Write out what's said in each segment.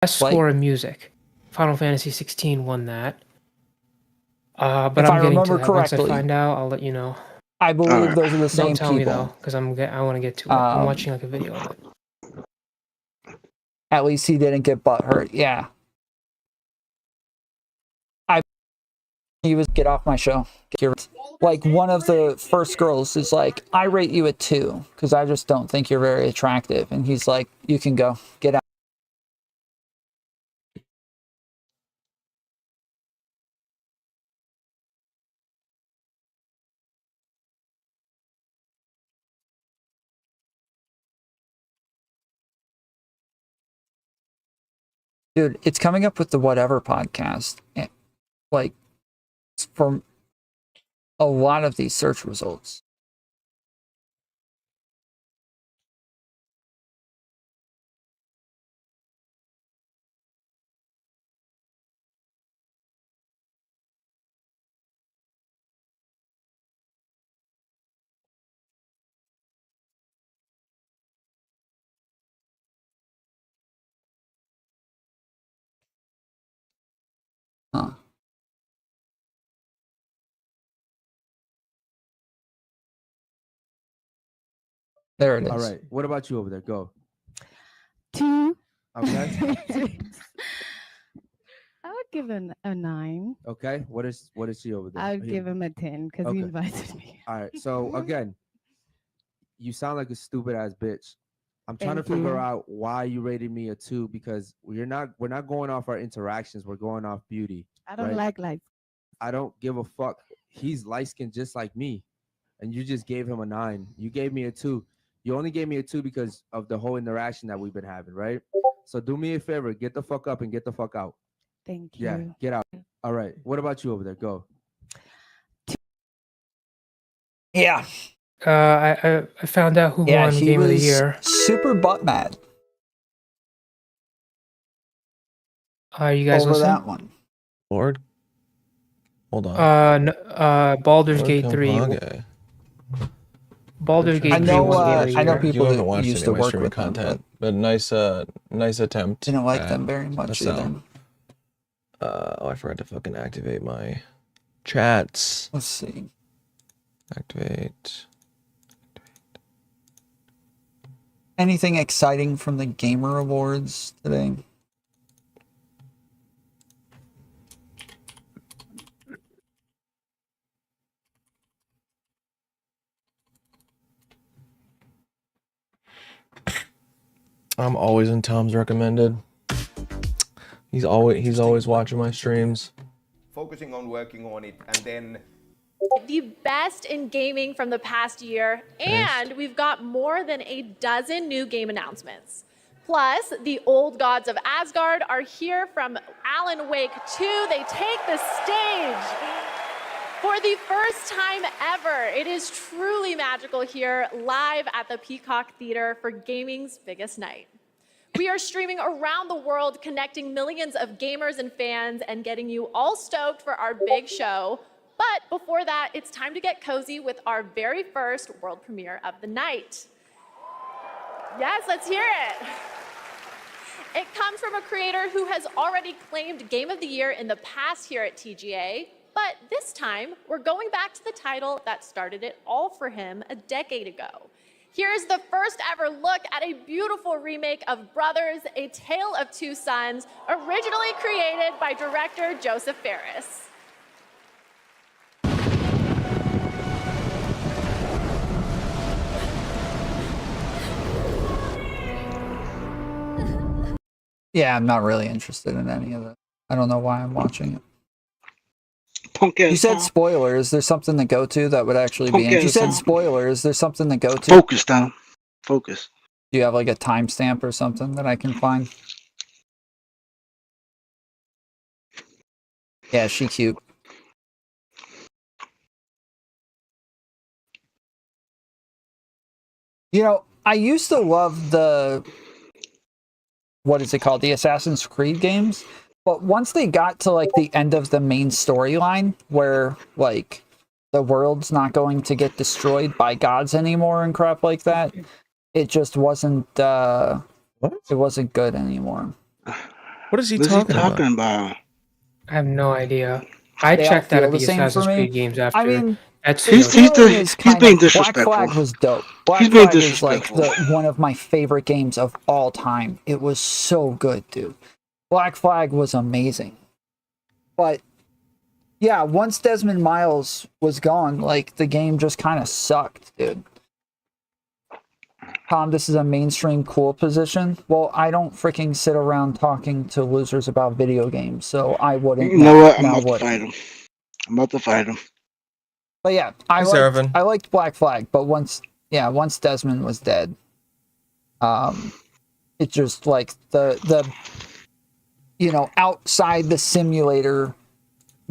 Best score in music. Final Fantasy 16 won that. But if I'm I getting remember to that. Once I correctly, find out, I'll let you know. I believe those are the same Don't tell me people. though, because I want to get to it. I'm watching like a video of it. At least he didn't get butthurt. Yeah. He was get off my show. Like one of the first girls is like, I rate you a 2 because I just don't think you're very attractive. And he's like, you can go, get out. Dude, it's coming up with the Whatever podcast. Like, from a lot of these search results. Huh. There it is. All right. What about you over there? Go. 2. Okay. I would give him a 9. Okay. What is she over there? I would give him a 10 because he Okay. invited me. All right. So again, you sound like a stupid ass bitch. I'm trying Thank to figure you. out why you rated me a 2 because we're not going off our interactions. We're going off beauty. I don't right? like lights. I don't give a fuck. He's light skinned just like me, and you just gave him a 9. You gave me a 2. You only gave me a 2 because of the whole interaction that we've been having, right? So do me a favor, get the fuck up and get the fuck out. Thank you. Yeah, get out. All right. What about you over there? Go. Yeah. I found out who won he Game of the was Year. super butt mad You guys over listen? that one. Lord, hold on. Baldur's Lord Gate 3. Killmonger. Baldur's Gate 3 I won Game of the know Year. people You haven't that watched used any to of my work streaming with them, content, but nice attempt. didn't like at them very much the either. sound. I forgot to fucking activate my chats. Let's see. Activate. Anything exciting from the Gamer Awards today? I'm always in Tom's recommended. He's always watching my streams. Focusing on working on it, and then the best in gaming from the past year, and we've got more than a dozen new game announcements. Plus, the old gods of Asgard are here from Alan Wake 2. They take the stage for the first time ever. It is truly magical here, live at the Peacock Theater for gaming's biggest night. We are streaming around the world, connecting millions of gamers and fans and getting you all stoked for our big show. But before that, it's time to get cozy with our very first world premiere of the night. Yes, let's hear it. It comes from a creator who has already claimed Game of the Year in the past here at TGA, but this time, we're going back to the title that started it all for him a decade ago. Here's the first ever look at a beautiful remake of Brothers, A Tale of Two Sons, originally created by director Joseph Fares. Yeah, I'm not really interested in any of it. I don't know why I'm watching it. Punk-ass You said Tom. spoilers. There's something to go to that would actually be Punk-ass interesting. You Tom. said spoilers. There's something to go to. Focus, Tom. Focus. Do you have like a timestamp or something that I can find? Yeah, she cute. You know, I used to love the, what is it called? The Assassin's Creed games. But once they got to like the end of the main storyline where like the world's not going to get destroyed by gods anymore and crap like that, it just wasn't it wasn't good anymore. What is he What's he talking about? talking about? I have no idea. I They all checked out feel of the the same for Assassin's me. Creed games after. I mean, That's the He's feeling is he's kind being of Black disrespectful. Flag was dope. Black He's being Flag is like disrespectful. one of my favorite games of all time. It was so good, dude. Black Flag was amazing. But yeah, once Desmond Miles was gone, like the game just kind of sucked, dude. Tom, this is a mainstream cool position. Well, I don't freaking sit around talking to losers about video games, so I wouldn't. You know what? I'm now about to would I? fight him. I'm about to fight him. But yeah, Hey, Seraphim. I liked Black Flag, but once Desmond was dead, it just like the outside the simulator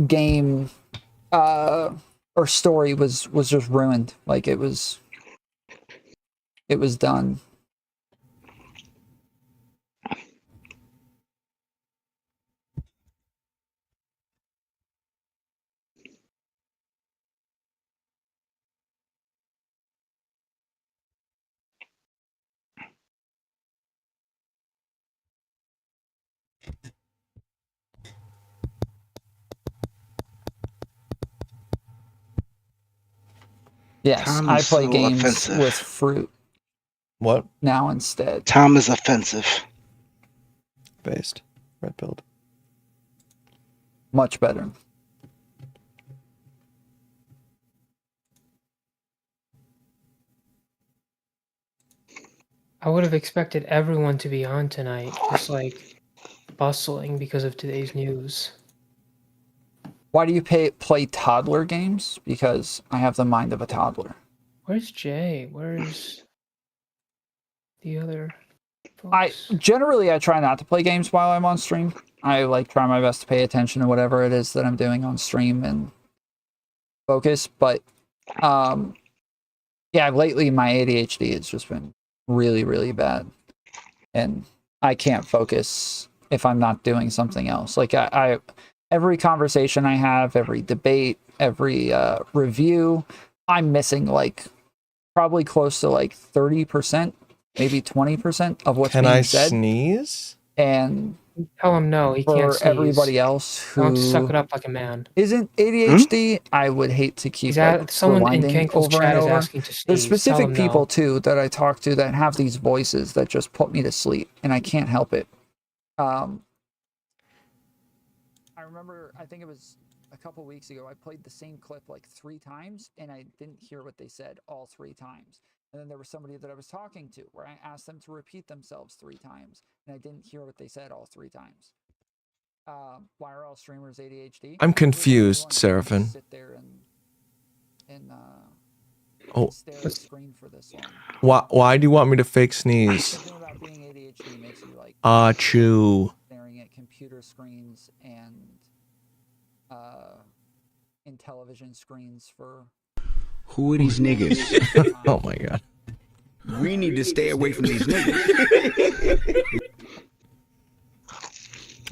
game or story was just ruined. Like it was done. Yes, Tom I is play so games offensive. with fruit What? now instead. Tom is offensive. Based. Red pilled. Much better. I would have expected everyone to be on tonight, just like bustling because of today's news. Why do you play toddler games? Because I have the mind of a toddler. Where's Jay? Where's the other I folks? generally try not to play games while I'm on stream. I like try my best to pay attention to whatever it is that I'm doing on stream and focus. But yeah, lately my ADHD has just been really, really bad, and I can't focus if I'm not doing something else. Like I every conversation I have, every debate, every review, I'm missing like probably close to like 30%, maybe 20% of what's Can being I said. sneeze? And Tell him no, he can't for sneeze. everybody else Tell him to suck who it up like a man. isn't ADHD, I would hate to keep like Someone in rewinding Cankle's over and chat is over. asking to sneeze. There's Tell specific him people no. too that I talk to that have these voices that just put me to sleep, and I can't help it. I remember, I think it was a couple weeks ago, I played the same clip like 3 times, and I didn't hear what they said all 3 times. And then there was somebody that I was talking to where I asked them to repeat themselves 3 times, and I didn't hear what they said all 3 times. Why are all streamers ADHD? I'm confused, Seraphim. Sit there and Oh. stare at the screen for this long. Why do you want me to fake sneeze? Something about being ADHD makes you like Achoo. staring at computer screens and in television screens for. Who are these niggas? Oh my god. We need to stay away from these niggas.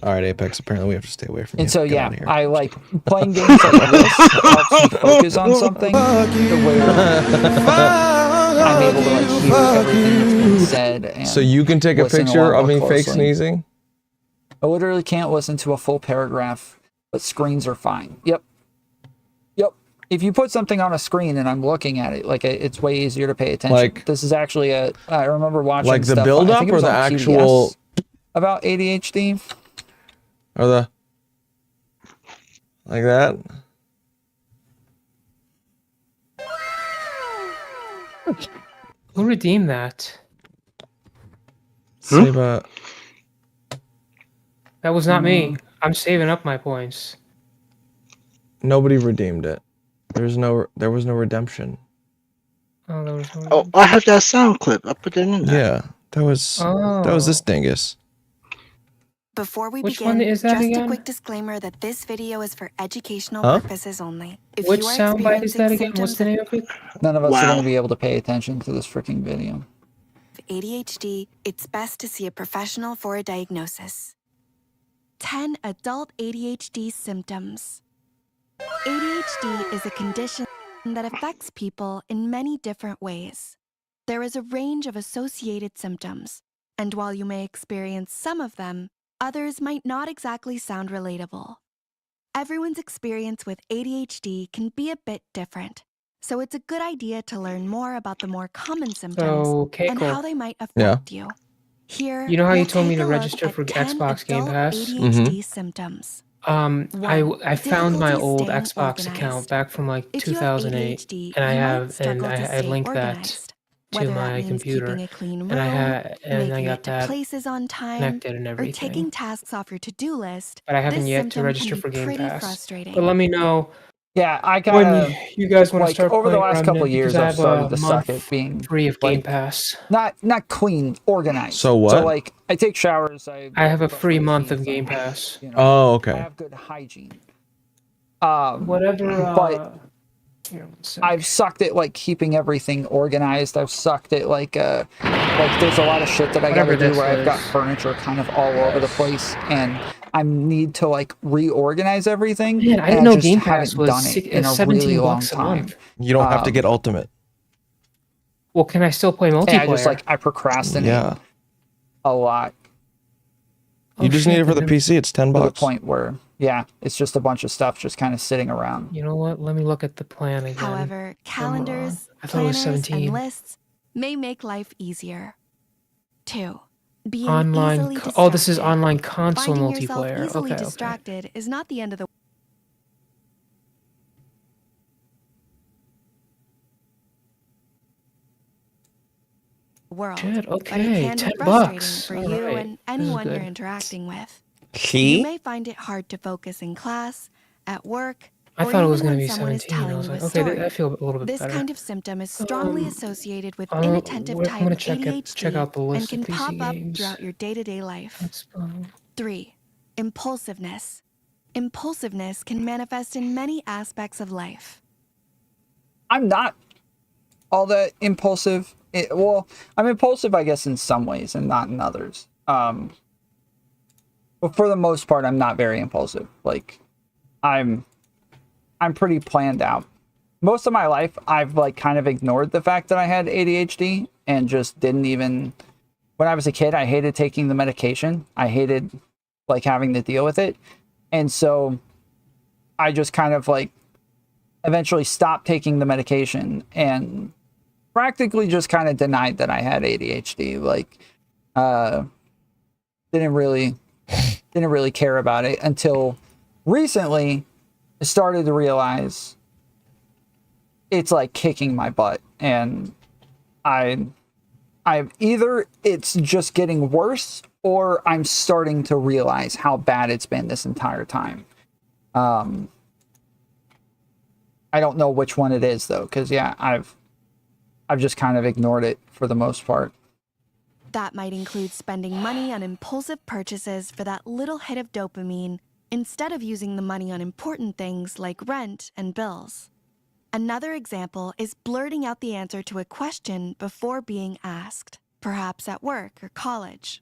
All right, Apex. Apparently, we have to stay away from you. And so Get yeah, out of here. I like playing games like this helps me focus on something to where I'm able to like hear everything that's being said. And So you can take a listen picture lot of me more fake closely. sneezing? I literally can't listen to a full paragraph, but screens are fine. Yep. If you put something on a screen and I'm looking at it, like it's way easier to pay attention. Like- this is actually I remember watching Like the stuff, build I up think it or was the on actual PBS about ADHD. or the like that? Who redeemed that? Save a That was not me. I'm saving up my points. nobody redeemed it. There was no redemption. Oh, there was no. Oh, I have that sound clip. I put that in there. Yeah. That was this dingus. Before we Which begin, one is that just again? a quick disclaimer that this video is for educational Huh? purposes only. If Which you are soundbite is that experiencing again? What's the name of it? None of us are Wow. going to be able to pay attention to this freaking video. ADHD, it's best to see a professional for a diagnosis. 10 adult ADHD symptoms. ADHD is a condition that affects people in many different ways. There is a range of associated symptoms, and while you may experience some of them, Others might not exactly sound relatable. Everyone's experience with ADHD can be a bit different, so it's a good idea to learn more about the more common symptoms So, and how Keiko, they might affect you. Here, you know how we'll you told me take to a look register at for 10 Xbox Game adult Pass? ADHD symptoms. I found my Difficulty old staying Xbox account organized. back from like If you have 2008, ADHD, and you might struggle to I stay linked that organized, to whether that my means computer, keeping a clean and room, I making got it to that places on time, connected and or everything. taking tasks off your to-do list. But I haven't This yet to symptom can register be for Game pretty Pass. frustrating. But let me know Yeah, I when kind of you guys want to like start over the playing last couple Remnant of because years, I I've have started a to suck month at being free of Game like Pass. not clean, organized. So what? So like I take showers. I have a brush free my month teeth, of Game Pass. You know, Oh, I okay. have good hygiene. Whatever. But Here, one sec. I've sucked at like keeping everything organized. I've sucked at like there's a lot of shit that I Whatever gotta do this where I've got is. furniture kind of all over the place and I need to like reorganize everything. Man, I and didn't know just Game Pass haven't was done it in a 17 really long bucks a time. month. You don't have to get Ultimate. Well, can I still play multiplayer? And I just like I procrastinate Yeah. a lot You just need it for the PC. It's $10. to the point where it's just a bunch of stuff just kind of sitting around. You know what? Let me look at the plan again. However, calendars, I thought it was planners, 17. and lists may make life easier. 2. Being Online. easily Oh, this is distracted. online console Finding yourself multiplayer. easily Okay. distracted is not the end of the world, Shit, but it okay, can be 10 frustrating bucks. for All you right, and this is anyone you're good. interacting with. You See? may find it hard to focus in class, at work, I or thought it was even going to when be someone is 17. I telling was you like, a okay, story. I feel a little bit This better. kind of symptom is strongly associated with I'm inattentive gonna type check ADHD out the and list can of PC pop up games. throughout your day-to-day life. Let's, 3. Impulsiveness. Impulsiveness can manifest in many aspects of life. I'm not all that impulsive. Well, I'm impulsive, I guess, in some ways and not in others. But for the most part, I'm not very impulsive. Like, I'm pretty planned out. Most of my life, I've like kind of ignored the fact that I had ADHD and just didn't even. When I was a kid, I hated taking the medication. I hated like having to deal with it, and so I just kind of like eventually stopped taking the medication and practically just kind of denied that I had ADHD. Like, didn't really care about it until recently. I started to realize it's like kicking my butt, and I've either it's just getting worse or I'm starting to realize how bad it's been this entire time. I don't know which one it is though, because I've just kind of ignored it for the most part. That might include spending money on impulsive purchases for that little hit of dopamine instead of using the money on important things like rent and bills. Another example is blurting out the answer to a question before being asked, perhaps at work or college.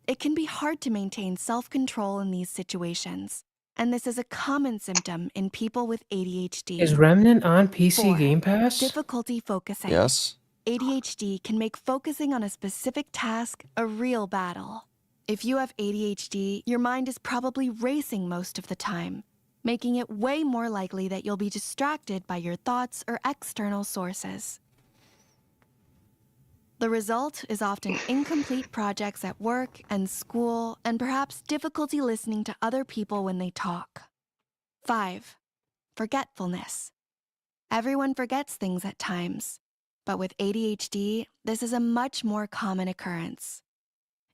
It can be hard to maintain self-control in these situations, and this is a common symptom in people with ADHD. Is Remnant on PC 4. Game Pass? Difficulty focusing. Yes. ADHD can make focusing on a specific task a real battle. If you have ADHD, your mind is probably racing most of the time, making it way more likely that you'll be distracted by your thoughts or external sources. The result is often incomplete projects at work and school, and perhaps difficulty listening to other people when they talk. 5. Forgetfulness. Everyone forgets things at times, but with ADHD, this is a much more common occurrence.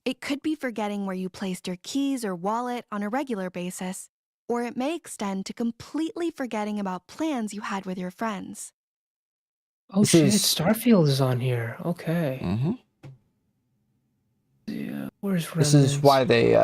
It could be forgetting where you placed your keys or wallet on a regular basis, or it may extend to completely forgetting about plans you had with your friends. Oh This shit, is- Starfield is on here. Okay. Mm-hmm. Yeah, where's Remnant? This is why they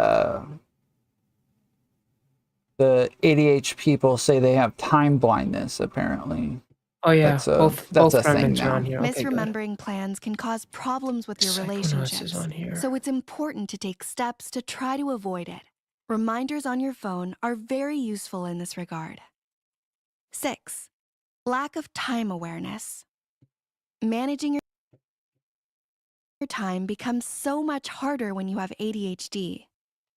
the ADHD people say they have time blindness. Apparently, Oh yeah, that's both a thing Remnants are now. on here. Okay, good. Misremembering plans can cause problems with your Psychonauts relationships, is on here. so it's important to take steps to try to avoid it. Reminders on your phone are very useful in this regard. 6. Lack of time awareness. Managing your time becomes so much harder when you have ADHD.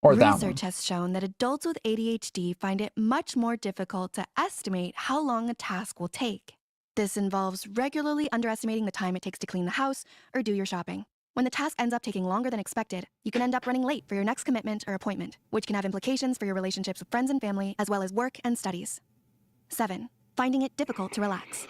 Or that one. Research has shown that adults with ADHD find it much more difficult to estimate how long a task will take. This involves regularly underestimating the time it takes to clean the house or do your shopping. When the task ends up taking longer than expected, you can end up running late for your next commitment or appointment, which can have implications for your relationships with friends and family, as well as work and studies. 7. Finding it difficult to relax.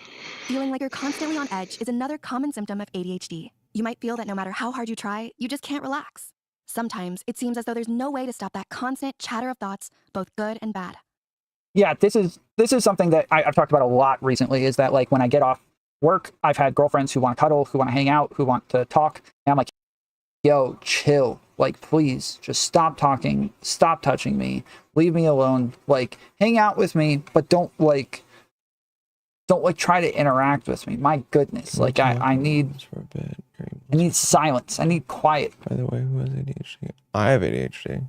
Feeling like you're constantly on edge is another common symptom of ADHD. You might feel that no matter how hard you try, you just can't relax. Sometimes it seems as though there's no way to stop that constant chatter of thoughts, both good and bad. Yeah, this is something that I've talked about a lot recently, is that like when I get off work, I've had girlfriends who want to cuddle, who want to hang out, who want to talk. And I'm like, yo, chill. Like, please just stop talking. Stop touching me. Leave me alone. Like, hang out with me, but don't try to interact with me. My goodness. Like, I need silence. I need quiet. By the way, who has ADHD? I have ADHD.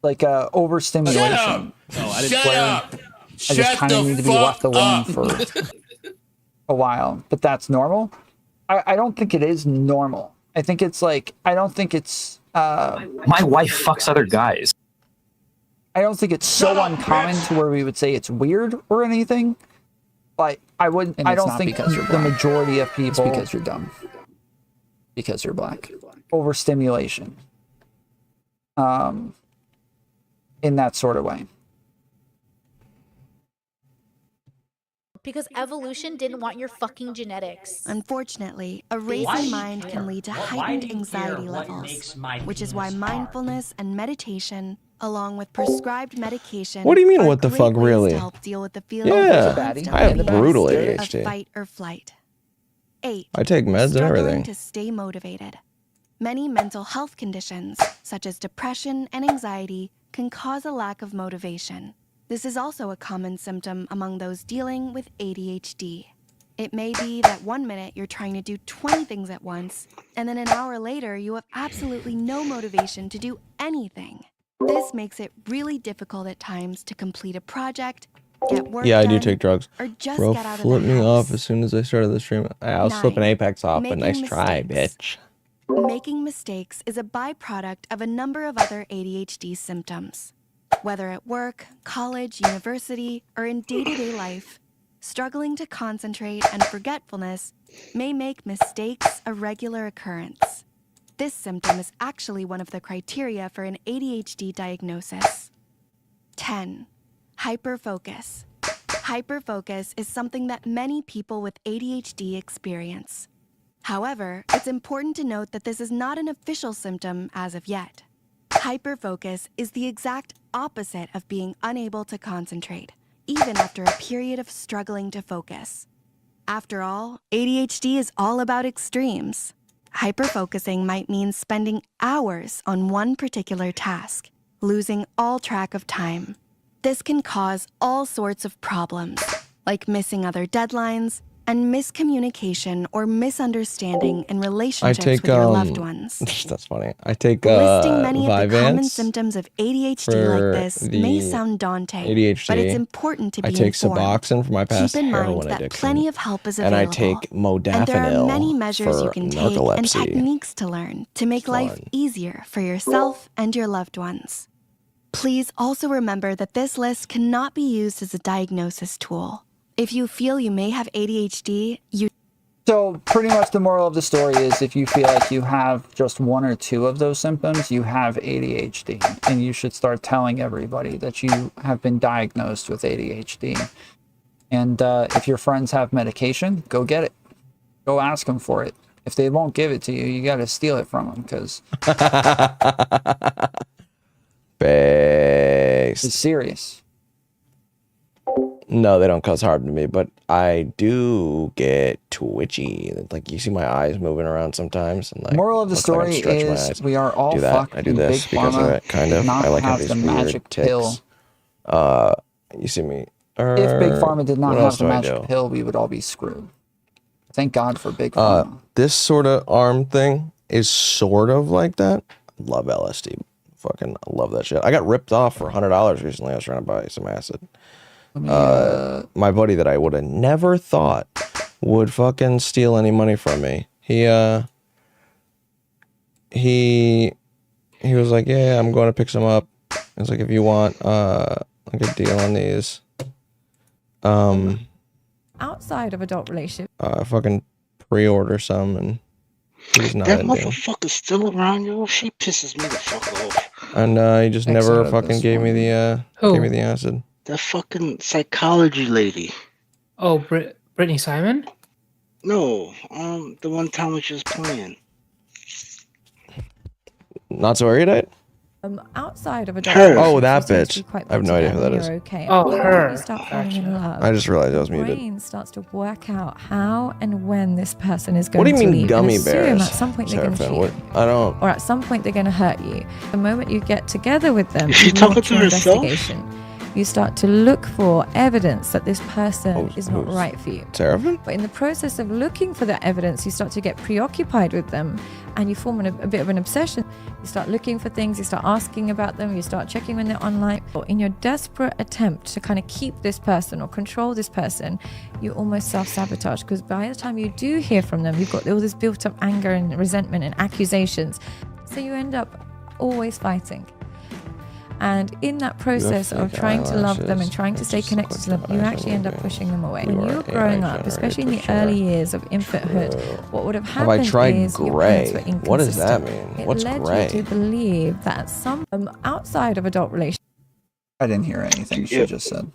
Like overstimulation. Shut up! I just kind of need to be left alone for a while. But that's normal? I don't think it is normal. I think it's like, I don't think it's... My wife fucks other guys. I don't think it's so uncommon to where we would say it's weird or anything. But I wouldn't... I don't think the majority of people... It's because you're dumb. Because you're black. Overstimulation. In that sort of way. Because evolution didn't want your fucking genetics. Unfortunately, a racing mind can lead to heightened anxiety levels, which is why mindfulness and meditation, along with prescribed medication, What do you mean, are what the great fuck, ways really? to help deal with the feeling Yeah, of constant I have being in a brutal state of ADHD. fight or flight. 8. I take meds and Struggling everything. to stay motivated. Many mental health conditions, such as depression and anxiety, can cause a lack of motivation. This is also a common symptom among those dealing with ADHD. It may be that 1 minute you're trying to do 20 things at once, and then an hour later you have absolutely no motivation to do anything. This makes it really difficult at times to complete a project, get work Yeah, I done, do take drugs. or just Bro, get out of flip the me house. off as soon as I started the stream. I'll slip an 9. Apex off, but Making nice try, mistakes. bitch. Making mistakes is a byproduct of a number of other ADHD symptoms. Whether at work, college, university, or in day-to-day life, struggling to concentrate and forgetfulness may make mistakes a regular occurrence. This symptom is actually one of the criteria for an ADHD diagnosis. 10. Hyperfocus. Hyperfocus is something that many people with ADHD experience. However, it's important to note that this is not an official symptom as of yet. Hyperfocus is the exact opposite of being unable to concentrate, even after a period of struggling to focus. After all, ADHD is all about extremes. Hyperfocusing might mean spending hours on one particular task, losing all track of time. This can cause all sorts of problems, like missing other deadlines, and miscommunication or misunderstanding in relationships with your loved ones. That's funny. I take Listing many of the common Vyvanse symptoms of ADHD for like this may the sound daunting, ADHD. but it's important to be I take informed. Suboxone for my past Keep in mind heroin that addiction. plenty of help is And available. I take modafinil and there are many measures for you can take and narcolepsy. techniques to learn to make life easier for yourself and your loved ones. Please also remember that this list cannot be used as a diagnosis tool. If you feel you may have ADHD, So pretty much the moral of the story is if you feel like you have just 1 or 2 of those symptoms, you have ADHD. And you should start telling everybody that you have been diagnosed with ADHD. And if your friends have medication, go get it. Go ask them for it. If they won't give it to you, you got to steal it from them because it's serious. No, they don't cause harm to me, but I do get twitchy. Like you see my eyes moving around sometimes, and like Moral of the looks like I'm story stretching my is eyes. we are all do that. fucked. I do and this Big because of Pharma it, kind of. does not I like have these the weird magic pill. ticks. You see me. If Big Pharma did not what have else the do I magic do? pill, we would all be screwed. Thank God for Big Pharma. This sort of arm thing is sort of like that. Love LSD. Fucking love that shit. I got ripped off for $100 recently. I was trying to buy some acid. My buddy that I would have never thought would fucking steal any money from me. He he was like, yeah, I'm going to pick some up. I was like, if you want a good deal on these, outside of adult relationship, fucking pre-order some, and he was not That into. motherfucker's still around, yo. She pisses me the fuck off. And he just never fucking gave me the acid. That fucking psychology lady. Oh, Brittany Simon? No, the one time when she was playing. Not so erudite? outside of adult Her. relationships, Oh, that you tend to be bitch. quite I have put no idea who together, that is. you're okay. Oh, But her. when you start falling in love, I just realized I was your muted. brain starts to work out how and when this person is going What do you to mean leave. gummy and assume bears? at some point they're going to cheat. What? I don't. Or at some point they're going to hurt you. The moment you get together with them, Is she you talking launch to your herself? investigation. You start to look for evidence that this person is not right for you. Seraphim? But in the process of looking for that evidence, you start to get preoccupied with them and you form a bit of an obsession. You start looking for things, you start asking about them, you start checking when they're online. Or in your desperate attempt to kind of keep this person or control this person, you almost self-sabotage, because by the time you do hear from them, you've got all this built-up anger and resentment and accusations. So you end up always fighting. And in that process of trying to love them and trying to stay connected to them, you actually end up pushing them away. When you're growing up, especially in the early years of infanthood, what would have Have I happened tried is your gray? parents were inconsistent. What does that mean? What's It led gray? you to believe that some outside of adult relationships. I didn't hear anything she just said.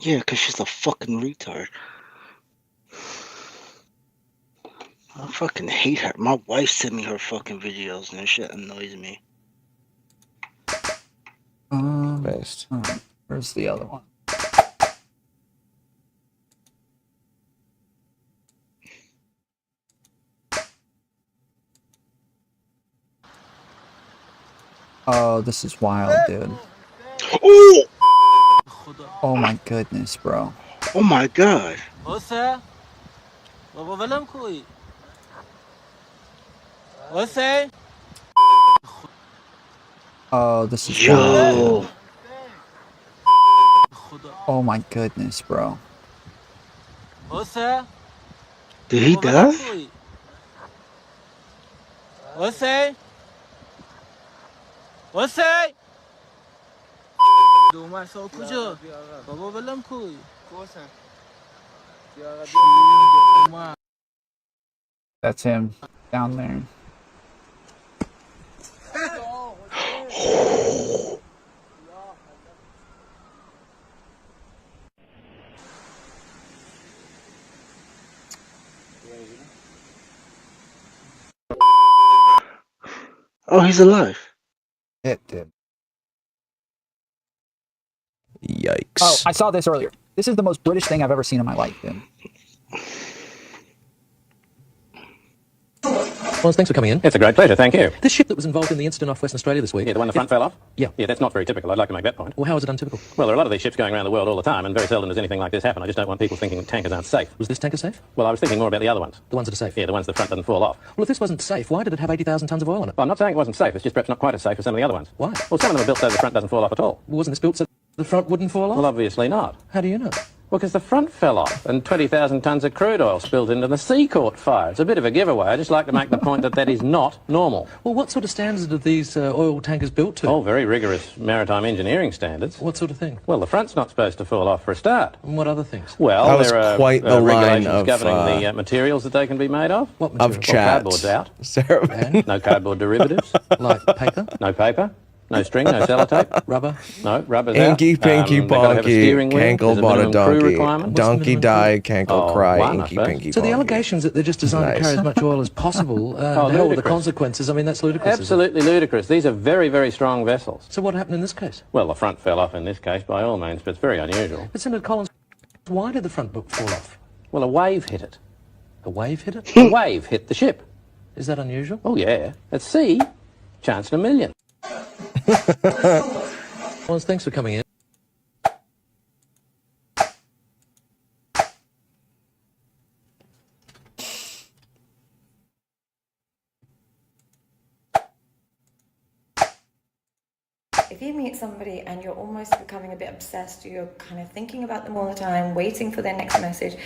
Yeah, because she's a fucking retard. I fucking hate her. My wife sent me her fucking videos and that shit annoys me. Based. Where's the other one? Oh, this is wild, dude. Oh! Oh my goodness, bro. Oh my god. Oh, this is Yo. wild, dude. Oh my goodness, bro. Did he die? That's him down there. Oh, he's alive. It did. Yikes. Oh, I saw this earlier. This is the most British thing I've ever seen in my life, dude. Well, thanks for coming in. It's a great pleasure, thank you. This ship that was involved in the incident off Western Australia this week. Yeah, the one the front fell off? Yeah. Yeah, that's not very typical. I'd like to make that point. Well, how is it untypical? Well, there are a lot of these ships going around the world all the time, and very seldom does anything like this happen. I just don't want people thinking tankers aren't safe. Was this tanker safe? Well, I was thinking more about the other ones. The ones that are safe? Yeah, the ones the front doesn't fall off. Well, if this wasn't safe, why did it have 80,000 tons of oil on it? Well, I'm not saying it wasn't safe. It's just perhaps not quite as safe as some of the other ones. Why? Well, some of them are built so the front doesn't fall off at all. Well, wasn't this built so the front wouldn't fall off? Well, obviously not. How do you know? Well, because the front fell off and 20,000 tonnes of crude oil spilled into the sea caught fire. It's a bit of a giveaway. I just like to make the point that that is not normal. Well, what sort of standards are these oil tankers built to? Oh, very rigorous maritime engineering standards. What sort of thing? Well, the front's not supposed to fall off for a start. And what other things? Well, That was there are quite the line regulations of, governing the materials that they can be made of. What Of material? chat. Cardboard's out. Sarah. No cardboard derivatives. Like paper? No paper. No string, no sellotape. Rubber? No, rubber's out. Inky, pinky, they've got to have a bonky. steering wheel. Cankle There's a bought a minimum crew donkey. requirement. Donkey died, cankle Oh, cry, one, I inky, suppose. pinky, So the bonky. allegations that they're just designed Nice. to carry as much oil as possible, the hell with the ludicrous. consequences, I mean, that's ludicrous. isn't it? Absolutely ludicrous. These are very, very strong vessels. So what happened in this case? Well, the front fell off in this case by all means, but it's very unusual. But Senator Collins, why did the front book fall off? Well, a wave hit it. A wave hit it? A wave hit the ship. Is that unusual? Oh, yeah. At sea, chance in a million. Well, thanks for coming in. If you meet somebody and you're almost becoming a bit obsessed, you're kind of thinking about them all the time, waiting for their next message,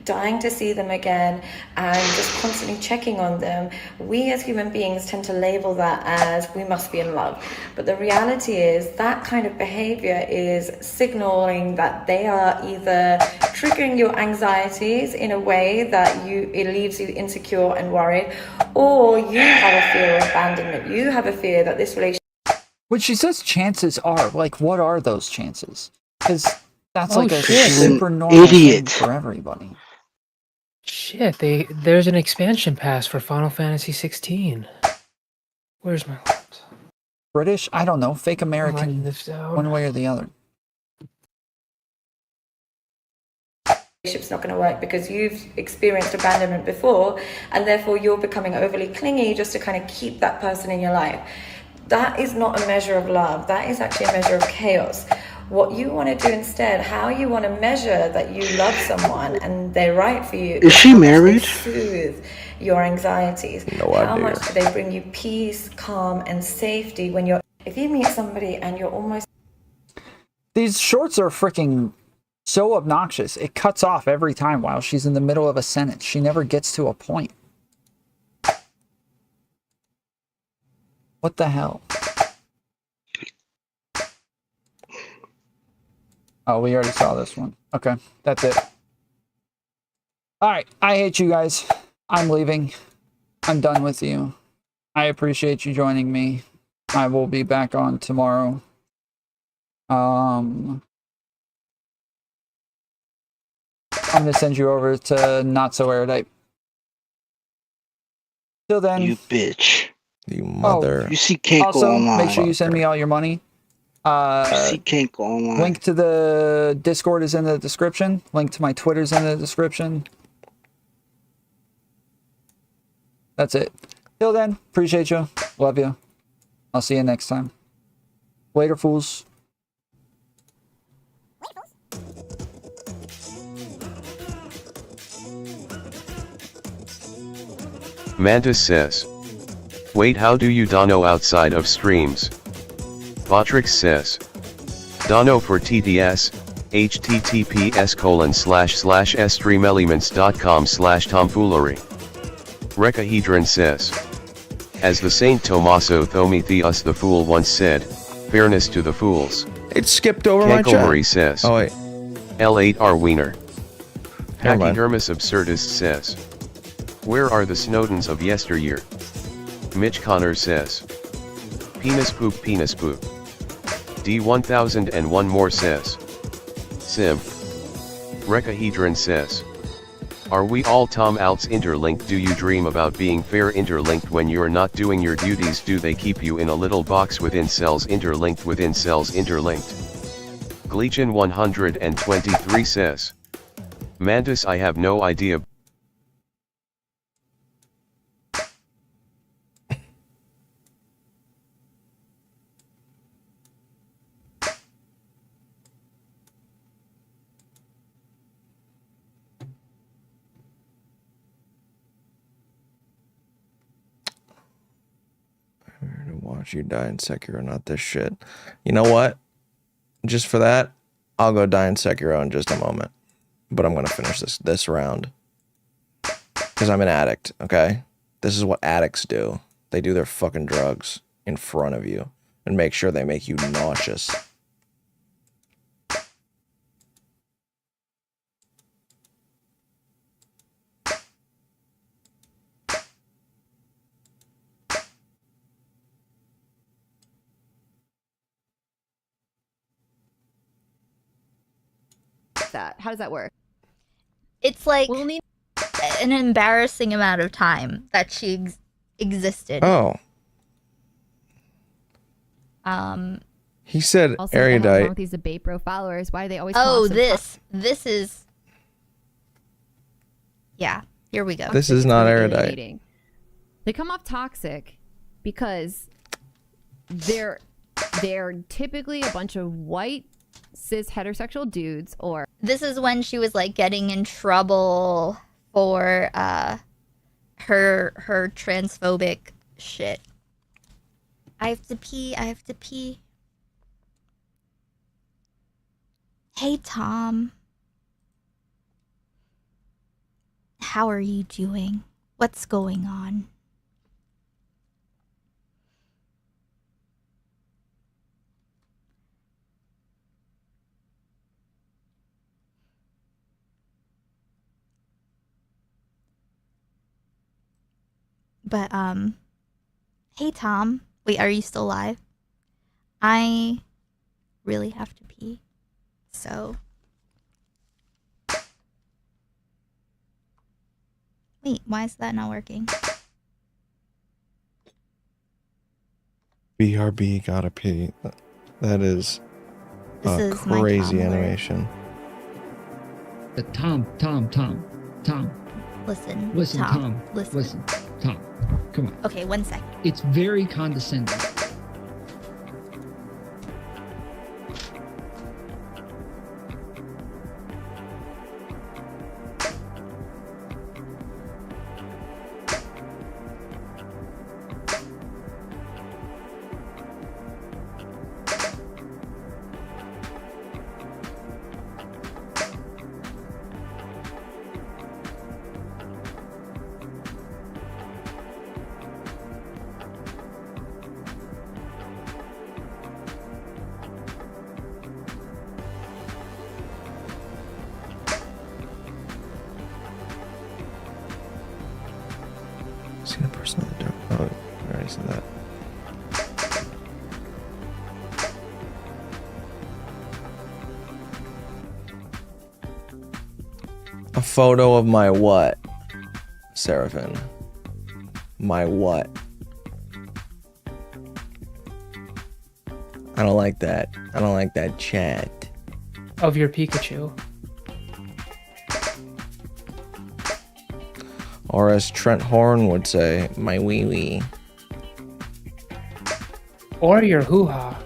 dying to see them again, and just constantly checking on them, we as human beings tend to label that as we must be in love. But the reality is that kind of behavior is signaling that they are either triggering your anxieties in a way that it leaves you insecure and worried, or you have a fear of abandonment. You have a fear that this relationship. When she says chances are, like, what are those chances? Because that's Oh, like a shit. super normal thing for everybody. Shit, there's an expansion pass for Final Fantasy 16. Where's my laptop? British? I don't know. Fake I'm writing American. this down. One way or the other. Relationship's not going to work because you've experienced abandonment before, and therefore you're becoming overly clingy just to kind of keep that person in your life. That is not a measure of love. That is actually a measure of chaos. What you want to do instead, how you want to measure that you love someone and they're right for you. Is she married? Soothe your anxieties. No How idea. much do they bring you peace, calm, and safety when you're. If you meet somebody and you're almost. These shorts are freaking so obnoxious. It cuts off every time while she's in the middle of a sentence. She never gets to a point. What the hell? Oh, we already saw this one. Okay, that's it. Alright, I hate you guys. I'm leaving. I'm done with you. I appreciate you joining me. I will be back on tomorrow. I'm gonna send you over to Not So Erudite. Till then. You bitch. You mother. You see can't Also, go online. make sure you send me all your money. You see can't go online. Link to the Discord is in the description. Link to my Twitter's in the description. That's it. Till then, appreciate you. Love you. I'll see you next time. Later, fools. Mantis says, wait, how do you dono outside of streams? Botrix says, dono for TDS, https://streamelements.com/tomfoolery. Recahedron says, as the Saint Tommaso Prometheus the Fool once said, fairness to the fools. It skipped over my chat. Canklemore says, oh wait, L8R Wiener. Never mind. Pachydermis Absurdist says, where are the Snowdens of yesteryear? Mitch Connor says, penis poop penis poop. D1001 more says, Sim. Recahedron says, are we all Tom Alts interlinked? Do you dream about being fair interlinked when you're not doing your duties? Do they keep you in a little box within cells interlinked within cells interlinked? Gleechin 123 says, Mantis, I have no idea. To watch you die in Sekiro, not this shit. You know what? Just for that, I'll go die in Sekiro in just a moment. But I'm gonna finish this round. Because I'm an addict, okay? This is what addicts do. They do their fucking drugs in front of you and make sure they make you nauseous. That how does that work? It's like we'll need an embarrassing amount of time that she existed. Oh. He said Also, what the hell's wrong erudite. with these debate bro followers? Why do they always? Oh, call us this is. Yeah, here we go. This is not erudite. alienating? They come off toxic because they're typically a bunch of white cis heterosexual dudes, or This is when she was like getting in trouble for her transphobic shit. I have to pee. Hey, Tom. How are you doing? What's going on? But, hey, Tom. Wait, are you still live? I really have to pee. So. Wait, why is that not working? BRB gotta pee. That is This a is my crazy Tumblr. animation. Tom. Listen, Tom. Listen. Tom. Come on. Okay, 1 sec. It's very condescending. See the person on the door. Oh, I already said that. A photo of my what? Seraphim. My what? I don't like that. I don't like that chat. Of your Pikachu. Or as Trent Horn would say, my wee wee. Or your hoo-ha.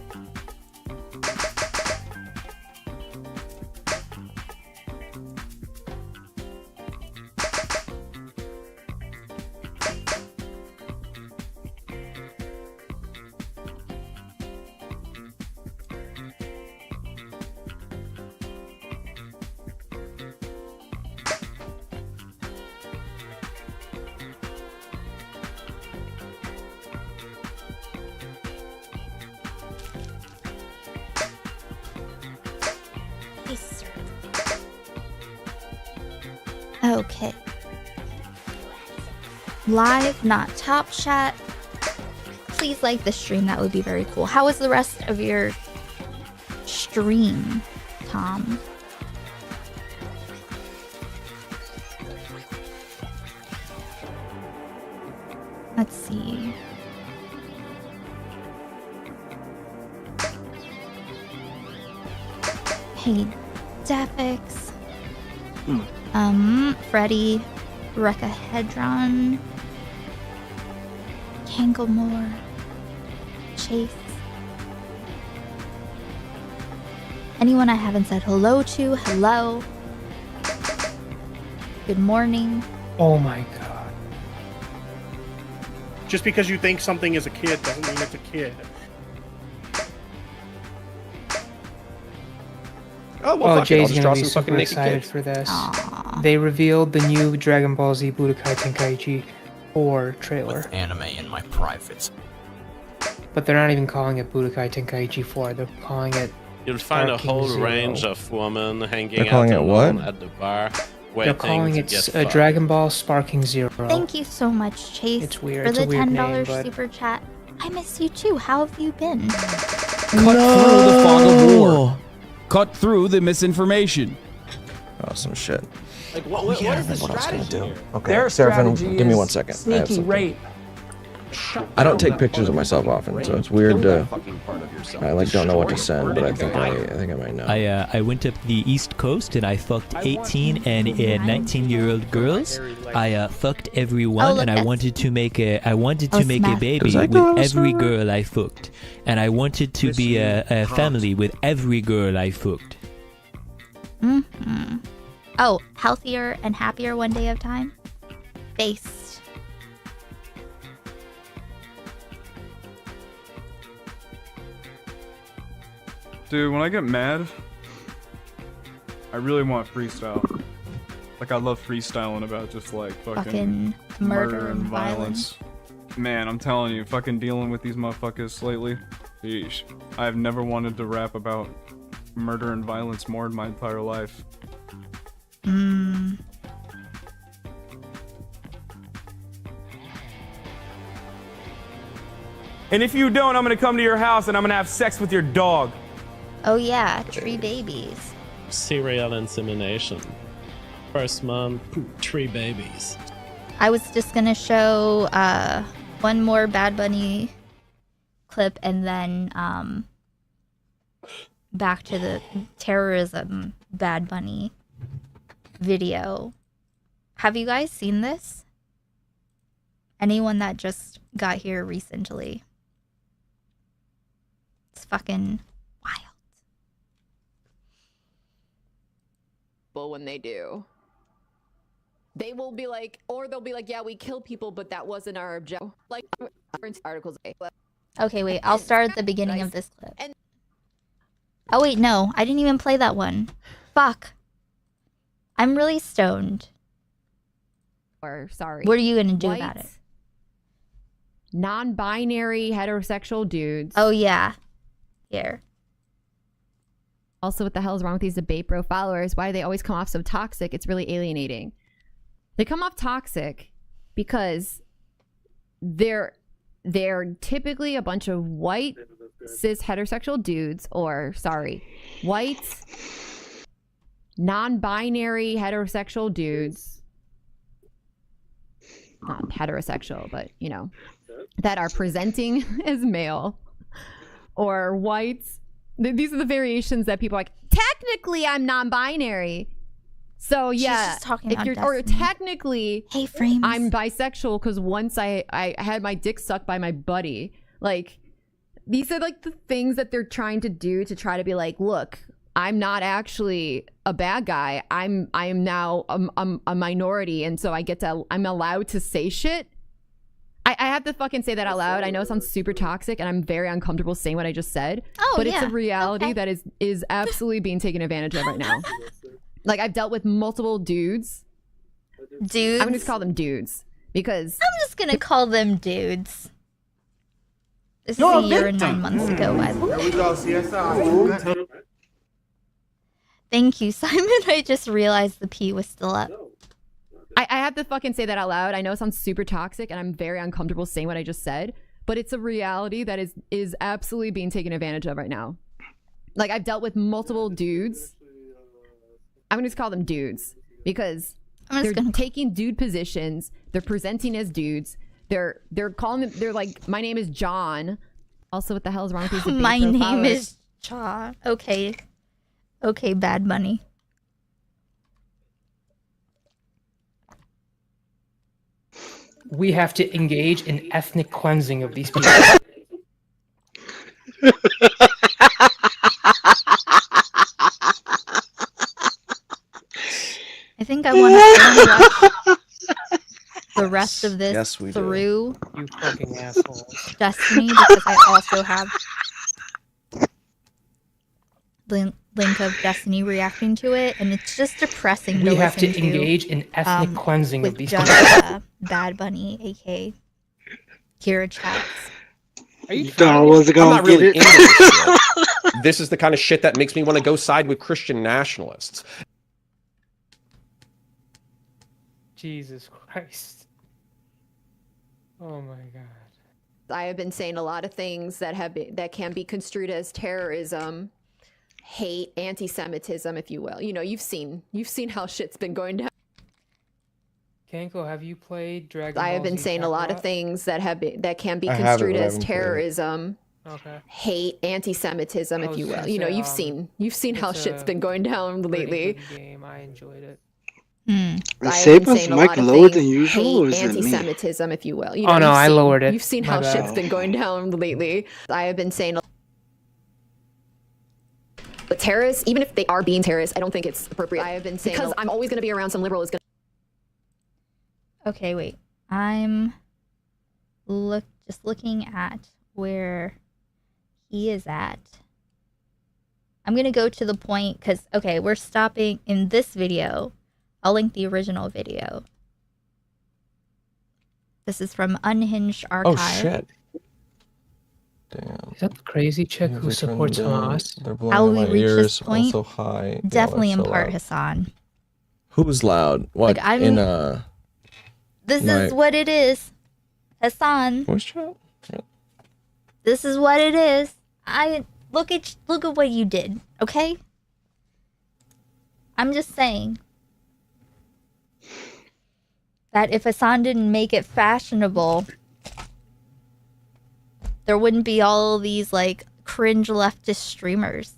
Okay. Live, not Top Chat. Please like the stream, that would be very cool. How was the rest of your stream, Tom? Let's see. Hey, Defix. Freddy, Rekka Hedron, Canklemore, Chase. Anyone I haven't said hello to, hello. Good morning. Oh my god. Just because you think something is a kid doesn't mean it's a kid. Oh, well, fuck it. I'll Jay's just draw gonna be some fucking super naked excited kids. for this. They revealed the new Dragon Ball Z Budokai Tenkaichi 4 trailer. Anime in my privates. But they're not even calling it Budokai Tenkaichi 4, they're calling it You'll find a Sparking whole Zero. range of women hanging They're calling out it alone what? at the bar, They're waiting calling to it get a fucked. Dragon Ball Sparking Zero. Thank you so much, Chase, It's weird. for It's the a weird $10 name, but- super chat. I miss you too. How have you been? Cut through the fog of war. Cut through the misinformation. Oh, some shit. Like, what is the What else can I strategy do? here? Okay, Their Seraphim, strategy give me is 1 second. I have sneaky something. rape. I don't take pictures of myself often, so it's weird to. I like don't know what to send, but I think I might know. I went up the East Coast and I fucked 18 and 19-year-old girls. I fucked everyone, and I wanted to make a baby Does that with go every somewhere? girl I fucked, and I wanted to be a family with every girl I fucked. Mm-hmm. Oh, healthier and happier one day of time? Based. Dude, when I get mad, I really want freestyle. Like, I love freestyling about just like fucking murder and violence. Man, I'm telling you, fucking dealing with these motherfuckers lately. Sheesh. I've never wanted to rap about murder and violence more in my entire life. Mm. And if you don't, I'm gonna come to your house and I'm gonna have sex with your dog. Oh yeah, tree babies. Serial insemination. First month, 3 babies. I was just gonna show one more Bad Bunny clip and then back to the terrorism Bad Bunny video. Have you guys seen this? Anyone that just got here recently? It's fucking wild. But when they do, they will be like, or they'll be like, yeah, we kill people, but that wasn't our objective. Like articles. Okay, wait, I'll start at the beginning of this clip. Oh wait, no, I didn't even play that one. Fuck. I'm really stoned. Or sorry. What are you gonna do about it? Non-binary heterosexual dudes. Oh yeah. Here. Also, what the hell is wrong with these debate bro followers? Why do they always come off so toxic? It's really alienating. They come off toxic because they're typically a bunch of white cis heterosexual dudes, or sorry, white non-binary heterosexual dudes, not heterosexual, but you know, that are presenting as male or white. These are the variations that people are like, technically I'm non-binary. So yeah, just talking if about you're, or Destiny. technically Hey, Frames. I'm bisexual because once I had my dick sucked by my buddy. Like, these are like the things that they're trying to do to try to be like, look, I'm not actually a bad guy. I am now a minority, and so I'm allowed to say shit. I have to fucking say that out loud. I know it sounds super toxic, and I'm very uncomfortable saying what I just said. Oh, but yeah. it's a reality that is absolutely being taken advantage of right now. Like, I've dealt with multiple dudes. Dudes? I'm gonna just call them dudes because I'm just gonna call them dudes. This is a year and 9 months ago, by the way. There we go, CSI. Thank you, Simon. I just realized the P was still up. I have to fucking say that out loud. I know it sounds super toxic, and I'm very uncomfortable saying what I just said, but it's a reality that is absolutely being taken advantage of right now. Like, I've dealt with multiple dudes. I'm gonna just call them dudes because they're taking dude positions. They're presenting as dudes. They're calling them. They're like, my name is John. Also, what the hell is wrong with these? My name is John. Okay. Okay, Bad Bunny. We have to engage in ethnic cleansing of these people. I think I want to watch the rest of this Yes, we do. through You fucking assholes. Destiny because I also have the link of Destiny reacting to it, and it's just depressing. We have to listen engage in ethnic cleansing with of these just, people. Bad Bunny, aka Kira Chats. Are you I'm not really into this shit. This is the kind of shit that makes me want to go side with Christian nationalists. Jesus Christ. Oh my god. I have been saying a lot of things that can be construed as terrorism, hate, anti-Semitism, if you will. You know, you've seen how shit's been going down. Kanko, have you played Dragon I have Ball been Z saying a lot of Kakarot? things that can be I haven't, construed but I as haven't played it. terrorism, Okay. hate, anti-Semitism, I if was you will. gonna You know, say, you've seen how it's shit's a been going down pretty lately. good game. I enjoyed it. Is I have been Saban's saying a mic lot of lower things, than usual, or hate, is it me? anti-Semitism, if you will. You Oh, know, no, you've I seen- lowered it. You've seen My how bad. shit's been going down lately. I have been saying. But terrorists, even if they are being terrorists, I don't think it's appropriate. I have been saying because I'm always going to be around some liberal is going to. Okay, wait. I'm just looking at where he is at. I'm gonna go to the point because okay, we're stopping in this video. I'll link the original video. This is from Unhinged Archive. Oh shit. Damn. Is that the crazy chick who supports Hamas? They're blowing How in we my reach ears this point? also high. Y'all Definitely are in so part loud. Hassan. Who's loud? What? Like, I'm- in This my is what it is, Hassan. voice chat? This is what it is. Look at what you did. Okay. I'm just saying that if Hassan didn't make it fashionable, there wouldn't be all these like cringe leftist streamers.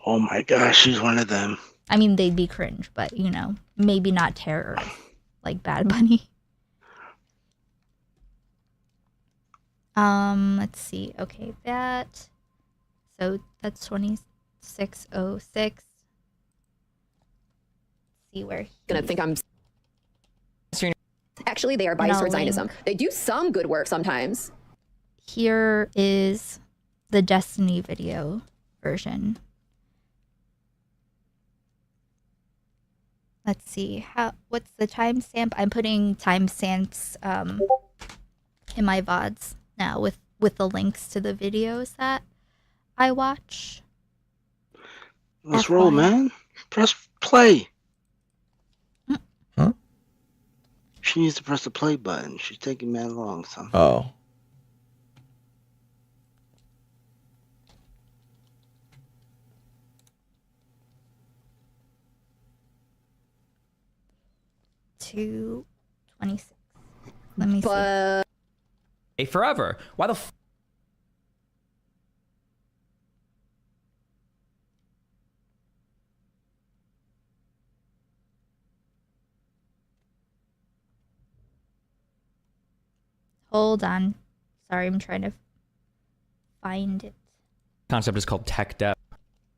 Oh my gosh, she's one of them. I mean, they'd be cringe, but you know, maybe not terrorists like Bad Bunny. Let's see. Okay, so that's 2606. See where Gonna think I'm. Actually, they are biased towards Zionism. They do some good work sometimes. Here is the Destiny video version. Let's see. What's the timestamp? I'm putting timestamps in my VODs now with the links to the videos that I watch. Let's roll, man. Press play. Huh? She needs to press the play button. She's taking mad long, son. Oh. To 26. Let me see. Hey, forever. Why the f Hold on. Sorry, I'm trying to find it. concept is called tech debt.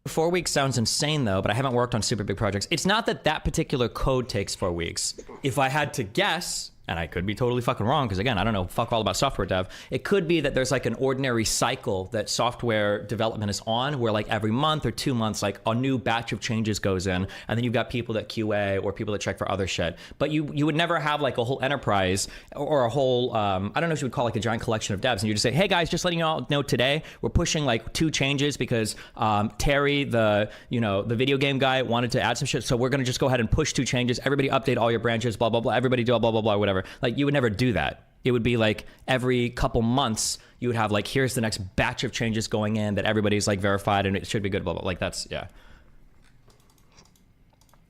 4 weeks sounds insane though, but I haven't worked on super big projects. It's not that that particular code takes 4 weeks. If I had to guess, and I could be totally fucking wrong, because again, I don't know fuck all about software dev. It could be that there's like an ordinary cycle that software development is on, where like every month or 2 months, like a new batch of changes goes in, and then you've got people that QA or people that check for other shit. But you would never have like a whole enterprise or a whole, I don't know if you would call like a giant collection of devs, and you just say, hey guys, just letting you all know today, we're pushing like 2 changes because Terry, the video game guy, wanted to add some shit, so we're gonna just go ahead and push 2 changes. Everybody update all your branches, blah, blah, blah. Everybody do blah, blah, blah, whatever. Like, you would never do that. It would be like every couple months, you would have like, here's the next batch of changes going in that everybody's like verified and it should be good, blah, blah. Like, that's, yeah.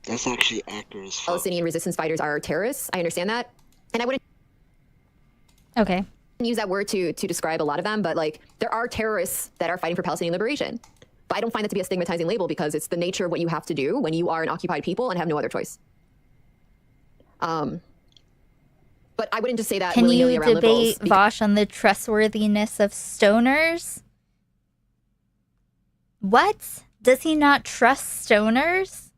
That's actually accurate as fuck. Palestinian resistance fighters are terrorists. I understand that. And I wouldn't Okay. use that word to describe a lot of them, but like, there are terrorists that are fighting for Palestinian liberation. But I don't find that to be a stigmatizing label because it's the nature of what you have to do when you are an occupied people and have no other choice. But I wouldn't just say that Can willy-nilly you around debate liberals. Vosh on the trustworthiness of stoners? What? Does he not trust stoners?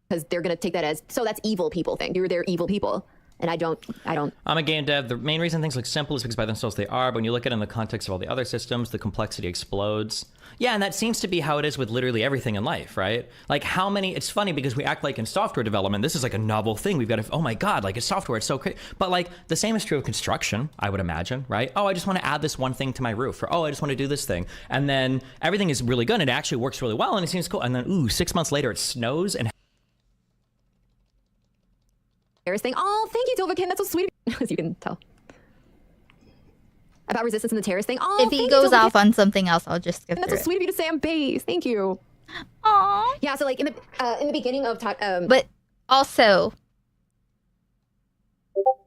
Because they're going to take that as, so that's evil people thing. They're evil people. And I don't. I'm a game dev. The main reason things look simple is because by themselves they are, but when you look at it in the context of all the other systems, the complexity explodes. Yeah, and that seems to be how it is with literally everything in life, right? Like how many, it's funny because we act like in software development, this is like a novel thing. We've got to, oh my God, like it's software, it's so crazy. But like the same is true of construction, I would imagine, right? Oh, I just want to add this one thing to my roof, or oh, I just want to do this thing. And then everything is really good and it actually works really well and it seems cool. And then, ooh, 6 months later it snows and Thing. Oh, thank you, Dovahkiin. That's so sweet, as you can tell. About resistance and the terrorist thing. Oh, If he goes off on something else, I'll just skip That's through so sweet of you to say I'm base. Thank you. Aww. Yeah. So like in the beginning of but also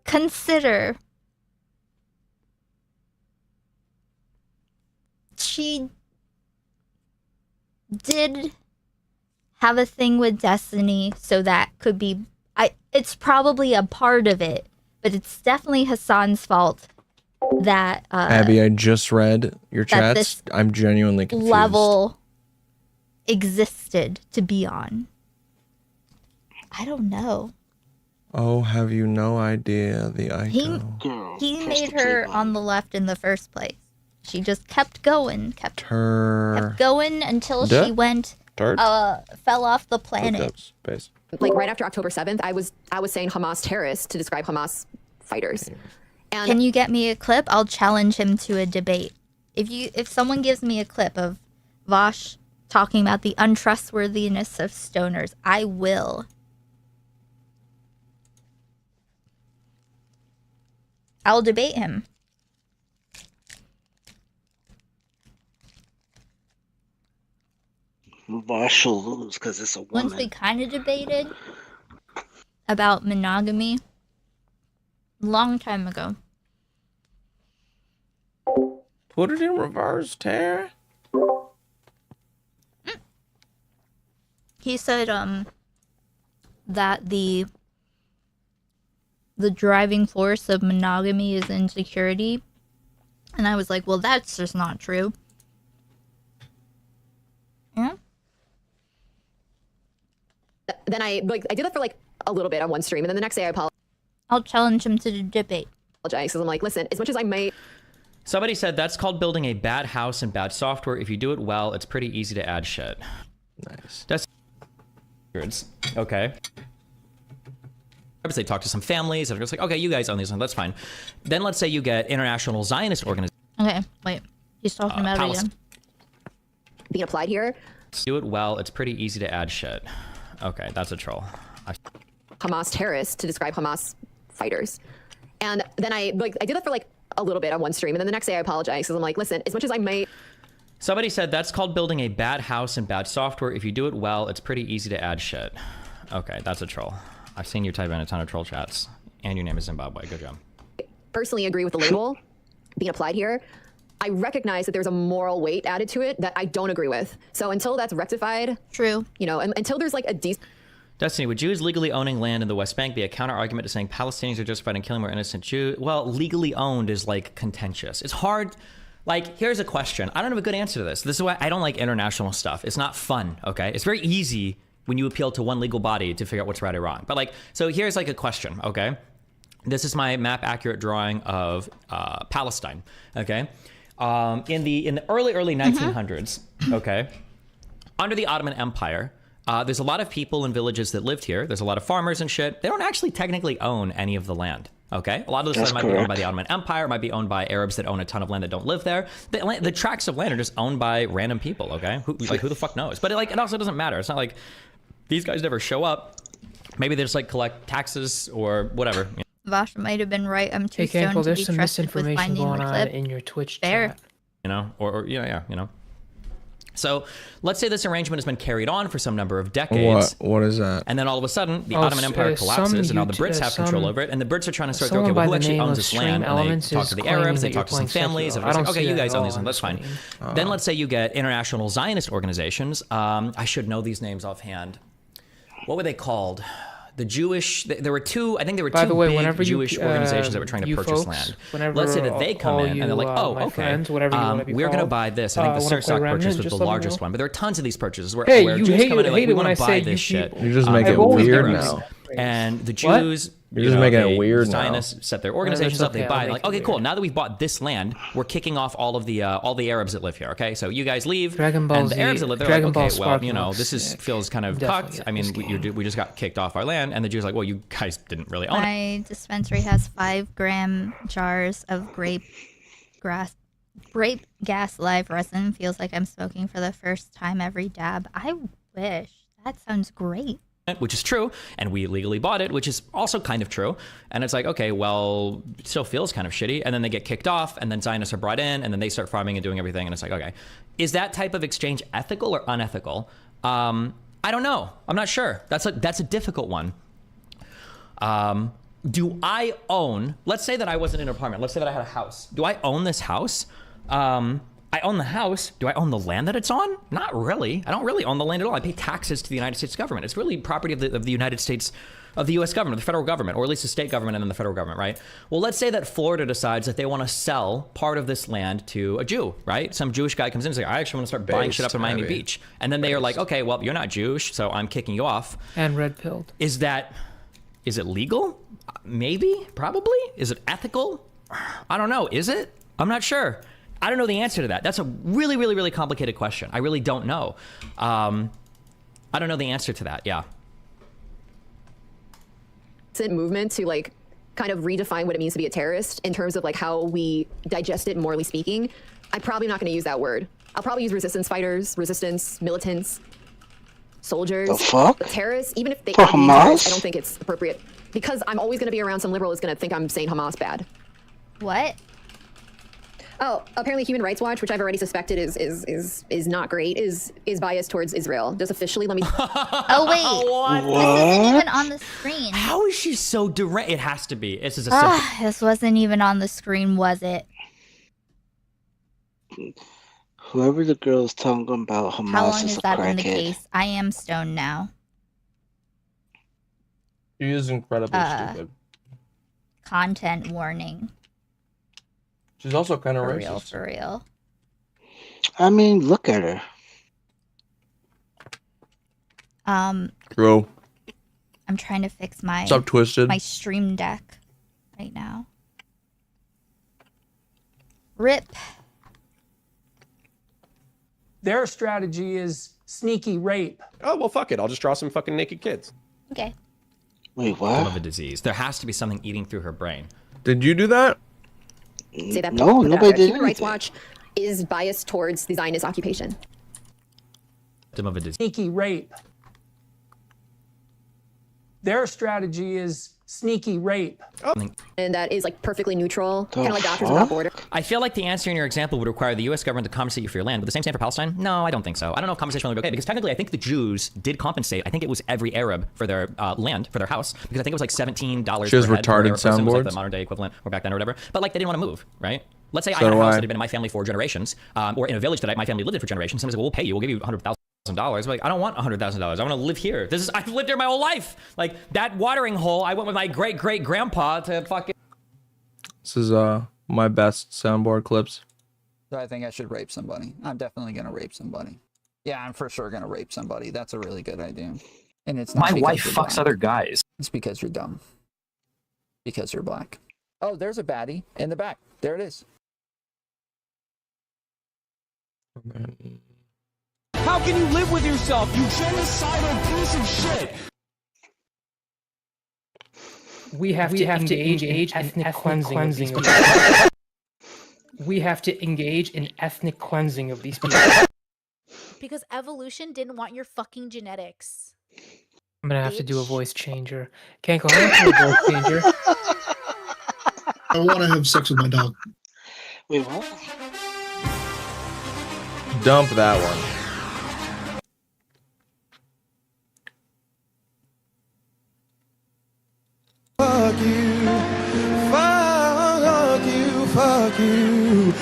consider she did have a thing with Destiny, so that could be. It's probably a part of it, but it's definitely Hassan's fault that Abby, I just read your that chats. this I'm genuinely confused. level existed to be on. I don't know. Oh, have you no idea the He icon? he made her on the left in the first place. She just kept going, kept going until Duh. she went, Dirt. fell off the planet. Space. Like right after October 7th, I was saying Hamas terrorists to describe Hamas fighters. And Can you get me a clip? I'll challenge him to a debate. If someone gives me a clip of Vosh talking about the untrustworthiness of stoners, I will. I'll debate him. Vosh will lose because it's a woman. Once we kind of debated about monogamy, long time ago. Put it in reverse, Tara. He said that the driving force of monogamy is insecurity, and I was like, well, that's just not true. Yeah. then I did that for like a little bit on one stream, and then the next day I apologized. I'll challenge him to the debate. Because I'm like, listen, as much as I might. Somebody said that's called building a bad house and bad software. If you do it well, it's pretty easy to add shit. Nice. That's okay. They talk to some families and it's like, okay, you guys own these, and that's fine. Then let's say you get international Zionist organizations. Okay, wait. He's talking about it again. Being applied here. Do it well, it's pretty easy to add shit. Okay, that's a troll. Hamas terrorists to describe Hamas fighters. And then I did that for like a little bit on one stream, and then the next day I apologized because I'm like, listen, as much as I might. Somebody said that's called building a bad house and bad software. If you do it well, it's pretty easy to add shit. Okay, that's a troll. I've seen you type in a ton of troll chats, and your name is Zimbabwe. Good job. Personally agree with the label being applied here. I recognize that there's a moral weight added to it that I don't agree with. So until that's rectified, true, you know, until there's like a decent. Destiny, would Jews legally owning land in the West Bank be a counter argument to saying Palestinians are justified in killing more innocent Jews? Well, legally owned is like contentious. It's hard. Like, here's a question. I don't have a good answer to this. This is why I don't like international stuff. It's not fun, okay? It's very easy when you appeal to one legal body to figure out what's right or wrong. But like, so here's like a question, okay? This is my map accurate drawing of Palestine, okay? In the early 1900s, okay, under the Ottoman Empire, there's a lot of people in villages that lived here. There's a lot of farmers and shit. They don't actually technically own any of the land. Okay, a lot of this land might be owned by the Ottoman Empire, might be owned by Arabs that own a ton of land that don't live there. The tracts of land are just owned by random people. Okay, who the fuck knows? But it also doesn't matter. It's not like these guys never show up. Maybe they just like collect taxes or whatever. Vosh might have been right. I'm too Hey, stoned Cankle, to be there's some trusted with misinformation finding going the on clip. in your Twitch Fair. chat. You know, or yeah, you know. So let's say this arrangement has been carried on for some number of decades. What is that? And then all of a sudden, the Ottoman Empire collapses, and now the Brits have control over it. And the Brits are trying to sort of, okay, well, who actually owns this land? And they talk to the Arabs, they talk to some families, and it's like, okay, you guys own these land, that's fine. Then let's say you get international Zionist organizations. I should know these names offhand. What were they called? The Jewish, there were two, I think there were two big Jewish organizations that were trying to purchase land. Let's say that they come in and they're like, oh, okay, we're going to buy this. I think the Sursak purchase was the largest one, but there are tons of these purchases where Jews come in and like, we want to buy this shit. You just make it weird now. And the Jews, you're just making it weird now. Zionists set their organizations up. They buy. Like, okay, cool. Now that we've bought this land, we're kicking off all the Arabs that live here. Okay, so you guys leave, and the Arabs that live there are like, okay, well, you know, this feels kind of cucked. I mean, we just got kicked off our land, and the Jews are like, well, you guys didn't really own it. My dispensary has 5-gram jars of grape gas live resin. Feels like I'm smoking for the first time every dab. I wish. That sounds great. Which is true, and we legally bought it, which is also kind of true. And it's like, okay, well, it still feels kind of shitty. And then they get kicked off, and then Zionists are brought in, and then they start farming and doing everything. And it's like, okay, is that type of exchange ethical or unethical? I don't know. I'm not sure. That's a difficult one. Do I own? Let's say that I wasn't in an apartment. Let's say that I had a house. Do I own this house? I own the house. Do I own the land that it's on? Not really. I don't really own the land at all. I pay taxes to the United States government. It's really property of the United States, of the U.S. government, the federal government, or at least the state government and then the federal government, right? Well, let's say that Florida decides that they want to sell part of this land to a Jew, right? Some Jewish guy comes in and says, I actually want to start buying shit up in Miami Beach. And then they are like, okay, well, you're not Jewish, so I'm kicking you off. And red-pilled. Is it legal? Maybe, probably. Is it ethical? I don't know. Is it? I'm not sure. I don't know the answer to that. That's a really, really, really complicated question. I really don't know. I don't know the answer to that. Yeah. Movement to like kind of redefine what it means to be a terrorist in terms of like how we digest it morally speaking. I'm probably not going to use that word. I'll probably use resistance fighters, resistance, militants, soldiers. The fuck? But terrorists, even if they For are being terrorists, Hamas? I don't think it's appropriate because I'm always going to be around some liberal is going to think I'm saying Hamas bad. What? Oh, apparently Human Rights Watch, which I've already suspected is not great, is biased towards Israel. Just officially, let me. Oh wait, What? this isn't even on the screen. How is she so direct? It has to be. This is a Ah, this wasn't even on the screen, was it? Whoever the girl is talking about Hamas How long is has a that been the crackhead. case? I am stoned now. She is incredibly stupid. Content warning. She's also kind of For racist. real, for real. I mean, look at her. True. I'm trying to fix my Stop twisted. my stream deck right now. Rip. Their strategy is sneaky rape. Oh, well, fuck it. I'll just draw some fucking naked kids. Okay. Wait, symptom of a disease. There has to be something eating through her brain. Did you do that? Say that. No, put that nobody out there. did Human Rights anything. Watch is biased towards the Zionist occupation. Symptom of a disease. Sneaky rape. Their strategy is sneaky rape. And that is like perfectly neutral, kind of like Doctors Without Borders. I feel like the answer in your example would require the U.S. government to compensate you for your land. Would the same stand for Palestine? No, I don't think so. I don't know if compensation would be okay, because technically I think the Jews did compensate. I think it was every Arab for their land, for their house, because I think it was like $17 She has per head. retarded It was like soundboards. the modern day equivalent, or back then or whatever. But like they didn't want to move, right? Let's say I So had a do house I. that had been in my family for generations, or in a village that my family lived in for generations. Somebody said, well, we'll pay you. We'll give you $100,000. Like, I don't want $100,000. I want to live here. I've lived there my whole life. Like that watering hole, I went with my great great grandpa to fucking. This is my best soundboard clips. So I think I should rape somebody. I'm definitely gonna rape somebody. Yeah, I'm for sure gonna rape somebody. That's a really good idea. And it's not My because wife you're fucks dumb. other guys. It's because you're dumb. Because you're black. Oh, there's a baddie in the back. There it is. How can you live with yourself, you genocidal piece of shit? We have to engage in ethnic cleansing of these people. We have to engage in ethnic cleansing of these people. Because evolution didn't want your fucking genetics. I'm gonna have to do a voice changer. Can't go ahead with a voice changer. I want to have sex with my dog. Wait, what? Dump that one. Fuck you. Fuck you. Fuck you.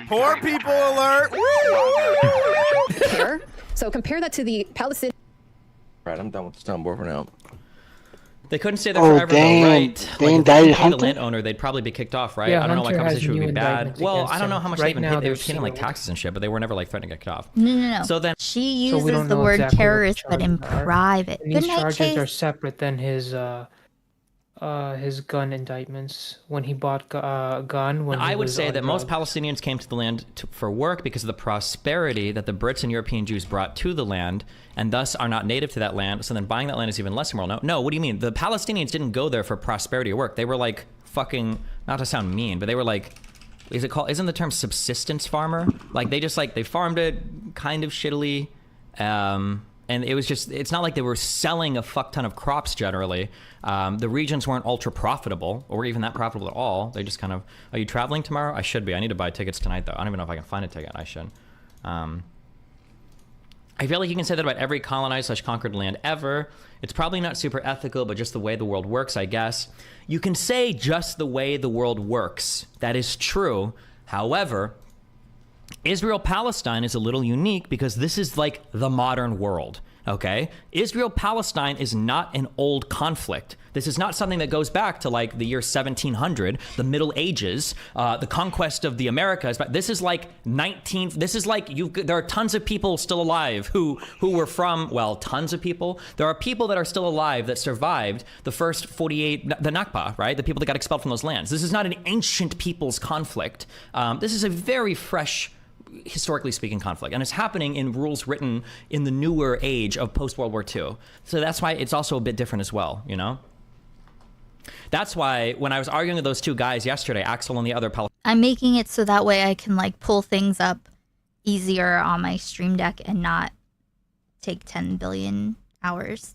Poor people alert! Compare. So compare that to the Palestinian. Right, I'm done with the soundboard for now. They couldn't stay there Oh, forever, damn. though, right? They Like, if they indicted didn't pay the Hunter? landowner, they'd probably be kicked off, right? Yeah, I don't know why Hunter has compensation would new be bad. indictments Well, against I don't know him. how much Right they even now paid. They they're were paying like sealed. taxes and shit, but they were never like threatening to get kicked off. No. So then, She So we uses don't the know word exactly what the terrorist, but in charges are. private. And Good these night, charges Chase. are separate than his gun indictments when he bought a gun. When I he would was say on that most drugs. Palestinians came to the land for work because of the prosperity that the Brits and European Jews brought to the land, and thus are not native to that land. So then buying that land is even less immoral. No, what do you mean? The Palestinians didn't go there for prosperity or work. They were like fucking, not to sound mean, but they were like, isn't the term subsistence farmer? Like they just like, they farmed it kind of shittily. And it was just, it's not like they were selling a fuck ton of crops generally. The regions weren't ultra profitable or even that profitable at all. They just kind of, are you traveling tomorrow? I should be. I need to buy tickets tonight though. I don't even know if I can find a ticket. I should. I feel like you can say that about every colonized/conquered land ever. It's probably not super ethical, but just the way the world works, I guess. You can say just the way the world works. That is true. However, Israel-Palestine is a little unique because this is like the modern world. Okay? Israel-Palestine is not an old conflict. This is not something that goes back to like the year 1700, the Middle Ages, the conquest of the Americas. But this is like 19th. This is like there are tons of people still alive who were from, well, tons of people. There are people that are still alive that survived the first 48, the Nakba, right? The people that got expelled from those lands. This is not an ancient people's conflict. This is a very fresh, historically speaking, conflict, and it's happening in rules written in the newer age of post-World War II. So that's why it's also a bit different as well, you know? That's why when I was arguing with those two guys yesterday, Axel and the other I'm making it so that way I can like pull things up easier on my stream deck and not take 10 billion hours.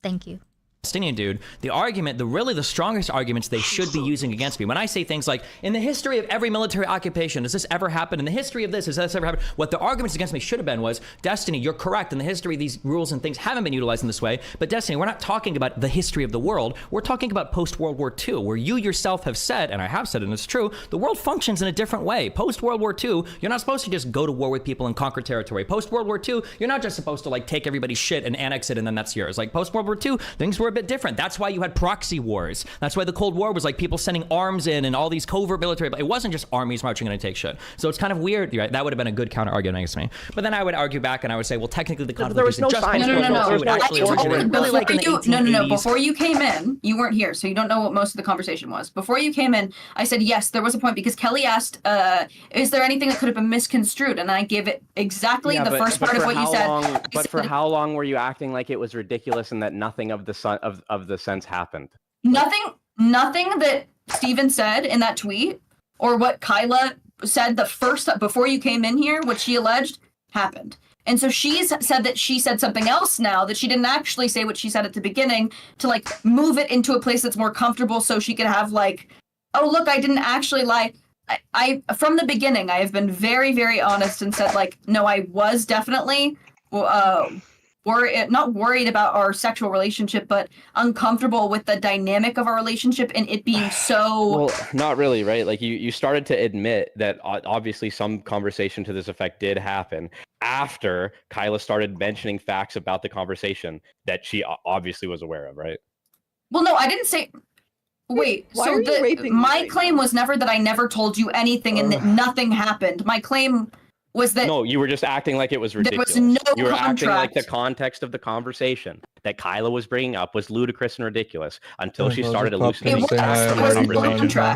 Thank you. Palestinian dude, the argument, the strongest arguments they should be using against me. When I say things like, in the history of every military occupation, has this ever happened? In the history of this, has this ever happened? What the arguments against me should have been was, Destiny, you're correct. In the history, these rules and things haven't been utilized in this way. But Destiny, we're not talking about the history of the world. We're talking about post-World War II, where you yourself have said, and I have said, and it's true, the world functions in a different way. Post-World War II, you're not supposed to just go to war with people and conquer territory. Post-World War II, you're not just supposed to like take everybody's shit and annex it and then that's yours. Like post-World War II, things were a bit different. That's why you had proxy wars. That's why the Cold War was like people sending arms in and all these covert military, but it wasn't just armies marching in and take shit. So it's kind of weird, right? That would have been a good counter argument against me. But then I would argue back and I would say, well, technically the conflict isn't just post-World War II. It actually originated really like in the 1880s. No. Before you came in, you weren't here, so you don't know what most of the conversation was. Before you came in, I said, yes, there was a point because Kelly asked, is there anything that could have been misconstrued? And I gave it exactly the first part of what you said. But for how long were you acting like it was ridiculous and that nothing of the sense happened? Nothing that Steven said in that tweet or what Kyla said before you came in here, what she alleged, happened. And so she's said that she said something else now that she didn't actually say what she said at the beginning to like move it into a place that's more comfortable so she could have like, oh, look, I didn't actually lie. I from the beginning, I have been very, very honest and said like, no, I was definitely not worried about our sexual relationship, but uncomfortable with the dynamic of our relationship and it being so. Well, not really, right? Like you started to admit that obviously some conversation to this effect did happen after Kyla started mentioning facts about the conversation that she obviously was aware of, right? Well, no, I didn't say. Wait, so my claim was never that I never told you anything and that nothing happened. My claim was that no, you were just acting like it was ridiculous. There was no you were acting like contract. the context of the conversation that Kyla was bringing up was ludicrous and ridiculous until she started elucidating the conversation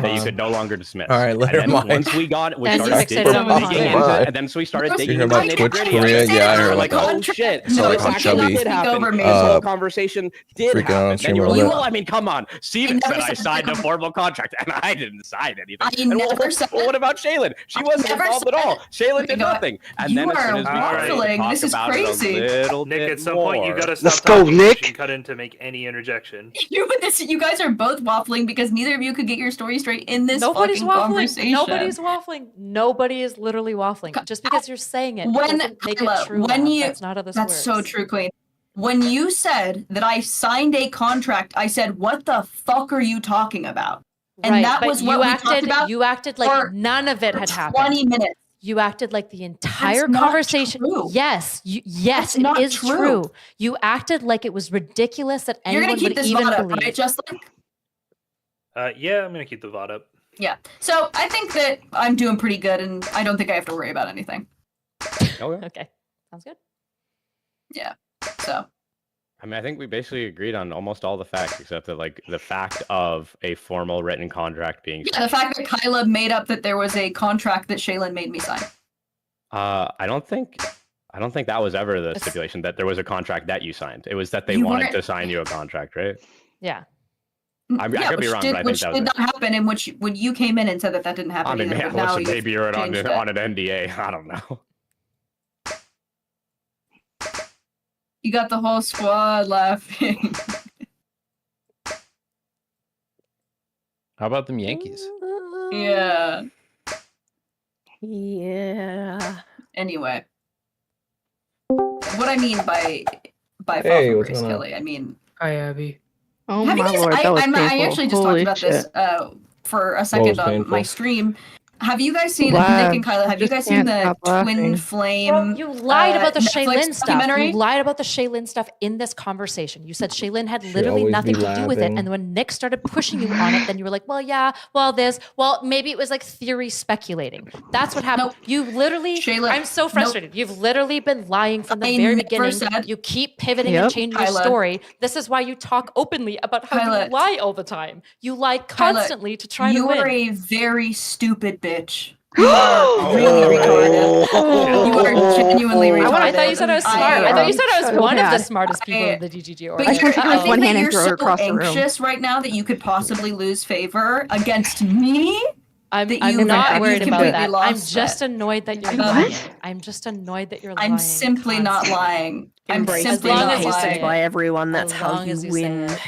that you could no longer dismiss. All right, let her and then mind. once we started digging into, and then we started digging into the nitty-gritty of it. Yeah, I heard like, about oh shit, So so like this on actually Chubby, did happen. This whole conversation did freaking out on happen. stream And you were a like, little well, bit. I mean, come on. Steven said I signed a formal contract, and I didn't sign anything. I And never said what about Shaylin? She wasn't involved at all. Shaylin did nothing. And then as soon as we started to talk This is about it a crazy. little Nick, bit at some more. point you gotta stop Let's go, talking. Nick. You cut in to make any interjection. You guys are both waffling because neither of you could get your story straight in this Nobody's fucking waffling. conversation. Nobody's waffling. Nobody is literally waffling. Just because you're saying it doesn't make it true. That's not how this works. That's so true, Queen. When you said that I signed a contract, I said, "What the fuck are you talking about?" And Right, that but was what you we acted. talked about. You acted like for none of it had happened. 20 minutes. You acted like the entire That's not conversation. true. Yes, yes, That's it not is true. true. You acted like it was ridiculous that You're anyone gonna keep would this even VOD up, believe. right? Just like Yeah, I'm gonna keep the VOD up. yeah. So I think that I'm doing pretty good, and I don't think I have to worry about anything. Okay, sounds good. Yeah. So. I mean, I think we basically agreed on almost all the facts, except that, like, the fact of a formal written contract being Yeah, the fact that Kyla made up that there was a contract that Shaylin made me sign. I don't think that was ever the stipulation that there was a contract that you signed. It was that they You wanted weren't- to sign you a contract, right? Yeah. I could be wrong, but I think which that was did it. not happen, and which when you came in and said that didn't happen. I mean, either, man, but now listen, you've maybe you're on changed an it. NDA. I don't know. You got the whole squad laughing. How about them Yankees? Yeah. Yeah. Anyway, what I mean by Hey, fall from what's Grace going on? Kelly, I mean, Hi, Abby. Oh have you my guys- lord, that was I painful. actually just Holy talked about shit. this for a What second was on painful? my stream. Have you guys seen Wow, Nick and Kyla? Have you just guys seen can't the stop Twin laughing. Flame? Bro, you lied about the Netflix Shaylin stuff. documentary? You lied about the Shaylin stuff in this conversation. You said Shaylin had She literally always nothing be to do with it. laughing. And when Nick started pushing you on it, then you were like, well, yeah, well, this, well, maybe it was like theory speculating. That's what happened. You literally, Shaylin, I'm so frustrated. You've literally been lying from the I very never beginning. said- You keep pivoting Yep. and changing your Kyla. story. This is why you talk openly about how Kyla. you lie all the time. You lie Kyla, constantly to try to you win. are a very stupid bitch. You are really retarded. You are genuinely retarded. I thought you said I was smart. I thought you said I was So one of the bad. smartest people in the GGG org. But you're, I think one that hand and you're throw it so across the room. anxious right now that you could possibly lose favor against me. I'm you not have worried about completely that. I'm lost just it. annoyed that you're What? lying. I'm just annoyed that you're lying. I'm simply not lying. I'm Embrace simply as long not as you say lying. it. by everyone. That's As how long you as you say win. it.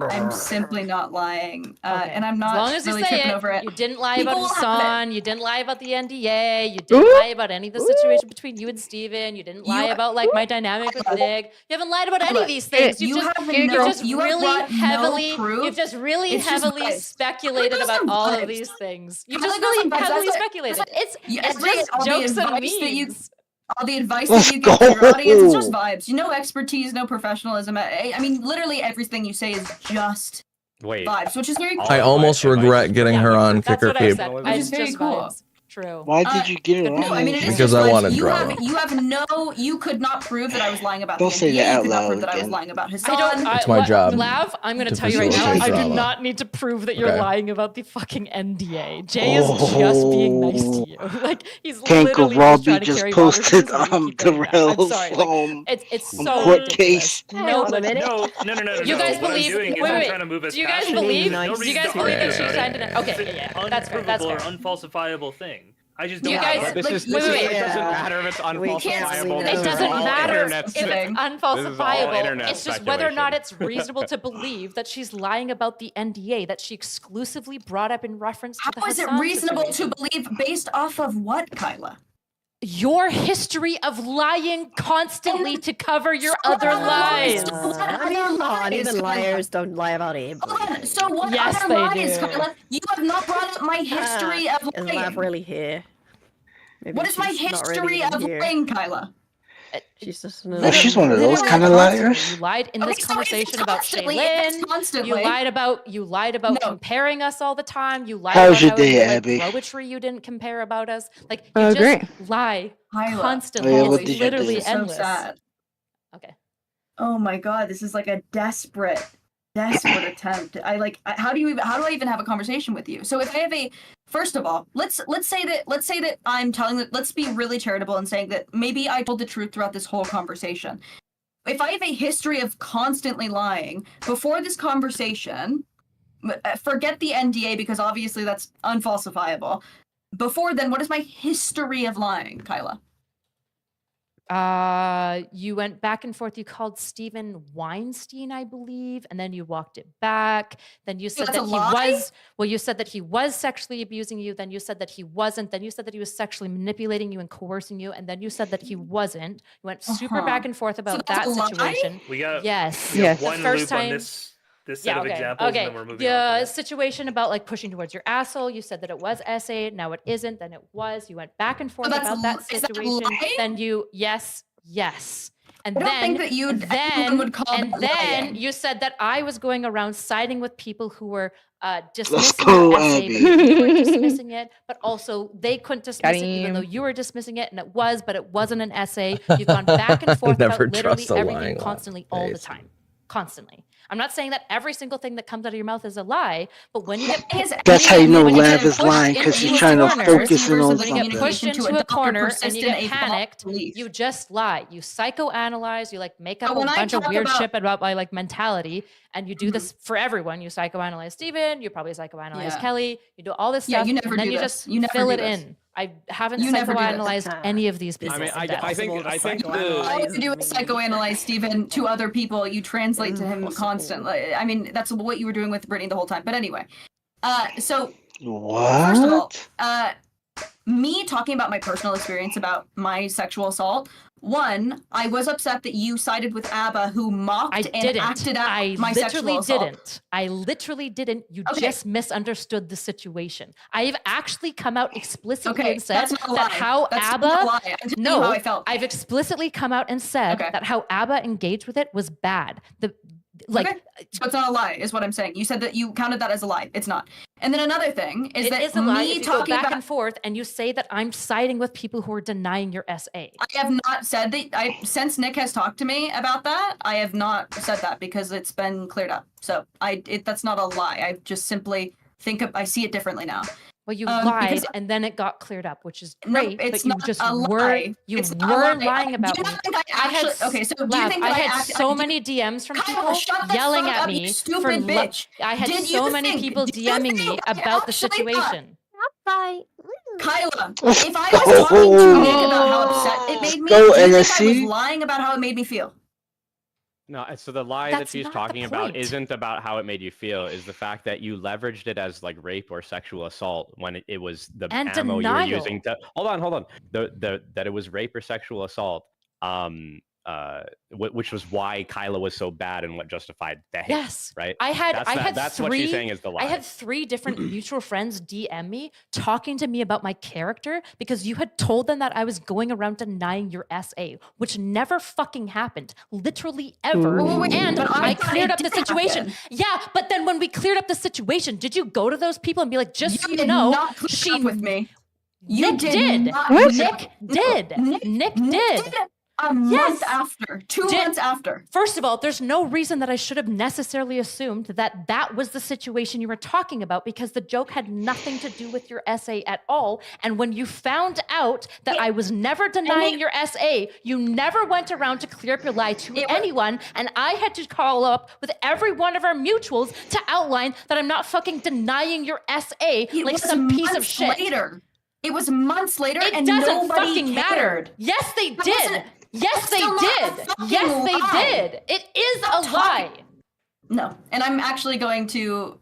I'm simply not lying. And I'm not As long as you really say tripping it, over it. you didn't lie People about will have Hassan, you didn't lie about the NDA, you didn't lie about any of the situation between you and Steven, you didn't lie about like my dynamic with Nick. You haven't lied about any of these things. You You've have just you have really brought no heavily proof. you've just really It's just heavily vibes. speculated Those about are all vibes. of these things. You Kyla just goes really on vibes. heavily That's it. speculated. That's it. It's Every- just all the jokes and advice that you- memes. All the advice that you give to your audience is just vibes. No expertise, no professionalism. I mean, literally everything you say is just Wait. vibes, which is very cool. I almost regret getting her on That's Kicker what I Cape. said. Which is very just cool. vibes. True. Why did you get it No, I mean, it is Because just I vibes. wanted you drama. you could not prove that I was lying about Don't the say NDA. that out You could not loud prove that I was again. lying about Hassan. It's my job Lav, I'm going to to tell you right now, facilitate I do drama. not need to prove that you're Okay. lying about the fucking NDA. Jay is just being nice to you. Like, he's Kank literally Robbie just trying to just carry water for posted you, so you keep doing that. I'm Darrell's sorry. Like, it's so court ridiculous. case. No, No. You guys What believe? I'm doing Wait, is I'm wait, trying to move us do you guys past it. believe? There's Do you no guys reason to believe that argue she about signed it. it? Okay, yeah, that's fair. That's Unprovable fair. or unfalsifiable thing. I just don't. You guys, This like, is wait, this wait, is, wait. it doesn't matter if it's unfalsifiable. It This is doesn't all matter internet if it's This is all unfalsifiable. internet It's just whether or speculation. not it's reasonable to believe that she's lying about the NDA that she exclusively brought up in reference to the How is it Hassan reasonable situation. to believe based off of what, Kyla? Your history of lying constantly to cover your other lies. Come on, even liars don't lie about anybody. So what Yes, other they lies, do. Kyla? You have not brought up my history of Is lying. Lav really here? Maybe What is my she's not really history even of here. lying, Kyla? She's just Oh, she's one of those kind of liars. You lied in Okay, this so if it's conversation about constantly, if it's Shaylin. constantly- You lied about comparing us all the time. You lied How's about your how day, you like Abby? poetry you didn't compare about us. Like you Oh, just great. lie Kyla. constantly. Yeah, It's what did you literally do? So endless. sad. Okay. Oh my god, this is like a desperate attempt. How do I even have a conversation with you? So if I have first of all, let's say that I'm telling that, let's be really charitable and saying that maybe I told the truth throughout this whole conversation. If I have a history of constantly lying before this conversation, forget the NDA because obviously that's unfalsifiable. Before then, what is my history of lying, Kyla? You went back and forth. You called Steven Weinstein, I believe, and then you walked it back. Then you said That's that a he lie? was. Well, you said that he was sexually abusing you. Then you said that he wasn't. Then you said that he was sexually manipulating you and coercing you. And then you said that he wasn't. You went super Uh-huh. back and forth about that's that a lie? situation. We got Yes. we got Yes. one The first loop time. on this set of examples, Okay. and then we're moving on. The situation about like pushing towards your asshole. You said that it was SA. Now it isn't. Then it was. You went back and forth that's about that is that situation. lying? Then you yes. And I don't then, think that anyone would call and that then lying. you said that I was going around siding with people who were dismissing go, the essay, Abby. but you were dismissing it, but also they couldn't dismiss it, even though him. you were dismissing it, and it was, but it wasn't an essay. You've gone back and forth Never about literally trust a everything lying constantly all the face. time. Constantly. I'm not saying that every single thing that comes out of your mouth is a lie, but when you get That's how you know when you Lav get is pushed lying, 'cause into he's a trying to corner, focus in on when you get pushed something. into a corner and you persistent get a panicked, belief. you just lie. You psychoanalyze. You like make up But a when I bunch of talk weird about- shit about my like mentality, and you do this for everyone. You psychoanalyze Steven. You probably psychoanalyze Yeah. Kelly. You do all this Yeah, stuff, you never and then do you this. just You never fill do it this. in. I haven't You never do this. psychoanalyzed any of these people. I mean, to I death. think All you do is psychoanalyze Stephen to other people. You translate to him constantly. I mean, that's what you were doing with Brittany the whole time. But anyway, so What? first of all, me talking about my personal experience about my sexual assault One, I was upset that you sided with ABBA, who mocked and acted out my sexual assault. I literally didn't. You just misunderstood the situation. I've actually come out explicitly and said that how ABBA. No, how I felt. I've explicitly come out and said that how ABBA engaged with it was bad. So it's not a lie, is what I'm saying. You said that you counted that as a lie. It's not. And then another thing is that a lie me if you talking go back about and forth and you say that I'm siding with people who are denying your SA. I have not said that. Since Nick has talked to me about that, I have not said that because it's been cleared up. So that's not a lie. I just simply I see it differently now. Well, you lied, and then it got cleared up, which is great. It's but you not just a lie. weren't. You It's not a weren't lie. lying about Do you me. not think I actually? Okay, so do you think I that had so many DMs from people yelling at me for. I had so many people DMing me about the situation. Bye. Kyla, if I was talking to Nick about how upset it made me, do you think I was lying about how it made me feel? No, so the lie that she's talking about isn't about how it made you feel. Is the fact that you leveraged it as like rape or sexual assault when it was the ammo you were using to. Hold on. That it was rape or sexual assault. Which was why Kyla was so bad and what justified the hate. Yes, right. That's what she's saying is the lie. I had 3 different mutual friends DM me talking to me about my character because you had told them that I was going around denying your SA, which never fucking happened, literally ever. And I cleared up the situation. Yeah, but then when we cleared up the situation, did you go to those people and be like, just so you know, she with me. Nick did. Nick did. Nick did. A month after, 2 months after. First of all, there's no reason that I should have necessarily assumed that that was the situation you were talking about because the joke had nothing to do with your SA at all. And when you found out that I was never denying your SA, you never went around to clear up your lie to anyone. And I had to call up with every one of our mutuals to outline that I'm not fucking denying your SA like some piece of shit. It was months later, and nobody doesn't fucking matter. Yes, they did. Yes, they did. Yes, they did. It is a lie. No, and I'm actually going to.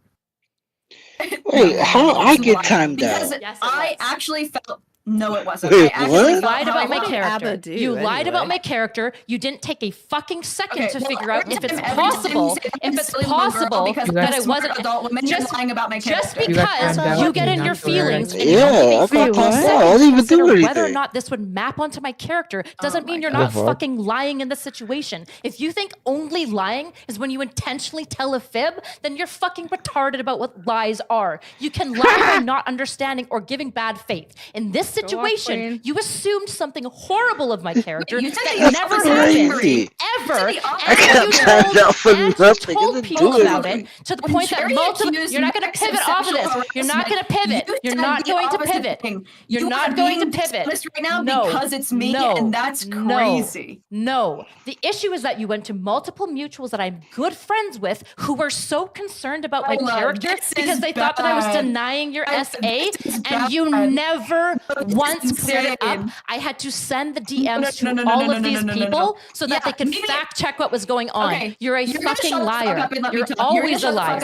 Wait, how I get timed out? Because I actually felt. No, it wasn't. Wait, I what? You lied about my character. ABBA do, You lied anyway? about my character. You didn't take a fucking second to figure out if it's every time you possible. say that If I'm it's a silly little girl possible because that I'm I a smart wasn't adult woman, you're lying about my just character. because you get in your feelings and you Yeah, don't I give a got fucking passed out. I second didn't to even do consider whether or anything. not this would map onto my character doesn't mean you're not fucking lying in the situation. If you think only lying is when you intentionally tell a fib, then you're fucking retarded about what lies are. You can lie by not understanding or giving bad faith. In this situation, you assumed something horrible of my character that never happened ever, and you told people about it to the point that multiple. You're not going to pivot off of this. You're not going to pivot. You're not going to pivot. You're not going to pivot right now no, because it's me, no, and that's crazy. No, the issue is that you went to multiple mutuals that I'm good friends with who were so concerned about my character because they thought that I was denying your SA, and you never once cleared it up. I had to send the DMs to all of these people so that they could fact check what was going on. Okay, You're a fucking liar. You're always a liar.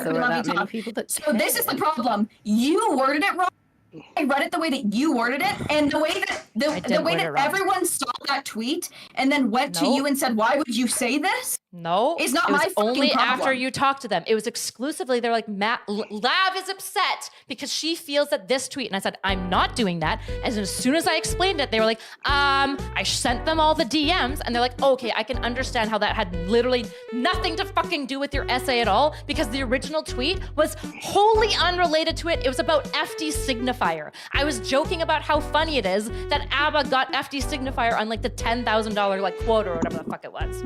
So this is the problem. You worded it wrong. I read it the way that you worded it, and the way that the way that everyone saw that tweet and then went to you and said, "Why would you say this?" No, it's not it was my fucking only problem. after you talked to them. It was exclusively. They're like, Lav is upset because she feels that this tweet. And I said, I'm not doing that. As soon as I explained it, they were like, I sent them all the DMs, and they're like, okay, I can understand how that had literally nothing to fucking do with your essay at all because the original tweet was wholly unrelated to it. It was about FD Signifier. I was joking about how funny it is that ABBA got FD Signifier on like the $10,000 like quota or whatever the fuck it was.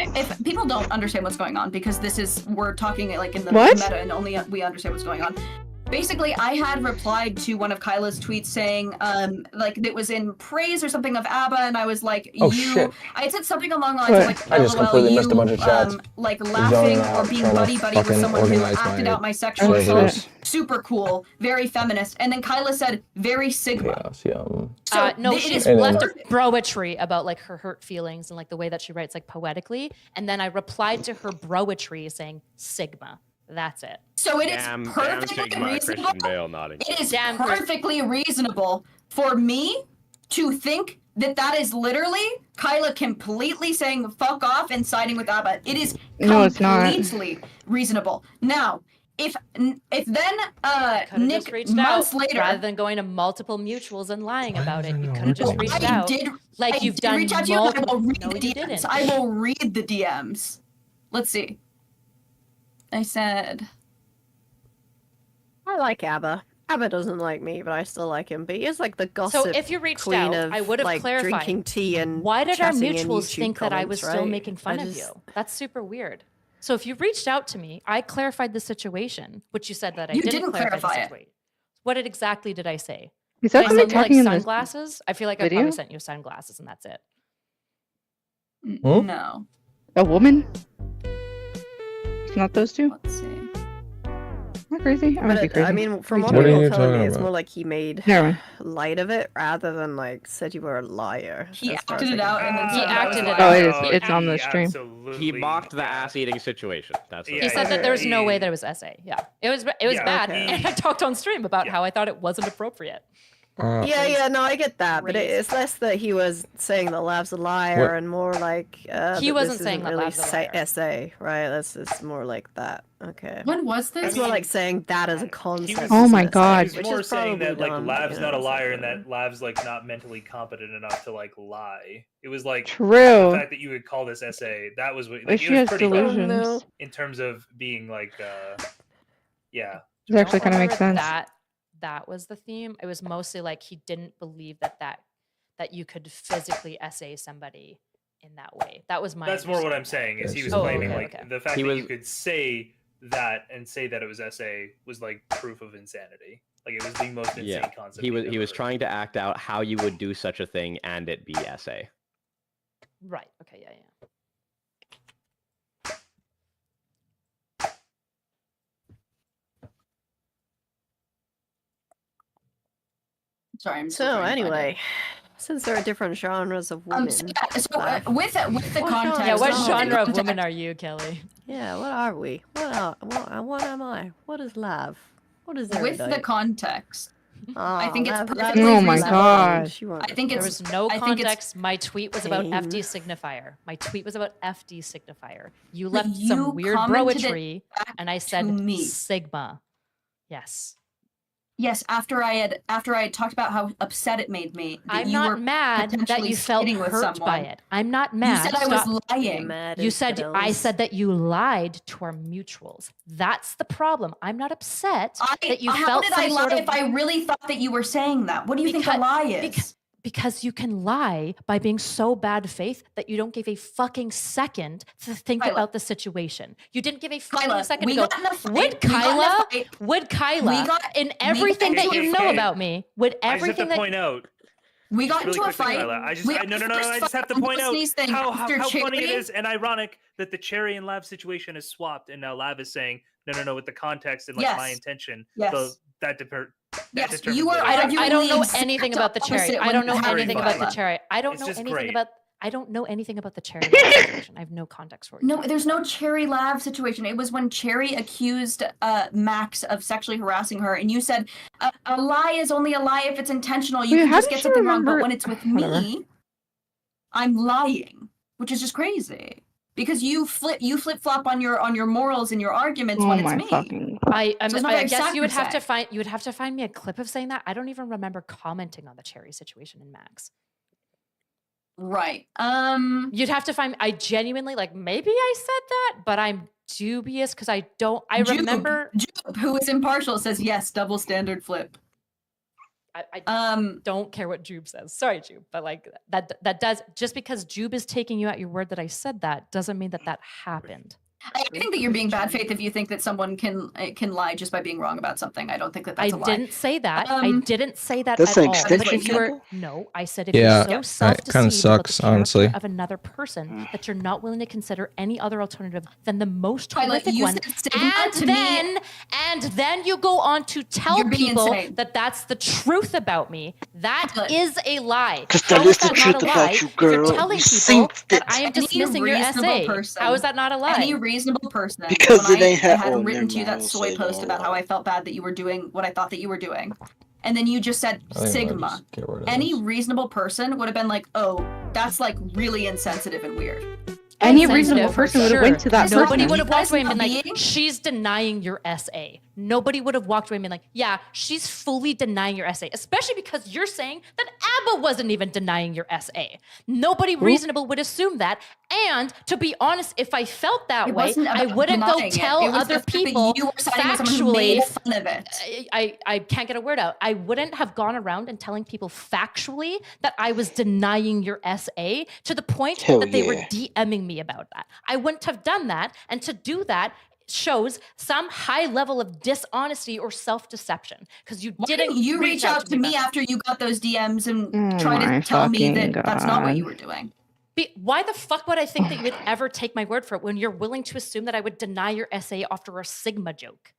If people don't understand what's going on, because we're talking like in the What? meta and only we understand what's going on. Basically, I had replied to one of Kyla's tweets saying, like it was in praise or something of ABBA, and I was like, I had said something along the lines of like, I just completely missed a bunch of chats. Like laughing or being buddy-buddy with someone who acted out my sexual assault. Super cool, very feminist. And then Kyla said, very Sigma. No, she left a broetry about like her hurt feelings and like the way that she writes like poetically, and then I replied to her broetry saying Sigma. That's it. So it is perfectly Sigma, reasonable. Christian Bale nodding. It is perfectly reasonable for me to think that is literally Kyla completely saying fuck off and siding with Abba. It is No, it's not. completely reasonable. Now, if then Could've Nick just reached months out later, rather than going to multiple mutuals and lying about it. You could have just reached I out. did, Like I you've did done reach out to you, but I will read No, the you DMs. didn't. I will read the DMs. Let's see. I said, I like Abba. Abba doesn't like me, but I still like him. But he is like the gossip So if you reached queen out, of, I would have like, clarified. drinking tea and why did our chatting in mutuals YouTube think that I was comments, still right? making fun I of just- you? That's super weird. So if you reached out to me, I clarified the situation, which you said that I You didn't didn't clarify clarify the it. situation. What exactly did I say? Is that Did I somebody send you like talking in the sunglasses? I feel like I video? probably sent you sunglasses and that's it. No. A woman? It's not those two? Let's see. Am I crazy? I might be crazy. I mean, from what What are you're you telling me, talking it's about? more like he made Never mind. light of it rather than like said you were a liar. He as far as acted I it can out and then tell. said He that was acted it lying. Oh, it is. No, It's on the he stream. absolutely- He mocked the ass eating situation. That's Yeah, He said that there was no he- way that it was SA. Yeah, it was Yeah, bad, okay. and I talked on stream about how I thought it wasn't appropriate. Yeah, no, I get that, but it's less that he was saying that Lav's a liar What? and more like He that wasn't this saying isn't that really Lav's a liar. SA, right? It's more like that. Okay. When was this? It's more like saying that as a concept. Oh my isn't it? God. He's Which more is saying that probably like dumb, Lav's you not a know, liar so- and that Lav's like not mentally competent enough to like lie. It was like True. the fact that you would call this essay. That was what But like, she it was has pretty bad delusions. in terms of being like yeah. It actually kind of makes Remember sense. That was the theme. It was mostly like he didn't believe that you could physically essay somebody in that way. That was my. That's more what I'm understanding. saying is he was Oh, claiming okay, like okay. the fact He that was- you could say that and say that it was essay was like proof of insanity. Like it was the most insane Yeah, concept. he you've was ever heard. trying to act out how you would do such a thing and it be essay. Right. Okay. Yeah. Sorry, I'm still So trying to find anyway, it. since there are different genres of women, So with the What context. Yeah. What Oh, genre of context- woman are you, Kelly? yeah, what are we? What am I? What is love? What is With the erudite? context. I think it's Lav- perfectly Oh my reasonable. God. She wants I think There it's was no I think it's- context. My tweet was about Pain. FD signifier. My tweet was about FD signifier. You But left you some weird commented it broetry, back and I to said me. Sigma. Yes. Yes, after I had talked about how upset it made me. That I'm you were not mad that potentially you felt siding with hurt by someone. it. I'm not mad. You said I Stop. was lying. You said I said that you lied to our mutuals. That's the problem. I'm not upset that you how felt did some I lie sort of if I really thought that you were saying that? What do you think a lie is? because you can lie by being so bad faith that you don't give a fucking second to think Kyla. about the situation. You didn't give a fucking Kyla, second we to go, got in a fight. would We got in a Kyla, fight. would Kyla, We got- in we everything got that you into a know fight. about me, would I just have everything to that point out. We got really into a quickly, fight. Kyla, I just We I, had no the no no. first I just have to fight on point out Disney's thing how after funny it Cherry. is and ironic that the Cherry and Lav situation is swapped, and now Lav is saying no with the context and like my Yes. intention. Yes. So that Yes, determines you were what I don't know arguing the anything exact about the cherry. opposite I when don't know Harry anything fought about the Kyla. cherry. I don't It's know just anything great. about. I don't know anything about the cherry situation. I have no context for you. No, there's no Cherry Lav situation. It was when Cherry accused Max of sexually harassing her, and you said a lie is only a lie if it's intentional. You Wait, can how just did get you something wrong, remember- but when it's with Whatever. me, I'm lying, which is just crazy. Because you flip flop on your morals and your arguments Oh when it's my me. fucking. I So it's not very guess you would have to sacrosanct. find me a clip of saying that. I don't even remember commenting on the cherry situation in Max. Right. You'd have to find. I genuinely like. Maybe I said that, but I'm dubious because I don't. I Jupe, remember. Jupe, who is impartial, says yes. Double standard flip. I don't care what Jube says. Sorry, Jube, but like that does just because Jube is taking you at your word that I said that doesn't mean that that happened. I think that you're being bad faith if you think that someone can lie just by being wrong about something. I don't think that that's a lie. I didn't say that. I didn't say that That's at an all. But extension if you were sample? no, I said if Yeah, you're so that kinda self-deceived about the sucks, honestly. character of another person that you're not willing to consider any other alternative than the most Kyla, horrific you one, said stigma to me- and then you go on to tell You're being people insane. that that's the truth about me. That is a lie. 'Cause How that is is the that truth not a about lie? you, If you're girl. telling You people synced that it. I am Any dismissing your reasonable essay. person- How is that not a lie? Any reasonable person. Because when it ain't I had- had oh, written never to you mind, that I won't soy say post no. about how I felt bad that you were doing what I thought that you were doing. and then you just said I think I Sigma. just get rid of Any this. reasonable person would have been like, oh, that's like really insensitive and weird. Any Insensitive, reasonable person would have went to that Nobody person. would have walked away and been Being- like, she's denying your SA. Nobody would have walked away and been like, yeah, she's fully denying your SA, especially because you're saying that ABBA wasn't even denying your SA. Nobody reasonable would assume that. And to be honest, if I felt that It way, wasn't I about wouldn't go denying it. tell It was other the fact that people you were siding with someone who factually. made fun of it. I can't get a word out. I wouldn't have gone around and telling people factually that I was denying your SA to the point Hell that they were yeah. DMing me about that. I wouldn't have done that. And to do that shows some high level of dishonesty or self-deception because you Why didn't didn't you reach out to me about after you got those DMs and Oh try my to tell me fucking that that's not what God. you were doing? why the fuck would I think that you would ever take my word for it when you're willing to assume that I would deny your SA after a Sigma joke?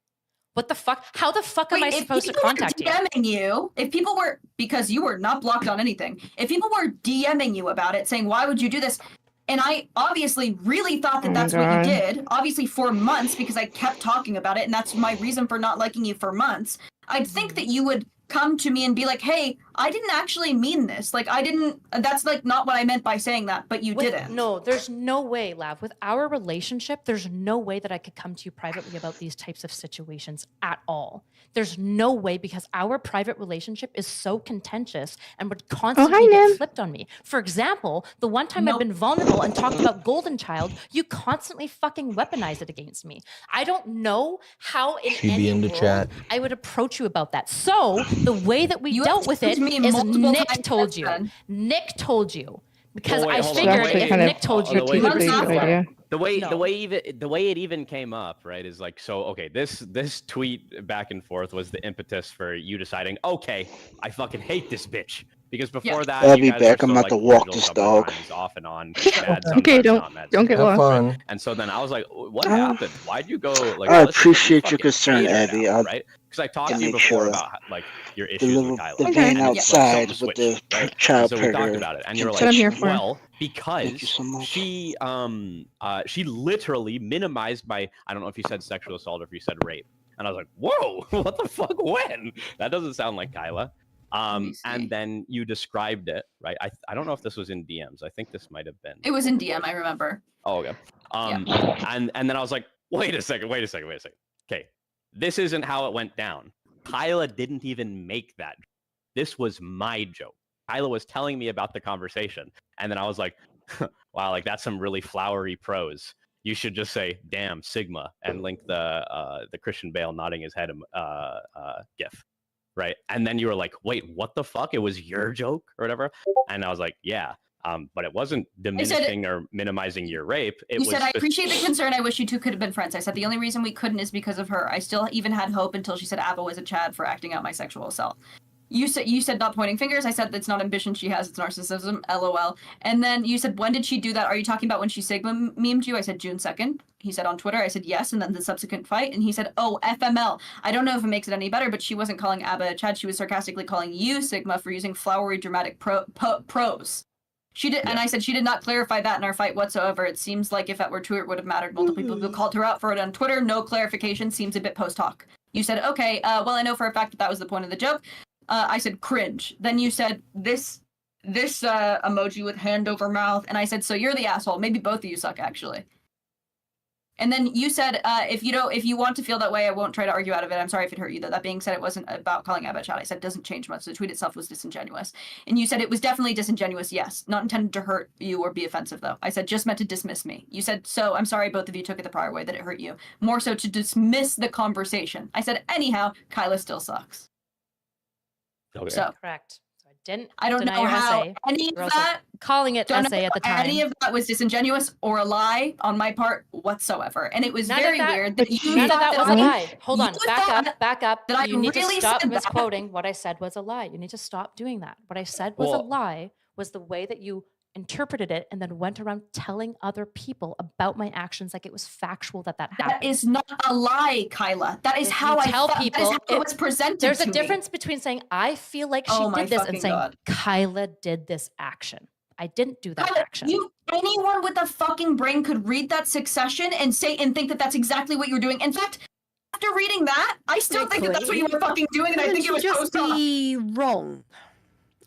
What the fuck? How the fuck am I Wait, if supposed to people were contact you? DMing you, if people were, because you were not blocked on anything, if people were DMing you about it saying, why would you do this? And I obviously really thought that Oh my that's what you God. did, obviously for months, because I kept talking about it, and that's my reason for not liking you for months. I'd think that you would come to me and be like, hey, I didn't actually mean this. Like, I didn't, that's like not what I meant by saying that, but you didn't. No, there's no way, Lav. With our relationship, there's no way that I could come to you privately about these types of situations at all. There's no way because our private relationship is so contentious and would constantly get flipped on me. For example, the one time I've been vulnerable and talked about Golden Child, you constantly fucking weaponized it against me. I don't know how in She be any in the world chat. I would approach you about that. So the way that we dealt with it to me is multiple Nick times told since you. then. Nick told you. Because Oh, wait, I hold on, figured wait. if Nick told you, the way, Months after. the way No. the way it even came up, right, is like, so okay, this tweet back and forth was the impetus for you deciding, okay, I fucking hate this bitch. Because before that, I'll you be guys back. were I'm so, about to like, walk cordial this several dog. times, off and on, mad Okay, sometimes, not mad don't get Have lost. fun. And so then I was like, what happened? Why'd you go like? I listen, appreciate you your fucking concern, hate her Abby. now, I'll right? Because I talked to you make before sure about like your the issues little with Kyla. the And van like, outside something with the switched, right? child And so we talked predator. about it, and you were That's what I'm like, here for. well, Thank you because so much. she literally minimized my, I don't know if you said sexual assault or if you said rape, and I was like, whoa, what the fuck? When? That doesn't sound like Kyla. And then you described it, right? I don't know if this was in DMs. I think this might have been. It was in DM, I remember. Oh, okay. And then I was like, wait a second. Okay, this isn't how it went down. Kyla didn't even make that. This was my joke. Kyla was telling me about the conversation, and then I was like, wow, like that's some really flowery prose. You should just say, damn, Sigma, and link the Christian Bale nodding his head gif. Right. And then you were like, wait, what the fuck? It was your joke or whatever. And I was like, yeah. But it wasn't diminishing or minimizing your rape. You said, I appreciate the concern. I wish you two could have been friends. I said, the only reason we couldn't is because of her. I still even had hope until she said Abba was a Chad for acting out my sexual assault. You said not pointing fingers. I said, it's not ambition she has, it's narcissism, LOL. And then you said, when did she do that? Are you talking about when she Sigma memed you? I said, June 2nd. He said on Twitter. I said, yes. And then the subsequent fight. And he said, oh, FML. I don't know if it makes it any better, but she wasn't calling Abba a Chad. She was sarcastically calling you, Sigma, for using flowery dramatic prose. She did, and I said she did not clarify that in our fight whatsoever. It seems like if it were true, it would have mattered. Multiple people called her out for it on Twitter. No clarification. Seems a bit post hoc. You said, okay, well, I know for a fact that was the point of the joke. I said, cringe. Then you said, this emoji with hand over mouth. And I said, so you're the asshole. Maybe both of you suck, actually. And then you said, if you want to feel that way, I won't try to argue out of it. I'm sorry if it hurt you, though. That being said, it wasn't about calling Abba a Chad. I said, it doesn't change much. The tweet itself was disingenuous. And you said it was definitely disingenuous, yes. Not intended to hurt you or be offensive, though. I said, just meant to dismiss me. You said, so I'm sorry both of you took it the prior way, that it hurt you. More so to dismiss the conversation. I said, anyhow, Kyla still sucks. Okay. So Correct. So I didn't. I don't deny know your how SA. any You're of also that calling it don't SA know at the how time. any of that was disingenuous or a lie on my part whatsoever. And it was None of very that- weird that you None of thought that was a I- lie. Hold on. you Back thought up. that I You need really to stop said that. misquoting. What I said was a lie. You need to stop doing that. What I said was a Well- lie was the way that you interpreted it and then went around telling other people about my actions like it was factual that happened. That is not a lie, Kyla. That is If how you I tell felt. people, That is how it was presented There's to a me. difference between saying I feel like she Oh my did this and fucking saying God. Kyla did this action. I didn't do that Kyla, action. anyone with a fucking brain could read that succession and say and think that that's exactly what you're doing. In fact, After reading that, I still think that that's what you were fucking doing, and I think it was just post-hoc. be wrong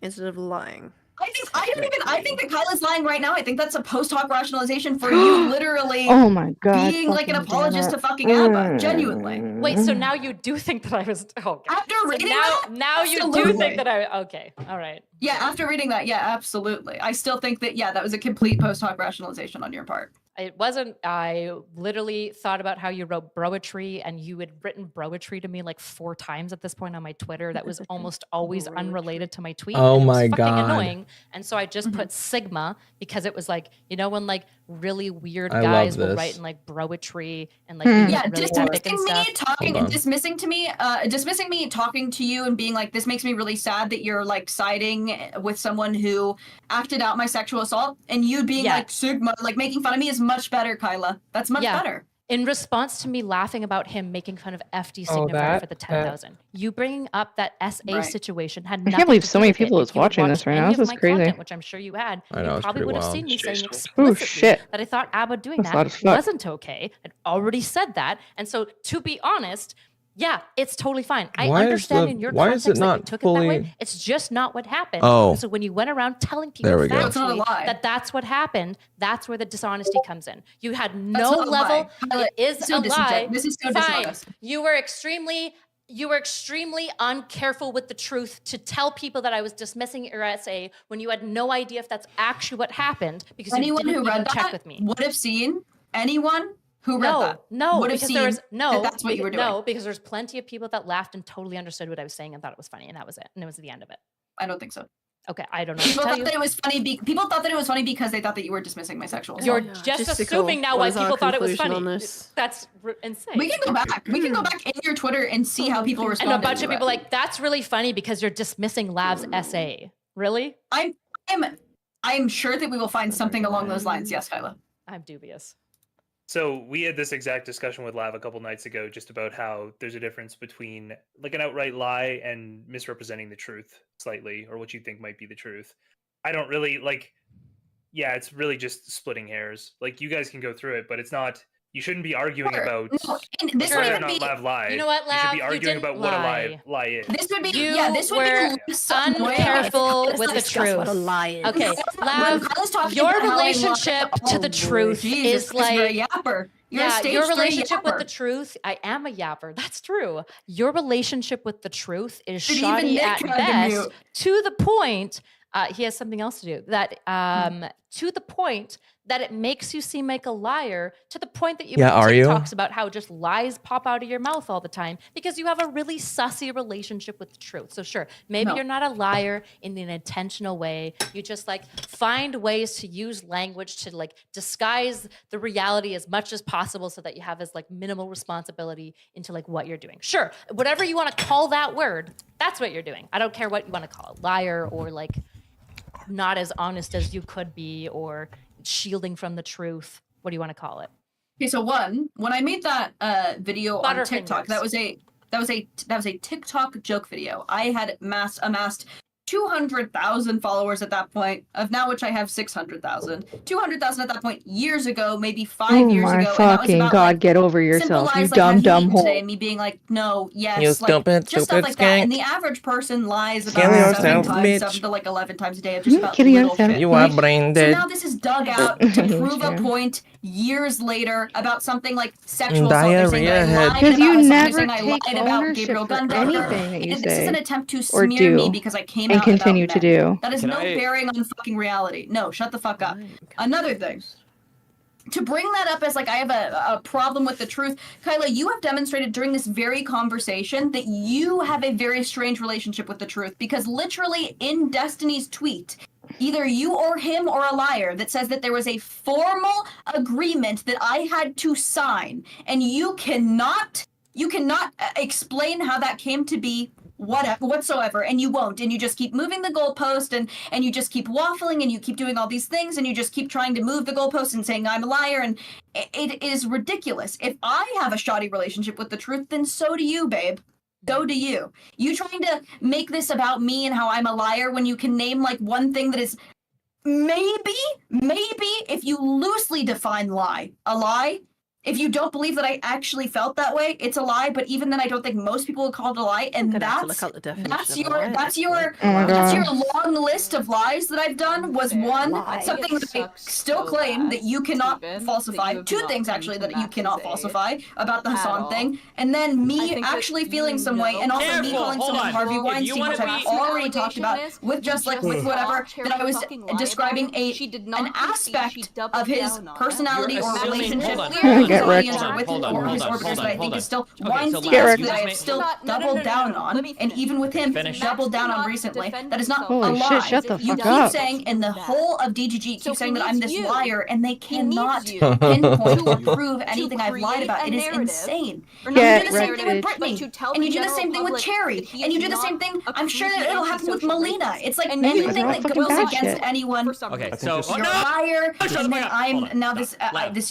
instead of lying. I think that Kyla's lying right now. I think that's a post hoc rationalization for you literally Oh my God, being like an fucking apologist damn to it. fucking ABBA. Genuinely. Wait, so now you do think that I was okay. After So reading now, that, now you do absolutely. think that I okay, all right. Yeah, after reading that, yeah, absolutely. I still think that, yeah, that was a complete post hoc rationalization on your part. It wasn't. I literally thought about how you wrote broetry, and you had written broetry to me like 4 times at this point on my Twitter. That was almost always unrelated to my tweet. Oh and it was my fucking God. annoying. And so I just put Sigma because it was like, you know, when like really weird I love guys will this. write in like broetry and like Yeah, really epic and stuff. Dismissing me talking to you and being like, this makes me really sad that you're like siding with someone who acted out my sexual assault, and you being like Sigma, like making fun of me is much better, Kyla. That's much better. In response to me laughing about him making fun of FD Oh, Signifier that- for the 10,000, you bringing up that SA Right. situation had I nothing can't believe to so do many with it. people If is you had watching this watched right now. any This of is my crazy. content, which I'm sure you had, I know, you it's probably pretty would have wild. seen me saying Oh, explicitly shit. that I thought ABBA doing That's loud that as fuck. wasn't okay. I'd already said that. And so to be honest, yeah, it's totally fine. I Why is understand the- in your why context is it that you not took it that way. fully- It's just not what happened. Oh. So when you went around telling people There we go. It's not a factually lie. that that's what happened, that's where the dishonesty comes in. You had no not a level. lie. Kyla, It is so a lie. This is so Fine. dishonest. You were extremely uncareful with the truth to tell people that I was dismissing your essay when you had no idea if that's actually what happened because Anyone you who didn't even read check that with me. would have seen anyone who read that No, would have because seen there was no. that that's what you were doing. No, because there's plenty of people that laughed and totally understood what I was saying and thought it was funny, and that was it, and it was the end of it. I don't think so. Okay, I don't know. What People to tell thought you. that it was funny. People thought that it was funny because they thought that you were dismissing my sexual assault. You're just assuming now why people thought it was funny. That's insane. We can go back. We can go back in your Twitter and see how people responded. And a bunch to of people it. like, that's really funny because you're dismissing Lav's essay. Really? I'm sure that we will find something along those lines. Yes, Kyla. I'm dubious. So we had this exact discussion with Lav a couple nights ago, just about how there's a difference between like an outright lie and misrepresenting the truth slightly, or what you think might be the truth. I don't really like. Yeah, it's really just splitting hairs. Like you guys can go through it, but it's not. You shouldn't be arguing about No, and this whether would or not be. Lav lied. You know what, You should Lav? be You arguing didn't about what a lie. lie is. This would be. You Yeah, this would were be somewhere. uncareful Let's with the discuss truth. what a lie is. Okay, When Lav, Kyla's talking your about how I lie- relationship to the truth Jesus, is Chris, you're a like yapper. You're a yeah, stage your 3 relationship with yapper. the truth. I am a yapper. That's true. Your relationship with the truth is Dude, even shoddy Nick at tried to best. mute. To the point, he has something else to do. That to the point that it makes you seem like a liar. To the point that you Yeah, are you? talks about how just lies pop out of your mouth all the time because you have a really sussy relationship with the truth. So sure, maybe No. you're not a liar in an intentional way. You just like find ways to use language to like disguise the reality as much as possible so that you have as like minimal responsibility into like what you're doing. Sure, whatever you want to call that word, that's what you're doing. I don't care what you want to call it, liar or like not as honest as you could be or shielding from the truth. What do you want to call it? Okay, so when I made that video on TikTok, Butterfingers. that was a TikTok joke video. I had amassed 200,000 followers at that point, of now which I have 600,000. 200,000 at that point years ago, maybe 5 Oh years my ago. And that was fucking about, God, like, get over simple yourself, you lies like dumb, how he dumb used to say, hole. and me being like, no, yes, You like, stupid, just stuff stupid like that. And skank. the average person lies Kill about yourself, 7 bitch. to like 11 times a day of just about Kill little yourself, shit. You are brain So dead. now this is dug out to prove a Yeah. point years later about something like sexual assault. They're saying Diarrhea that I head. lied Because about you something. They're never saying I take lied about ownership Gabriel for Gundar. anything that you This is an say attempt to or smear me do because I came and out continue about to men. do. That has Can no I- bearing on fucking reality. No, shut the fuck up. Another thing. To bring that up as like I have a problem with the truth, Kyla, you have demonstrated during this very conversation that you have a very strange relationship with the truth, because literally in Destiny's tweet, either you or him or a liar that says that there was a formal agreement that I had to sign, and you cannot explain how that came to be whatsoever, and you won't, and you just keep moving the goalpost, and you just keep waffling, and you keep doing all these things, and you just keep trying to move the goalpost and saying I'm a liar, and it is ridiculous. If I have a shoddy relationship with the truth, then so do you, babe. So do you. You trying to make this about me and how I'm a liar when you can name like one thing that is maybe if you loosely define a lie If you don't believe that I actually felt that way, it's a lie. But even then, I don't think most people would call it a lie. And that's your long list of lies that I've done. Was one something that I still claim that you cannot falsify. Two things actually that you cannot falsify about the Hassan thing, and then me actually feeling some way, and also me calling someone Harvey Weinstein, which I've already talked about with just like with whatever that I was describing an aspect of his personality or relationship with his audience or with his orbiters that I think is still Weinstein that I have still doubled down on, and even with him doubled down on recently. That is not a lie. Shut the You fuck keep up. saying in the whole of DGG keep saying that I'm this liar, and they cannot pinpoint or prove anything I've lied about. It is insane. And you do the same thing with Brittany, and you do the same thing with Cherry, and you do the same thing. I'm sure that it'll happen with Melina. It's like anything that goes against anyone. Okay, so you're a liar, and then I'm now this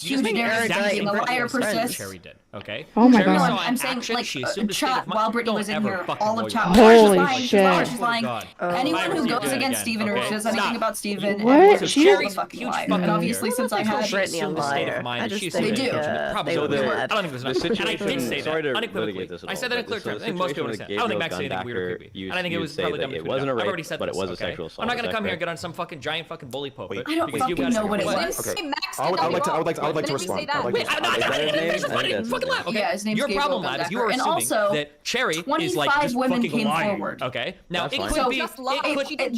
huge narrative being a liar persists. Cherry did. Okay. Oh my Cherry God. saw I'm an saying action, like she assumed a state chat of mind. while Brittany Don't was in ever here, fucking all of voice chat. it. Holy She's shit. lying. Anyone who Never goes do it against again, Steven or okay? says anything Stop. about Steven What? is She's a fucking liar. fucking And obviously, since I had Brittany on liar. I just think they would were. be I don't think it was enough. And I did say Sorry that to unequivocally. litigate this at I all, said that in but clear so terms. the I think most people situation understand. I don't think with Max said anything weird or Gabriel creepy. And I think it you was say probably that dumb. it wasn't a I've rape, already said but this. it was a Okay? sexual assault. I'm not Is gonna that come here correct? and get on some fucking giant fucking bully pulpit. I don't because you fucking guys know what it what? was. Okay. I would like to respond. I would like to Wait, I'm not. Is that his name? I didn't fucking laugh. Okay. Yeah, his name's Your Gabriel problem, lad, is you are Gundaker. And assuming also, that Cherry is like 25 just women fucking came lying. forward. Okay. Now That's it fine. could So be.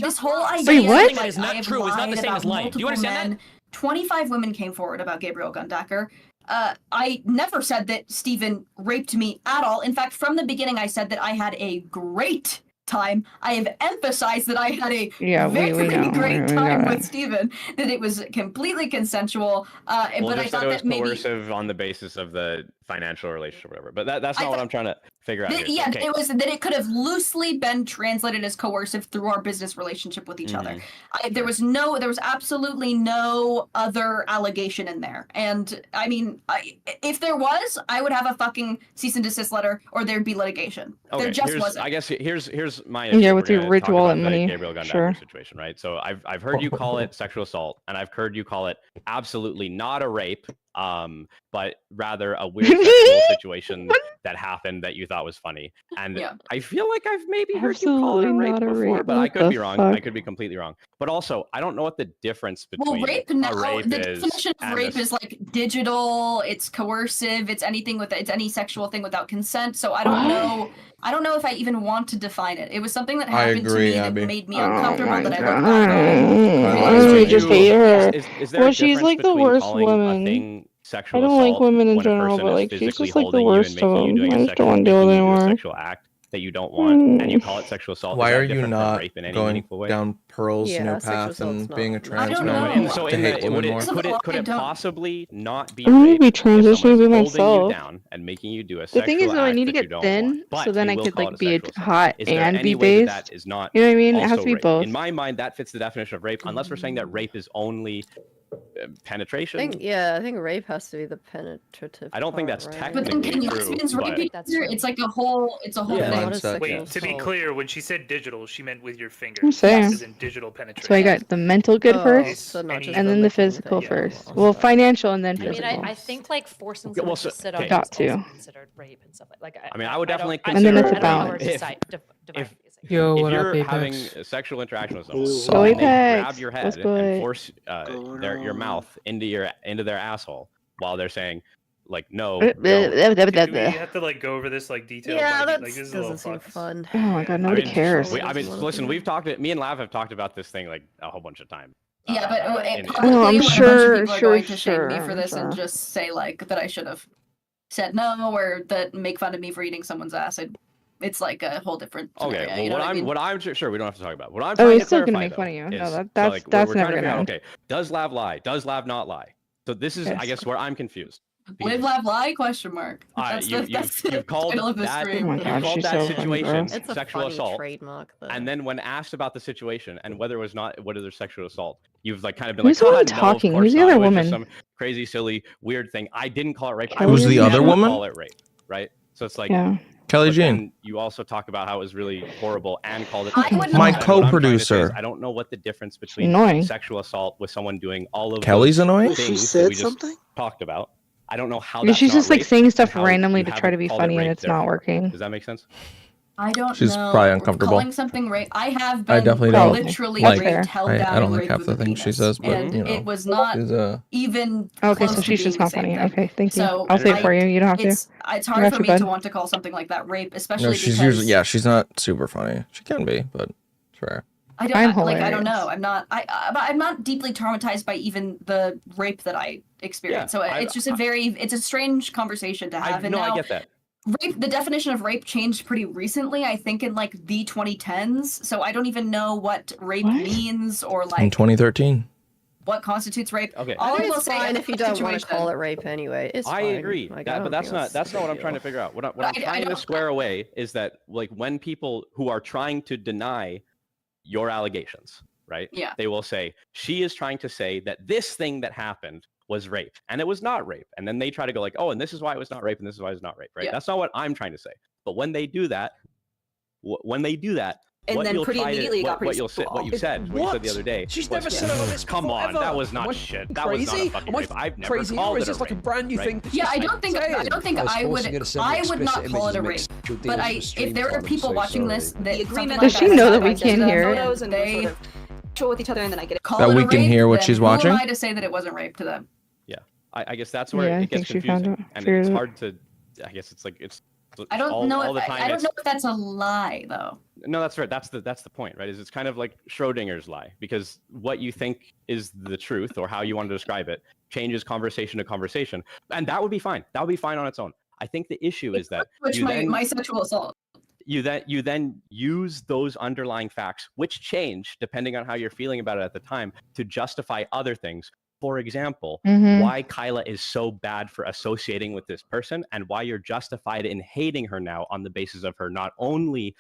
this whole idea Wait, what? That is not I have true. It's not the lied same as about lying. Do you multiple understand men. 25 women came forward about Gabriel Gundaker. I never said that Steven raped me at all. In fact, from the beginning, I said that I had a great time. I have emphasized that I had a very great time with Steven, that it was completely consensual. Well, but I just thought it was that maybe. coercive on the basis of the financial relationship or whatever. But that's not what I'm trying to figure out. Here. Yeah, Okay. it was that it could have loosely been translated as coercive through our business relationship with each other. There was absolutely no other allegation in there. And I mean, if there was, I would have a fucking cease and desist letter, or there'd be litigation. Okay, There just wasn't. I guess here's my Yeah, issue. with We're your gonna ritual talk about and the money. Gabriel Gundaker Sure. situation, right? So I've heard you call it sexual assault, and I've heard you call it absolutely not a rape, but rather a weird sexual situation that happened that you thought was funny. And I feel like I've maybe heard you call it a rape before, but I could be wrong. I could be completely wrong. But also, I don't know what the difference between rape a now, rape the is definition of and rape is like digital, it's coercive, it's any sexual thing without consent. So I don't know. I don't know if I even want to define it. It was something that happened to me that made me uncomfortable. That I looked back on. Why do we just hate her? Is there Well, a she's difference like the between worst calling a woman. thing sexual I don't like assault women in when a general, person but is like she's physically just like the holding you and worst of making you them. doing I a just don't want to deal with making you do a anymore. sexual act that you don't want, and you call it sexual assault? Why Is that are you different from not rape in any going meaningful way? down Pearl's Yeah, new sexual path assault's and not- being a I trans don't man know. So to hate women more? could it possibly not be I'm gonna rape be if someone's transitioning to holding you myself. down and making you do a The sexual thing is, though, I act need to that you get don't thin want, but so then you I will could call like it a be sexual assault? hot Is there and any be way that based. that is not You know what I mean? It has also to be rape? both. In my mind, that fits the definition of rape, unless we're saying that rape is only penetration. I think rape has to be the penetrative. I don't think that's But technically then can true. lesbians rape but- each other? It's like a whole Yeah. thing. Wait, to be clear, when she said digital, she meant with your finger. I'm saying. As in digital penetration. So I got the mental good first, so not just and then the physical first. Well, financial and then I mean, physical. I think like forcing Okay, someone well, to so- sit on okay. you is Got to. also considered rape and stuff like. I mean, I would definitely don't- And then consider it's a I don't know how balance. to divide these. Yo, if what you're up, having Apex? a sexual interaction with someone, Go and they Apex. grab your What's head good? and force your mouth into their asshole while they're saying, like, no. Do we have to like go over this like detail? Yeah, like, that this is a little doesn't seem fun. fun. Oh my god, nobody cares. Listen, we've talked. Me and Lav have talked about this thing like a whole bunch of times. Yeah, but in- publicly, Oh, I'm when a bunch sure, of people are sure, going to shame me sure, for this and sure. just say like that I should have said no, or that make fun of me for eating someone's ass. It's like a whole different scenario. Okay, well, you know what I I'm mean? sure we don't have to talk about. What I'm Oh, trying he's to still gonna clarify, make fun of you. though, No, is- that's so, like, that's we're never trying to gonna figure out, end. okay, does Lav lie? Does Lav not lie? So this is, I Yes. guess, where I'm confused. Live, laugh, lie? Question mark. That's the You've called title of the that, stream. Oh my you God, called she's that so funny, situation bro. It's a sexual funny assault, trademark, though. and then when asked about the situation and whether it was sexual assault, you've like kind of been Who's the like, one no, of talking? course Who's the not. other It was woman? just some crazy, silly, weird thing. I didn't call it rape. I Who's would the other never woman? Call it rape, right? So it's like, Yeah. Kelly but Jean. then you also talk about how it was really horrible and called it. I sexual would assault. My And what I'm trying to say is co-producer. I don't know what the difference between Annoying. sexual assault with someone doing all of Kelly's those annoying? things She that said we just something? talked about. I don't know how. Because That's she's not just like rape saying and stuff how randomly you to try to haven't be called it funny and rape, it's not therefore. working. Does that make sense? I don't She's know. probably uncomfortable. Calling something rape. I have I been definitely don't literally like. raped, held I down, don't and like raped half with the a things she penis. says, but And you know, it was not she's even Okay, close so to she's being just the not same funny. thing. Okay, thank you. So I'll say it for you. You don't have to. It's I hard got for you, me to bud. want to call something like that rape, especially no, she's because usually she's not super funny. She can be, but it's rare. I don't I'm I don't know. hilarious. I'm not deeply traumatized by even the rape that I experienced. Yeah, So it's just it's a strange conversation to have. And I now get that. rape, the definition of rape changed pretty recently, I think in like the 2010s. So I don't even know what rape means or In like 2013. what constitutes rape. Okay. All I think will it's say fine in if you that don't want to situation- call it rape anyway. It's I fine. agree, Like, but that's think not it's that's a not big what I'm trying to deal. figure out. What I I'm trying to don't- square away is that like when people who are trying to deny your allegations, right? Yeah. They will say she is trying to say that this thing that happened was rape, and it was not rape, and then they try to go like, oh, and this is why it was not rape, and this is why it's not rape, right? Yeah. That's not what I'm trying to say. But when they do that, And what then you'll pretty try immediately it to, got pretty what you small. said the other day. She's was, never said all this come before, on, ever. that was not Am I shit. That was not a crazy? fucking Am I rape. I've never crazy, called or is it a this like a rape. brand new right? thing? that Yeah, she's I don't think saying? I would not call it a rape. But if there are people watching this that something Does like she that know has that we happened to can't them, hear it? photos and they show with each other and then I get it. Call That it we a can rape, hear what then she's who watching? am I to say that it wasn't rape to them? Yeah, I guess that's where Yeah, I it gets think she found confusing, it. and Figured it's it out. hard to. I guess it's like it's. I don't all, know. all the time. I don't it's- know if that's a lie though. No, that's right. That's the point, right? Is it's kind of like Schrodinger's lie, because what you think is the truth or how you want to describe it changes conversation to conversation, and that would be fine. That would be fine on its own. I think the issue is that Which you then my sexual assault. you then use those underlying facts, which change depending on how you're feeling about it at the time, to justify other things. For example, why Kyla is so bad for associating with this person, and why you're justified in hating her now on the basis of her not only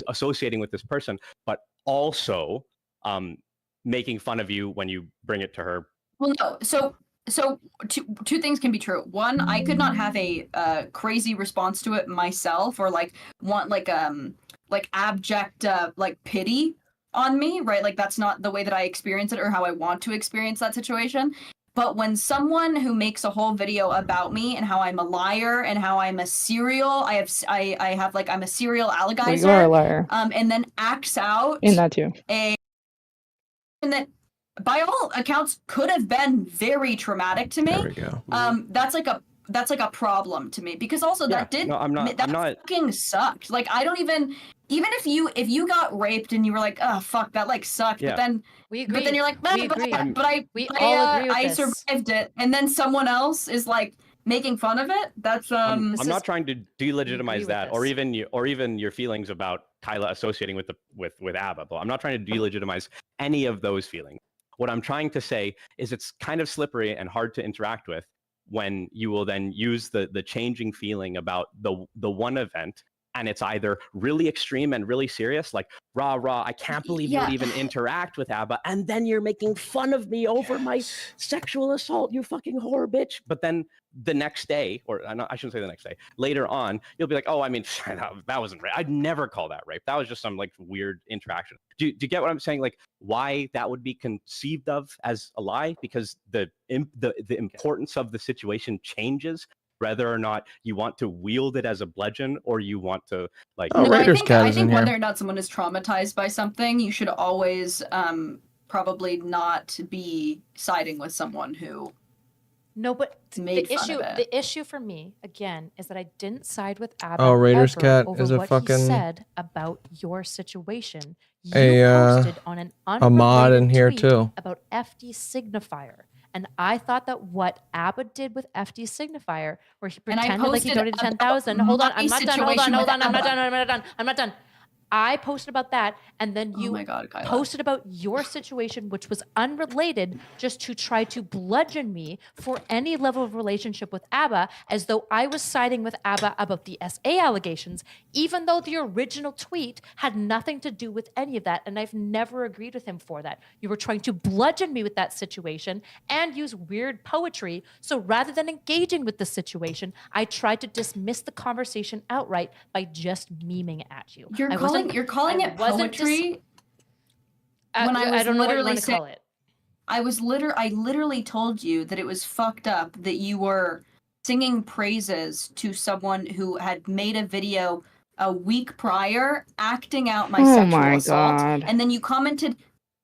associating with this person, but also making fun of you when you bring it to her. Well, no. So two things can be true. One, I could not have a crazy response to it myself, or like want like abject like pity on me, right? Like that's not the way that I experience it or how I want to experience that situation. But when someone who makes a whole video about me and how I'm a liar and how I'm a serial, I'm a serial alligator. Well, you are a liar. And then acts out In that too. and that by all accounts could have been very traumatic to me. There we go. That's like a problem to me, because also Yeah, that did no, I'm not- that I'm not- fucking sucked. Like I don't even if you got raped and you were like, oh fuck, that like sucked, Yeah. but then We agree. but then you're like, We but agree. We I, all agree with I this. survived it, and then someone else is like making fun of it. That's I'm this not is- trying to agree delegitimize with that, or this. even your feelings about Kyla associating with ABBA. But I'm not trying to delegitimize any of those feelings. What I'm trying to say is it's kind of slippery and hard to interact with when you will then use the changing feeling about the one event, and it's either really extreme and really serious, like rah rah, I can't believe you would even interact with ABBA, and then you're making fun of me over my sexual assault, you fucking whore bitch. But then the next day, or I shouldn't say the next day, later on, you'll be like, oh, I mean, that wasn't rape. I'd never call that rape. That was just some like weird interaction. Do you get what I'm saying? Like why that would be conceived of as a lie? Because the importance of the situation changes, whether or not you want to wield it as a bludgeon or you want to like. Oh, Raiders Cat I is think in whether here. or not someone is traumatized by something, you should always probably not be siding with someone who No, but made the fun issue of it. the issue for me again is that I didn't side with ABBA Oh, Raiders ever Cat over is a what fucking- he said about your situation. You A posted on an a mod in unrelated here tweet too. about FD Signifier. And I thought that what ABBA did with FD Signifier, where he And I pretended like he posted donated about 10,000. Hold on, my I'm not done. Hold situation on, hold with on. I'm not ABBA. done. I'm not done. I'm not done. I posted about that, and then you Oh my God, Kyla. posted about your situation, which was unrelated, just to try to bludgeon me for any level of relationship with ABBA, as though I was siding with ABBA about the SA allegations, even though the original tweet had nothing to do with any of that, and I've never agreed with him for that. You were trying to bludgeon me with that situation and use weird poetry, so rather than engaging with the situation, I tried to dismiss the conversation outright by just memeing at you. You're calling it poetry. When I don't know what you literally want to saying, call it. I literally told you that it was fucked up that you were singing praises to someone who had made a video a week prior acting out my Oh sexual my assault. God. And then you commented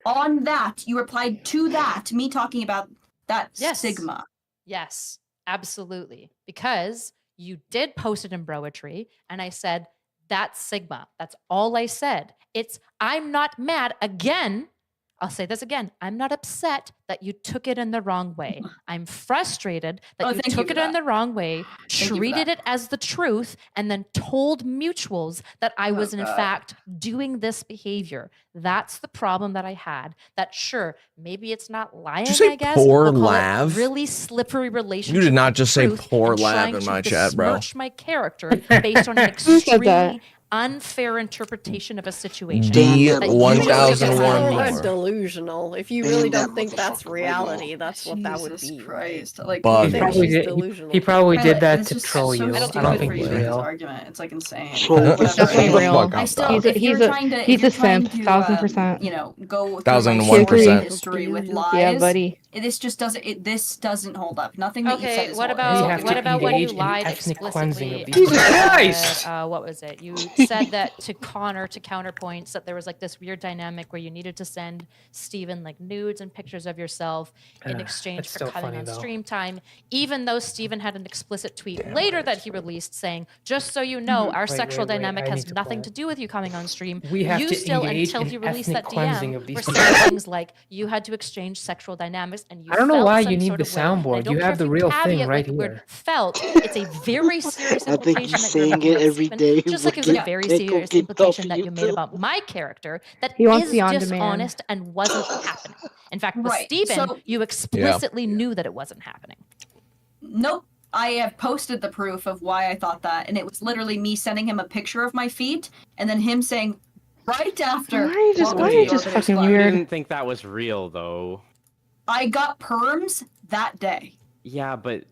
on that. You replied to that, me talking about that Yes. Sigma. Yes, absolutely. Because you did post it in Broetry, and I said, that's Sigma. That's all I said. I'm not mad. Again, I'll say this again. I'm not upset that you took it in the wrong way. I'm frustrated that you thank you took for it in that. the wrong way, you for treated that. it as the truth, and then told mutuals that I was in God. fact doing this behavior. That's the problem that I had. That sure, maybe it's not lying, you say I guess. poor We'll call it Lav? really slippery relationship. You did not with just say truth poor and Lav trying in to my chat, bro. besmirch my character based on an Who said that? extremely unfair interpretation of a situation. D that you 1001 took as more. lying. Delusional. If you really don't think that's reality, that's what that would be. Christ. Right? Like, Bug. He probably she's did, delusional. he probably Right, did like, that it's to just troll so you. I stupid don't for think you he's to use this real. argument. It's like insane. So Like, what's whatever. Definitely Shut the real. fuck up, I still, dog. if you're trying to, He's a simp, to, 1000%. you know, go through 1001%. history with lies. Yeah, buddy. This just doesn't. This doesn't hold up. Nothing that you said Okay, is what hold- about We have what to about when you engage in lied ethnic cleansing explicitly? of these and people. said, what was it? You said that to Connor, to counterpoints, that there was like this weird dynamic where you needed to send Steven like nudes and pictures of yourself in exchange That's for still cutting funny, on though. stream time, even though Steven had an explicit tweet later that he released saying, just so you know, our Wait, sexual wait, dynamic I has need to nothing play to it. do with you coming on stream. We have you to still, engage until in he released ethnic that cleansing DM, of these were people. saying things like you had to exchange sexual dynamics and you I don't know felt why some you need sort the of way. And I soundboard. don't You care have if the real thing caveat right with the word here. felt. It's a very serious I think implication he's that you're saying making it about every Steven, day. just like it's Get a very tickle, serious get implication off that you made YouTube. about my character that He wants is the on-demand. dishonest and wasn't happening. In fact, with Right, Steven, so- you explicitly knew that it wasn't happening. Nope. I have posted the proof of why I thought that, and it was literally me sending him a picture of my feet, and then him saying right after. Why are you just- "Welcome why to are you the just Arbiter's fucking Club." I weird? didn't think that was real though. I got perms that day. Yeah, but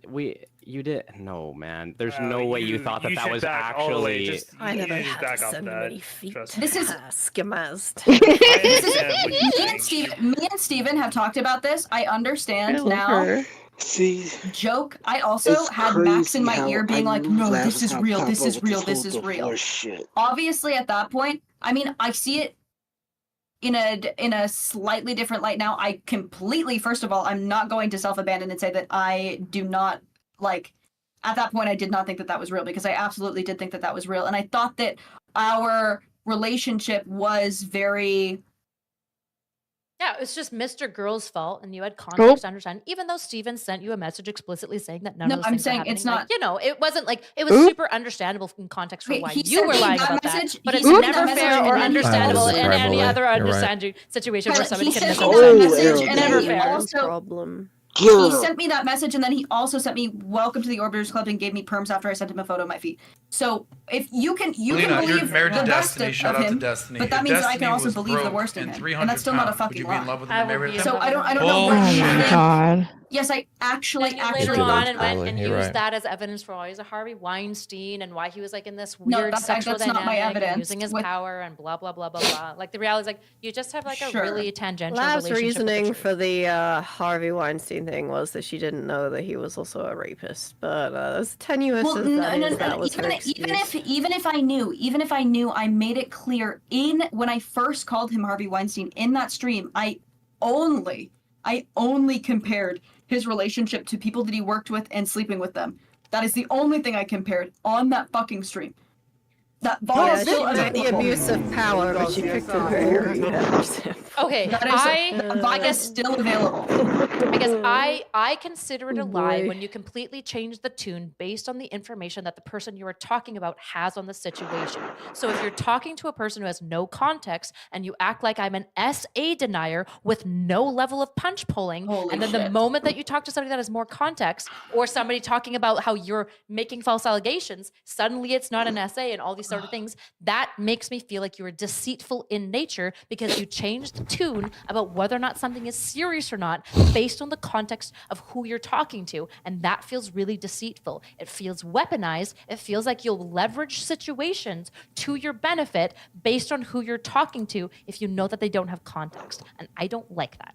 you did no man. There's Wow, no way you you- thought that you that should was back all the way, actually. just- I You never need to had back to off send that. many feet. Trust This is schemazed. I This is understand what you're saying. me and Steven have talked about this. I understand I love now. her. See, Joke. I also it's had Max in crazy my how ear being I like, knew no, Lav this was is gonna real, pop this up is with real, this this whole is real. divorce shit. Obviously, at that point, I mean, I see it in a slightly different light now. I completely, first of all, I'm not going to self-abandon and say that I do not, like, at that point, I did not think that that was real, because I absolutely did think that that was real. And I thought that our relationship was very... Yeah, it was just Mr. Girl's fault, and you had context to understand. Even though Steven sent you a message explicitly saying that none No, of those I'm things were saying happening, it's like, not- you know, it wasn't like it was Oop. super understandable in context for Okay, why he you sent were me lying that about message- that. But he it's sent me never that fair message or and then he understandable also- in any Tribally, other you're right. understanding situation where Kyla, somebody he can sent me misunderstand. that Oh, message, yeah, and then yeah. he Never also... Problem. He Girl. sent me that message, and then he also sent me "Welcome to the Orbiters Club" and gave me perms after I sent him a photo of my feet. So if you can Lena, you're believe married the to best Destiny. of Shout out to him, Destiny. but that If means that I can Destiny also was believe the broke worst in and him, 300 and that's still not a pounds, would fucking you be in lie. love with him I and will marry be him? So I don't know Oh where you my think. god. Yes, I actually Then you later did on it. and went and You're used right. that as evidence for why he's a Harvey Weinstein and why he was like in this No, weird that's sexual not my dynamic and evidence. using his With- power and blah blah blah blah blah. Like the reality is like you just have like Sure. a really tangential Lav's relationship with the reasoning truth. for the Harvey Weinstein thing was that she didn't know that he was also a rapist. But as tenuous Well, as no, that no, is, no, that was her even excuse. if I knew, I made it clear when I first called him Harvey Weinstein in that stream. I only compared his relationship to people that he worked with and sleeping with them. That is the only thing I compared on that fucking stream. That VOD Yeah, is she still took the available. abuse of power, but she picked a very good example. Okay, That VOD is still available. I guess I consider it a lie Boy. when you completely change the tune based on the information that the person you are talking about has on the situation. So if you're talking to a person who has no context and you act like I'm an SA denier with no level of punch pulling, Holy and then the shit. moment that you talk to somebody that has more context, or somebody talking about how you're making false allegations, suddenly it's not an SA and all these sort of things, that makes me feel like you are deceitful in nature because you changed the tune about whether or not something is serious or not based on the context of who you're talking to. And that feels really deceitful. It feels weaponized. It feels like you'll leverage situations to your benefit based on who you're talking to if you know that they don't have context. And I don't like that.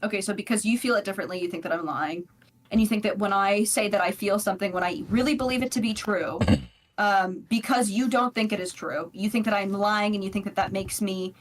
Okay, so because you feel it differently, you think that I'm lying, and you think that when I say that I feel something, when I really believe it to be true, because you don't think it is true, you think that I'm lying, and you think that that makes me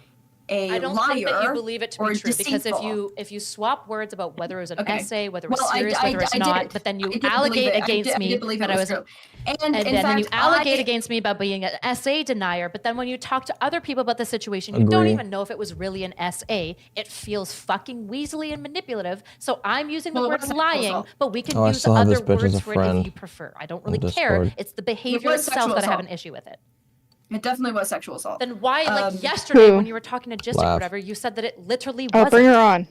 a I don't liar think that you believe it to or be true because deceitful. if you swap words about whether it was an Okay. essay, whether it was Well, serious, whether it's I not, did. but then you I did believe allegate it. against I me did believe that it I was was true. And in then you fact, allegate against me about being an essay denier, but then when you talk to other people about the situation, you don't Agree. even know if it was really an essay. It feels fucking weaselly and manipulative. So I'm using the Well, it word was sexual lying, assault. but we can Oh, I use still have this other bitch as words a for it if friend you prefer. I don't on really care. Discord. It's the behavior was itself sexual that I have assault. an issue with it. It definitely was sexual assault. Then why, like yesterday Who? when you were talking to Jistic or Laugh. whatever, you said that it literally Oh, wasn't. bring her on.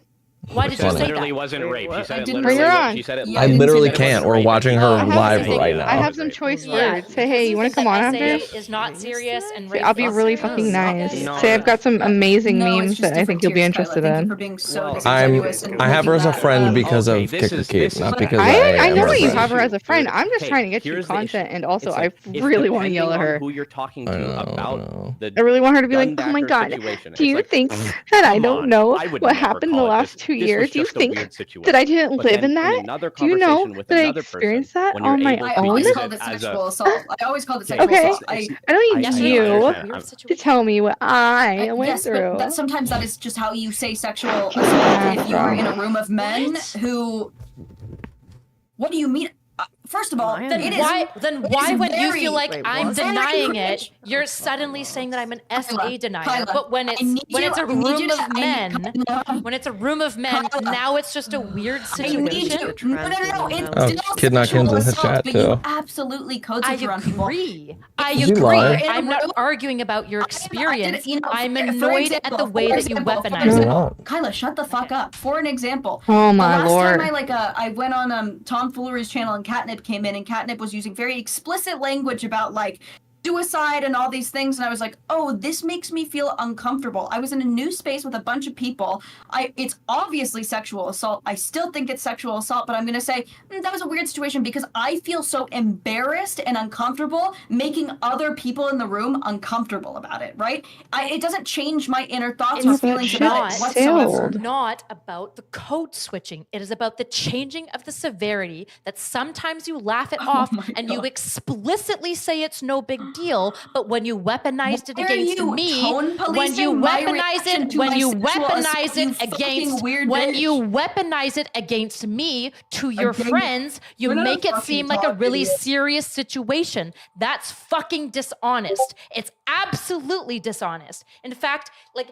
Why did you It say literally that? wasn't rape. She said it didn't literally. bring her on. She said it. Yeah, I didn't literally say that it can't. wasn't We're rape. watching It's her not live saying right that I now. have some choice Yeah, words. Say, hey, you want to come on after? Is not serious and rape I'll be is really serious? fucking nice. No, Say, I've got some amazing No, it's memes just that I think you'll be different tiers, interested Kyla. Thank you in. for being so Well, disingenuous and I have her as a making friend that, because okay, of this Kicker is- Keep, this is- not because I am know her that you friend. have her as a friend. Dude, I'm just okay, trying to get you here's the content, issue. and also It's I like, if really want to yell at depending on her. who you're talking I to know, about the I really want her to be like, gun oh my backer god, situation. do It's you like, think that I come don't on, know I would what never happened the call it last this. 2 This years? was Do you just a think weird situation. that I didn't But live then in that? another Do you know conversation with that I another experienced person, that when you're on my able I to always use own? called it as sexual a assault. I always called it Okay, sexual Okay, assault. I don't need Yesterday you was a weird to situation. tell me what I went Yes, through. but sometimes that is just how you say sexual assault Yeah, if you are bro. in a room of men who. What do you mean? First of all, Then it is. why it is when you very- feel like Wait, I'm what? denying very it, you're suddenly saying that I'm an SA denier. Kyla, But when it's I need when you- it's a I need room you of to- I men, need- Kyla, when it's a room of men, Kyla, now it's just a weird I need situation. you. No. It's Oh, still Kidnapped sexual Kim's in the assault, chat, but too. you absolutely code I switch around people. agree. I Is he agree. lying? I'm not arguing about your experience. I'm for annoyed at example, the way for that you example, weaponize for it. example, Kyla, shut the fuck up. For an example, Oh my the last lord. time I went on Tom Foolery's channel and Catnip came in and Catnip was using very explicit language about like suicide and all these things, and I was like, oh, this makes me feel uncomfortable. I was in a new space with a bunch of people. It's obviously sexual assault. I still think it's sexual assault, but I'm gonna say that was a weird situation because I feel so embarrassed and uncomfortable making other people in the room uncomfortable about it, right? It doesn't change my inner thoughts or It's feelings about it whatsoever. not about the code switching. It is about the changing of the severity that sometimes you laugh it off and you explicitly say it's no big deal, but when you weaponized it Why are against you me, tone when you policing my weaponize reaction it, to when my you sexual weaponize assault, you it fucking against, weird when bitch? you weaponize it against me to your Again, friends, you we're not make it fucking seem like a talking really yet. serious situation. That's fucking dishonest. It's absolutely dishonest. In fact, like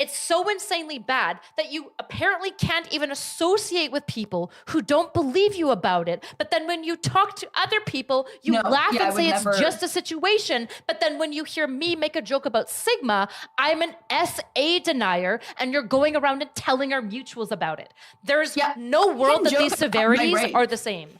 it's so insanely bad that you apparently can't even associate with people who don't believe you about it. But then when you talk to other people, you No, laugh yeah, I and would say it's never- just a situation. But then when you hear me make a joke about Sigma, I'm an SA denier, and you're going around and telling our mutuals about it. There's no world that joke these about my severities rape. are the same.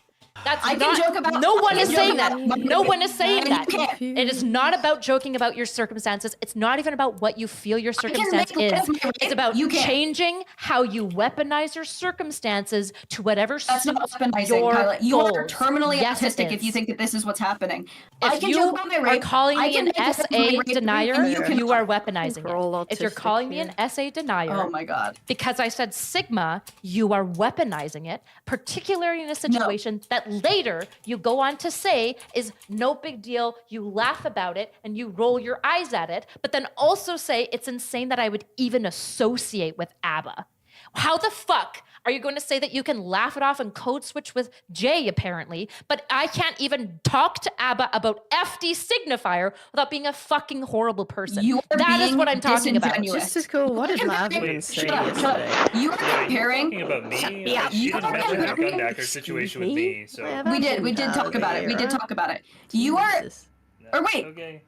That's I can not, joke about- no one I is can saying joke that. about my No rape. one is saying And that. you can't. It is not about joking about your circumstances. It's not even about what you feel your can circumstance make is. light of my It's rape. about You can't. changing how you weaponize your circumstances to whatever That's suits not weaponizing, your Kyla. You are goals. terminally Yes, it autistic if you is. think that this is what's happening. I If can you joke about my are rape. calling I me can an make light of my SA rape, denier, and you can you are weaponizing We're all it. If you're autistic calling me here. an SA denier, Oh my god. because I said Sigma, you are weaponizing it, particularly in a situation that later you go on to say is no big deal. You laugh about it and you roll your eyes at it, but then also say it's insane that I would even associate with ABBA. How the fuck are you going to say that you can laugh it off and code switch with Jay, apparently, but I can't even talk to ABBA about FD signifier without being a fucking horrible person? You are That is being what I'm talking about. disingenuous. Just as cool. What did Lav even say yesterday? You are Yeah, comparing. you're talking about me. Yeah, She you didn't are mention the comparing. gun backer situation with me. So We did talk about it. We did talk about it. You are. Or wait. Okay.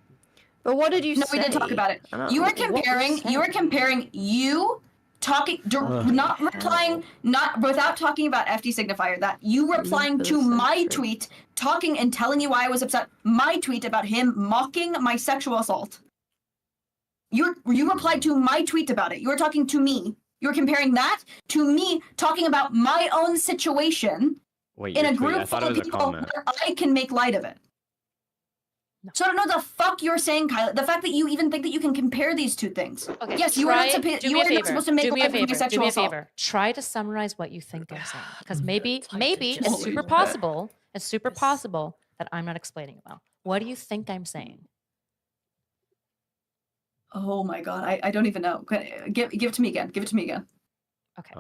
But what did you No, say? we did talk about it. I don't You are know. What was comparing. You are said? comparing you talking, not replying, not without talking about FD signifier. That you replying to my tweet, talking and telling you why I was upset. My tweet about him mocking my sexual assault. You replied to my tweet about it. You were talking to me. You're comparing that to me talking about my own situation Wait, in your a tweet. I group thought full it of was a people comment. where I can make light of it. So I don't know the fuck you're saying, Kyla. The fact that you even think that you can compare these two things. Okay, Yes, you are not supposed to make do me a light of favor. sexual Do me a assault. favor. Try to summarize what you think I'm saying, because maybe it's Holy super shit. possible. It's super possible that I'm not explaining it well. What do you think I'm saying? Oh my god, I don't even know. Give it to me again. Give it to me again. Okay.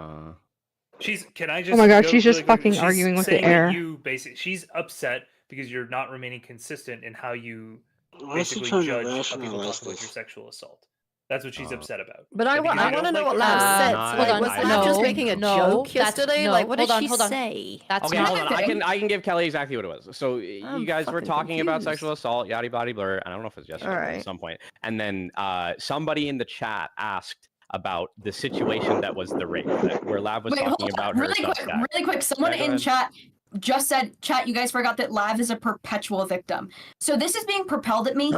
Can I just? Oh my god, go she's just really quick? fucking She's arguing with the saying that air. You basically, she's upset because you're not remaining consistent in how you Why is she basically trying to judge how people rationalize talk about this? your sexual assault. That's what she's upset about. But I So want because you to don't know like what her Lav sexual said. assault- Like, was Lav just making a joke yesterday? Like, what did she say? That's Okay, not hold on. the I thing. can give Kelly exactly what it was. So I'm you guys were fucking talking about confused. sexual assault, yada body blur. I don't know if it was yesterday, but Alright. at some point. And then somebody in the chat asked about the situation that was the rape, where Lav was Wait, talking hold on. about her Really quick, Substack. really quick. Someone Yeah, go in ahead. chat just said, chat, you guys forgot that Lav is a perpetual victim. So this is being propelled at me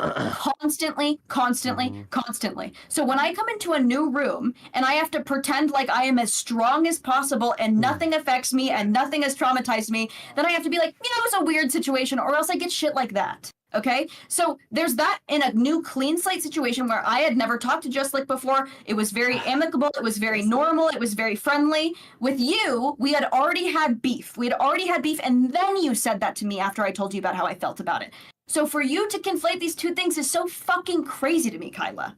constantly. So when I come into a new room and I have to pretend like I am as strong as possible and nothing affects me and nothing has traumatized me, then I have to be like, it was a weird situation, or else I get shit like that. Okay, so there's that in a new clean slate situation where I had never talked to Just Like before. It was very amicable. It was very normal. It was very friendly. With you, we had already had beef. And then you said that to me after I told you about how I felt about it. So for you to conflate these two things is so fucking crazy to me, Kyla.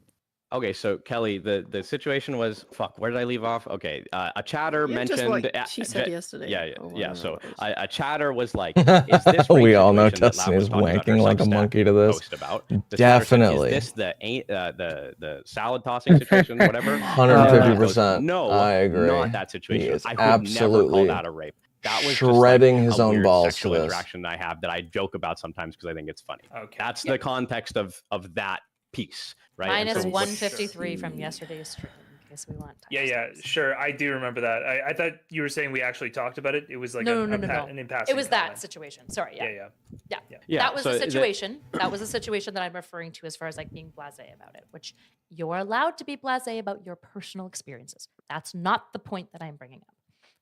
Okay, so Kelly, the situation was fuck. Where did I leave off? Okay, a chatter Yeah, just mentioned. what she said yesterday. Yeah. So a chatter was like, "Is this rape We all know situation that Lav Destiny was is talking about her wanking like a Substack monkey to this. post about?" The chatter said, Definitely. Is this the salad tossing situation, whatever? 150%. No, I agree. not that situation. He is I would never absolutely call that a rape. That was shredding just like his a own weird balls sexual to this. interaction that I have that I joke about sometimes because I think it's funny. Okay. That's the context of that piece, right? And Minus so 153 from yesterday's stream, in case we want. Yeah, sure. I do remember that. I thought you were saying we actually talked about it. It was like No. an impasse. It was that situation. Sorry. Yeah. That was so the the- situation. That was the situation that I'm referring to as far as like being blasé about it, which you're allowed to be blasé about your personal experiences. That's not the point that I'm bringing up.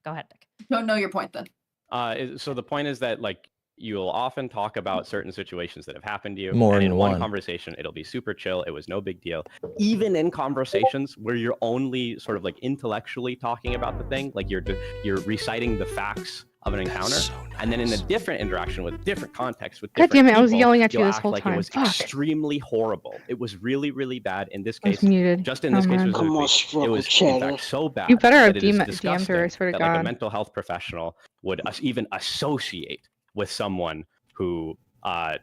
Go ahead, Nick. Don't know your point then. So the point is that like you'll often talk about certain situations that have happened to you. More and than in one one. conversation, it'll be super chill. It was no big deal. Even in conversations where you're only sort of like intellectually talking about the thing, like you're reciting the facts of an encounter, and then in a different interaction with different context with God different damn it, I was people, yelling at you you'll this act whole like time. it was Fuck. extremely horrible. It was really, really bad. In this I was case, muted. just in this Oh, case man. specifically, it was in fact so bad. You better have that it is DM'd her, I disgusting swear to that, like, a God. mental health professional would even associate with someone who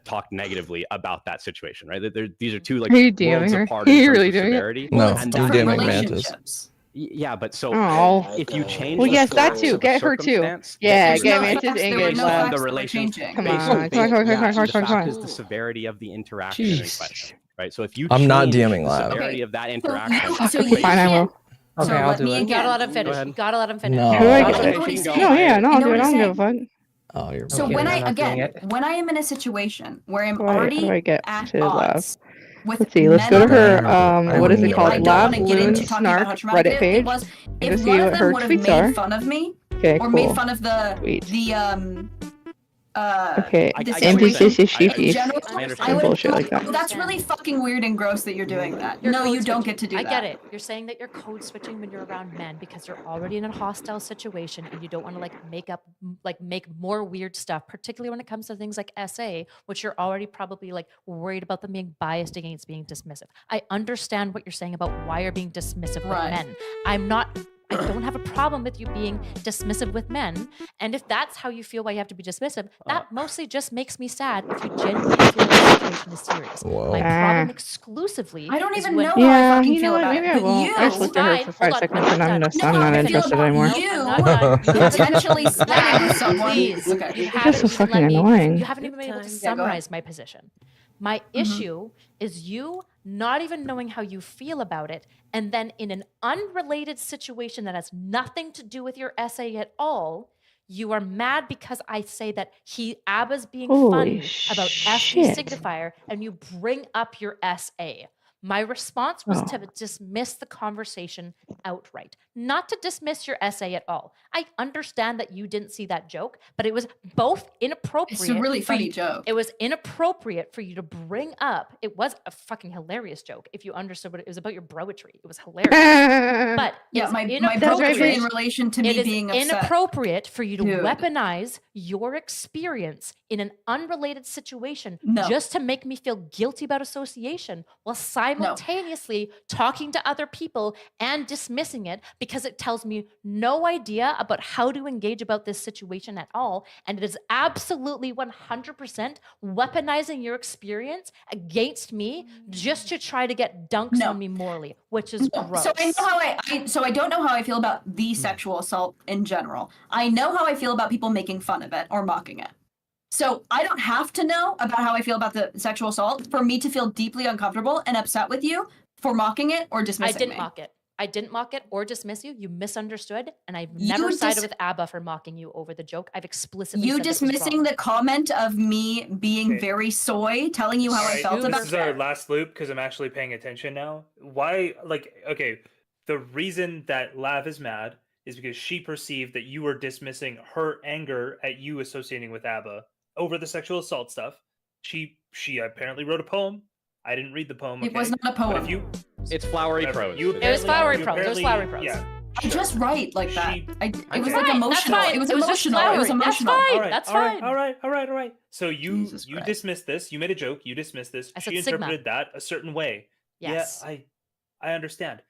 talked negatively about that situation, right? These are two like Are you worlds DMing her? apart Are in you terms really of doing it? severity. No, and I'm that DMing Mantis. Yeah, but so Oh. if you change Well, the yes, that scope too. of a Get her too. circumstance, Yeah, based get on- Mantis based engaged. on the relation, Come based on, come on. the fact Come is on. the severity of the interaction in Jeez. question, right? So if you I'm not change DMing the Lav. severity of that interaction, Okay, fine, I will. Okay, I'll let do me it. You gotta let him Go finish. ahead. You gotta let him finish. No. How do I Okay, get you it? can go No, yeah, ahead. no, I'll You know do what it. I he's don't give a fuck. Oh, you're So Okay, when I'm I not doing again, it. when I am in a situation where I'm How do I already get at to Lav? odds with Let's see. Let's men go to on her. the I What is have it no called? I don't Lav want to get Loon into talking about how Snark traumatic Reddit page. it was. And go If see one of what them her would have tweets made are. fun of me Okay, or made cool. fun of the Sweet. the Okay. I get what Anti you're saying. sissy I sheepies. general, I understand. I Some would bullshit have like that. oh, that's really fucking weird and gross that you're doing that. You're No, code you don't switching. get to do I that. get it. You're saying that you're code switching when you're around men because you're already in a hostile situation and you don't want to like make more weird stuff, particularly when it comes to things like SA, which you're already probably like worried about them being biased against being dismissive. I understand what you're saying about why you're being dismissive with Right. men. I don't have a problem with you being dismissive with men. And if that's how you feel why you have to be dismissive, that mostly just makes me sad if you genuinely feel the situation is serious. Whoa. My problem exclusively I don't is even when know how I Yeah, fucking you know feel what? about Maybe it. I But won't. I just you, looked at her Fine. for Hold 5 on, seconds I'm and not I'm done. just No, I'm how not I feel interested about anymore. you I'm not done. You haven't potentially even- sleeping with someone. Please, Okay. you This haven't is even fucking let me. annoying. You haven't even been able to Yeah, go ahead. summarize my position. My issue is you not even knowing how you feel about it, and then in an unrelated situation that has nothing to do with your essay at all, you are mad because I say that Abba's being Holy funny about FG shit. signifier, and you bring up your SA. My response was to dismiss the conversation outright, not to dismiss your essay at all. I understand that you didn't see that joke, but it was both inappropriate. It's a really for funny you- joke. It was inappropriate for you to bring up. It was a fucking hilarious joke if you understood what it was about your broetry. It was hilarious. But Yeah, it's my inappropriate broetry in relation to me it is being upset. inappropriate for you to Dude. weaponize your experience in an unrelated situation No. just to make me feel guilty about association while simultaneously talking to other people and dismissing it because it tells me no idea about how to engage about this situation at all. And it is absolutely 100% weaponizing your experience against me just to try to get dunks on me morally, which is gross. So I know how so I don't know how I feel about the sexual assault in general. I know how I feel about people making fun of it or mocking it. So I don't have to know about how I feel about the sexual assault for me to feel deeply uncomfortable and upset with you for mocking it or dismissing I didn't me. mock it. I didn't mock it or dismiss you. You misunderstood, and I've never sided with ABBA for mocking you over the joke. I've explicitly You said this was dismissing wrong. the comment of me being very soy, telling you how I Alright, felt about this is our last loop because I'm actually paying attention now. Why, like, okay, the reason that Lav is mad is because she perceived that you were dismissing her anger at you associating with ABBA over the sexual assault stuff. She apparently wrote a poem. I didn't read the poem. It was okay? not a poem. But if you, It's flowery whatever, prose. you It was flowery you prose. It was apparently- flowery prose. Yeah. I just write like that. It was like Fine, emotional. that's fine. It was It was just emotional. It was flowery. That's emotional. fine. All right, That's all right, fine. all right. So you dismissed this. You made a joke. You dismissed this. I She said Sigma. interpreted that a certain way. Yes. Yeah, I understand.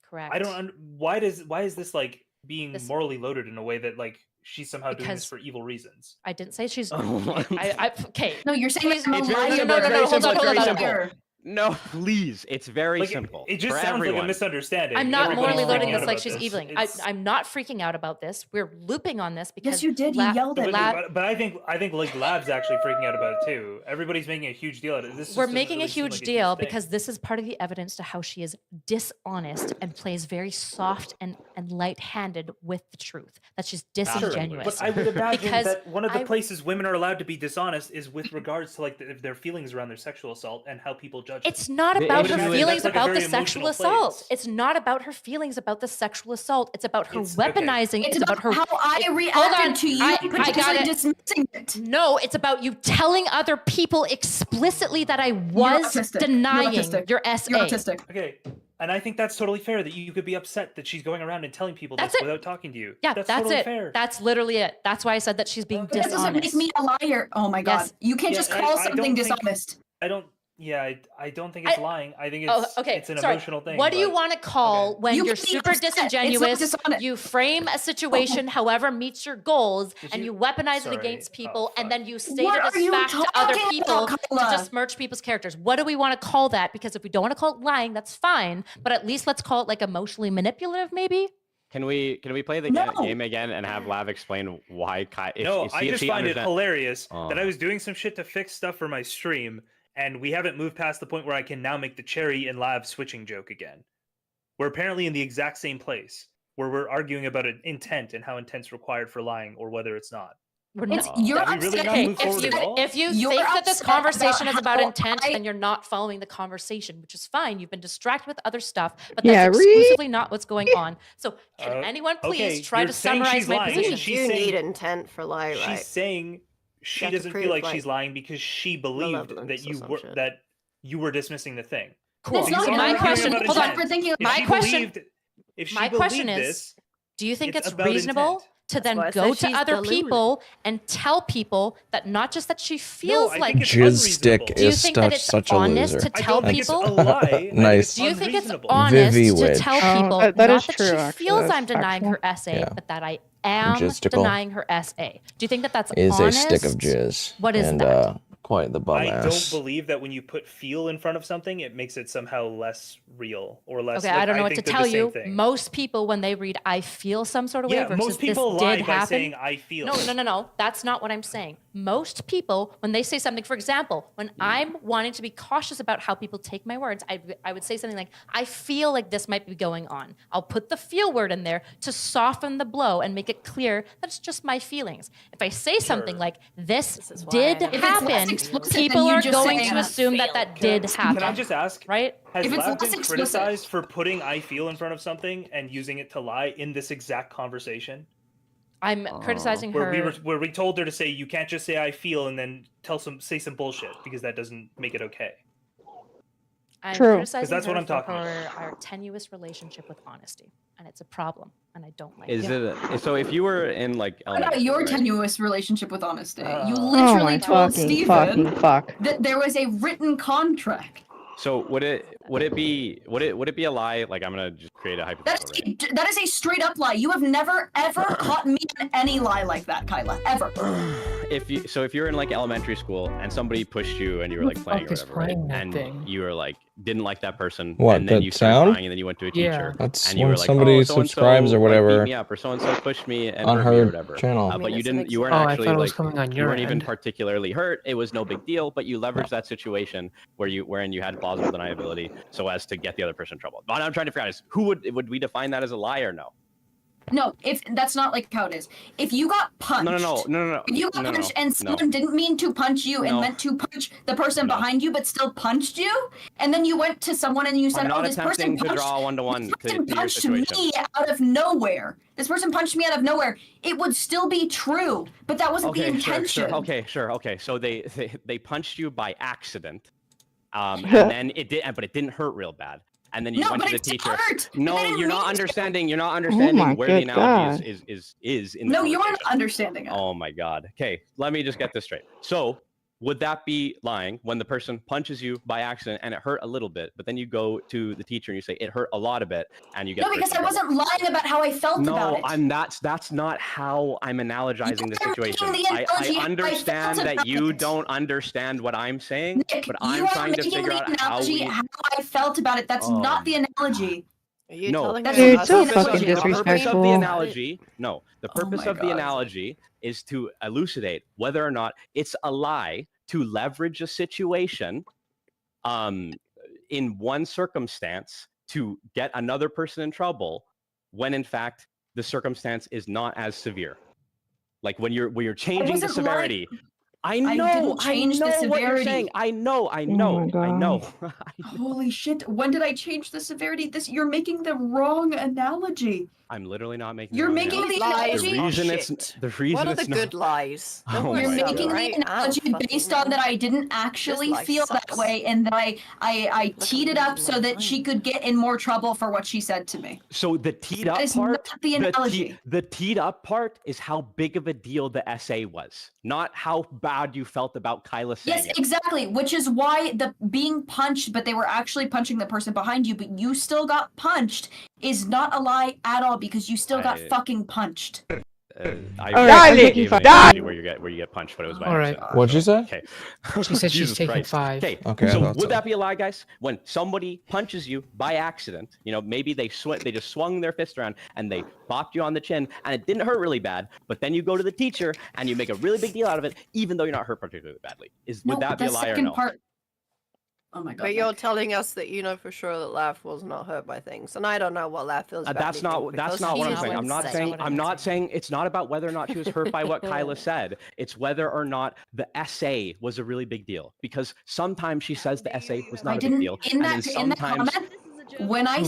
Correct. I don't. Why is this like being morally loaded in a way that like she's somehow doing this Because for evil reasons? I didn't say she's. Oh okay. No, you're saying Please- I'm a It's very liar. simple. It's very hold simple. on, It's hold very on, simple. hold on. No, please. It's very Like, simple. It just for sounds like everyone. a misunderstanding. I'm not Everybody's morally loading freaking this out like about she's this. eviling. It's- I'm not freaking out about this. We're looping on this because Yes, you did. You yelled at me. But I think like Lab's actually freaking out about it too. Everybody's making a huge deal out of it. This We're just making a doesn't really huge seem like deal thing. because this is part of the evidence to how she is dishonest and plays very soft and light-handed with the truth. That she's disingenuous. But I would imagine because that one of the I- places women are allowed to be dishonest is with regards to like their feelings around their sexual assault and how people judge. It's not it. about I would her imagine feelings that's, like, a about the very sexual emotional assault. place. It's not about her feelings about the sexual assault. It's about her It's- okay. weaponizing. It's about her. about how I Hold reacted on. to you, I potentially got it. dismissing it. No, it's about you telling other people explicitly that I was autistic. denying You're autistic. your essay. You're autistic. Okay. And I think that's totally fair that you could be upset that she's going around and telling people That's this it. without talking to you. Yeah, that's that's totally it. fair. That's literally it. That's why I said that she's being That doesn't dishonest. make me a liar. Oh my god. Yes. You can't Yeah, just call I something don't think- dishonest. I don't. Yeah, I don't think it's lying. I think it's okay. it's an Sorry. emotional thing. What do you but- want to call when You you're can be super upset. It's not disingenuous? dishonest. You frame a situation however meets your goals, and you weaponize Sorry. it against people, and then you state What it are as you fact to other talking people about, to Kyla? besmirch people's characters. What do we want to call that? Because if we don't want to call it lying, that's fine. But at least let's call it like emotionally manipulative, maybe. Can we play the game again and have Lav explain why Kai? No, I just find it understand- hilarious Oh. that I was doing some shit to fix stuff for my stream, and we haven't moved past the point where I can now make the Cherry and Lav switching joke again. We're apparently in the exact same place where we're arguing about an intent and how intent's required for lying or whether it's not. It's you're Have we really upset. not Okay, moved forward at all? if you You're think that this upset conversation is about how intent, I- then you're not following the conversation, which is fine. You've been distracted with other stuff, but Yeah, that's exclusively not what's going on. So, can anyone please okay, try you're to saying summarize she's my lying. position? She's You saying- need intent for lie, She's right? saying she You have to doesn't feel prove, like like, she's lying because she believed malevolence that or you some were shit. that you were dismissing the thing. Cool. Because My you're question. arguing Hold about on. intent. thinking- If My she question. believed- if she My question believed is: this, do you think it's it's about reasonable intent. to then why I go said to she's other deluded. people and tell people that not just that she feels I like think it's Jizz stick unreasonable. Do you is think that it's such a honest loser. to I tell don't think it's people? a lie. I think Nice. it's Do you think it's unreasonable. honest Vivi to Witch. tell Oh, people that not is that true, she actually. feels That's I'm denying factual. her essay, Yeah. but that I am Jizzical. denying her essay? Do you think that that's Is honest? a stick of jizz. What is and, that? Quite the bum I ass. don't believe that when you put feel in front of something, it makes it somehow less real or less. Okay, like, I don't know what to think they're tell the same you. thing. Most people, when they read "I feel some sort of way" Yeah, versus most people "this lie did by happen," saying "I feel." No. That's not what I'm saying. Most people, when they say something, for example, when I'm wanting to be cautious about how people take my words, I would say something like, "I feel like this might be going on." I'll put the "feel" word in there to soften the blow and make it clear that it's just my feelings. If I say something like, "This is why did I- If it's happen," less explicit, people then you are just going say, to assume that that did happen. Can I just ask? Right? Has If it's Lav less been explicit- criticized for putting "I feel" in front of something and using it to lie in this exact conversation? I'm criticizing Where her. where we told her to say you can't just say "I feel" and then say some bullshit because that doesn't make it okay. I'm True. criticizing That's what her I'm for talking our tenuous relationship with honesty, and it's a problem, and I don't like Is it. it so? If you were in like What about elementary, your right? tenuous relationship with honesty? You Oh literally my told fucking Steven fuck. that there was a written contract. So would it be a lie? Like I'm gonna just create a hypothetical. Right? That is a straight up lie. You have never ever caught me in any lie like that, Kyla. Ever. If you're in like elementary school and somebody pushed you and you were like playing or fuck is whatever, right? playing that And thing? you were like didn't like that person, What, and then the you started sound? crying, and then you went to a Yeah. teacher, That's and you when were like, somebody oh, so-and-so, subscribes or like, whatever beat me up, or so and so pushed me and on hurt me or her whatever. channel. But you didn't. You weren't Oh, I actually thought it was like coming on you your weren't even end. particularly hurt. It was no big deal, but you leveraged that situation wherein you had plausible deniability so as to get the other person in trouble. What I'm trying to figure out is would we define that as a lie or no? No, if that's not like how it is. If you got punched, No. If you got No, punched no, and no. someone didn't mean to punch you and No. meant to punch the person behind you, but still punched you, and then you went to someone and you said, I'm not "Oh, this person attempting to punched, draw a one-to-one this to person your punched situation. me out of nowhere. This person punched me out of nowhere." It would still be true, but that wasn't the intention. Sure. Okay. So they punched you by accident, and then but it didn't hurt real bad. And then you went to the teacher. No, you're not understanding. You're not understanding where the analogy is in the No, you're conversation. not understanding it. Oh my God. Okay, let me just get this straight. So, would that be lying when the person punches you by accident and it hurt a little bit, but then you go to the teacher and you say it hurt a lot of bit, and you get No, because I wasn't lying about how I felt about it. that's not how I'm analogizing the situation. the I analogy how I understand felt that about you it. don't understand what I'm saying, Nick, but you I'm are trying to making figure the out how analogy we. how I felt about it. That's not the analogy. Are you No, telling That's me Dude, that's so the fucking purpose of The purpose of disrespectful. the analogy, no. The Oh purpose my of the God. analogy is to elucidate whether or not it's a lie to leverage a situation, in one circumstance to get another person in trouble, when in fact the circumstance is not as severe. Like when you're changing the wasn't severity. I I know, didn't change the what you're severity. saying. I know. Oh my God. Holy shit! When did I change the severity? You're making the wrong analogy. I'm literally not making. You're the making analogy. the lies analogy. The are reason shit. the reason What are it's the not. good lies? Oh Don't my You're worry, God. making right? the analogy based on that I didn't actually life feel sucks. that way, and that I teed it up so that she could get in more trouble for what she said to me. So the teed up That is part, not the analogy. the teed up part is how big of a deal the essay was, not how bad you felt about Kyla saying Yes, it. exactly. Which is why the being punched, but they were actually punching the person behind you, but you still got punched, is not a lie at all because you still got fucking punched. I All right, I'm gave taking an 5. analogy where you get punched, but it was by All right. accident. What'd you say? Okay. She said she's Jesus taking Christ. 5. Okay. Okay, I So thought would so. that be a lie, guys? When somebody punches you by accident, maybe they just swung their fist around and they bopped you on the chin, and it didn't hurt really bad. But then you go to the teacher and you make a really big deal out of it, even though you're not hurt particularly badly. Would that be a lie or no? Oh my God. But you're telling us that you know for sure that Laugh was not hurt by things, and I don't know what Laugh feels. That's not what I'm saying. I'm not saying it's not about whether or not she was hurt by what Kyla said. It's whether or not the essay was a really big deal. Because sometimes she says the essay was not a big deal, In and that, then in that sometimes. comment, when I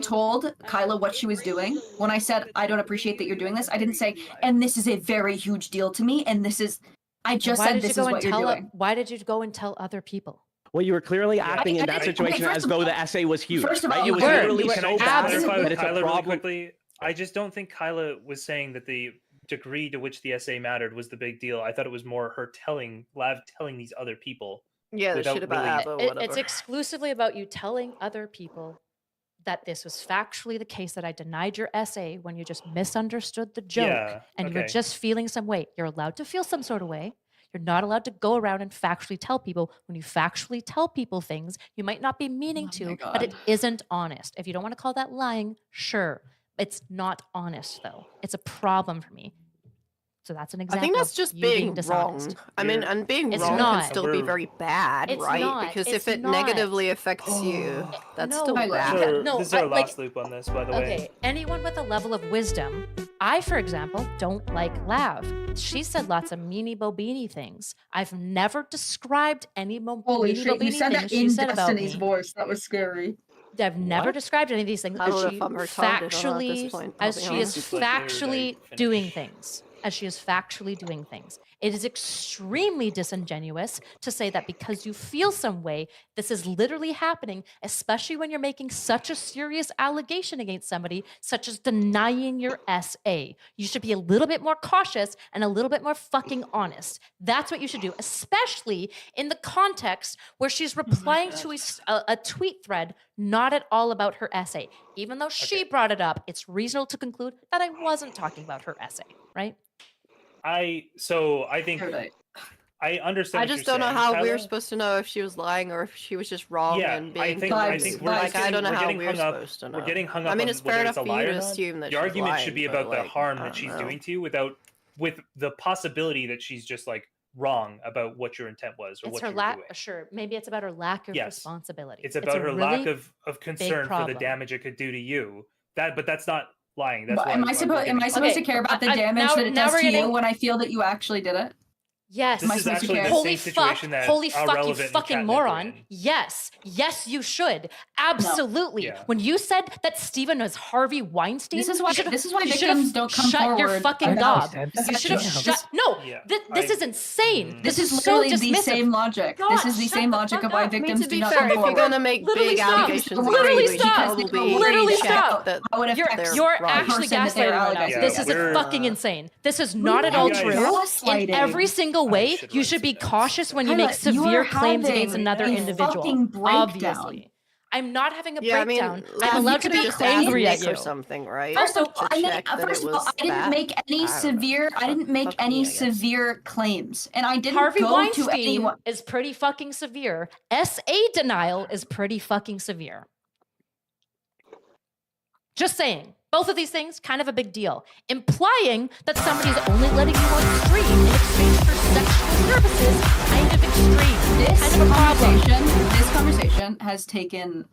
told Kyla what she was doing, when I said, I don't appreciate that you're doing this, I didn't say, and this is a very huge deal to me, and this is, I just said this is what you're doing. Why did you go and tell other people? Well, you were clearly acting in that situation as though the essay was huge, right? It was literally so bad that it's a Kyla really problem. quickly? I just don't think Kyla was saying that the degree to which the essay mattered was the big deal. I thought it was more her Lav telling these other people. Yeah, the shit about Ab or whatever. It's exclusively about you telling other people that this was factually the case, that I denied your essay when you just misunderstood the joke and you were just feeling some way. You're allowed to feel some sort of way. You're not allowed to go around and factually tell people. When you factually tell people things, you might not be meaning to, but it isn't honest. If you don't want to call that lying, sure. It's not honest, though. It's a problem for me. So that's an example. I think that's of just you being wrong. dishonest. I mean, and being It's wrong not. can still be very bad, It's right? not. Because It's if it not. negatively affects you, that's No, still Tyler. bad. This is our last loop on this, by the way. Okay, anyone with a level of wisdom I, for example, don't like Lav. She said lots of meanie bobini things. I've never described any Holy meanie shit, you bobini said things that she in said about Destiny's me. voice. That was scary. I've never described any of these things I as don't know she if I'm retarded or not at this factually, point, I'll as be she is honest. factually doing things. As she is factually doing things. It is extremely disingenuous to say that because you feel some way, this is literally happening, especially when you're making such a serious allegation against somebody, such as denying your SA. You should be a little bit more cautious and a little bit more fucking honest. That's what you should do, especially in the context where she's replying to a tweet thread not at all about her essay. Even though she brought it up, it's reasonable to conclude that I wasn't talking about her essay, right? I think I understand. I what just you're don't know saying, how Kyla. we're supposed to know if she was lying or if she was just wrong Yeah, and being I think we're like, just I don't know we're how getting we're hung up. supposed to know. We're getting hung up. I mean, on it's fair whether enough it's a for lie you or to not. assume that The she's argument lying, should be but, about the like, harm I that don't she's know. doing to you, with the possibility that she's just like wrong about what your intent was or It's what her you were lack. doing. Sure, maybe it's about her lack of Yes. responsibility. It's about a her really lack of big concern for the problem. damage it could do to you. But that's not lying. That's But why. am I supposed to care about the damage that it does to you when I feel that you actually did it? Yes. This is actually the holy same fuck, situation that holy fuck, you Irrelevant and fucking Catnip were moron. in. Yes, yes, you should. Absolutely. Yeah. When you said that Steven was Harvey Weinstein, This is why you should've victims don't come shut your forward. fucking I know. gob. Said You that. should have Yeah. shut. No, this is insane. This is so literally the dismissive. same logic. This is the shut same the logic fuck of why up. victims to do be not fair, come if you're forward. gonna make Literally big stop. allegations, Literally you should stop. probably Literally check stop. that How it You're, affects you're the actually person that they're gaslighting right now. alleging. This is we're- fucking insane. This is not at all guys- true. In Gaslighting. every single way, you should be cautious when you Kyla, make you are severe claims having against another a individual. fucking breakdown. Obviously. I'm not having a Yeah, I mean, breakdown. Lav, I'm you allowed to could've be just asked angry at Nick or you. something, right? First of To all, I check that it was didn't that? make any I don't know. severe. I didn't make Fuck me, any I guess. severe claims, and I didn't Harvey go Weinstein to anyone. is pretty fucking severe. SA denial is pretty fucking severe. Just saying. Both of these things, kind of a big deal. Implying that somebody's only letting you on stream in exchange for sexual services, kind of extreme. This kind of a problem. This conversation has taken.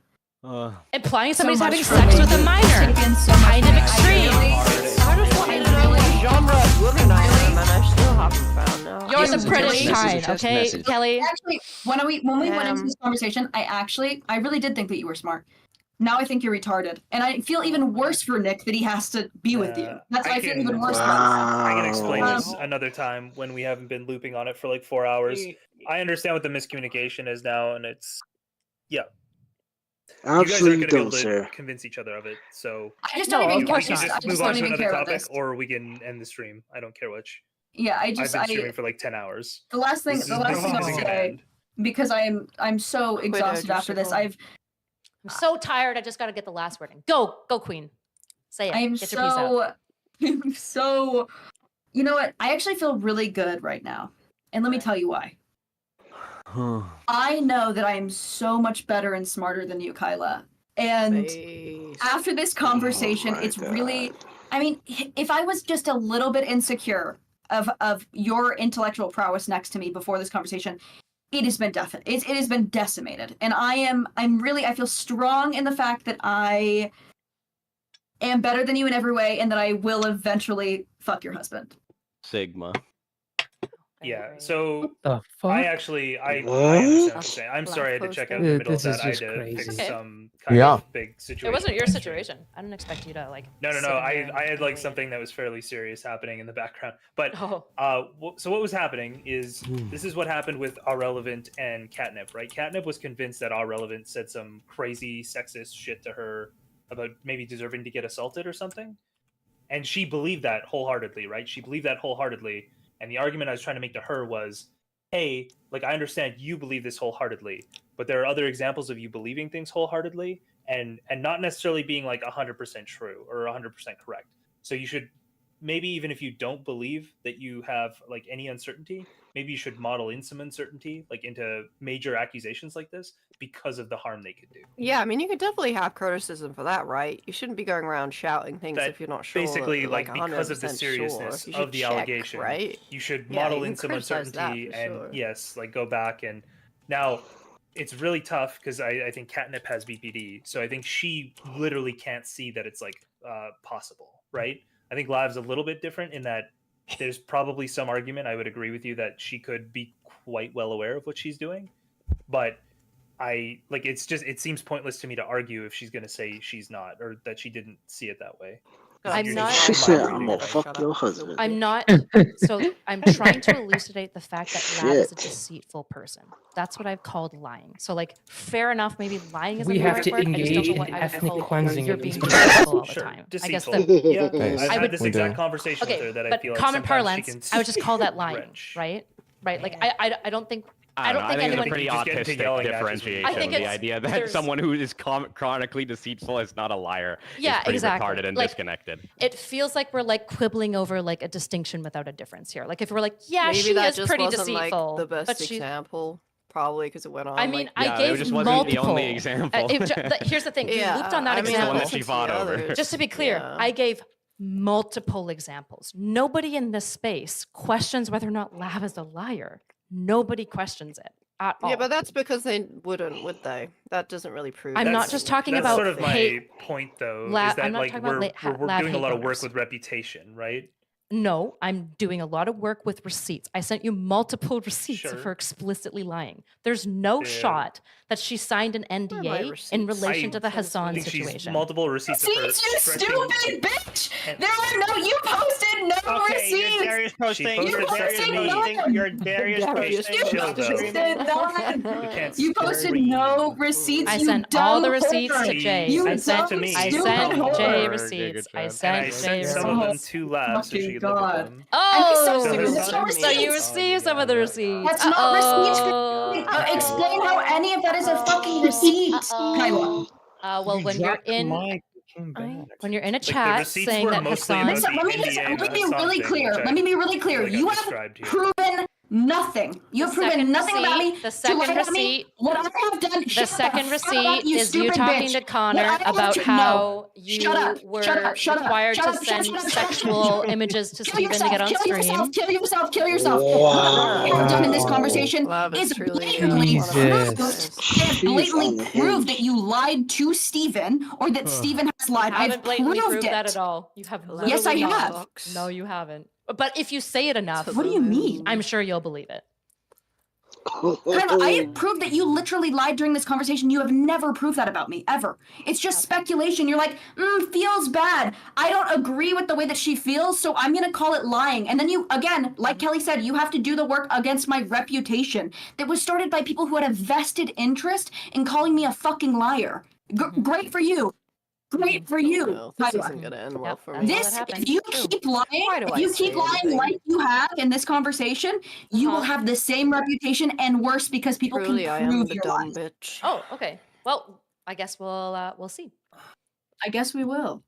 Implying so somebody's much having for sex me. with a minor. Taken so much Kind for of me. extreme. Genre of women I am, and I still haven't found out. Yours It a British really- kind, okay, Kelly? Actually, when we went into this conversation, I really did think that you were smart. Now I think you're retarded, and I feel even worse for Nick that he has to be with you. That's why I feel even worse. I can explain this Um, another time when we haven't been looping on it for like 4 hours. I understand what the miscommunication is now, and it's you guys Absolutely aren't going to be able don't, to sir. convince each other of it. So I just don't even we care. can I just just move don't on to even another care about topic, this. or we can end the stream. I don't care which. Yeah, I've been streaming for like 10 hours. The last thing This I'll isn't gonna say, end. because I'm so exhausted after this. I'm so tired. I just got to get the last word in. Go, Queen. Say it. I'm Get your piece out. I'm so. You know what? I actually feel really good right now, and let me tell you why. I know that I am so much better and smarter than you, Kyla. And after this conversation, it's really. I mean, if I was just a little bit insecure of your intellectual prowess next to me before this conversation, it has been it has been decimated. And I feel strong in the fact that I am better than you in every way, and that I will eventually fuck your husband. Sigma. Yeah, so The fuck? I understand what What? you're saying. I'm sorry I had to check out in the Dude, middle of this is that. I had just to fix crazy. some kind Yeah. of big situation. It wasn't your situation. I didn't expect you to like. No. sit in there I and had like wait. something that was fairly serious happening in the background. But Oh. so what was happening is this is what happened with Irrelevant and Catnip, right? Catnip was convinced that Irrelevant said some crazy sexist shit to her about maybe deserving to get assaulted or something. And she believed that wholeheartedly, right? She believed that wholeheartedly. And the argument I was trying to make to her was, hey, like, I understand you believe this wholeheartedly, but there are other examples of you believing things wholeheartedly and not necessarily being like 100% true or 100% correct. So you should, maybe even if you don't believe that you have like any uncertainty, maybe you should model in some uncertainty, like into major accusations like this, because of the harm they could do. Yeah, I mean, you could definitely have criticism for that, right? You shouldn't be going around shouting things That if you're not sure. basically, like because of the 100% seriousness sure. You should of the check, allegation, right? you should Yeah, model you in can some criticize that uncertainty for and sure. yes, like go back. And now it's really tough because I think Catnip has BPD, so I think she literally can't see that it's like possible, right? I think Liv's a little bit different in that there's probably some argument. I would agree with you that she could be quite well aware of what she's doing, but it seems pointless to me to argue if she's going to say she's not or that she didn't see it that way. I'm not. She said, "I'm gonna fuck your husband." I'm not. So I'm trying to elucidate the fact that Lav is a deceitful person. That's what I've called lying. So like, fair enough. Maybe lying is. We the have right to word. I just engage don't know in what I would ethnic call cleansing you're of being these deceitful all the Sure, time. deceitful. I guess the Yeah, Nice. I've I had would this We exact do. conversation with her that I but feel like common sometimes parlance, she can I would just call that lying, wrench. right? Like I don't think. I don't know. I think anyone it's a pretty just get into autistic yelling matches. differentiation. I think The it's- idea that there's- someone who is chronically deceitful is not a liar Yeah, is pretty exactly. retarded and Like, disconnected. It feels like we're like quibbling over like a distinction without a difference here. Like if we're like, yeah, Maybe she that is just pretty wasn't deceitful, like the best but she. example, probably because it went on. I mean, like, I gave it just wasn't multiple. the only example. Here's the thing: you Yeah, looped on that I mean, It's the one example. that she fought over. Just to be clear, Yeah. I gave multiple examples. Nobody in this space questions whether or not Lav is a liar. Nobody questions it at all. Yeah, but that's because they wouldn't, would they? That doesn't really prove. I'm not anything. just talking That's about sort of my hate. point, though, La- is that I'm not like talking about we're Lav doing a hate lot of work voters. with reputation, right? No, I'm doing a lot of work with receipts. I sent you multiple receipts Sure. of her explicitly lying. There's no Yeah. shot that she signed an NDA in relation to the Hassan think she's situation. multiple receipts of her Receipts, you stretching- stupid bitch! There are no. You posted no receipts. Darius posting. You You're posted Darius none. You're Darius posting. You Chill, though. posted none. can't You posted no receipts. I you sent dumb all the receipts whore. to Jay. You I sent dumb, I stupid sent whore. Jay receipts. I And I sent Jay sent some of them receipts. to Lab so she could look at them. Oh, So her son- so you received some of the receipts. That's not receipts. Uh-oh. Explain how any of that is a fucking receipt, Kyla. Well, when you're in a chat receipts saying were that mostly Hassan. about Listen, let me be really clear. which I Let me be really clear. feel like You I've have described here. proven nothing. You have The proven second nothing about me. receipt- the to second lie about me. receipt- What I have done. The shut second fuck up, receipt you is you stupid talking bitch. to Connor What I have about to- how no. you Shut up, were shut up, shut up, required shut to up, shut send up, shut up, shut up, sexual shut up. images to Kill Steven to yourself, get on kill stream. yourself, kill yourself, kill yourself. Wow. What I've done in this conversation Love is is truly blatantly one of the proved. They have blatantly proved that you lied to Steven or that Steven has lied. You haven't I've blatantly proved proved it. that at all. You have Yes, I literally not. have. No, you haven't. But if you say it enough, What do you mean? I'm sure you'll believe it. Kyla, I have proved that you literally lied during this conversation. You have never proved that about me, ever. It's just speculation. You're like, feels bad. I don't agree with the way that she feels, so I'm gonna call it lying. And then you, again, like Kelly said, you have to do the work against my reputation that was started by people who had a vested interest in calling me a fucking liar. Great for you. Great for you. No, this Kyla. isn't gonna end well for me. This, if you keep lying, do if I you say keep lying anything? like you have in this conversation, you will have the same reputation and worse because people Truly, I can am prove the your dumb lies. bitch. Oh, okay. Well, I guess we'll see. I guess we will.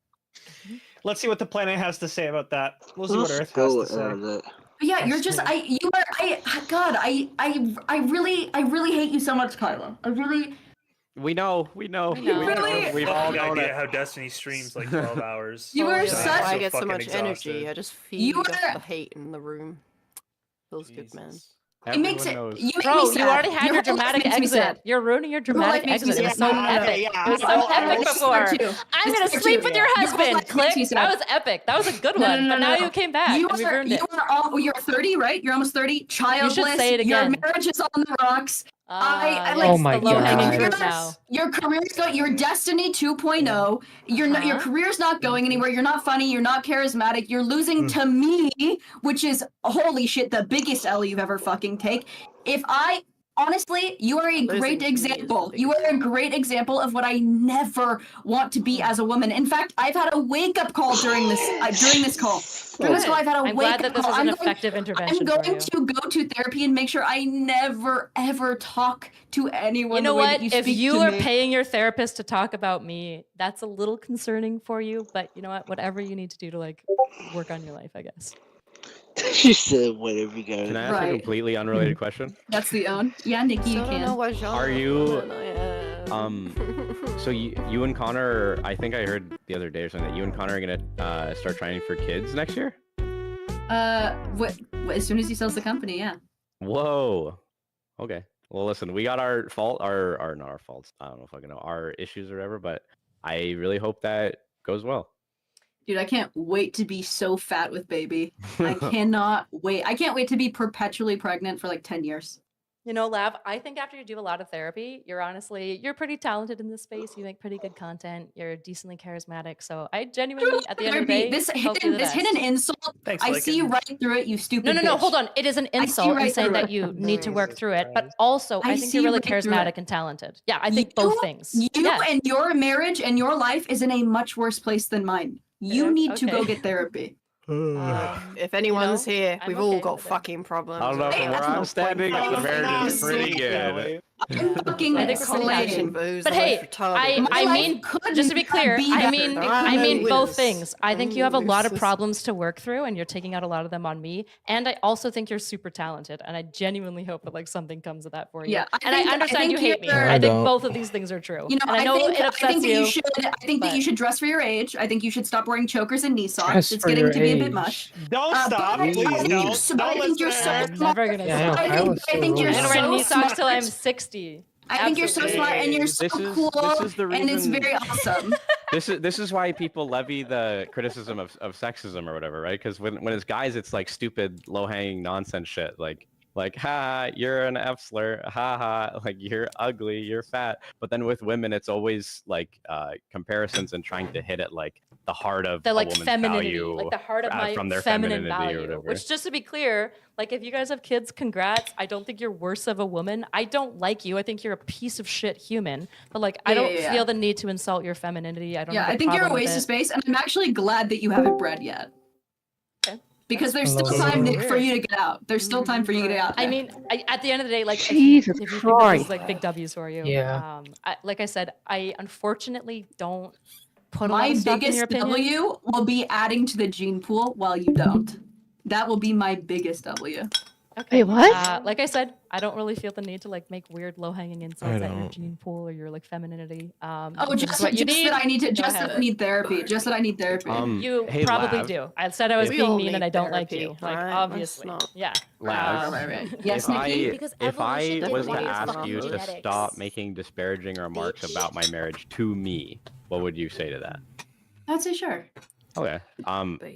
Let's see what the planet has to say about that. We'll see what Let's Earth go has to say. with that. But yeah, you're just I really hate you so much, Kyla. I really. We know. We've all all known idea it. how Destiny streams like 12 hours. You are That's such- why I get so fucking much exhausted. energy. I just feed You off are- the hate in the room. Feels good, man. It makes it. Everyone knows. You make Bro, me you sad. already had your whole life dramatic makes me exit. sad. You're ruining your Your whole life dramatic makes me exit. It was sad. so No, no, no, epic. yeah. It was so I- I- epic This before. is too. I'm This gonna is sleep too. with your Your whole husband. life Click. makes me sad. That was epic. That was a good No, one. no, But no, now no. you came back You and we are, ruined it. you are all. You're 30, right? You're almost 30. Childless. say it Your again. marriage is on the rocks. I yes, like. Oh my the low-hanging God. fruit now. Your career's going. Your Destiny 2.0. You're not. Your career's not going anywhere. You're not funny. You're not charismatic. You're losing to me, which is holy shit, the biggest L you've ever fucking take. Honestly, you are a Losing great to me is the example. biggest You are a great example of what I never want to be as a woman. In fact, I've had a wake up call during this call. During this call, I've had a I'm wake glad up that this call. was an I'm effective intervention going for you. to go to therapy and make sure I never ever talk to anyone. You know the way what? that you If speak you to are me. paying your therapist to talk about me, that's a little concerning for you. But you know what? Whatever you need to do to like work on your life, I guess. She said whatever you got. Can I ask a completely unrelated question? That's the own. Yeah, Nikki, you I don't can. know what genre Are of you woman I am. So you and Connor, I think I heard the other day or something that you and Connor are gonna start training for kids next year. As soon as he sells the company, yeah. Whoa. Okay. Well, listen, we got our not our faults. I don't know if I can know our issues or whatever, but I really hope that goes well. Dude, I can't wait to be so fat with baby. I cannot wait. I can't wait to be perpetually pregnant for like 10 years. You know, Lav, I think after you do a lot of therapy, you're pretty talented in this space. You make pretty good content. You're decently charismatic. So I genuinely, at the end of the day, This hope you're the best. hidden insult. Thanks, I see Lycan. right through it, you stupid No, bitch. hold on. It is an I see insult in right saying through that it. you need to work Jesus through it, but Christ. also I I think see you're really right through it. charismatic and talented. Yeah, I think both things. You Yeah. and your marriage and your life is in a much worse place than mine. You need to go okay. get therapy. If anyone's here, I'm we've okay all with got it. fucking problems. I don't know, from where I'm standing, the marriage is pretty good. Fucking I think we're pretty slaying. happy. But hey, I mean, just to be clear, be I better. mean both things. I think you have a lot of problems to work through, and you're taking out a lot of them on me. And I also think you're super talented, and I genuinely hope that like something comes of that for you. Yeah, and I understand you hate me. you're- I think both of these things are true. You know, and I know it upsets that you. should. I think that you should dress for your age. I think you should stop wearing chokers and knee socks. Dress It's for getting your to be a bit age. much. Don't stop, please don't. I think you're so I'm smart. never gonna Yeah, stop. I know, I think you're I'm gonna wear so knee socks till I'm smart. 60. I think you're so smart and you're so cool, this is the and it's reason- very awesome. This is why people levy the criticism of sexism or whatever, right? Because when it's guys, it's like stupid, low hanging nonsense shit, like ha, you're an F slur, ha ha, like you're ugly, you're fat. But then with women, it's always like comparisons and trying to hit at like the heart of The like a woman's femininity, value, like the heart of my from their feminine femininity or value. whatever. Which, just to be clear, like if you guys have kids, congrats. I don't think you're worse of a woman. I don't like you. I think you're a piece of shit human. But like, I don't feel the need to insult your femininity. I don't. Yeah, have I think you're a problem with waste of it. space, and I'm actually glad that you haven't bred yet. Because there's still time for you to get out. There's still time for you to get out. I mean, at the end of the day, like Jesus if you think this Christ. is like big W's for you, Yeah. like I said, I unfortunately don't put a my lot of stock in biggest your opinion. W will be adding to the gene pool while you don't. That will be my biggest W. Okay. Wait, what? Like I said, I don't really feel the need to like make weird low-hanging insults at your don't. gene pool or your like femininity. Oh, this is just what you need. that I need to. Go Just ahead. that I need therapy. Just that I need therapy. You Hey, probably Lav, do. I said I was We being all mean and need I don't like therapy, you. Like right? obviously, Let's not- yeah. Lav, Yes, if I Nikki? Because if I evolution was didn't to want your ask fucking you to genetics. stop making disparaging remarks about my marriage to me, what would you say to that? I'd say sure. Okay.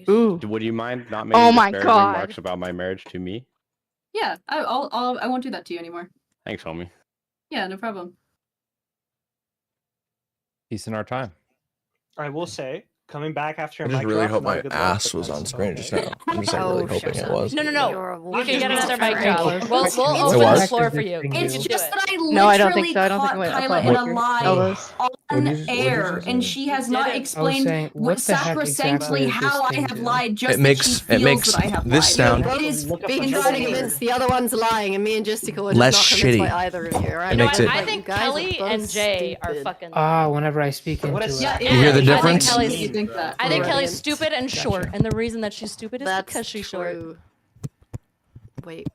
Ooh. Would you mind not making Oh my disparaging God. remarks about my marriage to me? Yeah, I won't do that to you anymore. Thanks, homie. Yeah, no problem. Peace in our time. I will say, coming back after I a just mic really drop, hope not a my good look, ass but was that's on screen just now. okay. I'm just like really hoping it was. No. You can get another mic It drop. We'll was? open the floor for you. It's You can just do it. that I literally No, I don't think so. I don't think caught it went Kyla up in on a what lie elbows. on What did you air, just and say? she has did not it. explained saying, what the heck sacrosanctly exactly does how this I thing have do? lied just It makes that she feels that I have this lied. sound. It is Look up being the Trying to Google. convince the other one's lying, and me and Jessica were Less just not convinced shitty. by either of you, right? It makes it- I Like, think you guys are Kelly both and Jay are stupid. fucking. Whenever I speak into What it. is- Yeah, You hear the I think difference? Kelly's- you think that. I think Kelly's Brilliant. stupid and short, and the reason that she's stupid is That's because she's short. true. Wait.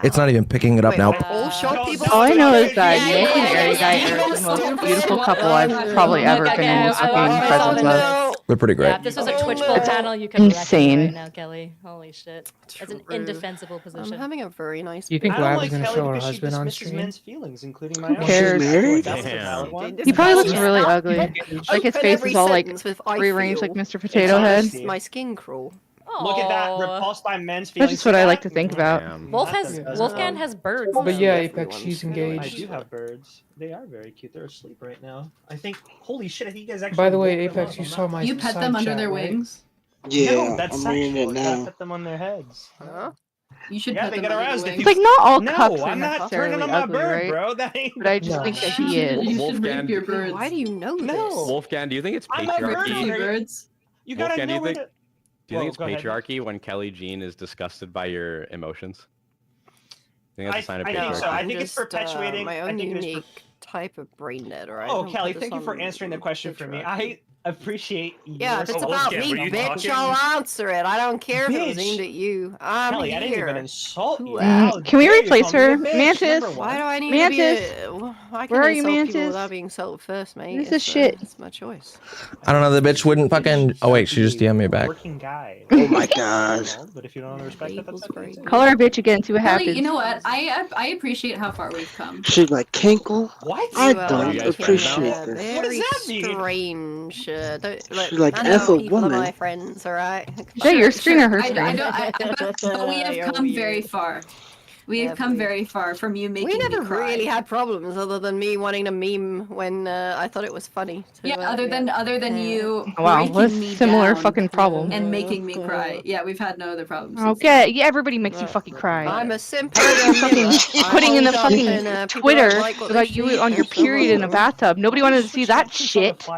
It's not even picking it up Wait, now. are all short people? All I know is that Yeah, Nick and Erudite are the most beautiful couple I've probably ever been in fucking presence of. They're pretty great. Yeah, if this was a Twitch poll panel, you could wreck me Insane. right now, Kelly. Holy shit. That's an True. indefensible I'm position. having a very nice. You think I don't Lab like is going to Kelly show her because she husband on dismisses stream? men's feelings, including my Who own. cares? That was a valid one. He probably looks really Stop ugly. it. Like his Open face every is all like sentence with, "I rearranged like feel." Mr. Potato Head. Honesty. My skin crawl. Look at that, Aw. repulsed by men's That's feelings. just what I like to think about. Wolfgang has birds. But though. yeah, Apex, she's I engaged. do have birds. They are very cute. They're asleep right now. I think. Holy shit! I think you guys actually. By the way, woke them Apex, up. you I'm saw not- my You pet side them under chat, their right? wings. Yeah, No, that's I'm reading sexual. it You gotta now. put them on their heads. Huh? You should Yeah, pet they them get under their aroused if wings. It's like not all No, cups are I'm not necessarily turning on my ugly, bird, right? bro. That ain't. But I just No. think that he is. You should Wolfgang. rape your birds. Why do you know this? No. Wolfgang, do you think it's I'm a bird patriarchy? Rape your birds. You gotta Wolfgang, do know you where think? to. Do you think Whoa, it's go ahead. patriarchy when Kelly Jean is disgusted by your emotions? I think that's a sign of I think patriarchy. so. I I'm think it's just, perpetuating. my I own think it is unique type of brain dead, alright? Oh, Don't Kelly, put thank this you for on answering the question for me. patriarchy. I appreciate Yeah, if your it's Oh, about Wolfgang, me, were you bitch, talking? I'll answer it. I don't care if it was Bitch. aimed at you. I'm Kelly, I didn't here. even insult you. Who How else? Can we dare you replace call me a her? bitch, Mantis? number Why one. do I need Mantis? to be I can Where are you, insult people Mantis? without being insulted first, mate. This is shit. It's my choice. I don't know. The bitch wouldn't fucking. Oh wait, she just DM'd me back. Working guy. Oh my god. But if you don't respect that, that's okay. too. Call her a bitch again, see what Kelly, happens. you know what? I appreciate how far we've come. She's like, Kinkle? What? I Well, don't you guys appreciate friends this. What does Very that mean? strange. She's like, I know F a people are woman. my friends, alright? Sure, your screen or her I screen? but we have come very far. We have come very far from you making We never me cry. really had problems other than me wanting to meme when I thought it was funny. Other than you Wow, breaking what me similar down fucking problem? and making me cry. Yeah, we've had no other problems. since Okay, yeah, everybody makes you fucking cry. I'm a simp. Fucking putting in the fucking Twitter about you on your period in a bathtub. Nobody wanted to see that shit. We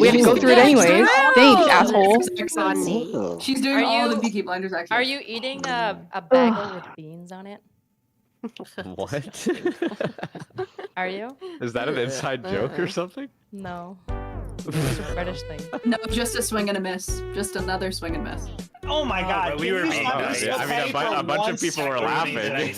had to go through it anyways. Thanks, asshole. She's doing all the Peaky Blinders accents. Are you eating a bagel with beans on it? What? Are you? Is that an inside joke or something? No. It's a British thing. No, just a swing and a miss. Just another swing and miss. Oh my god, we were being nice. A bunch of people were laughing.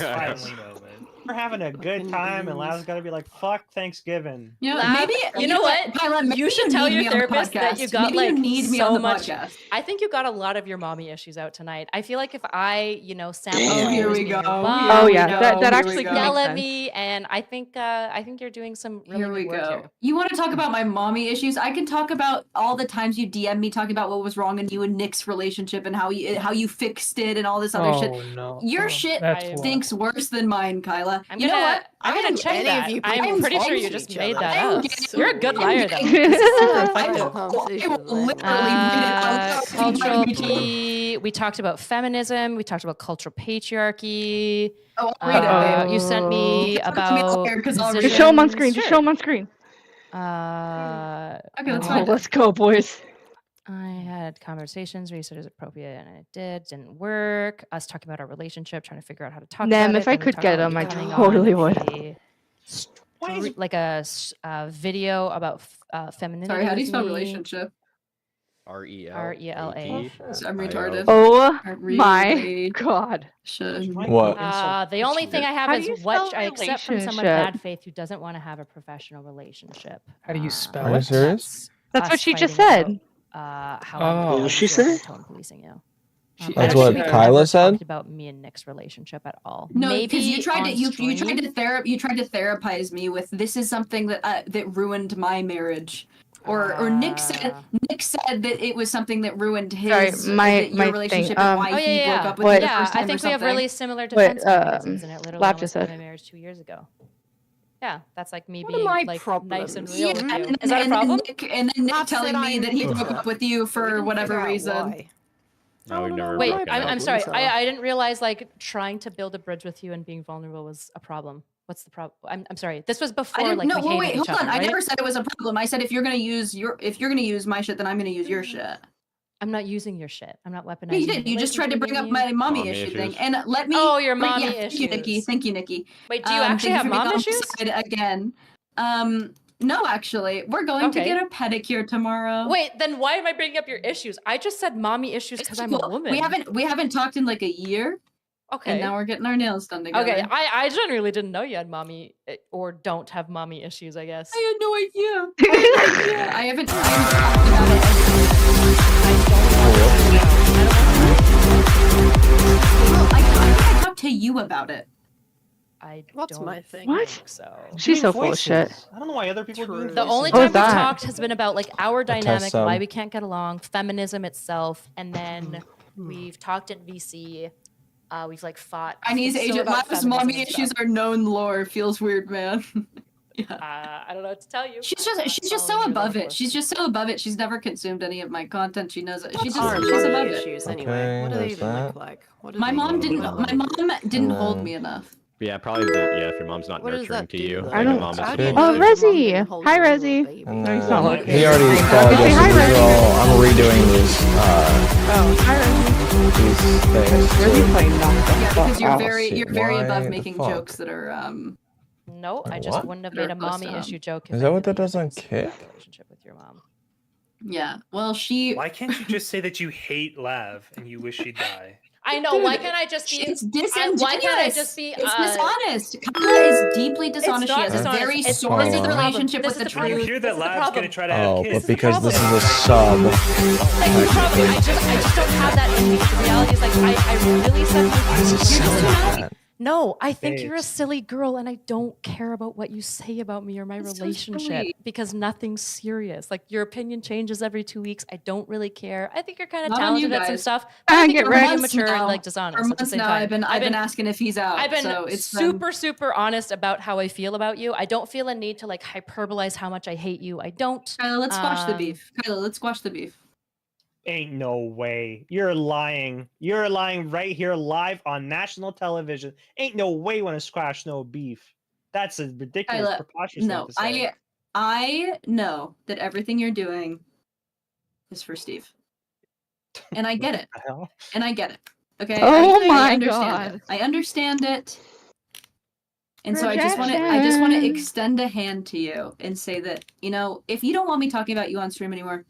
We're having a good time, and Lav's got to be like, "Fuck Thanksgiving." You know, Lav, maybe you know what? Kyla, maybe you should tell need your me on the therapist that you podcast. got Maybe like you need me so on the much. podcast. I think you got a lot of your mommy issues out tonight. I feel like if I, sample. Oh, here we go. Oh yeah, that actually yell makes at sense. me, and I think you're doing some really Here we good work go. here. You want to talk about my mommy issues? I can talk about all the times you DM me talking about what was wrong in you and Nick's relationship and how you fixed it and all this other shit. No. Your shit That's stinks worse than mine, Kyla. I'm you know gonna- what? I'm gonna check any that. of you I'm people pretty sure talk you to just each made other. that I'm up. getting- You're a good liar, though. Cultural P. We talked about feminism. We talked about cultural patriarchy. Oh, I'll read it, babe. You sent me about. Just show them on screen. Just show them on screen. Okay, let's Oh, find it. let's go, boys. I had conversations where you said it was appropriate, and it didn't work. Us talking about our relationship, trying to figure out how to talk Nem, about if it. I then we could talked get about them, I coming totally on would. like a video about femininity. Sorry, how do you with spell me. relationship? R-E-L-A. I'm retarded. Oh Really my god. What? The only thing I have How do is you what spell I accept from someone relationship? bad faith who doesn't want to have a professional relationship. How do you spell Are you it? serious? That's what us she just fighting said. about, how Oh. I'm What she absorbed in say? tone policing you. That's I what don't think we've Kyla ever said? talked about me and Nick's relationship at all. No, Maybe because you tried to on you stream. tried to therapize me with this is something that ruined my marriage. Or Nick said that it was something that ruined his my your relationship and why he broke up with what- you the Yeah, first I time or think we have something. really similar defense mechanisms, and it literally Lab almost just ended said. my marriage 2 years ago. Yeah, that's like me What are being my like problems? nice and real with you. and Is that a then problem? Nick I've telling said me I'm that he broke bitter. up with you We for didn't whatever figure out reason. why. No, we've never Wait, broken up. I'm sorry. I didn't realize like trying to build a bridge with you and being vulnerable was a problem. What's the problem? I'm sorry. This was I before didn't like no, we wait, hated hold each other, on. I right? never said it was a problem. I said if you're gonna use my shit, then I'm gonna use your shit. I'm not using your shit. I'm not weaponizing. No, you did. the You just tried to bring up relationship my mommy Mommy issue issues. thing, and let me. Oh, your mommy yeah, Thank you, Nikki. issues. Thank you, Nikki. Wait, do you actually thank have you for being mom on my issues? side again. No, actually, we're going to Okay. get a pedicure tomorrow. Wait, then why am I bringing up your issues? I just said mommy issues because I'm a woman. We haven't talked in like a year. Okay. And now we're getting our nails done together. Okay, I genuinely didn't know you had mommy or don't have mommy issues, I guess. I had no idea. I haven't talked about I talked to you about it. What's my thing? What? think so. She's so full of shit. I don't know why other people do The only What time was we've that? talked has been about like our dynamic, some. why we can't get along, feminism itself, and then we've talked in VC. We've like fought. Chinese still agent about Lab's feminism mommy and issues stuff. are known lore. Feels weird, man. I don't know what to tell you. She's just so above it. She's just so above it. She's never consumed any of my content. She knows it. She's Our above mommy it. issues Okay, anyway. What do they there's even look that. like? What do My they mom look didn't. like? My mom didn't hold me enough. Yeah, probably. If your mom's not What does nurturing that to do, you, though? like I a don't- mom is How good. do you Oh, know your mom Rezzy. didn't hold Hi, you when you were a Rezzy. baby? And, No, he's not looking. he already Say apologized. hi, These are Rezzy. all- I'm redoing these Oh, hi, Rezzy. things. Rezzy too. playing knocked the Yeah, fuck because you're out. very Why above the making fuck? jokes that are No, I just What? wouldn't have They're made a close mommy to, issue joke. if Is I that what didn't that does have on this Kick? relationship with your mom. yeah. Well, she. Why can't you just say that you hate Lav and you wish she'd die? I know. Dude, why can't I just be? It's disingenuous. Why can't I just be? It's dishonest. Kyla is deeply dishonest. She not has a dishonest. very It's- sordid this is the problem. relationship This with is the the problem. truth. Hear This that is the Lav's problem. gonna try to have Oh, kids. but because this is problem. a sub. Like, you probably, I just don't have that in me. The reality is, like, I really said Why is it sound like that? No, I think you're a Babes. silly girl and I don't care about what you say about me or my That's so relationship silly. because nothing's serious. Like your opinion changes every 2 weeks. I don't really care. I think you're kind of Not on you talented at some guys. stuff. But I think get you're wrecked. really months immature and now- like dishonest For at the months same now, time. I've been asking if he's out. I've been so it's super honest about how I feel about you. I don't feel a need to like hyperbolize how much I hate you. I don't. Kyla, let's squash the beef. Kyla, let's squash the beef. Ain't no way. You're lying. You're lying right here live on national television. Ain't no way you want to squash no beef. That's a ridiculous, Kyla, preposterous no, thing to say. I know that everything you're doing is for Steve, and I get it. And I get it. Okay. Oh I my understand God. it. I understand it. And so I just want to extend a hand to you and say that, if you don't want me talking about you on stream anymore,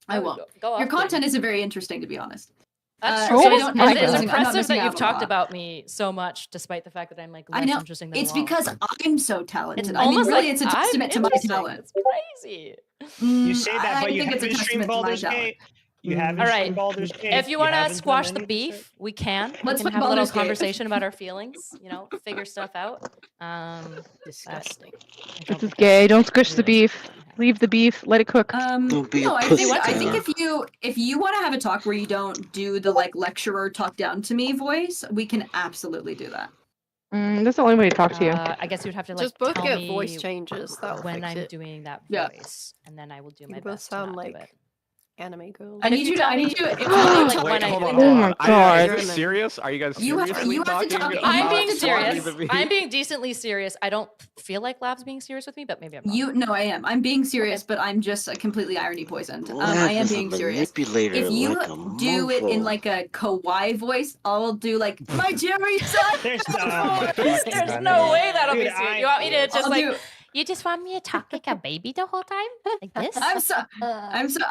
I won't. Go Your off, content isn't very interesting, to be honest. That's So true. I It's, don't- it's I'm not impressive missing that out you've a talked lot. about me so much, despite the fact that I'm like I less know. interesting than It's Lal. because I'm so talented. It's I mean, almost really, like it's a I'm testament to my interesting. talent. It's crazy. You say that, I but you think it's a haven't streamed testament to my Baldur's talent. Gate. You haven't All right. streamed Baldur's Gate. If you want to haven't done squash the any beef, we can. Let's we play can have a little Baldur's Gate. conversation about our feelings. Figure stuff out. Disgusting. This is gay. Don't squish the beef. Leave the beef. Let it cook. Don't be No, a I pussy. think if you want to have a talk where you don't do the like lecturer talk down to me voice, we can absolutely do that. That's the only way to talk to you. I guess you'd have to like Just both tell get me voice changes. That'll when fix I'm it. doing that Yeah. voice, and then I will do You my both best sound to not do like it. anime girls. I need you to. I need you. If you to like Wait, when I hold do on, it. Oh hold my on. God. Is this serious? Are you guys You have to- seriously you have to talking talk- about I'm being squashing serious. the beef? I'm being decently serious. I don't feel like Lab's being serious with me, but maybe I'm not. No, I am. I'm being serious, but I'm just completely irony poisoned. I am Lav is a being serious. manipulator If you like a do it in mofo. like a kawaii voice, I'll do like my Jerry son. There's There's no way that'll be Dude, serious. You want me to just I'll like? do- You just want me to talk like a baby the whole time, like this? I'm so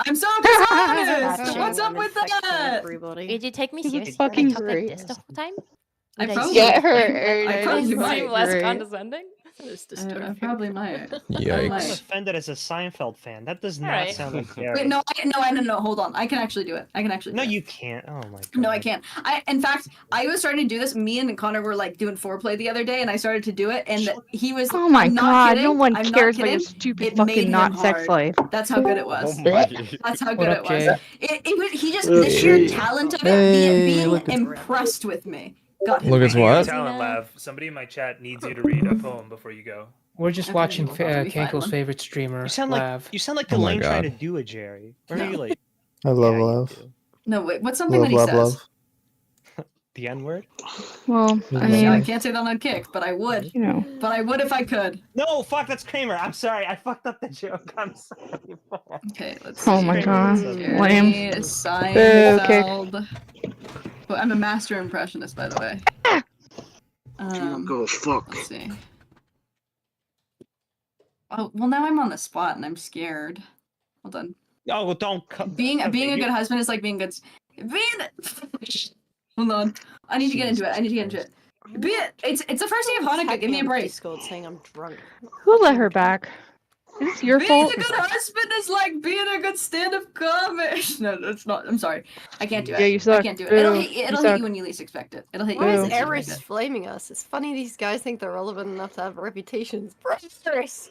dishonest. Actually, What's up I'm with infecting that? everybody. Did you take me This is seriously? fucking I talk great. like this the whole time? I Would probably Get her. I probably seem might. less Great. condescending? This I disturbing. probably might. I'm Yikes. offended as a Seinfeld fan. That does not Alright. sound like Gary. Wait, no, hold on. I can actually do it. I can actually. No, do it. you can't. Oh my god. No, I can't. In fact, I was starting to do this. Me and Connor were like doing foreplay the other day, and I started to do it, and he was. Oh my I'm not God. kidding, No one I'm not cares about your kidding, stupid it made fucking him not sex hard. life. That's how good it was. Oh my. That's how What good up, it was. Jay? It was. He just the sheer talent of it, being impressed with me. Got him. Look at Speaking of what? talent, Lav, somebody in my chat needs you to read a poem before you go. We're just Okay, watching we'll probably find Kanko's one. favorite streamer, You sound Lav. like Oh my Elaine trying to God. do a Jerry. Where are No. you like I love Yeah, you love. do. No, wait. What's something Love, that he love, says? love. the N word? Well, I I Yeah, I mean, can't say that on kick, but I would. you know. But I would if I could. No, fuck, that's Kramer. I'm sorry. I fucked up the joke. I'm sorry. Okay, let's. Oh see. my God. Jerry Lame. Seinfeld. Well, I'm a master impressionist, by the way. Go fuck. Let's see. Oh well, now I'm on the spot and I'm scared. Hold on. Oh, well, don't come. Being a good husband is like being good. Hold on. I need to get into it. It's the first day of Hanukkah. Give me a break. Discord saying I'm drunk. Who let her back? Is this your Being fault? a good husband is like being a good stand-up comic. No, that's not. I'm sorry. I can't do it. Yeah, you suck. I can't do it. Boo. It'll You hit suck. you when you least expect it. It'll hit you. Why when is you least Eris expect it. flaming us? It's funny these guys think they're relevant enough to have reputations. Eris.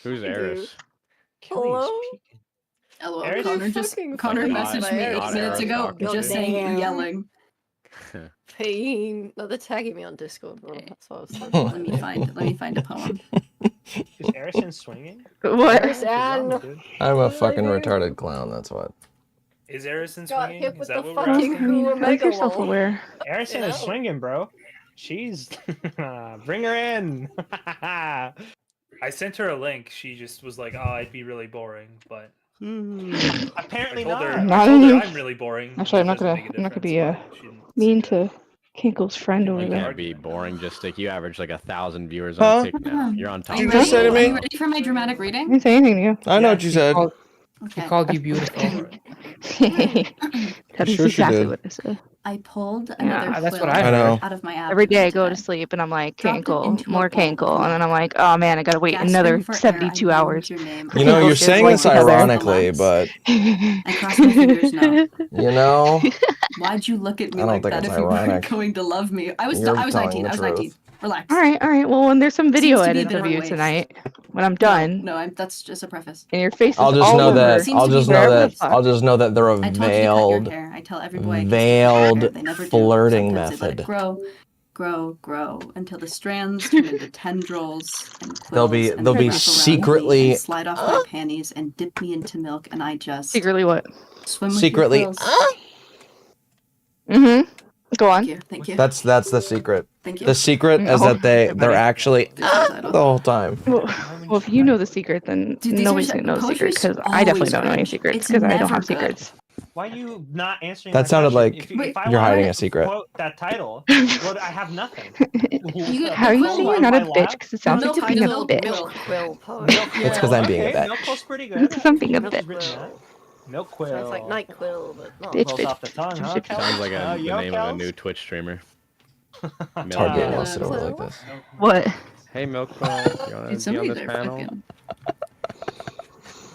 Who's Eris? Hello? LOL. Eris Connor is Connor Not- messaged me not 8 minutes Eris ago talking just to saying Damn. yelling. Pain. No, they're tagging me on Discord, bro. That's what I was Let talking me find a poem. Is Erison swinging? What? Eris Dude. I'm a fucking retarded clown, that's what. Is Erison got swinging? hit Is with that the what we're fucking asking? who Make omega yourself lol. aware. Erison is swinging, bro. She's. Bring her in. I sent her a link. She just was like, "Oh, I'd be really boring," but Apparently I told her, not. Not I told her any- I'm really boring. Actually, I'm It not doesn't gonna. make a I'm not gonna be difference, but she didn't mean say that. to Kinkle's friend over You there. can't be boring. Just like you average like 1,000 viewers Huh? on Tik now. You're on top. Are you of just ready? say to me? Are you ready for my dramatic I reading? didn't say anything to you. I know what you said. She called you beautiful. That is Sure she exactly did. what I said. I pulled another that's quill what I know. out of my abdomen. Every day I go to today. sleep and I'm like, Dropped it cankle, into a more bowl with cankle, and then milk. I'm like, oh man, I gotta wait Gasping another for air, 72 I hours. named your name. You know, Cankles you're get saying white this together. ironically, but I crossed my fingers no. you know, Why'd you look at me I don't like think that it's if you weren't ironic. going to love me? I was You're 19. telling the I was 19. truth. Relax. All right. Well, when there's some video Seems to be a edits bit of of a you waste. tonight, when I'm done, No, that's just a preface. and your face is I'll just all know over. that. Seems I'll to be just know wherever that. the fuck. I'll just know that they're a I told you to cut your veiled, hair. I tell every boy I kiss to cut their hair. They never do. flirting Sometimes they let it method. grow until the strands turn into tendrils and quills. They'll and be they wrap around secretly- me and slide off my panties and dip me into milk, and I just Secretly what? swim with Secretly- your quills. Mm-hmm. Go on. Thank you. That's the secret. Thank you. The secret is Oh. that they're actually the whole time. Well, if you know the secret, then Dude, these nobody's are- gonna know the secret poetry's because I definitely always don't know any good. secrets It's because I don't never have good. secrets. Why are you not answering That my sounded question? like If I you're wanted hiding to a secret. Quote that title. Well, I have nothing. How are you saying you're not a bitch? Because it sounds like you're being a bitch. Quill poet. It's because I'm being a Okay, bitch. Milk Quill's pretty good. It's because I'm being a Milk bitch. is written that. Milk Quill. Sounds like night quill, but not. Bitch, Rolls bitch, off the tongue, huh? bitch, bitch. Sounds like the yo, name of a Kels? new Twitch streamer. It's hard being lusted over like this. What? Hey, Milk Quill, you wanna Dude, be on somebody this there panel? fucking.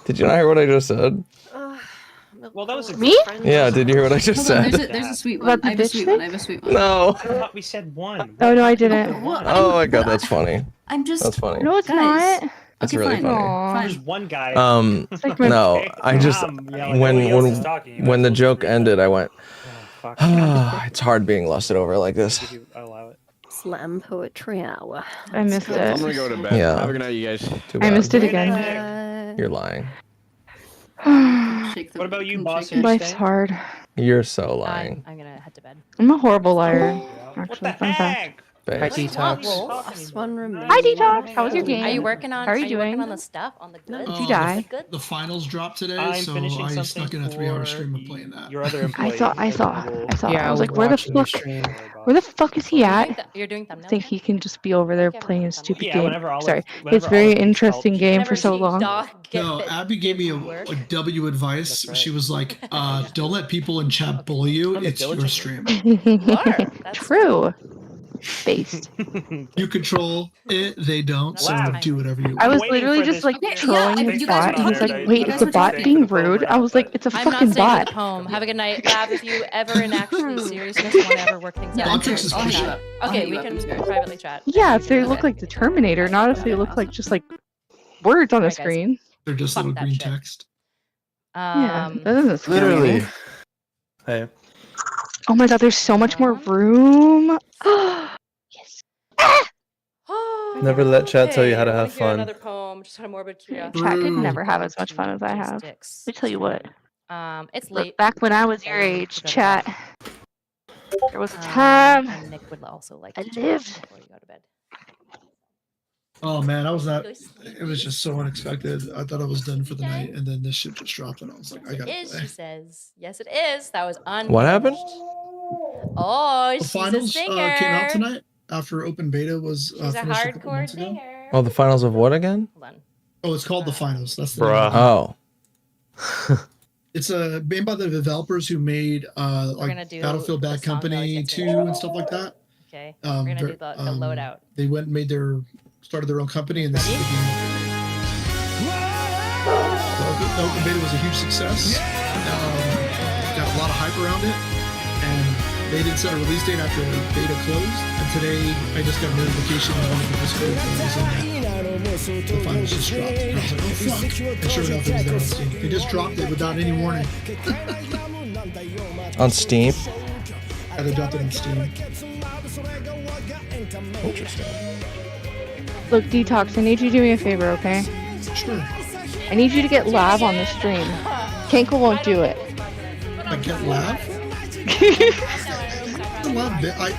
Did you not hear what I just said? Well, that was a Me? friend. Yeah, did you hear what I just Hold on, said? there's a sweet About one. the I have a bitch sweet thing? one. I have a sweet one. No. I thought we said one. Oh no, I didn't. What? Oh my god, that's funny. I'm just. That's funny. No, it's Guys. not. That's Okay, really fine. funny. Aw. There's one guy. like my- No, I just I'm yelling. when Nobody else is talking, you might when as the well joke just read ended, I went, Fuck. it's hard being lusted over like this. I'll allow it. Slam poetry hour. I missed I'm it. gonna go to bed. Yeah. Have a good night, you guys. Too I bad. missed it Good night, again. Nick. You're lying. Shake the- What about you, shake boss? it. Life's hard. You're so lying. I'm gonna head to bed. I'm a horrible liar. What Actually, the fun fact. heck? Hi, Thanks. Detox. Last one remaining. Hi, Detox. How was your game? Are you working on? How are you working doing? on the stuff on the good? Did you die? The finals dropped today, I'm so finishing I something snuck in a 3-hour for stream of playing that. Your other I employee. saw. Yeah, I was like, where the watching your fuck? stream. Where the fuck is he at? You're doing thumbnails. I think he can just be over there playing a stupid Yeah, game. whenever Olive- Sorry, whenever it's very Olive needs interesting help, game Whenever for so she long. No, Abby gave me a W advice. She was like, don't let people in chat bully you. It's your stream. True. Based. You control it, they don't, so Lab. do whatever you I want. was literally just like trolling yeah, his you guys bot. were He was talking- like, wait, you is guys the were bot talking being for the rude? I was like, it's a I'm not fucking staying bot. at home. Have a good night, Lab. If you ever in actually seriousness want to ever work things Yeah, out, Bontrix is I'll pushing. chat. Okay, we can privately chat. Yeah, if they look like the Terminator, not if they look like just like words on a Alright, guys. screen. They're just Fuck little that green shit. text. Yeah, Um, that doesn't scare Literally. me. Hey. Oh my god, there's so much more room. Never let chat tell you how to I wanna have hear fun. Another poem, just out of morbid curiosity. Chat could never have as much fun as I have. Let me tell you what. It's Look, late. back when I was your age, chat, there was a time And Nick would also like I to chat lived. before you go to bed. Oh man, I was not. It was just so unexpected. I thought I was done for the night, and then this shit just dropped, and I was like, I It gotta is, play. she says. Yes, it is. That was What happened? Oh, The she's a finals singer. came out tonight after open beta was She's a finished a couple hardcore months ago. singer. Oh, the finals of what again? Oh, it's called the finals. That's the name Bruh. of it. Oh, It's made by the developers who made gonna like do Battlefield the Bad song that Company gets 2 me in and stuff like that. Okay, we're gonna do the loadout. They went and started their own company, and this is the game. The open beta was a huge success. Got a lot of hype around it, and they didn't set a release date after the beta closed. And today, I just got a notification on one of the Discord that the finals just dropped. And I was like, oh fuck! And sure enough, it was there on Steam. They just dropped it without any warning. on Steam. Yeah, they dropped it on Steam. Interesting. Look, Detox, I need you to do me a favor, okay? Sure. I need you to get Lab on the stream. Kankle won't do it. I can't laugh.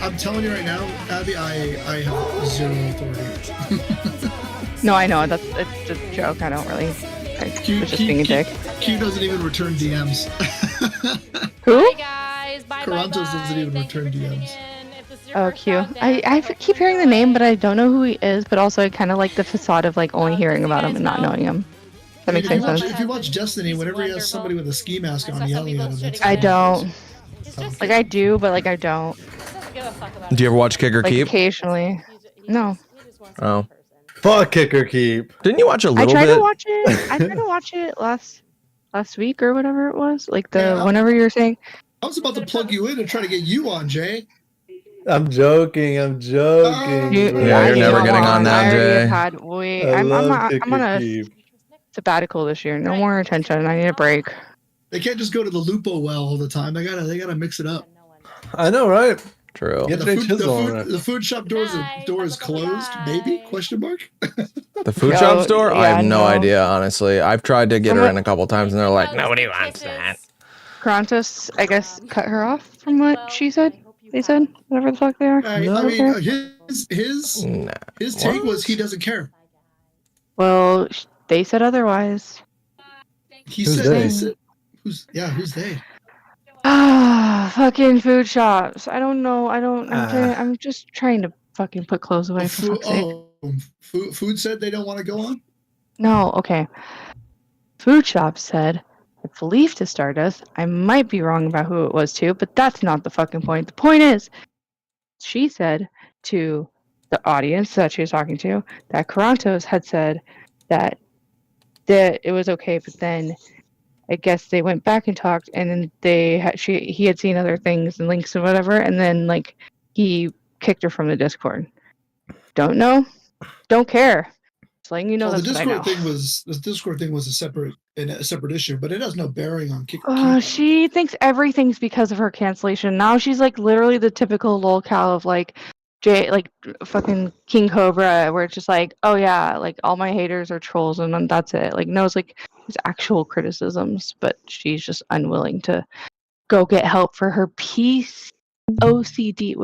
I'm telling you right now, Abby, I have zero authority. No, I know, it's a joke. I don't really. I was just being a dick. Q doesn't even return DMs. Who? Guys, bye Carantos doesn't even return DMs. Oh, Q. I keep hearing the name, but I don't know who he is. But also, I kind of like the facade of like only hearing about him and not knowing him. That makes sense. If you watch Destiny, whenever he has somebody with a ski mask on yelling at him, that's I don't. Like I do, but like I don't. Do you ever watch Kick or Like Keep? occasionally. No. Oh. Fuck Kick or Keep. Didn't you watch a I little tried bit? to watch it. I tried to watch it last week or whatever it was. Like the Yeah, whenever you were saying. I was about to plug you in and try to get you on, Jay. I'm joking. I'm joking. Yeah, you're never getting on now, Jay. I'm on a sabbatical this year. No more attention. I need a break. They can't just go to the Lupo well all the time. They gotta mix it up. I know, right? True. Get Jay Chisel on it. The food shop door is closed. Maybe? Question mark. The food shop store? I have no idea, honestly. I've tried to get her in a couple times, and they're like, nobody wants that. Krontos, I guess, cut her off from what she said. They said whatever the fuck they are. I mean, his take was he doesn't care. Well, they said otherwise. Who's they? Ah, fucking food shops. I don't know. I'm just trying to fucking put clothes away for fuck's sake. Food said they don't want to go on. No, okay. Food shop said it's believed to Stardust. I might be wrong about who it was too, but that's not the fucking point. The point is, she said to the audience that she was talking to that Krontos had said that it was okay, but then I guess they went back and talked, and then he had seen other things and links and whatever, and then like he kicked her from the Discord. Don't know, don't care. Just letting you know The that's what I know. Discord thing was a separate issue, but it has no bearing on Kick. She thinks everything's because of her cancellation. Now she's like literally the typical lolcow of like fucking King Cobra, where it's just like, oh yeah, like all my haters are trolls and then that's it. Like no, it's like there's actual criticisms, but she's just unwilling to go get help for her OCD.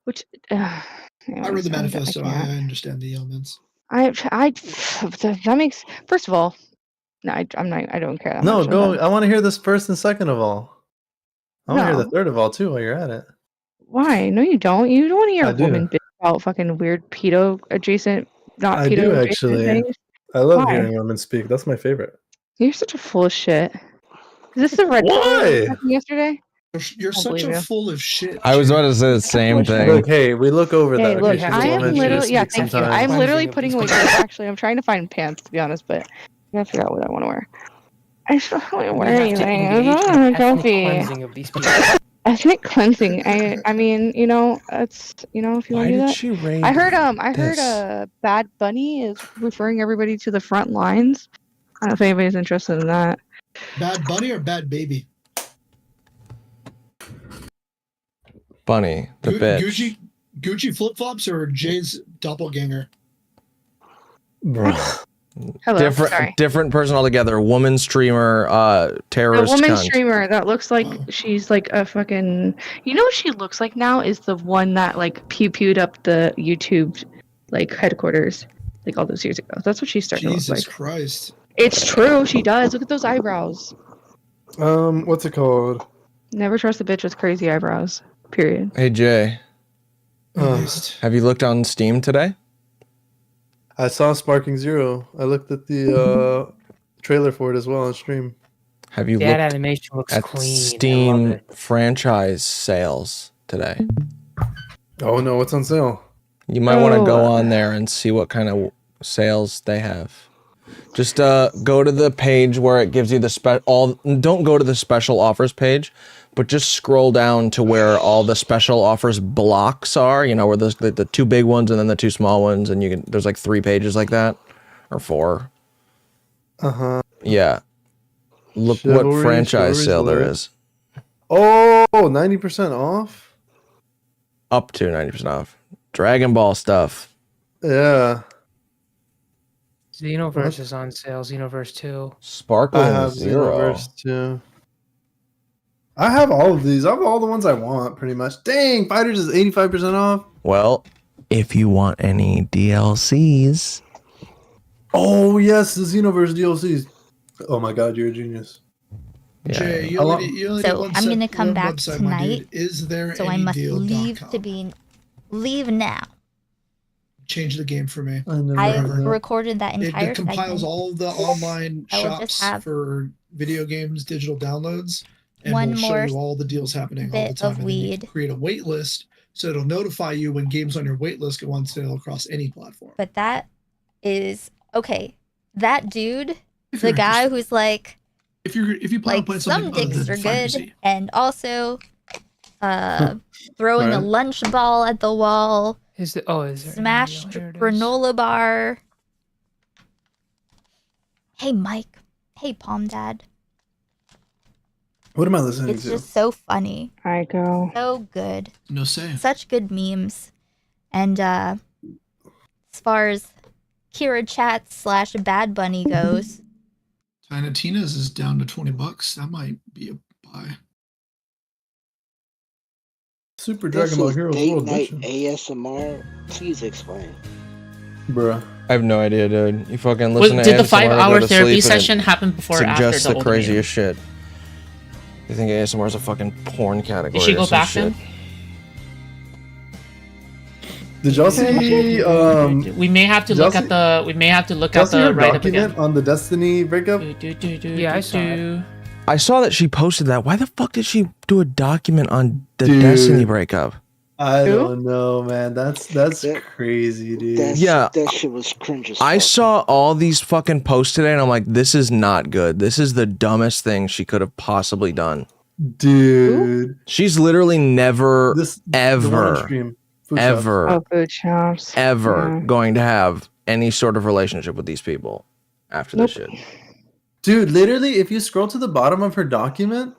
Which I read the manifesto. I understand the elements. That makes, first of all, no, I'm not. I don't care that No, much. go. I want to hear this first and second of all. I want to hear No. the third of all too while you're at it. Why? No, you don't. You don't want to hear I a do. woman bitch about fucking weird pedo adjacent, not I pedo do adjacent actually. things. I love Why? hearing women speak. That's my favorite. You're such a full of shit. Is this the red pill Why? that happened yesterday? You're such a full of shit. I was about to say the same thing. Look, hey, we look over Hey, that. look, okay? She's a I am woman, she literally, just speaks thank you. sometimes. I'm literally putting away. Actually, I'm trying to find pants to be honest, but I gotta figure out what I want to wear. I just don't want to wear anything. I don't want to comfy. Cleansing of these people. Ethnic cleansing. I mean, you know, it's if you want to do that. she raid I heard Bad Bunny is referring everybody to the front lines. I don't know if anybody's interested in that. Bad Bunny or Bad Baby? Bunny, the bitch. Gucci flip flops or Jay's doppelganger? Bro. Hello, sorry. Different person altogether. Woman streamer, The terrorist. woman cunt. streamer that looks like she's like a fucking. You know what she looks like now is the one that like pewed up the YouTube like headquarters like all those years ago. That's what she started to look Jesus like. Christ. It's true. She does. Look at those eyebrows. What's it called? Never trust a bitch with crazy eyebrows. Period. Hey Jay, have you looked on Steam today? I saw Sparking Zero. I looked at the trailer for it as well on stream. Have you That looked animation looks at clean. I love Steam it. franchise sales today? Oh no, what's on sale? You might want to go on there and see what kind of sales they have. Just go to the page where it gives you the don't go to the special offers page, but just scroll down to where all the special offers blocks are, you know, where there's the two big ones and then the two small ones, and there's like 3 pages like that or 4. Yeah. Look what franchise sale there is. Oh, 90% off? Up to 90% off. Dragon Ball stuff. Yeah. Xenoverse is on sale. Xenoverse 2. Sparkling I have Zero. Xenoverse too. I have all of these. I have all the ones I want, pretty much. Dang, Fighters is 85% off. Well, if you want any DLCs. Oh, yes, the Xenoverse DLCs. Oh my god, you're a genius. Jay, you So only need one I'm gonna set- come one back website, my tonight. dude. Is there So I any must deal.com? leave now. changed the game for me. I recorded that entire It compiles segment. all of the online I will just shops have for video games, digital downloads, and one we'll show more you all the deals happening all the bit time. of And then you weed. can create a wait list so it'll notify you when games on your wait list go on sale across any platform. But that is okay. That dude, the guy who's like, if you plan on like playing some something other dicks than are Find good, Receipt. and also throwing a Right. lunch ball at the wall, is there any smashed video? Here it is. granola bar. Hey Mike, hey Palm Dad. What am I listening It's to? just so funny. I go. So good. No say. Such good memes. And as far as Kira Chat / Bad Bunny goes, China Tina's is down to $20. That might be a buy. Super This Dragon Ball is Heroes date World night Edition. ASMR. Please explain. Bruh. I have no idea, dude. You fucking listen to Did the ASMR, go 5-hour to therapy sleep, and it session happen before or after suggests the the ultimate? craziest shit. You think ASMR is a fucking porn category? Did she or go some back shit? then? Did y'all see? We may have to did y'all look at see- the. We may have to look did y'all at see her the write up again. document on the Destiny breakup? Yeah, I saw it. I saw that she posted that. Why the fuck did she do a document on the Dude. Destiny breakup? I don't know, man. That's crazy, dude. Yeah, That shit was cringe as I fuck. saw all these fucking posts today, and I'm like, this is not good. This is the dumbest thing she could have possibly done. Dude. She's literally never, the one on ever, stream. Food ever, Oh, food shops. ever Yeah. going to have any sort of relationship with these people after this shit. Dude, literally, if you scroll to the bottom of her document,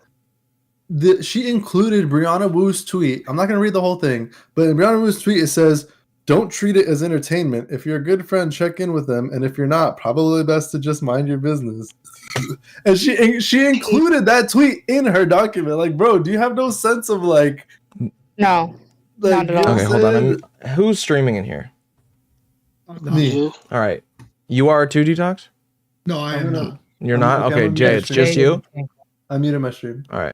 she included Brianna Wu's tweet. I'm not going to read the whole thing, but in Brianna Wu's tweet, it says, "Don't treat it as entertainment. If you're a good friend, check in with them. And if you're not, probably best to just mind your business." And she included that tweet in her document. Like, bro, do you have no sense of like... No, like, not at all. Okay, hold on. Who's streaming in here? Me. All right. You are too, Detox? No, I am not. You're not? I'm Okay, gonna Jay, mute it's my just stream. you? I muted my stream. All right.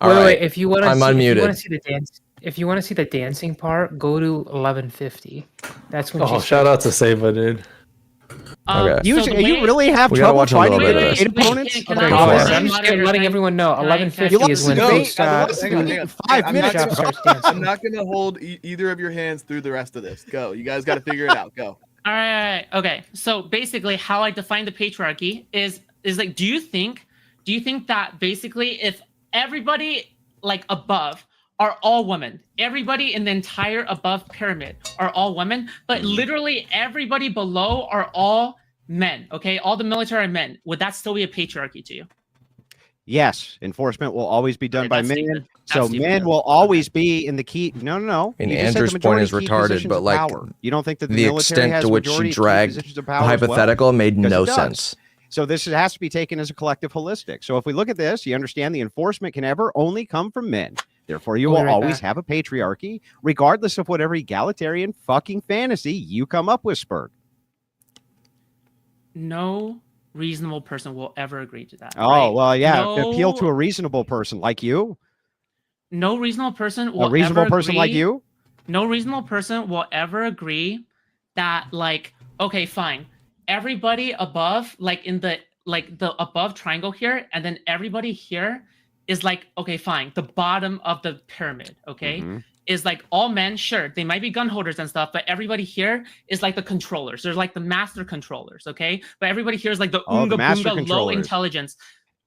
All wait, right. wait. If you want to I'm see, if you unmuted. want to see the dance, if you want to see the dancing part, go to 11:50. That's when. Oh, she shout out to Saba, dude. Okay. You really have We gotta trouble watch a little finding bit the of this. debate opponents? Okay, Go for it. I'm just letting everyone know. 11:50 is when You Food lost the starts. debate. Food- Hang on. 5 minutes. Shop starts dancing. I'm not gonna hold either of your hands through the rest of this. Go. You guys got to figure it out. Go. All right. Okay. So basically, how I define the patriarchy is like, do you think that basically if everybody like above are all women, everybody in the entire above pyramid are all women, but literally everybody below are all men, okay? All the military are men. Would that still be a patriarchy to you? Yes, enforcement will always be done by that's men. stupid. So That's stupid. men will always be in the key. No. I mean, You just said Andrew's the point is majority key retarded, positions but of like power. You don't think that the the military extent has to which she majority key dragged positions of the power as well? hypothetical made Because no it does. sense. So this has to be taken as a collective holistic. So if we look at this, you understand the enforcement can ever only come from men. Therefore, you We'll be will right always back. have a patriarchy, regardless of whatever egalitarian fucking fantasy you come up with, Spurg. No reasonable person will ever agree to that. Oh, right? well, yeah. No, Appeal to a reasonable person like you. no reasonable person will A reasonable ever person like agree- you. No reasonable person will ever agree that like, okay, fine. Everybody above, like in the above triangle here, and then everybody here is like, okay, fine. The bottom of the pyramid, okay, Mhm. is like all men. Sure, they might be gun holders and stuff, but everybody here is like the controllers. There's like the master controllers, okay. But everybody here is like the Oh, the Oonga master Boonga low controllers. intelligence.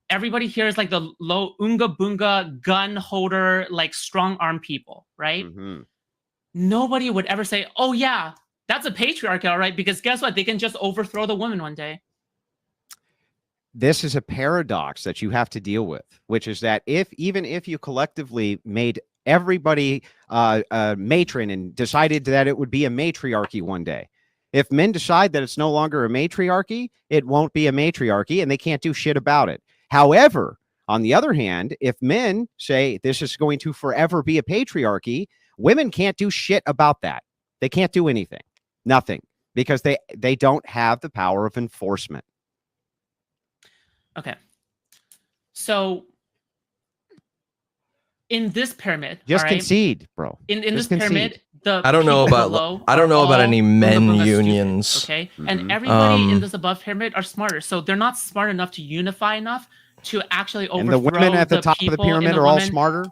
Everybody here is like the low Oonga Boonga gun holder, like strong arm people, right? Mhm. Nobody would ever say, "Oh yeah, that's a patriarchy, all right," because guess what? They can just overthrow the women one day. This is a paradox that you have to deal with, which is that even if you collectively made everybody a matron and decided that it would be a matriarchy one day, if men decide that it's no longer a matriarchy, it won't be a matriarchy and they can't do shit about it. However, on the other hand, if men say this is going to forever be a patriarchy, women can't do shit about that. They can't do anything, nothing, because they don't have the power of enforcement. Okay. So in this pyramid, Just all right, concede, bro. In Just this concede. pyramid, the I don't know people about below I don't know are about all any Oonga men Boonga stupid, unions. okay, Mm-hmm. and everybody in Um, this above pyramid are smarter, so they're not smart enough to unify enough to actually And overthrow the women at the top of the people in pyramid the are all women. smarter.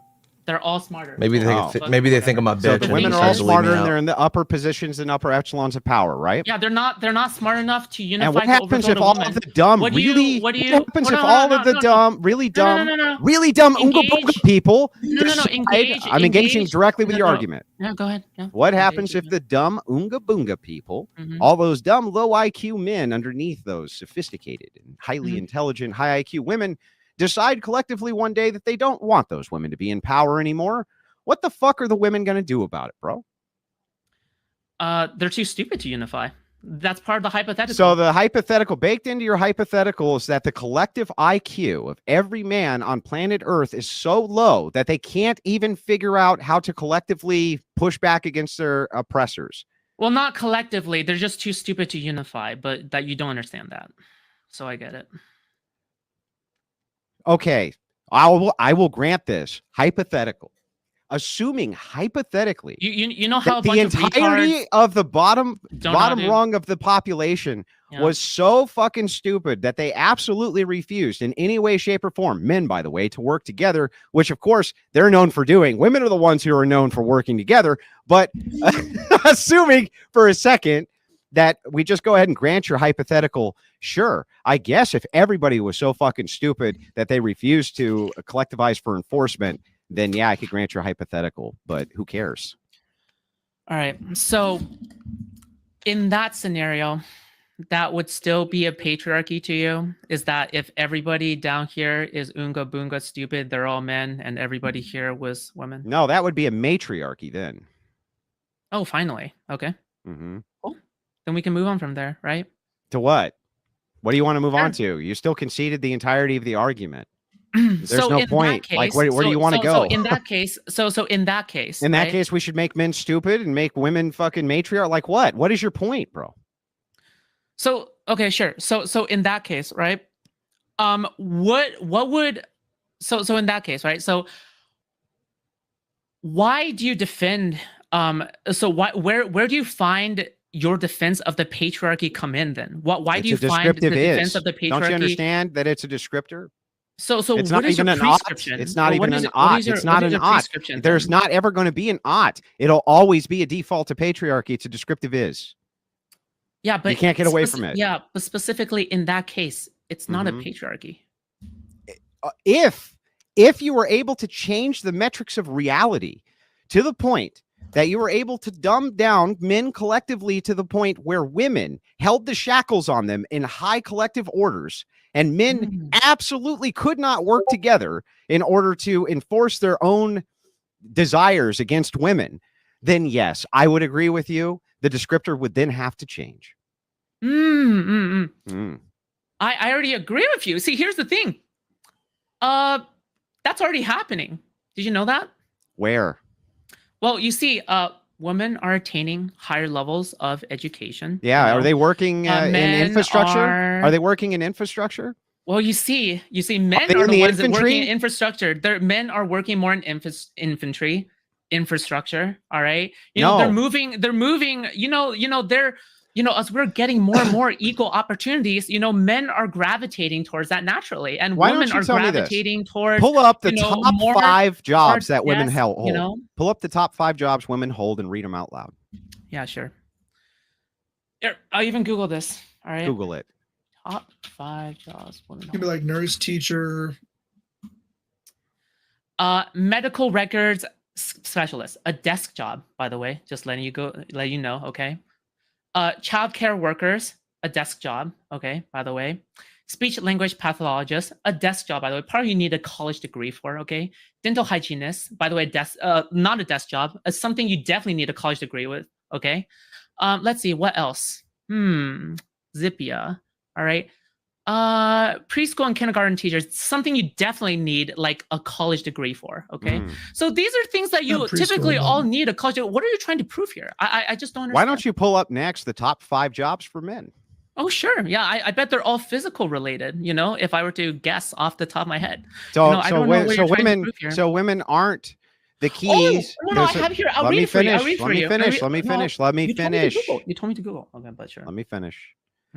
They're all smarter. Maybe they Oh. maybe they think I'm a bitch. So the and women are decide all to leave me smarter and out. they're in the upper positions and upper echelons of power, right? Yeah, they're not smart enough to unify. And what to happens overthrow if the all woman. of the dumb, What do you- really? what do you- What happens hold if on, all hold of on, the no, dumb, really dumb, no. really dumb Oonga Engage. Boonga people No. decide? Engage. I'm engaging directly with No, your no. argument. Yeah, go ahead. Yeah. What happens if the dumb Oonga Boonga people, Mhm. all those dumb low IQ men underneath those sophisticated and highly Mhm. intelligent high IQ women decide collectively one day that they don't want those women to be in power anymore? What the fuck are the women going to do about it, bro? They're too stupid to unify. That's part of the hypothetical. So the hypothetical baked into your hypothetical is that the collective IQ of every man on planet Earth is so low that they can't even figure out how to collectively push back against their oppressors. Well, not collectively. They're just too stupid to unify, but that you don't understand that. So I get it. Okay, I will grant this hypothetical. Assuming hypothetically, You know how that a the bunch of entirety retards of the bottom don't know how to- rung of the population Yeah. was so fucking stupid that they absolutely refused in any way, shape, or form, men, by the way, to work together, which of course they're known for doing. Women are the ones who are known for working together. But assuming for a second that we just go ahead and grant your hypothetical, sure, I guess if everybody was so fucking stupid that they refused to collectivize for enforcement, then yeah, I could grant your hypothetical, but who cares? All right. So in that scenario, that would still be a patriarchy to you? Is that if everybody down here is Oonga Boonga stupid, they're all men, and everybody here was women? No, that would be a matriarchy then. Oh, finally. Okay. Mm-hmm. Cool. Then we can move on from there, right? To what? What do you want to move on to? You still conceded the entirety of the argument. There's So no in that point. Like, case- where do you want to so go? in that case, so in that case, In that right? case, we should make men stupid and make women fucking matriarch. Like what? What is your point, bro? So okay, sure. So in that case, right? What would so in that case, right? So why do you defend? So where do you find your defense of the patriarchy come in then? Why do you find the defense of the patriarchy? Don't you understand that it's a descriptor? So it's what not is even your an ought. prescription? It's not Well, even what is an it- what ought. is your- It's what not is an your ought. prescription There's then? not ever going to be an ought. It'll always be a default to patriarchy. It's a descriptive is. Yeah, but you can't get away from it. Yeah, but specifically in that case, it's not a Mhm. patriarchy. If you were able to change the metrics of reality to the point that you were able to dumb down men collectively to the point where women held the shackles on them in high collective orders, and men absolutely could not work together in order to enforce their own desires against women, then yes, I would agree with you. The descriptor would then have to change. I already agree with you. See, here's the thing. That's already happening. Did you know that? Where? Well, you see, women are attaining higher levels of education. Yeah, you know? are they working in Men infrastructure? are- Are they working in infrastructure? Well, you see, men they are in the the ones that working infantry? in infrastructure. Men are working more in infantry, infrastructure. All right, they're No. moving. As we're getting more and more equal opportunities, men are gravitating towards that naturally, and Why women don't you are tell me this? gravitating towards. Pull up the top more 5 jobs that women desk, hold. Pull up the top 5 jobs women hold and read them out loud. Yeah, sure. Here, I'll even Google this. All right. Google it. Top 5 jobs women You'd be like nurse, teacher. Medical records specialist, a desk job, by the way, just let you know, okay. Childcare workers, a desk job, okay, by the way. Speech language pathologist, a desk job, by the way, probably you need a college degree for, okay. Dental hygienist, by the way, not a desk job, something you definitely need a college degree with, okay. Let's see, what else? Zippia, all right. Preschool and kindergarten teachers, something you definitely need like a college degree for, okay. So these are things that you Not preschool, typically no. all need a college degree. What are you trying to prove here? I just don't understand. Why don't you pull up next the top 5 jobs for men? Oh, sure. Yeah, I bet they're all physical related, if I were to guess off the top of my head. So, I don't know what you're trying to women, prove here. so women aren't the keys. no, I have here. I'll read it for you. I'll read Let for me you. finish. Let me No, finish. Let me you told me to finish. Google. You told me to Google. Okay, but sure. Let me finish.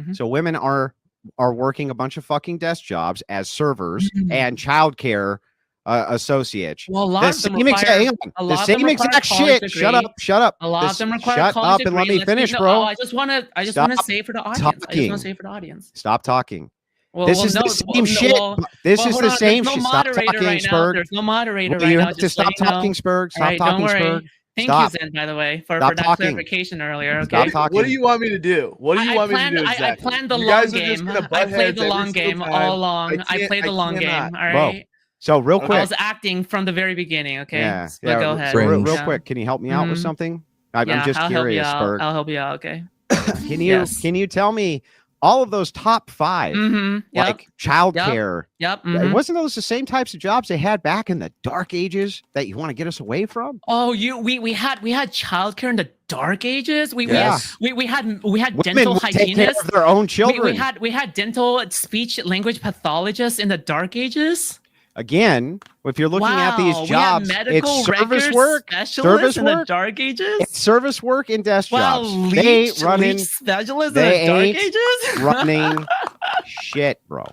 Mhm. So women are working a bunch of fucking desk jobs as servers and childcare associates. Well, a lot the of them same require- hang on, a the lot of them same require exact college shit. degree. Shut up. Shut up. A lot of them require Shut college up and let degree. me finish, No, bro. I just want to Stop say for the audience. I just want talking. to say for the audience. Stop talking. Well, this well, is no, the same well, no, shit. well- This well, is hold the on, same there's shit. no Stop moderator talking, right now. Spurg. There's no moderator Well, right you now. have to Just stop let you know. talking, Spurg. Stop All right, talking, don't worry. Spurg. Thank Stop. you, Zen, by the way, for Stop that talking. clarification earlier. Okay. Stop talking. What do you want me to do? What do you want me to do I exactly? planned the You long guys are just game. gonna I butt played heads the every long single game time. all along. I can't- played the long game. cannot. All Bro, right. so real quick. I was acting from the very beginning. Okay. Yeah, But yeah. go ahead. Real Yeah. quick, can you help me out with Mhm. something? I'm Yeah, just I'll curious, help you Spurg. out. I'll help you out. Okay. Can you tell me all of those top 5, Yep. like childcare? Yep. Wasn't those the same types of jobs they had back in the dark ages that you want to get us away from? Oh, we had childcare in the dark ages. We Yes. we had Women dental would take care hygienists of their own We children. had dental speech language pathologists in the dark ages. Again, if you're looking at these Wow, jobs, we had medical it's service records work, specialists service in the work, dark ages. it's service work and desk Wow, jobs. They leech running, specialists in they the dark ain't ages. running shit, bro.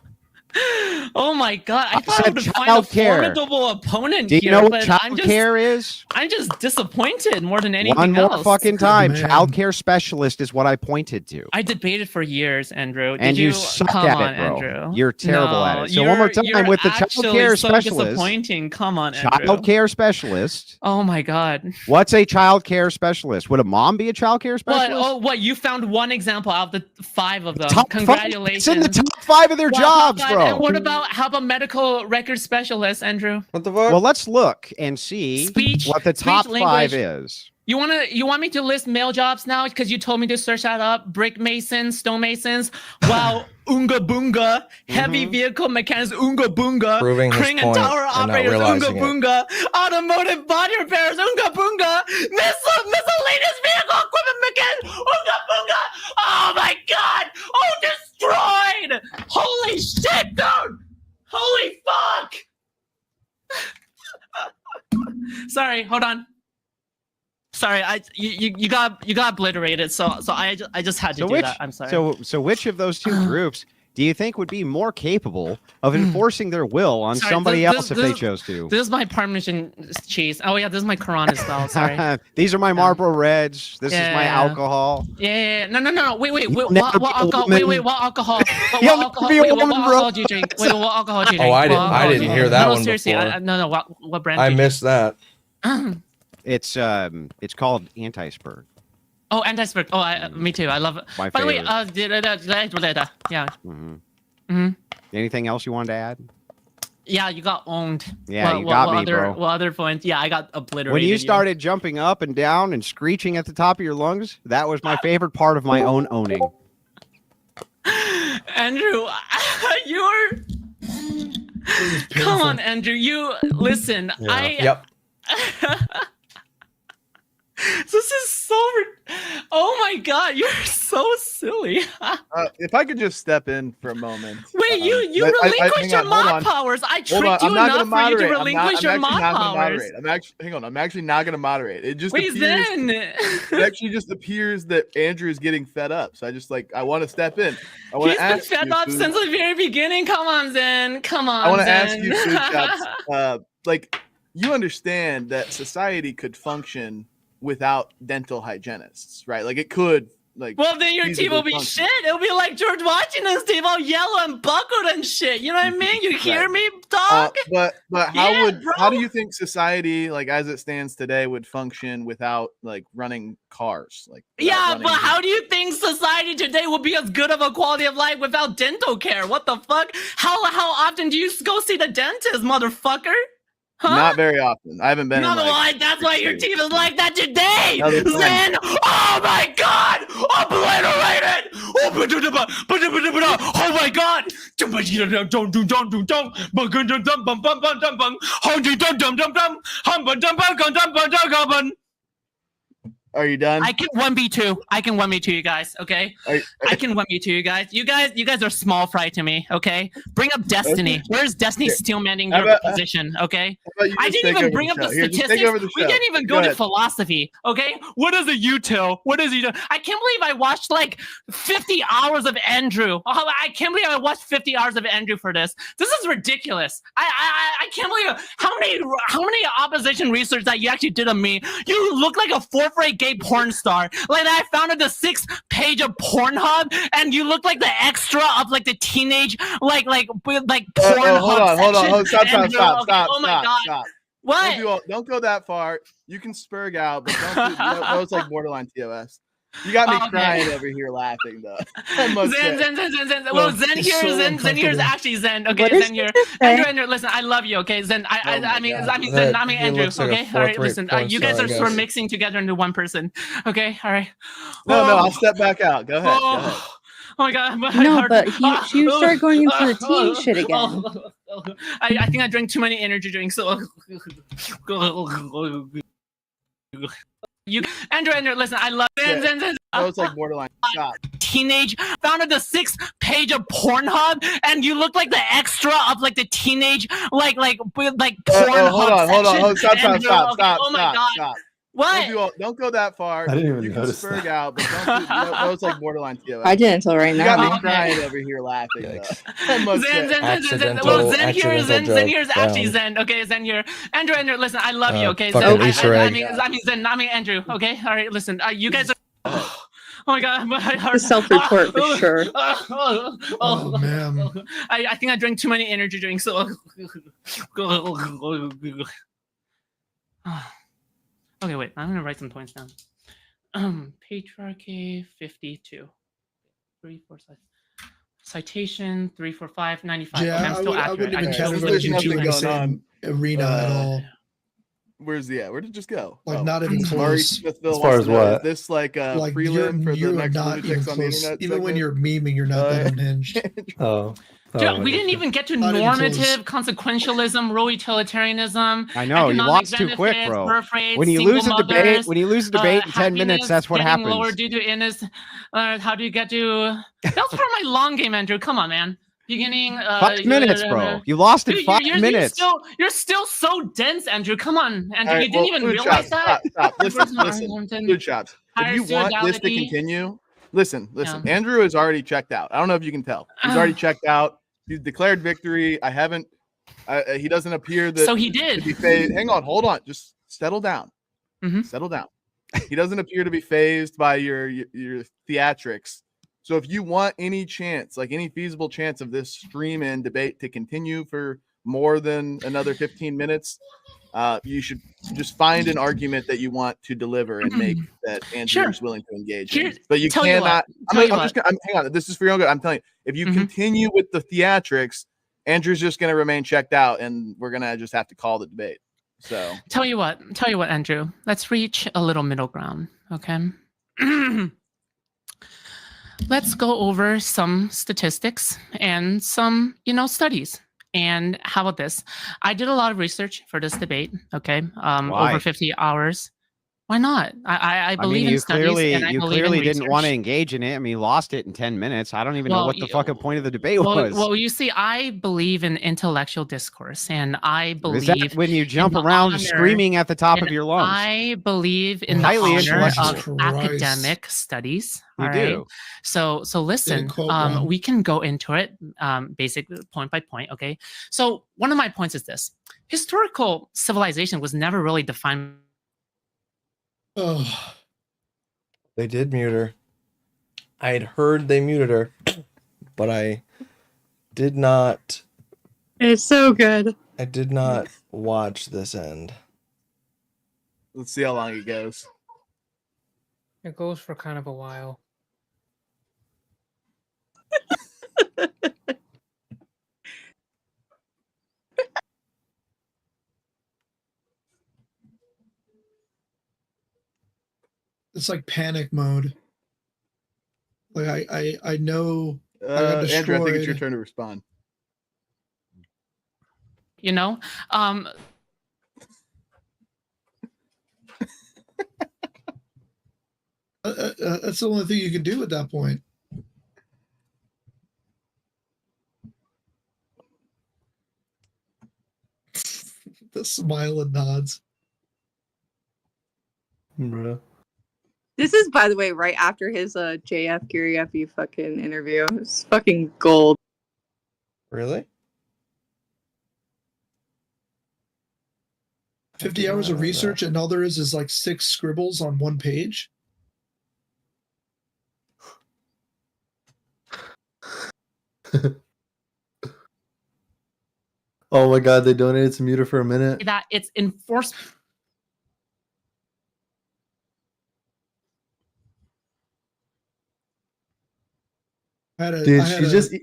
Oh my god! I thought I said would find a childcare. formidable opponent Do you here, know what but childcare is? I'm just disappointed more than anything One more else. fucking time. Childcare specialist is what I pointed to. I debated for years, Andrew. And Did you suck come at on, it, bro. Andrew. You're terrible at it. So one more time you're with the actually childcare so specialist. disappointing. Come on, Andrew. Childcare specialist. Oh my god. What's a childcare specialist? Would a mom be a childcare specialist? What? Oh, what? You found one example out of the 5 of them. Top five. Congratulations. It's in the top 5 of their Well, jobs, how bro. about how about medical record specialist, Andrew? What the fuck? Well, let's look and see what the top 5 is. You want me to list male jobs now because you told me to search that up? Brick masons, stonemasons. Wow, Oonga Boonga, heavy vehicle mechanics, Oonga Boonga, Proving his crane and point tower and not operators, Oonga realizing it. Boonga, automotive body repairs, Oonga Boonga, miscellaneous vehicle equipment mechanics, Oonga Boonga. Oh my god! Oh, destroyed! Holy shit, dude! Holy fuck! sorry. Hold on. Sorry, you got obliterated. So I just had to do that. I'm sorry. So which of those two groups do you think would be more capable of enforcing their will on Sorry, somebody else if they chose to? This is my Parmesan cheese. Oh yeah, this is my Quran as well. Sorry. These are my Marlboro Reds. This is my alcohol. Yeah. No. Wait. What never be a alcohol? woman. Wait. What alcohol? You'll What alcohol? never be a Wait, what woman, alcohol bro. do you drink? Wait, what alcohol do you drink? Oh, I What alcohol do didn't you hear drink? that No, one seriously. before. No. What brand? I do you missed that. drink? It's called Anti-Spurt. Oh, anti-spurt. Oh, me too. I love it. My By the way, favorite. yeah. Anything else you wanted to add? Yeah, you got owned. Yeah, you got me, other, bro. What other points? Yeah, I got obliterated. When you started jumping up and down and screeching at the top of your lungs, that was my favorite part of my own owning. Andrew, you're. Come on, Andrew. You listen. Yep. This is so. Oh my God, you're so silly. If I could just step in for a moment. Wait, you relinquished your mod powers. I tricked you enough for you to relinquish your mod powers. I'm actually not going to moderate. It just Wait, appears, Zen. it actually just appears that Andrew is getting fed up. So I want to step in. I want He's to been ask fed you, up Food. since the very beginning. Come on, Zen. Come on, I want to Zen. ask you, Food Chops, you understand that society could function without dental hygienists, right? Like it could, well, then your team will be shit. It'll be like George Washington's team, all yellow and buckled and shit. You know what I mean? You hear me, dog? But how do you think society, like as it stands today, would function without like running cars? But how do you think society today will be as good of a quality of life without dental care? What the fuck? How often do you go see the dentist, motherfucker? Huh? Not very often. I haven't been. No, that's why your team is like that today. Zen, oh my God, obliterated. Oh my God. Are you done? I can 1v2. I can 1v2 you guys, okay? I can 1v2 you guys. You guys are small fry to me, okay? Bring up Destiny. Okay. Where's Destiny Here. steel manning How your about- position, okay? How about you I just didn't take even over bring the up the show? Here, just take statistics. over the We show. didn't even Go go to ahead. philosophy, okay? What is a util? What is util? I can't believe I watched like 50 hours of Andrew. I can't believe I watched 50 hours of Andrew for this. This is ridiculous. I can't believe how many opposition research that you actually did on me. You look like a fourth-rate gay porn star. Like I founded the 6th page of Pornhub, and you look like the extra of like the teenage like Pornhub hold on. section. Stop. Andrew, okay, oh my God. Stop. What? Don't go that far. You can spurg out, but don't. That was like borderline TOS. You got me crying over here laughing though. Zen. Well, Zen here is actually Zen. Okay, Zen here. Andrew, listen, I love you. Okay, Zen. I mean Andrew. Okay, all right. Listen, you guys are sort of mixing together into one person. Okay, all right. No, I'll step back out. Go ahead. Go ahead. Oh my God. No, but you start going into the teen shit again. I think I drank too many energy drinks. So. Andrew, listen, I love Zen. That was like borderline. Stop. Teenage founded the 6th page of Pornhub, and you look like the extra of like the teenage like Pornhub hold section. on. Andrew, Stop. okay, oh my God. Stop. What? Don't go that far. I didn't even you can notice spurg that. out, but don't. That was like borderline TOS. I didn't until right You now. got me crying over here laughing. Zen. Well, Zen here is actually Zen. Okay, Zen here. Andrew, listen, I love you. Okay, Zen. I mean Andrew. Okay, all right. Listen, you guys are. Oh my God, my heart. The self-report for sure. Oh man. I think I drank too many energy drinks. So. Okay, wait. I'm gonna write some points down. Patriarchy 52. 3, 4, 5. Citation 3, 4, 5, 95. Yeah, Okay, I'm still I wouldn't accurate. even categorize you two in the same arena at all. Where'd it just go? Like not even Murray close. Smithville As far wants as to know, what? Is this like a prelim for the you're next not even lunatics on the close. internet? Even when segment? you're memeing, you're not that unhinged. Oh. Dude, we didn't even get to Not even normative consequentialism, rule utilitarianism. I know you economic lost too quick, benefits, bro. birth rates, When you single lose a mothers, debate in 10 minutes, that's what getting happens. Lower due to illness. How do you get to? That was for my long game, Andrew. Come on, man. Beginning. 5 minutes, bro. You lost in 5 minutes. You're still so dense, Andrew. Come on, Andrew. All right, you didn't even Food realize Chops, that. Stop. Listen, Person listen. Arlington, Food Chops. If higher you want this to suicidality. continue, listen. Andrew is already checked out. I don't know if you can tell. He's already checked out. He's declared victory. I haven't. He doesn't appear that. So he did. To be phased. Hang on. Hold on. Just settle down. Settle down. He doesn't appear to be phased by your theatrics. So if you want any chance, like any feasible chance of this stream and debate to continue for more than another 15 minutes, you should just find an argument that you want to deliver and make that Andrew is willing to engage in. But you cannot. Hang on. This is for your own good. I'm telling you, if you continue with the theatrics, Andrew's just going to remain checked out, and we're going to just have to call the debate. So Tell you what, Andrew. Let's reach a little middle ground, okay? Let's go over some statistics and some, studies. And how about this? I did a lot of research for this debate, okay? Over 50 hours. Why not? I believe in studies. And you clearly didn't want to engage in it. I mean, you lost it in 10 minutes. I don't even know what the fucking point of the debate was. Well, you see, I believe in intellectual discourse, and I believe Is that when you jump around screaming at the top of your lungs? I believe in Highly the honor intellectual. of academic studies. You all do. right? So listen, we can go into it basically point by point, okay? So one of my points is this. Historical civilization was never really defined. Oh. They did mute her. I had heard they muted her, but I did not. It's so good. I did not watch this end. Let's see how long it goes. It goes for kind of a while. It's like panic mode. Like I know I got destroyed. Andrew, I think it's your turn to respond. That's the only thing you can do at that point. The smile and nods. Bruh. This is, by the way, right after his JF Guriefi fucking interview. It's fucking gold. Really? 50 hours of research, and all there is like 6 scribbles on one page. Oh my god, they donated to mute her for a minute. That it's enforcement. Dude, she just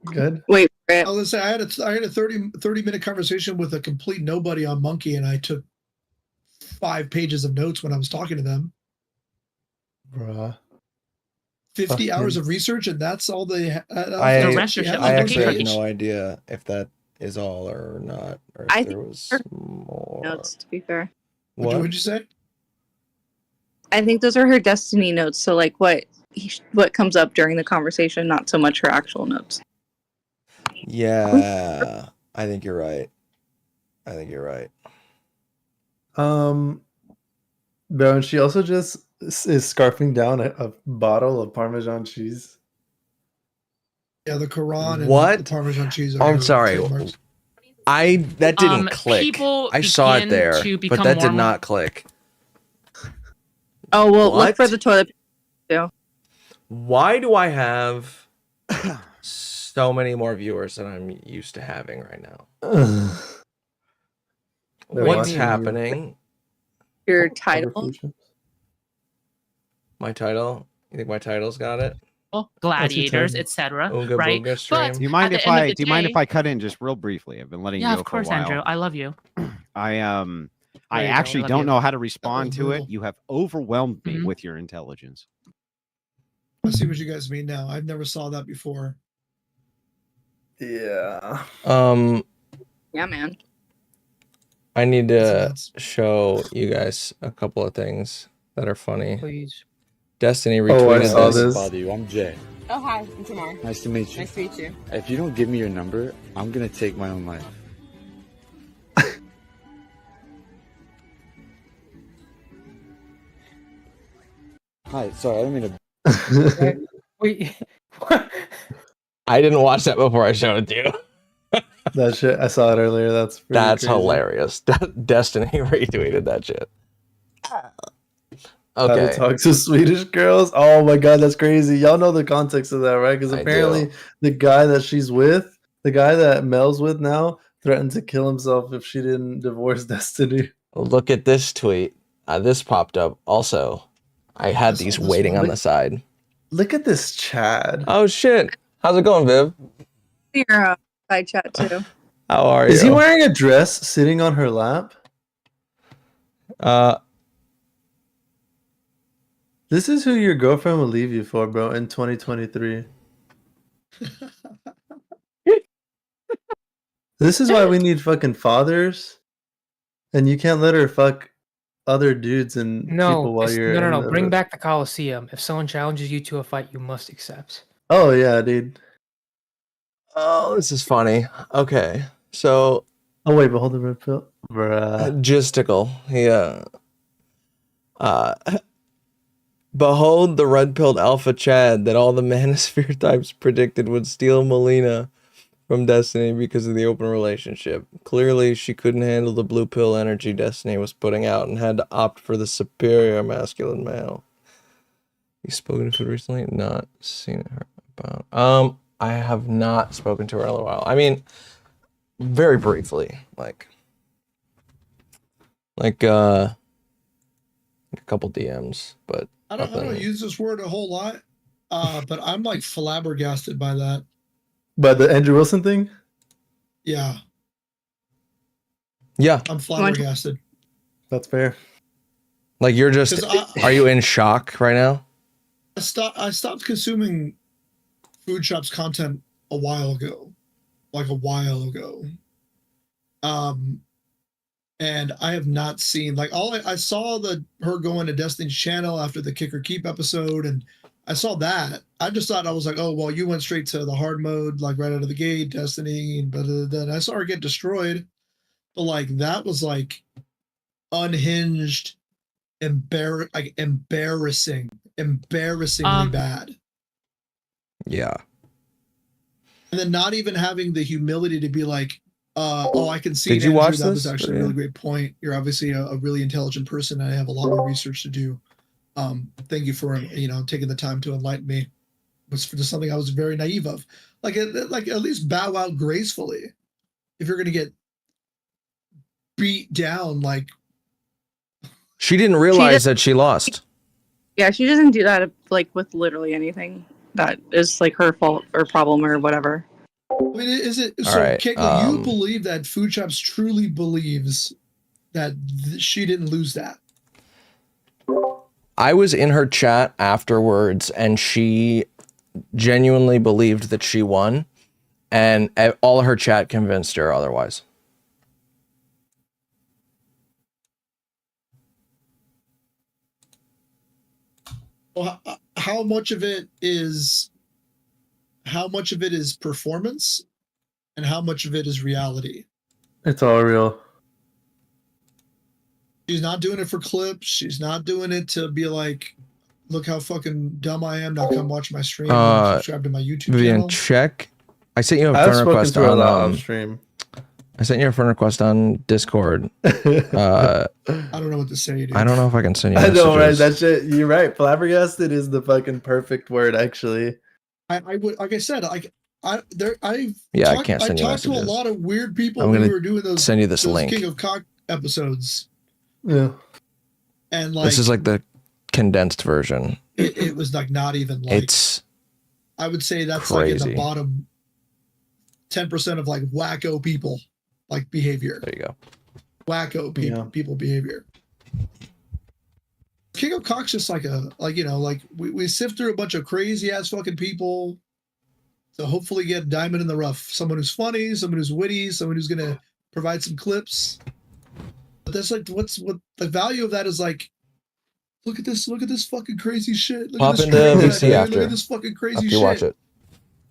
good. Wait, I was say I had a 30-minute conversation with a complete nobody on Monkey, and I took 5 pages of notes when I was talking to them. Bruh. 50 hours of research, and that's all they had. I actually have no idea if that is all or not, or if there was more. Notes, to be fair. What would you say? I think those are her destiny notes. So, like, what comes up during the conversation, not so much her actual notes. Yeah, I think you're right. Bro, and she also just is scarfing down a bottle of Parmesan cheese. Yeah, the Quran and What? the Parmesan cheese. I'm sorry. That didn't click. People I saw it begin there, to but become that did more- not click. Oh, well, look What? for the toilet paper, too. Why do I have so many more viewers than I'm used to having right now? What's happening? Your title. My title? You think my title's got it? Gladiators, etc. Oonga Right? Boonga stream. Do you mind at if the end of I the do you mind day- if I cut in just real briefly? I've been letting Yeah, you go of for a course, while. Andrew. I love you. I There you go, actually love don't you. know how to respond to it. brutal. You have overwhelmed me with your intelligence. I see what you guys mean now. I've never saw that before. Yeah. Yeah, man. I need to show you guys a couple of things that are funny. Please. Destiny Oh, I retweeted saw this. this. Bother you. I'm Jay. Oh, hi. I'm Tamar. Nice to meet you. Nice to meet you. If you don't give me your number, I'm gonna take my own life. Hi, sorry, I don't mean to. Wait. I didn't watch that before I showed it to you. That shit, I saw it earlier. That's That's crazy. hilarious. Destiny retweeted that shit. How to Okay. talk to Swedish girls. Oh my god, that's crazy. Y'all know the context of that, right? Because I apparently do. the guy that she's with, the guy that Mel's with now, threatened to kill himself if she didn't divorce Destiny. Look at this tweet. This popped up. Also, I had these waiting on the side. Look at this Chad. Oh shit! How's it going, Viv? Your side chat too. How are you? Is he wearing a dress sitting on her lap? This is who your girlfriend will leave you for, bro, in 2023. This is why we need fucking fathers. And you can't let her fuck other dudes and people while you're in no. the- Bring back the Coliseum. If someone challenges you to a fight, you must accept. Oh yeah, dude. Oh, this is funny. Okay, so. Oh wait, but hold the red pill, bruh. Gisticle. Yeah. Behold the red-pilled alpha Chad that all the manosphere types predicted would steal Melina from Destiny because of the open relationship. Clearly, she couldn't handle the blue pill energy Destiny was putting out and had to opt for the superior masculine male. You spoken to her recently? Not seen her about. I have not spoken to her in a while. I mean, very briefly, like a couple DMs, but I don't use this word a whole lot, but I'm like flabbergasted by that. By the Andrew Wilson thing? Yeah, yeah, I'm flabbergasted. That's fair. Like you're just, 'Cause are you in shock right now? I stopped consuming Food Shop's content a while ago. And I have not seen like I saw her going to Destiny's channel after the Kick or Keep episode, and I saw that. I just thought, I was like, oh well, you went straight to the hard mode, like right out of the gate, Destiny, but then I saw her get destroyed. But like that was like unhinged, embarrassingly bad. Yeah. And then not even having the humility to be like, oh, I can see. Did you Andrew, watch that was this? actually a really great point. You're obviously a really intelligent person, and I have a lot more research to do. Thank you for taking the time to enlighten me. It was just something I was very naive of. Like at least bow out gracefully. If you're gonna get beat down, like She didn't realize that she lost. Yeah, she doesn't do that like with literally anything that is like her fault or problem or whatever. I mean, is it All so? right, Keiko, you believe that Food Shops truly believes that she didn't lose that? I was in her chat afterwards, and she genuinely believed that she won, and all her chat convinced her otherwise. Well, how much of it is performance, and how much of it is reality? It's all real. She's not doing it for clips. She's not doing it to be like, look how fucking dumb I am. Now come watch my stream and subscribe to my YouTube Vivian, channel. check. I sent you a I've friend spoken request to her a lot on on stream. I sent you a friend request on Discord. I don't know what to say, dude. I don't know if I can send you I know, right? messages. That shit. You're right. Flabbergasted is the fucking perfect word, actually. I would, like I said, I can't send you talked to a messages. lot of weird people I'm who gonna were doing those. send you this those link. King of Cock episodes, Yeah. and like This is like the condensed version. it was like not even like. It's I would say that's like in crazy. the bottom 10% of like wacko people, like behavior. There you go. Wacko people behavior. King of Cock's just like we sift through a bunch of crazy ass fucking people to hopefully get diamond in the rough. Someone who's funny, someone who's witty, someone who's gonna provide some clips. But that's like what the value of that is like Look at this fucking crazy shit. Look Pop at this into train wreck, VC man. after. Look at this fucking crazy After shit. you watch it.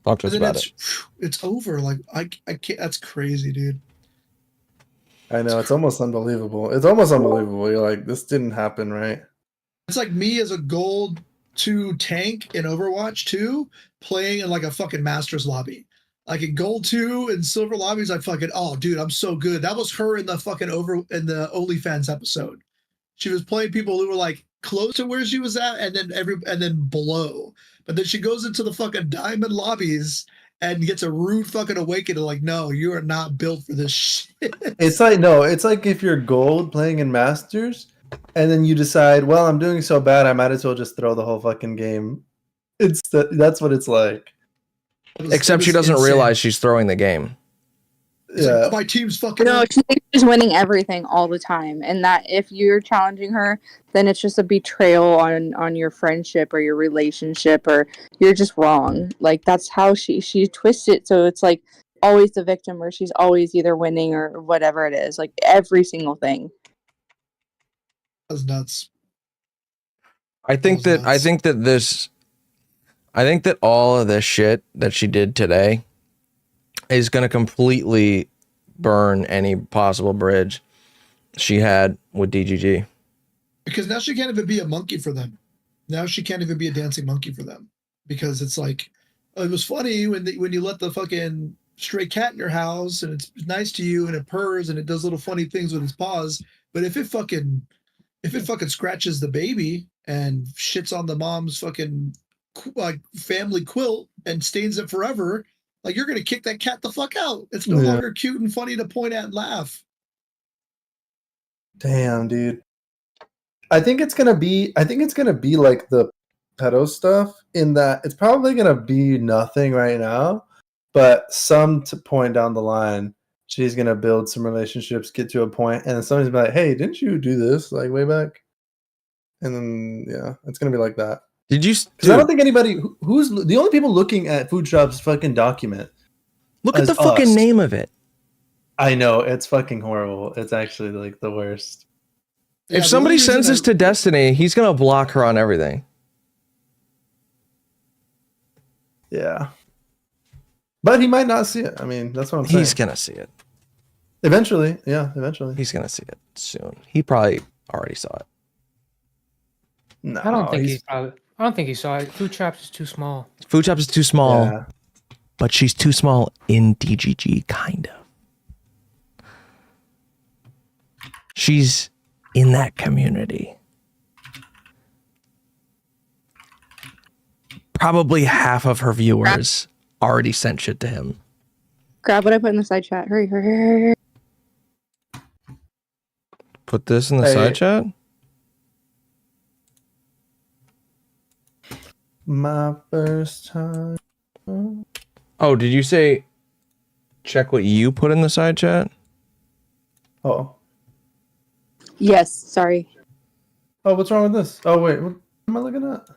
Talk to us And then about it. it's over. Like I can't. That's crazy, dude. I know, it's almost unbelievable. It's almost unbelievable. You're like, this didn't happen, right? It's like me as a gold 2 tank in Overwatch 2 playing in like a fucking Masters lobby. Like in gold 2 and silver lobbies, I fucking, oh dude, I'm so good. That was her in the fucking in the OnlyFans episode. She was playing people who were like close to where she was at and then below. But then she goes into the fucking diamond lobbies and gets a rude fucking awakening. Like, no, you are not built for this shit. It's like, no, it's like if you're gold playing in Masters and then you decide, well, I'm doing so bad, I might as well just throw the whole fucking game. That's what it's like. Except she doesn't realize she's throwing the game. Yeah. My team's fucking. No, she thinks she's winning everything all the time, and that if you're challenging her, then it's just a betrayal on your friendship or your relationship, or you're just wrong. Like that's how she twists it, so it's like always the victim, or she's always either winning or whatever it is. Like every single thing. That's nuts. I think that all of this shit that she did today is going to completely burn any possible bridge she had with DGG. Because now she can't even be a monkey for them. Now she can't even be a dancing monkey for them. Because it's like, it was funny when you let the fucking stray cat in your house and it's nice to you and it purrs and it does little funny things with its paws. But if it fucking scratches the baby and shits on the mom's fucking like family quilt and stains it forever, like you're gonna kick that cat the fuck out. It's no longer cute and funny to point at and laugh. Damn, dude. I think it's gonna be like the pedo stuff in that it's probably gonna be nothing right now, but some point down the line, she's gonna build some relationships, get to a point, and then somebody's gonna be like, "Hey, didn't you do this like way back?" And then yeah, it's gonna be like that. Did you? Because I don't think anybody who's the only people looking at Food Shop's fucking document. Look at the fucking name of it. I know, it's fucking horrible. It's actually like the worst. If somebody sends this to Destiny, he's gonna block her on everything. Yeah. But he might not see it. I mean, that's what I'm saying. He's gonna see it. Eventually. Yeah, eventually. He's gonna see it soon. He probably already saw it. No, I don't think he saw it. Food Chops is too small. Food Shop is too small. Yeah. But she's too small in DGG, kind of. She's in that community. Probably half of her viewers already sent shit to him. Grab what I put in the side chat. Hurry, hurry, hurry, hurry. Put this in the side chat? My first time. Oh, did you say check what you put in the side chat? Oh. Yes, sorry. Oh, what's wrong with this? Oh, wait. What am I looking at?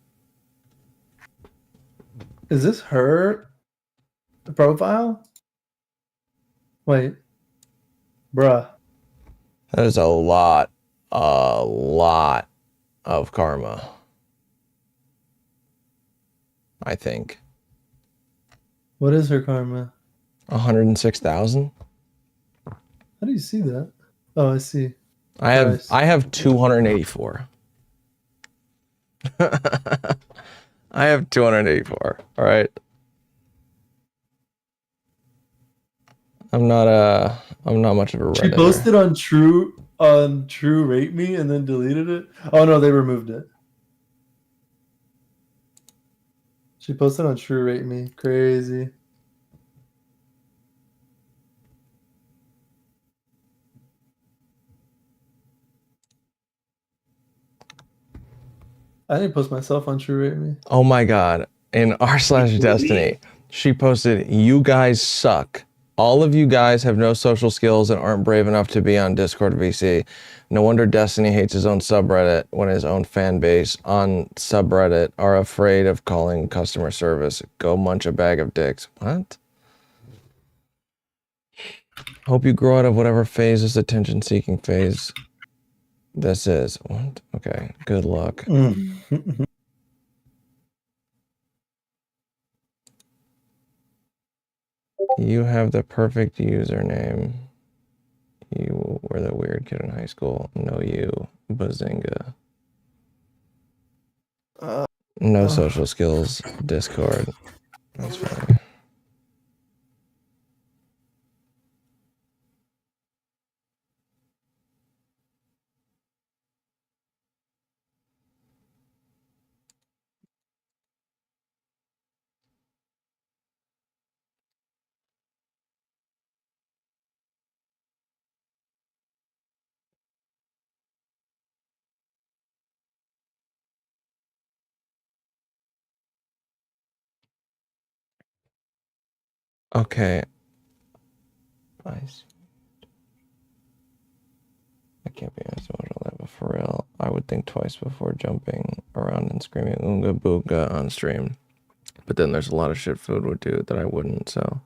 Is this her profile? Wait. Bruh. That is a lot of karma. I think. What is her karma? 106,000. How do you see that? Oh, I see. I have 284. I have 284. All right. I'm not much of a Redditor. She posted on True Rate Me and then deleted it. Oh no, they removed it. She posted on True Rate Me. Crazy. I didn't post myself on True Rate Me. Oh my god. In r/Destiny, she posted, "You guys suck. All of you guys have no social skills and aren't brave enough to be on Discord VC. No wonder Destiny hates his own subreddit when his own fan base on subreddit are afraid of calling customer service. Go munch a bag of dicks." What? Hope you grow out of whatever phase this attention-seeking phase This is what? Okay. Good luck. You have the perfect username. You were the weird kid in high school. No, you. Bazinga. No social skills. Discord. That's fine. Okay. I can't be honest about all that, but for real, I would think twice before jumping around and screaming Oonga Boonga on stream. But then there's a lot of shit food would do that I wouldn't, so.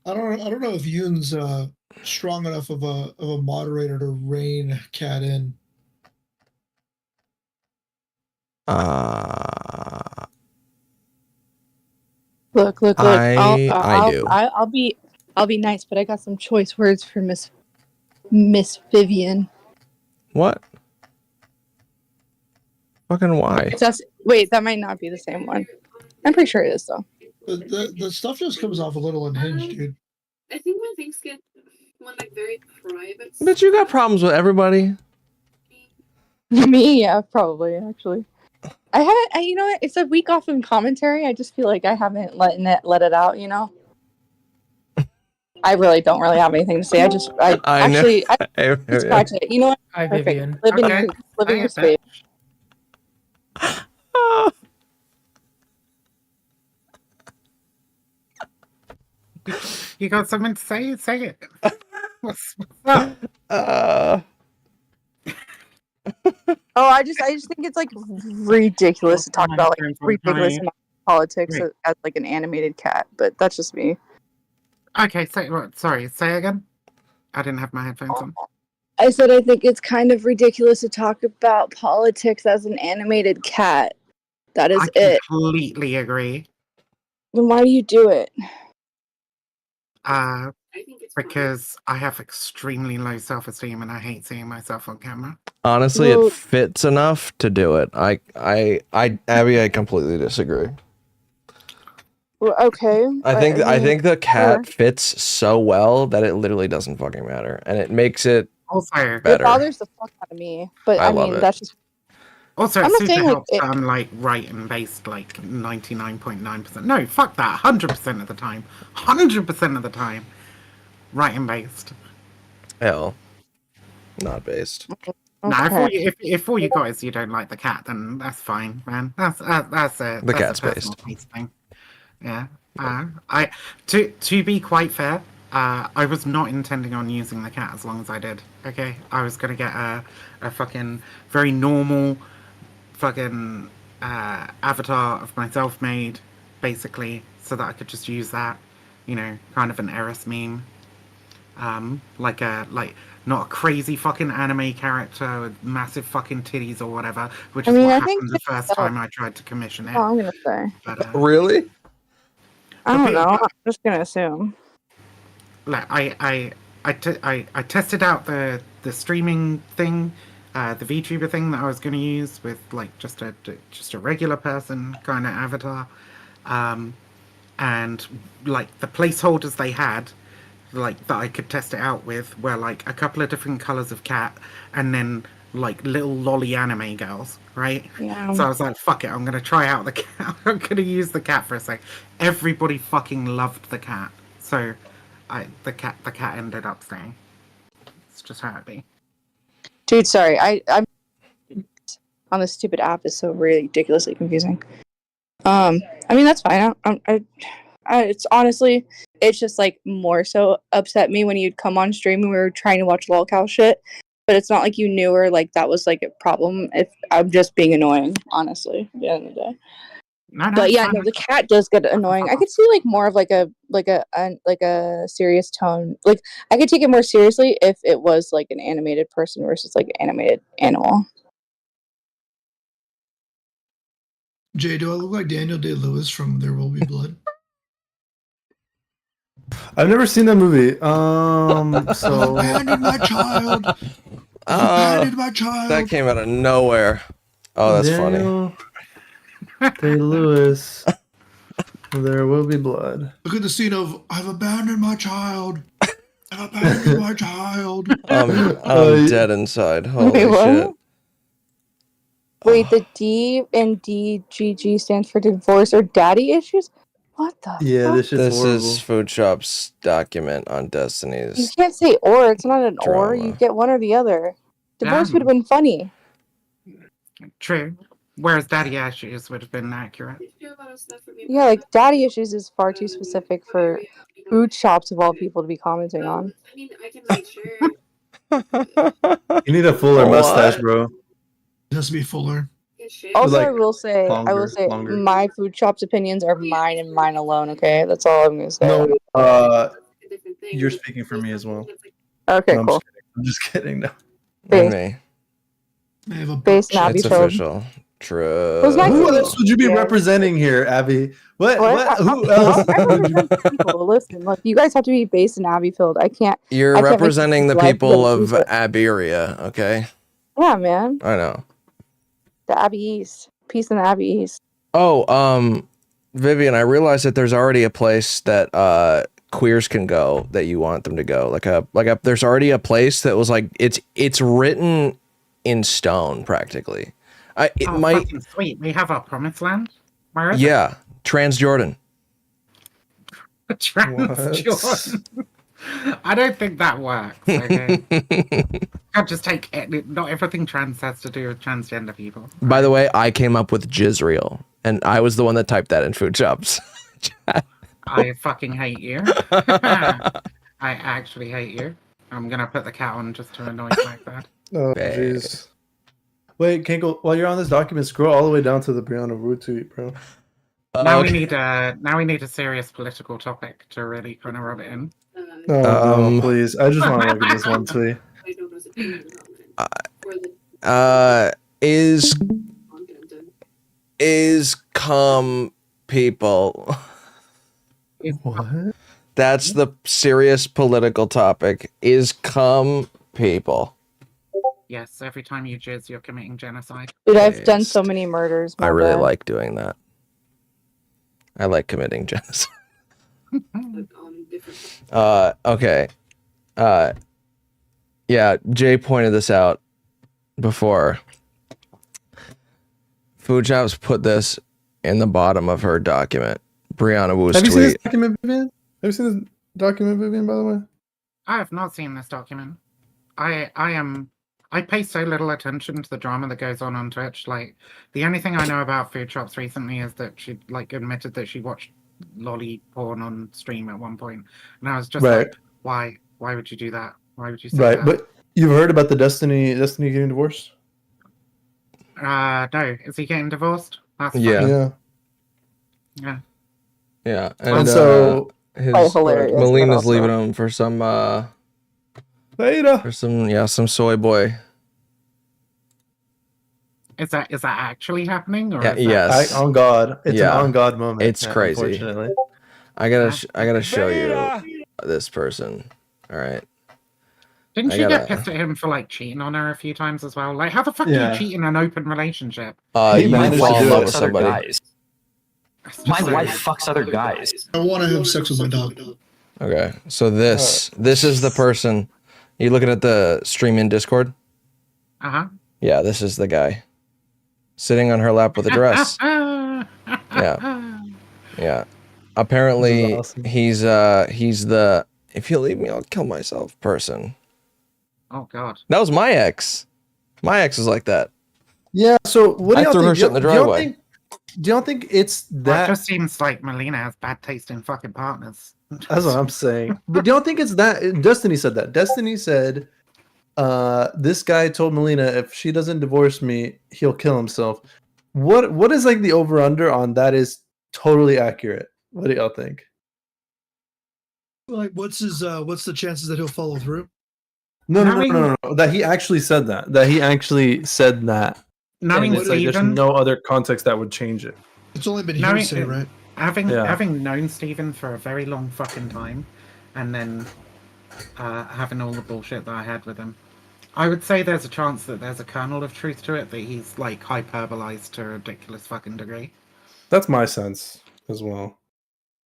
I don't know if Yoon's strong enough of a moderator to rein Cat in. Look. I do. I'll be nice, but I got some choice words for Miss Vivian. What? Fucking why? Wait, that might not be the same one. I'm pretty sure it is though. The stuff just comes off a little unhinged, dude. I think when things get like very private. But you got problems with everybody. Me, yeah, probably actually. I haven't. You know what? It's a week off in commentary. I just feel like I haven't let it out. You know. I really don't have anything to say. I actually scratch it. You know what? Hi, Perfect. Vivian. Live in your space. You got something to say? Say it. What's up? Oh, I just think it's like ridiculous to talk about like ridiculous politics as like an animated cat, but that's just me. Okay, say what? Sorry, say again. I didn't have my headphones on. I said I think it's kind of ridiculous to talk about politics as an animated cat. That is it. I completely agree. Then why do you do it? Because I have extremely low self-esteem and I hate seeing myself on camera. Honestly, it fits enough to do it. Abby, I completely disagree. Well, okay. I think the cat fits so well that it literally doesn't fucking matter, and it makes it also better. It bothers the fuck out of me, but I mean that's just. Also, I'm it not super saying helps like that I'm like right and based like 99.9%. No, fuck that. 100% of the time. 100% of the time. Right and based. Hell, not based. Now, if all you got is you don't like the cat, then that's fine, man. That's a cat's personal based. taste thing. Yeah. To be quite fair, I was not intending on using the cat as long as I did. Okay, I was gonna get a fucking very normal fucking avatar of myself made, basically, so that I could just use that. You know, kind of an Eris meme. Like not a crazy fucking anime character with massive fucking titties or whatever, which is what happened the first time I tried to commission it. I'm gonna say. But, really? I don't know. I'm just gonna assume. Like I tested out the streaming thing, the VTuber thing that I was going to use with like just a regular person kind of avatar, and like the placeholders they had, like that I could test it out with were like a couple of different colors of cat, and then like little lolly anime girls, right? Yeah. So I was like, fuck it, I'm gonna try out the cat. I'm gonna use the cat for a sec. Everybody fucking loved the cat, so the cat ended up staying. It's just how it be. Dude, sorry, I'm on this stupid app is so ridiculously confusing. I mean that's fine. It's honestly, it's just like more so upset me when you'd come on stream and we were trying to watch lolcow shit, but it's not like you knew or like that was like a problem. If I'm just being annoying, honestly, at the end of the day. But yeah, no, the cat does get annoying. I could see like more of like a like a serious tone. Like I could take it more seriously if it was like an animated person versus like an animated animal. Jay, do I look like Daniel Day-Lewis from There Will Be Blood? I've never seen that movie. So Abandoned my child. Abandoned my child. That came out of nowhere. Oh, that's funny. Daniel Day-Lewis. There Will Be Blood. Look at the scene of I've abandoned my child. I've abandoned my child. I'm dead inside. Holy Wait, what? shit. Wait, the D in DGG stands for divorce or daddy issues? What the Yeah, fuck? this shit's This horrible. is Food Shop's document on You Destiny's. can't say or. It's not an or. You Drama. get one or the other. Divorce would have been funny. True. Whereas daddy issues would have been accurate. Yeah, like daddy issues is far too specific for food shops of all people to be commenting on. You need a fuller What? mustache, bro. It has to be fuller. Also, Like, I will say, longer. my food shop's opinions are mine and mine alone. Okay, that's all I'm gonna say. No, you're speaking for me as well. Okay, No, I'm cool. just kidding. No. Maybe. Base Navi It's filled. official. True. Who else would you be representing here, Abby? What? Who else? I represent people. Listen, look, you guys have to be based in Abbeyfield. I can't. You're I can't make representing the life people live of easy. Aberia, okay? Yeah, man. I know. The Abbey East. Peace in the Abbey East. Oh, Vivian, I realized that there's already a place that queers can go that you want them to go. There's already a place that was like it's written in stone practically. Fucking sweet. We have our promised land. Where is Yeah, Transjordan. it? Transjordan. I don't think that works. Okay. Can't just take it. Not everything trans has to do with transgender people. By the way, I came up with Jizreel, and I was the one that typed that in Food Shops. I fucking hate you. I actually hate you. I'm gonna put the cat on just to annoy like that. Oh, jeez. Wait, Kinkle, while you're on this document, scroll all the way down to the Brianna Wu tweet, bro. Now we need a serious political topic to really kind of rub it in. No, please. I just want to look at this one tweet. Is cum people? What? That's the serious political topic. Is cum people? Yes, every time you jizz, you're committing genocide. Dude, I've done so many murders. I my really bad. like doing that. I like committing genocide. Okay. Yeah, Jay pointed this out before. Food Shops put this in the bottom of her document. Brianna Wu's Have you seen this tweet. document, Vivian? Have you seen this document, Vivian, by the way? I have not seen this document. I pay so little attention to the drama that goes on Twitch. Like, the only thing I know about Food Shops recently is that she admitted that she watched lolly porn on stream at one point, and I was just Right. like, why? Why would you do that? Why would you say Right, that? but you've heard about the Destiny getting divorced? No. Is he getting divorced? That's Yeah. funny. Yeah. Yeah. Yeah. And so- Oh, hilarious, but Melina's also- leaving him for some Beta. for some soy boy. Is that actually happening? Or Yeah, is that... yes. On God. It's Yeah. an on God moment. It's man, crazy. Unfortunately. I gotta show you this person. All right. Didn't I she gotta- get pissed at him for like cheating on her a few times as well? Like, how the fuck do Yeah. you cheat in an open relationship? You fall in love with somebody. My wife fucks other guys. I want to have sex with my dog. Okay, so this is the person. You looking at the stream in Discord? Uh huh. Yeah, this is the guy sitting on her lap with a dress. Yeah, yeah. Apparently, he's the if you leave me, I'll kill myself person. Oh God. That was my ex. My ex is like that. Yeah, so what do I y'all threw think? her shit in the driveway. Do y'all think it's Well, it that? just seems like Melina has bad taste in fucking partners. That's what I'm saying. But do y'all think it's that? Destiny said that. Destiny said, this guy told Melina if she doesn't divorce me, he'll kill himself. What is like the over under on that is totally accurate? What do y'all think? Like, what's the chances that he'll follow through? No. That he actually said that. That he actually said that. Knowing And it's like there's Steven- no other context that would change it. It's only been Knowing- hearsay, right? Having known Stephen for a very long fucking time, and then having all the bullshit that I had with him, I would say there's a chance that there's a kernel of truth to it, that he's like hyperbolized to a ridiculous fucking degree. That's my sense as well.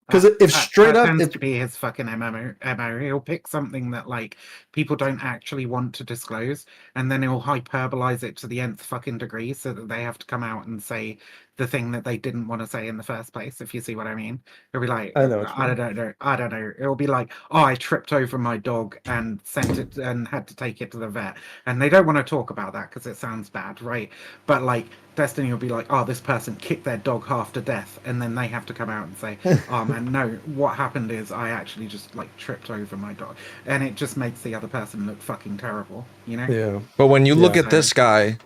Because if straight that up, tends to be his fucking MO. He'll pick something that like people don't actually want to disclose, and then he'll hyperbolize it to the nth fucking degree, so that they have to come out and say the thing that they didn't want to say in the first place. If you see what I mean, it'll be like, I know what you I don't know. It'll be like, oh, I tripped over my dog and sent it and had to take it to the vet, and they don't want to talk about that because it sounds bad, right? But like Destiny will be like, oh, this person kicked their dog half to death, and then they have to come out and say, oh man, no, what happened is I actually just like tripped over my dog, and it just makes the other person look fucking terrible, you know? Yeah. But when you look Yeah. at this guy,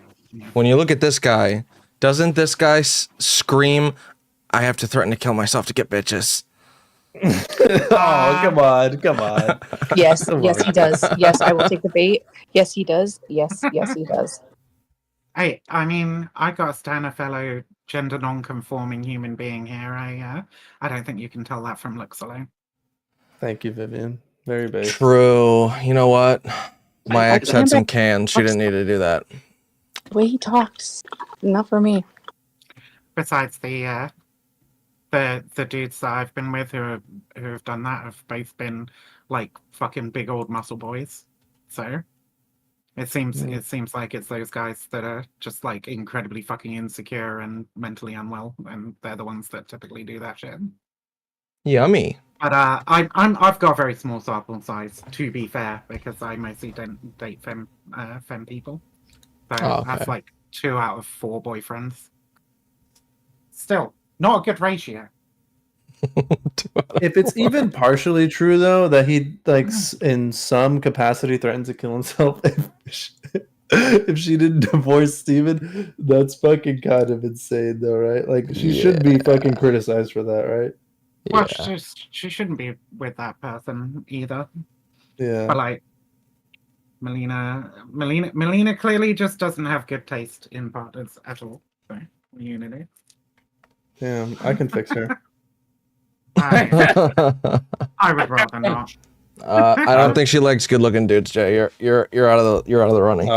doesn't this guy scream, I have to threaten to kill myself to get bitches? Oh, come on. Yes, Come yes, on. he does. Yes, I will take the bait. Yes, he does. Yes, he does. Hey, I mean, I gotta stand a fellow gender non-conforming human being here. I don't think you can tell that from looks alone. Thank you, Vivian. Very base. True. You know what? My I ex had some can't- cans. She didn't need to do that. The way he talks, not for me. Besides the dudes that I've been with who have done that have both been like fucking big old muscle boys. So it seems like it's those guys that are just like incredibly fucking insecure and mentally unwell, and they're the ones that typically do that shit. Yummy. But I've got a very small sample size, to be fair, because I mostly don't date femme people. So Oh, okay. that's like 2 out of 4 boyfriends. Still, not a good ratio. If it's even partially true, though, that he like in some capacity threatened to kill himself if she didn't divorce Steven, that's fucking kind of insane, though, right? Like she should be fucking criticized for that, right? Well, she shouldn't be with that person either. Yeah. But like, Melina clearly just doesn't have good taste in partners at all. So, unity. Damn, I can fix her. I would rather not. I don't think she likes good-looking dudes, Jay. You're out of the running.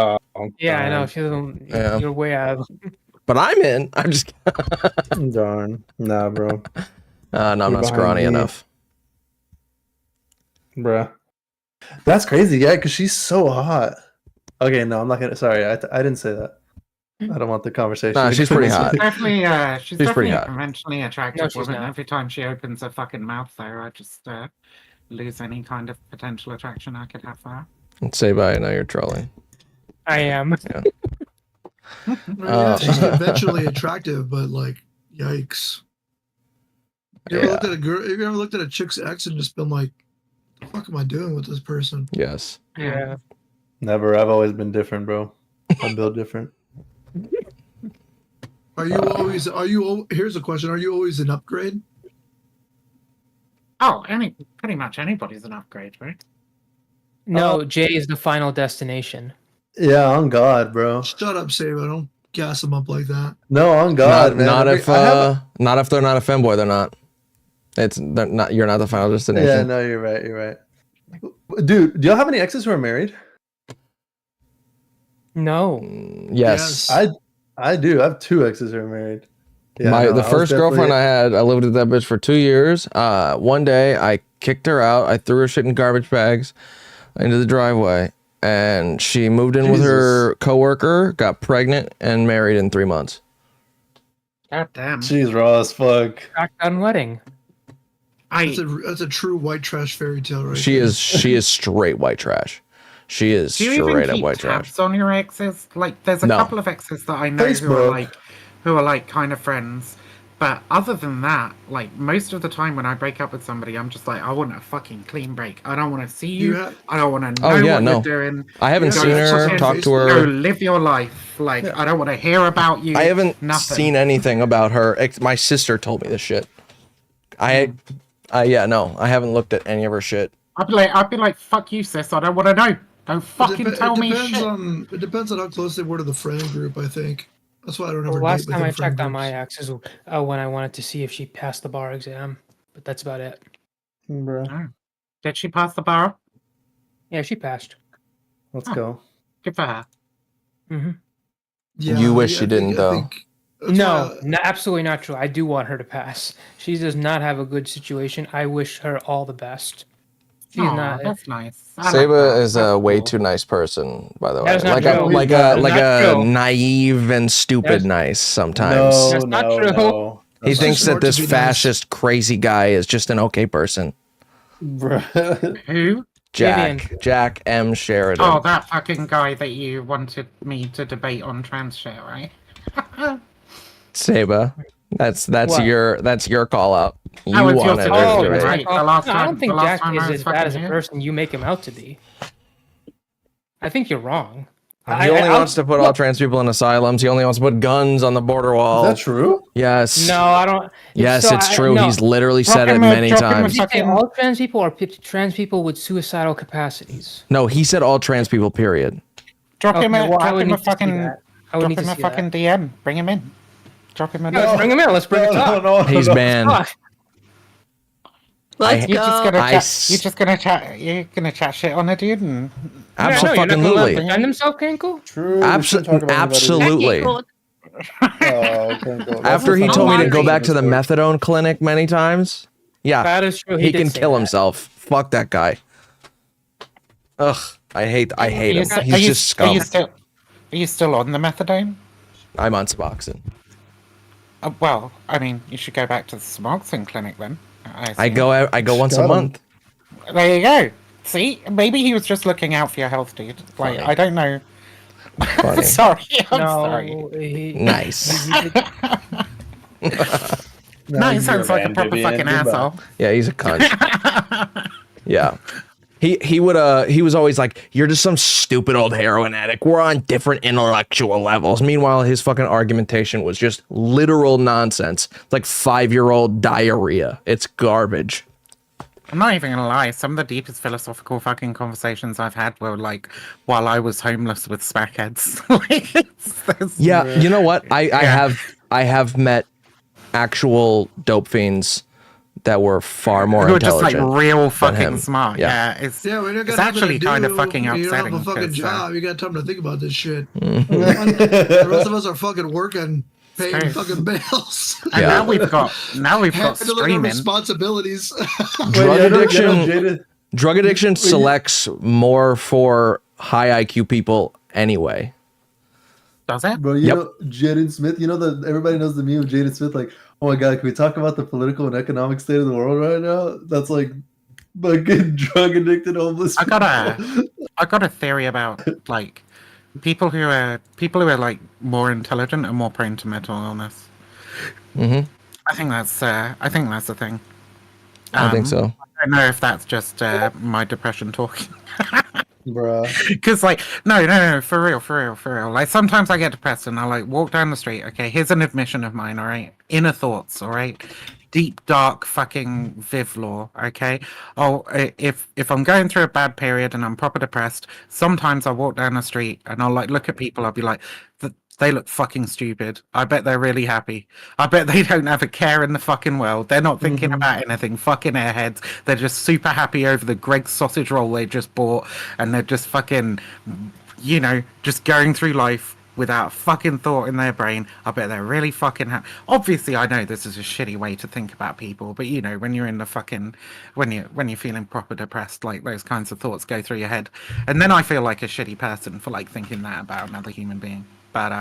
Yeah, I know. She doesn't. Yeah. You're way out. But I'm in. I'm just. Darn. Nah, bro. No, I'm You're not behind scrawny me. enough. Bruh. That's crazy, yeah, because she's so hot. Okay, no, I'm not gonna. Sorry, I didn't say that. I don't want the conversation. Nah, she's pretty hot. Definitely, she's She's definitely pretty a hot. conventionally attractive No, she's woman. not. Every time she opens her fucking mouth, though, I just lose any kind of potential attraction I could have for her. Say bye. I know you're trolling. I am. Yeah, she's conventionally attractive, but like, yikes. You ever looked at a girl? Have you ever looked at a chick's ex and just been like, "The fuck am I doing with this person?" Yes. Yeah. Never. I've always been different, bro. I'm built different. Are you always? Here's a question: are you always an upgrade? Oh, pretty much anybody's an upgrade, right? No, Jay is the final destination. Yeah, on God, bro. Shut up, Saba. Don't gas them up like that. No, on God, man. Not Every- if I have not if they're not a femboy. They're not. They're not. You're not the final destination. Yeah, no, you're right. You're right. Dude, do y'all have any exes who are married? No. Yes. I do. I have 2 exes who are married. Yeah, no, I The was first girlfriend definitely- I had, I lived with that bitch for 2 years. One day I kicked her out. I threw her shit in garbage bags into the driveway, and she moved in with her coworker, got pregnant, and married in 3 months. God damn. She's raw as fuck. Shotgun wedding. That's a true white trash fairy tale, right? She is straight white trash. She is Do you even straight up keep white trash. tabs on your exes? Like, there's a No. couple of exes that I know Facebook. who are like kind of friends. But other than that, like most of the time when I break up with somebody, I'm just like, I want a fucking clean break. I don't want to see you. I don't want to know Oh, yeah, what no. you're doing. I haven't Go seen her, fucking- talked to Go her. live your life. Like, I don't want to hear about you. I haven't Nothing. seen anything about her. My sister told me this shit. Yeah, no, I haven't looked at any of her shit. I'd be like, fuck you, sis. I don't want to know. Don't fucking tell me shit. It depends on how close they were to the friend group, I think. That's why I don't The ever last date time I within friend checked on my groups. ex is when I wanted to see if she passed the bar exam, but that's about it. Oh. Did she pass the bar? Yeah, she passed. Let's go. Good for her. Mm-hmm. You wish she didn't, though. No, absolutely not true. I do want her to pass. She does not have a good situation. I wish her all the best. She's not. That's nice. Saba is a way too nice person, by the way. That is not Like a true. like That a is like not a true. naive and stupid nice sometimes. No, That's not no, true. no. He That's thinks too that smart to this be nice. fascist crazy guy is just an okay person. Who? Jack M. Sheridan. Oh, that fucking guy that you wanted me to debate on trans shit, right? Saba. That's What? your call out. You That was your wanted suggestion, to debate. right? Oh, The last no, I don't time- think the last Jack time I is was as bad fucking as a here. person you make him out to be. I think you're wrong. He only wants to put all trans people in asylums. He only wants to put guns on the border wall. Is that true? Yes. No, I don't. Yes, so it's I- true. no. He's literally said it many times. Did he say all trans people or trans people with suicidal capacities? No, he said all trans people, period. Drop him Okay, a, well, I drop would him need a to see fucking, that. I would drop need to him a see that. fucking DM. Bring him in. Drop him a Yeah, let's bring him in. Let's bring him talk. He's banned. You're just gonna I chat. s- You're just gonna chat. You're gonna chat shit on a dude and. Absolutely. Defend himself, Cankle? True. Absolutely. After he told me to go back to the methadone clinic many times, yeah, That is true. he did can say kill that. himself. Fuck that guy. Ugh, I hate him. Are He's you- just scum. Are you still on the methadone? I'm on Suboxone. Well, I mean, you should go back to the Suboxone clinic then. I go once a month. There you go. See, maybe he was just looking out for your health, dude. Like, I don't know. Funny. Sorry, I'm No, sorry. Nice. No, he sounds like a proper fucking asshole. Yeah, he's a cunt. Yeah. He was always like, you're just some stupid old heroin addict. We're on different intellectual levels. Meanwhile, his fucking argumentation was just literal nonsense. It's like 5-year-old diarrhea. It's garbage. I'm not even gonna lie. Some of the deepest philosophical fucking conversations I've had were like while I was homeless with spackheads. Yeah, you know what? I have met actual dope fiends that were far more who are just like intelligent. real than fucking him. smart. Yeah, it's Yeah, when you got it's nothing actually to kind of do, fucking you don't upsetting. have a fucking 'cause, job. You got time to think about this shit. Mhm. The rest of us are fucking working, paying true. fucking bills. And now we've got handling our streaming. responsibilities. Drug addiction selects more for high IQ people anyway. Does it? Bro, you know Jaden Smith, you know that everybody knows the meme of Jaden Smith, like, oh my god, can we talk about the political and economic state of the world right now? That's like fucking drug addicted homeless I people. got a theory about like people who are like more intelligent and more prone to mental illness. Mm-hmm. I think that's the thing. I think so. I don't know if that's just my depression talking. Bruh. Because like no, for real. Like sometimes I get depressed and I like walk down the street. Okay, here's an admission of mine. All right, inner thoughts. All right, deep dark fucking Viv lore. Okay. Oh, if I'm going through a bad period and I'm proper depressed, sometimes I walk down the street and I'll like look at people. I'll be like, they look fucking stupid. I bet they're really happy. I bet they don't have a care in the fucking world. They're not thinking about anything. Fucking airheads. They're just super happy over the Greg's sausage roll they just bought, and they're just fucking, just going through life without a fucking thought in their brain. I bet they're really fucking happy. Obviously, I know this is a shitty way to think about people, but when you're in the fucking, when you're feeling proper depressed, like those kinds of thoughts go through your head, and then I feel like a shitty person for like thinking that about another human being. But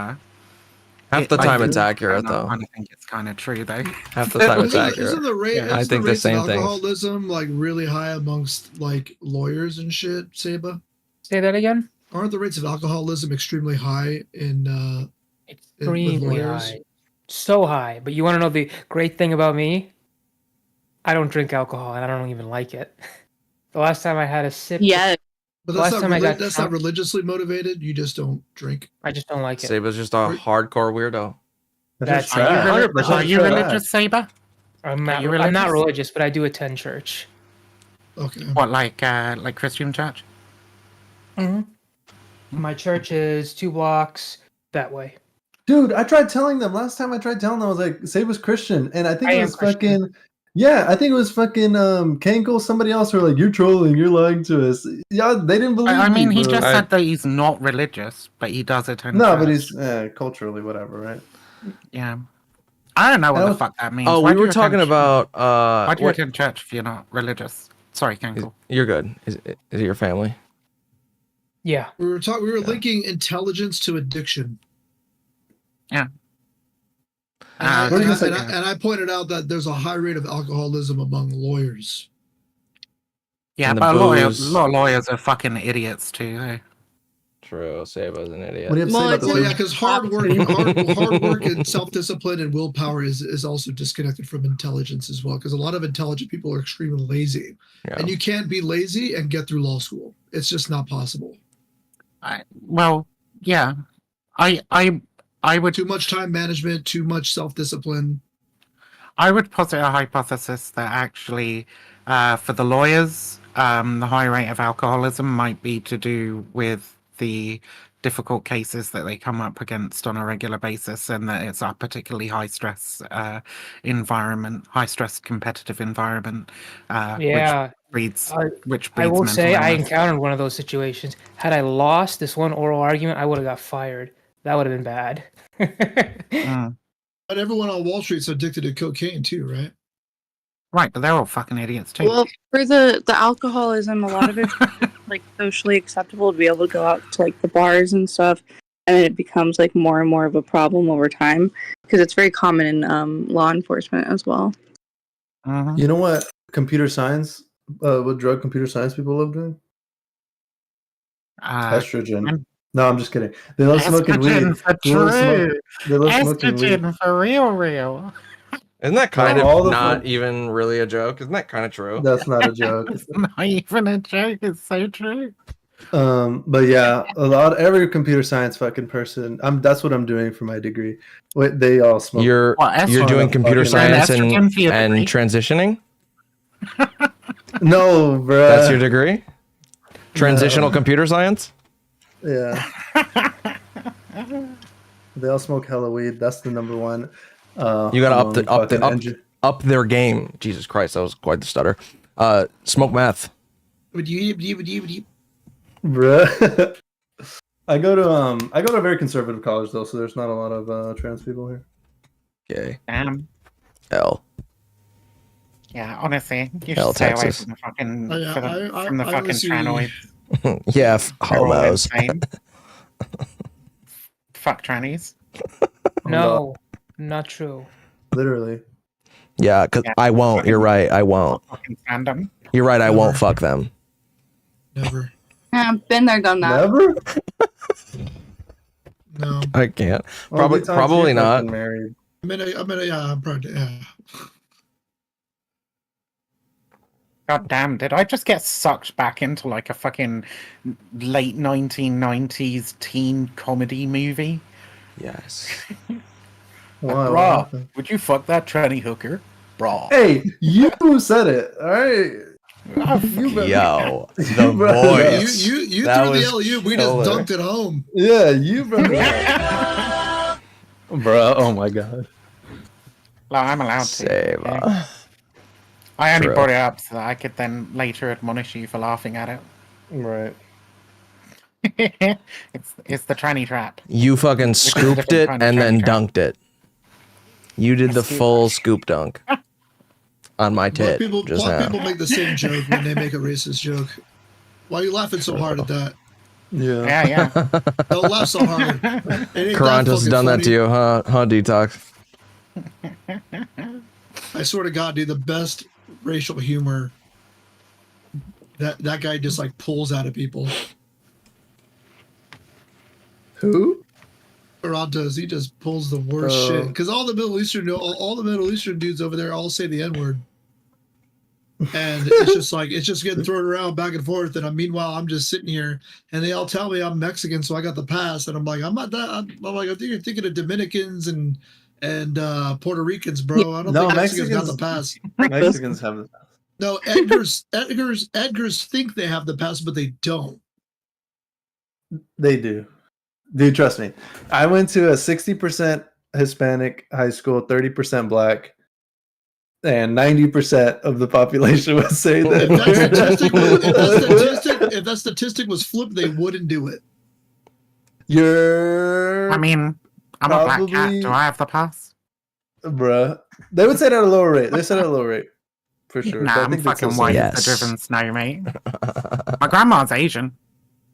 half the time it's accurate though. I think it's kind of true though. Half the time it's accurate. Isn't the rate? I think the same thing. Alcoholism like really high amongst like lawyers and shit, Saba? Say that again. Aren't the rates of alcoholism extremely high in with Extremely lawyers? high. So high. But you want to know the great thing about me? I don't drink alcohol and I don't even like it. The last time I had a sip. But the that's last not time I got that's drunk, not religiously motivated. You just don't drink. I just don't like it. Saba's just a hardcore weirdo. That's Are you religious, Saber? I'm Are not. you I'm not religious? religious, but I do attend church. Okay. What, like Christian church? hmm My church is 2 blocks that way. Dude, I tried telling them last time. I tried telling them I was like, "Say was Christian," and I think I it am was Christian. fucking. Yeah, I think it was fucking Kankle, somebody else who were like, "You're trolling, you're lying to us." Yeah, they didn't believe I mean, me, he bro. just said that he's not religious, but he does attend No, church. but he's culturally whatever, right? Yeah. I don't know what And I the was- fuck that means. Oh, Why we do were you talking attend- about Why do you what? attend church if you're not religious? Sorry, Cankle. You're good. Is it your family? Yeah. We were linking intelligence to addiction. Yeah. And I pointed out that there's a high rate of alcoholism among lawyers. Yeah, And the but a lot booze. of lawyers are fucking idiots too. Though. True. Saba's an idiot. What do you have to say about this? Well, Lou? yeah, because hard work and self-discipline and willpower is also disconnected from intelligence as well. Because a lot of intelligent people are extremely lazy, and you can't be lazy and get through law school. It's just not possible. Well, yeah, I would too much time management, too much self-discipline. I would posit a hypothesis that actually, for the lawyers, the high rate of alcoholism might be to do with the difficult cases that they come up against on a regular basis, and that it's a particularly high stress environment, high stress competitive environment. Yeah. Which breeds I will mental say I illness. encountered one of those situations. Had I lost this one oral argument, I would have got fired. That would have been bad. But everyone on Wall Street's addicted to cocaine too, right? Right, but they're all fucking idiots too. Well, for the alcoholism, a lot of it's like socially acceptable to be able to go out to like the bars and stuff, and then it becomes like more and more of a problem over time because it's very common in law enforcement as well. You know what? Computer science. What drug computer science people love doing? Estrogen. No, I'm just kidding. They love smoking weed. Estrogen for They love smoking weed. Estrogen for real. Isn't that kind All of the not fun- even really a joke? Isn't that kind of true? That's not a joke. It's not even a joke. It's so true. But yeah, every computer science fucking person. That's what I'm doing for my degree. They all smoke. You're doing computer science and transitioning. No, bro. That's your degree. Transitional computer science. Yeah. They all smoke hella weed. That's the number one. You gotta up their game. Jesus Christ, that was quite the stutter. Smoke meth. Bruh. I go to a very conservative college though, so there's not a lot of trans people here. Okay. L. Yeah, honestly, you Hell, should stay away Texas. from the fucking Oh, yeah, from the I fucking honestly- tranoids. Yeah, They're all homos. insane. Fuck trannies. No, not true. Literally. Yeah, because I won't. You're right. I won't. Fucking fandom. You're right. I won't fuck them. Never. Yeah, been there, done that. Never. No. I can't. Well, Probably. good times Probably you're not. fucking married. I'm probably, yeah. God damn, did I just get sucked back into like a fucking late 1990s teen comedy movie? Yes. Why? What Bruh, happened? would you fuck that tranny hooker? Bruh. Hey, you said it. All right. Yo, the brought it up. voice. You That threw the was LU. We killer. just dunked it home. Yeah, you brought it up. Bro, oh my god. Well, I'm allowed to. Save. okay? I only True. brought it up so that I could then later admonish you for laughing at it. Right. it's the tranny trap. You fucking Which is a scooped different it kind of and then tranny trap. dunked it. You did the full scoop dunk on my tit Black just now. people make the same joke when they make a racist joke. Why are you laughing so hard at that? Yeah. Yeah. Don't laugh so hard. It ain't that Karantos has fucking done that funny. to you, huh? Huh, Detox? I swear to God, dude, the best racial humor that guy just like pulls out of people. Who? Toronto's, he just pulls the worst shit. Because all the Middle Eastern dudes over there all say the N-word. And it's just getting thrown around back and forth. And meanwhile, I'm just sitting here and they all tell me I'm Mexican, so I got the pass. And I'm like, I'm not that. I'm like, I think you're thinking of Dominicans and and Puerto Ricans, bro. I don't think Mexicans got the pass. Mexicans have the pass. No, Edgars think they have the pass, but they don't. They do. Dude, trust me. I went to a 60% Hispanic high school, 30% black, and 90% of the population would say that. If that statistic was flipped, they wouldn't do it. I mean, I'm a black cat. Do I have the pass? Bruh. They would say that at a lower rate. They said at a lower rate. For sure. Nah, But I I'm think they'd fucking still white. say The driven snow, mate. My grandma's Asian,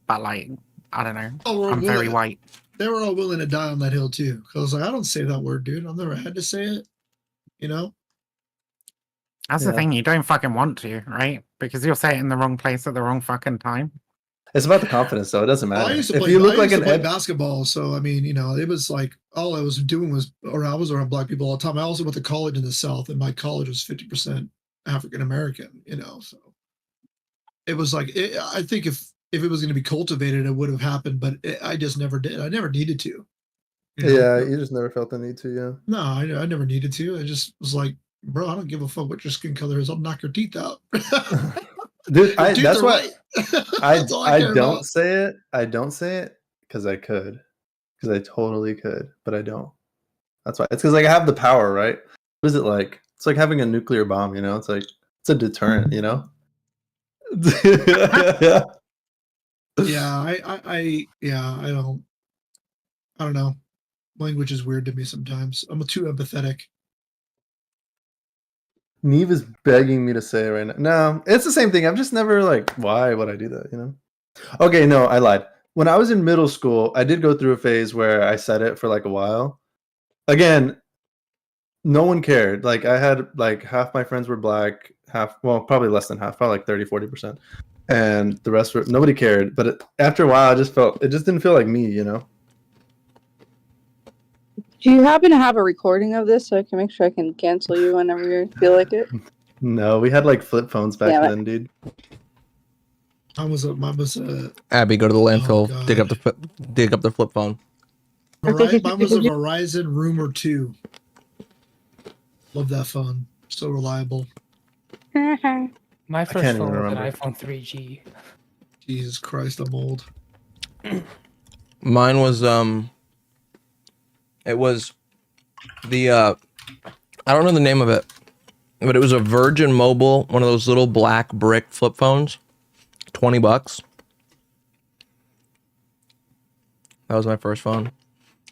but like, I don't know. Oh, I'm very white. They were all willing to die on that hill too. Cause I was like, I don't say that word, dude. I've never had to say it. You know? That's the thing. You don't fucking want to, right? Because you'll say it in the wrong place at the wrong fucking time. It's about the confidence, though. It doesn't matter. I used to If play, you look I like used to an play basketball, so I mean, you know, it was like all I was doing was, or I was around black people all the time. I also went to college in the South, and my college was 50% African American. You know, so it was like I think if it was going to be cultivated, it would have happened, but I just never did. I never needed to. You know? Yeah, you just never felt the need to, yeah. No, I never needed to. I just was like, bro, I don't give a fuck what your skin color is. I'll knock your teeth out. Dude, Your teeth that's are why white. I That's all I care don't about. say it. I don't say it because I could. Because I totally could, but I don't. That's why. It's because like I have the power, right? What is it like? It's like having a nuclear bomb, you know? It's like it's a deterrent, you know? Yeah, I don't know. Language is weird to me sometimes. I'm too empathetic. Neve is begging me to say it right now. No, it's the same thing. I've just never like, why would I do that? You know? Okay, no, I lied. When I was in middle school, I did go through a phase where I said it for like a while. Again, no one cared. Like I had like half my friends were black, probably less than half, probably like 30-40%. And the rest were nobody cared. But after a while, I just felt it just didn't feel like me, you know? Do you happen to have a recording of this so I can make sure I can cancel you whenever you feel like it? No, we had like flip phones back Damn it. then, dude. Mine was Abby, go to the landfill, dig up the flip phone. mine was a Verizon Rumor 2. Love that phone. So reliable. My first can't phone even was an remember. iPhone 3G. Jesus Christ, I'm old. Mine was it was the I don't know the name of it, but it was a Virgin Mobile, one of those little black brick flip phones. $20. That was my first phone.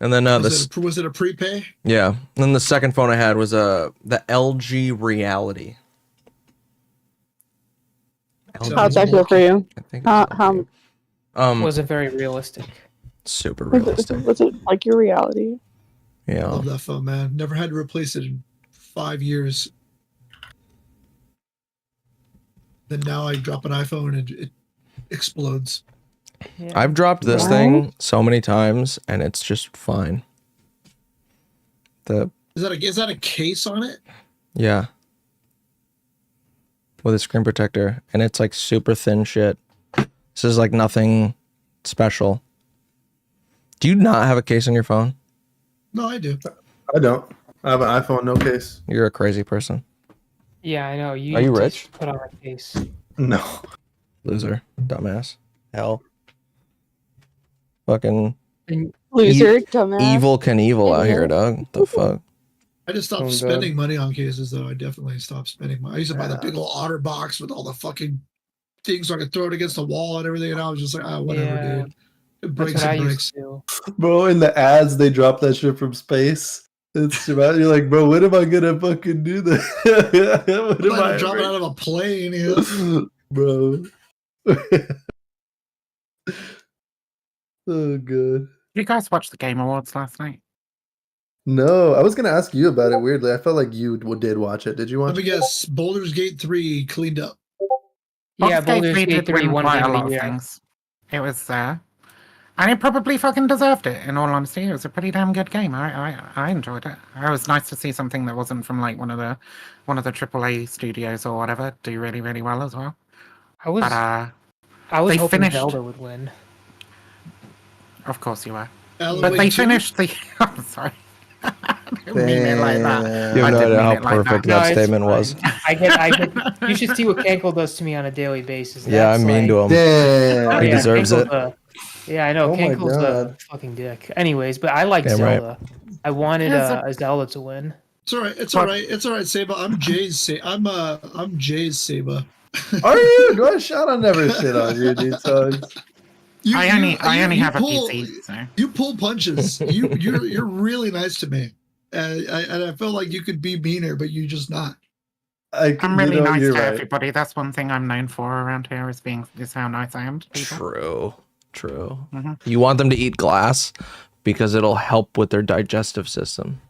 And then Was it a prepay? yeah. And then the second phone I had was the LG Reality. How'd that feel for you? How wasn't very realistic. Super was it like your reality? Yeah. Love that phone, man. Never had to replace it in 5 years. Then now I drop an iPhone and it explodes. I've dropped this thing so many times and it's just fine. Is that a case on it? Yeah. With a screen protector. And it's like super thin shit. This is like nothing special. Do you not have a case on your phone? No, I do. I don't. I have an iPhone, no case. You're a crazy person. Yeah, I know. Are you just rich? Put on a case. No. Loser. Dumbass. Hell. Fucking Loser, dumbass. Evil Knievel out here, dog. What the fuck? I just stopped spending money on cases, though. I definitely stopped spending money. I used to buy the big old otter box with all the fucking things so I could throw it against the wall and everything, and I was just like, whatever, dude. It breaks and breaks. Bro, in the ads, they drop that shit from space. It's about, you're like, bro, when am I gonna fucking do that? What am I Drop it out of a plane, yeah. Bro. Oh, good. You guys watched the Game Awards last night? No, I was gonna ask you about it. Weirdly, I felt like you did watch it. Did you watch Let me guess. Baldur's Gate 3 cleaned up. Yeah, Baldur's Baldur's Gate 3 win won quite Game a of lot the of Year. things. It was and it probably fucking deserved it, in all honesty. It was a pretty damn good game. I enjoyed it. It was nice to see something that wasn't from like one of the AAA studios or whatever do really, really well as well. I was they hoping finished. Zelda would win. Of course you were. Alan But Wake they 2? finished the I'm sorry. mean it like that. You have I no didn't idea mean how it like perfect No, that it's statement fine. was. I get. You should see what Cankle does to me on a daily basis. Yeah, That's I'm mean to him. Oh, He yeah, deserves Cankle's it. yeah, I know. Oh my Cankle's a God. fucking dick. Anyways, but I like Damn right. Zelda. I wanted a Zelda to win. It's all right. It's all right. It's all right, Saba. I'm Jay's Saba. Are you? Do I shout? I never shit on you, dude. So I only have a PC. So. You pull punches. You're really nice to me, and I feel like you could be meaner, but you're just not. I'm really nice to right. everybody. That's one thing I'm known for around here is how nice I am to people. True. Mhm. You want them to eat glass because it'll help with their digestive system.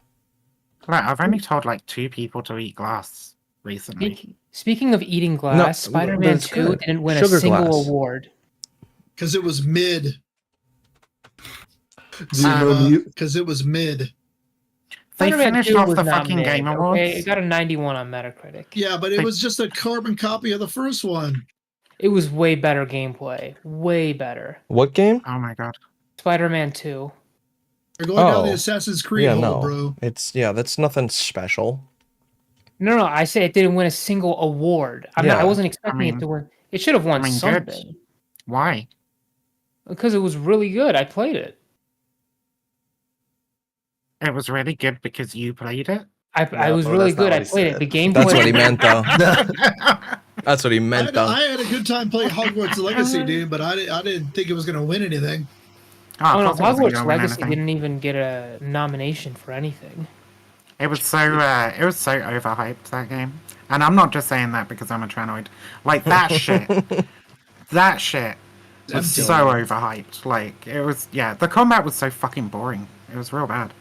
Look, I've only told like 2 people to eat glass recently. Speaking of eating glass, Spider-Man that's 2 good. didn't win Sugar a single glass. award. Because it was mid. Do you know you? Because it was mid. They Spider-Man finished 2 off was the not fucking mid, Game okay? Awards. It got a 91 on Metacritic. Yeah, but it was just a carbon copy of the first one. It was way better gameplay. Way better. What game? Oh my god. Spider-Man 2. You're going down the Assassin's Creed yeah, hole, no. bro. That's nothing special. No, I say it didn't win a single award. I wasn't expecting it to win. It should have won good. something. Why? Because it was really good. I played it. It was really good because you played it? I was really good. I played it. The gameplay. That's what he meant, though. That's what he meant, though. I had a good time playing Hogwarts Legacy, dude, but I didn't think it was going to win anything. Oh no, Hogwarts Legacy didn't even get a nomination for anything. It was so overhyped, that game. And I'm not just saying that because I'm a Tranoid. Like that shit. That shit was so overhyped. Like it was the combat was so fucking boring. It was real bad.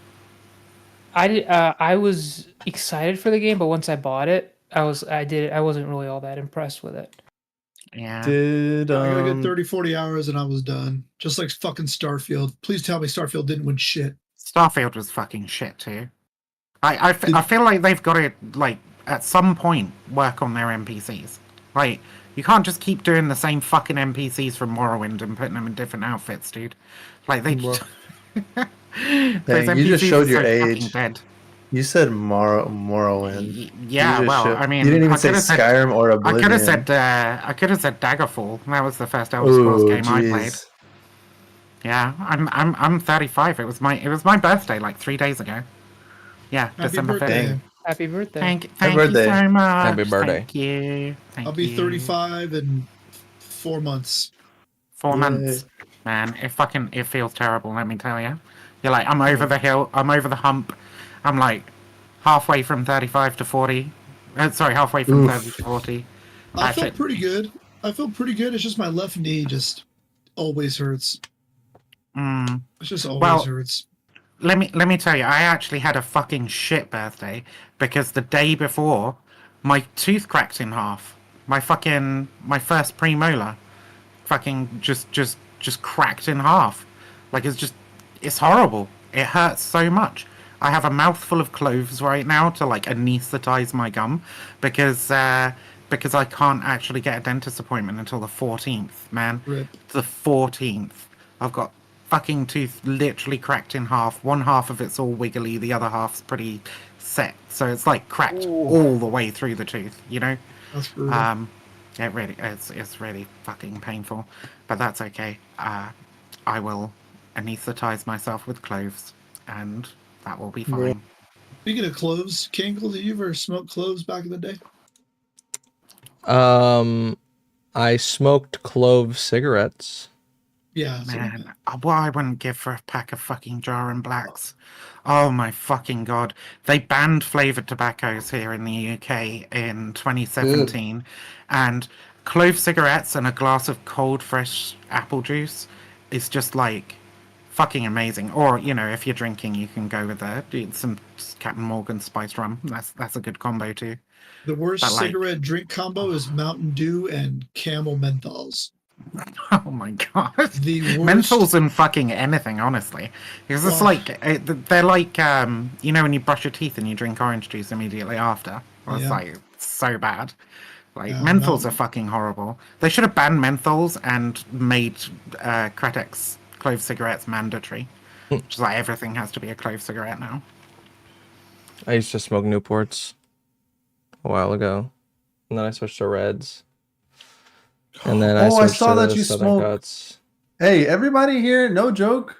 I was excited for the game, but once I bought it, I wasn't really all that impressed with it. Yeah. I gotta get 30, 40 hours and I was done. Just like fucking Starfield. Please tell me Starfield didn't win shit. Starfield was fucking shit too. I feel like they've got to like at some point work on their NPCs. Like you can't just keep doing the same fucking NPCs from Morrowind and putting them in different outfits, dude. Like they just Dang, you just showed your age. Dead. You said Morrowind. Yeah, well, I mean, you didn't even say could've said- Skyrim or Oblivion. I could have said Daggerfall. That was the first Elder Scrolls game I played. jeez. Yeah, I'm 35. It was my birthday like 3 days ago. Yeah, Happy December 5th. birthday. Happy birthday. Thank you birthday. so much. Happy birthday. Thank you. I'll be 35 in 4 months. 4 months. Man, it feels terrible, let me tell you. You're like, I'm over the hill, I'm over the hump. I'm like halfway from 35 to 40. Halfway from 30 to 40. I feel pretty good. It's just my left knee just always hurts. It just always hurts. Let me tell you, I actually had a fucking shit birthday because the day before, my tooth cracked in half. My first premolar, fucking just cracked in half. Like it's horrible. It hurts so much. I have a mouthful of cloves right now to like anesthetize my gum because I can't actually get a dentist appointment until the 14th, man. Rip. The 14th. I've got fucking tooth literally cracked in half. One half of it's all wiggly, the other half's pretty set. So it's like cracked all the way through the tooth, you know? That's brutal. It's really fucking painful. But that's okay. I will anesthetize myself with cloves and that will be fine. Speaking of cloves, Cankle, did you ever smoke cloves back in the day? I smoked clove cigarettes. Yeah. Man, what I wouldn't give for a pack of fucking Jar and Blacks. Oh my fucking god. They banned flavoured tobaccos here in the UK in 2017. And clove cigarettes and a glass of cold, fresh apple juice is just like fucking amazing. Or, you know, if you're drinking, you can go with some Captain Morgan spiced rum. That's a good combo too. The worst But, like- cigarette drink combo is Mountain Dew and Camel Menthols. Oh my god. The worst. Menthols and fucking anything, honestly. Because it's Oh. like, they're like, you know when you brush your teeth and you drink orange juice immediately after? Well, it's Yeah. like, so bad. Like, Yeah, menthols no. are fucking horrible. They should have banned menthols and made Kratek's clove cigarettes mandatory. Which is like, everything has to be a clove cigarette now. I used to smoke Newports a while ago, and then I switched to Reds. And then I Oh, I switched saw to that the you Southern smoke. Cuts. Hey, everybody here, no joke.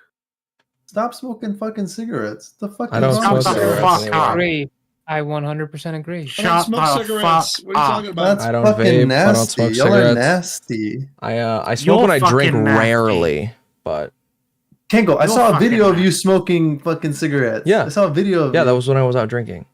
Stop smoking fucking cigarettes. The fuck I is don't wrong smoke with you? cigarettes anymore. Agree. I 100% agree. I don't Shut smoke the cigarettes. fuck What are you talking up. about? That's I don't fucking vape. nasty. I don't smoke Y'all are cigarettes. nasty. I smoke You're when I drink fucking nasty. rarely, but Kengo, I You're saw a fucking video of nasty. you smoking fucking cigarettes. yeah, I saw a video of yeah, you. that was when I was out drinking.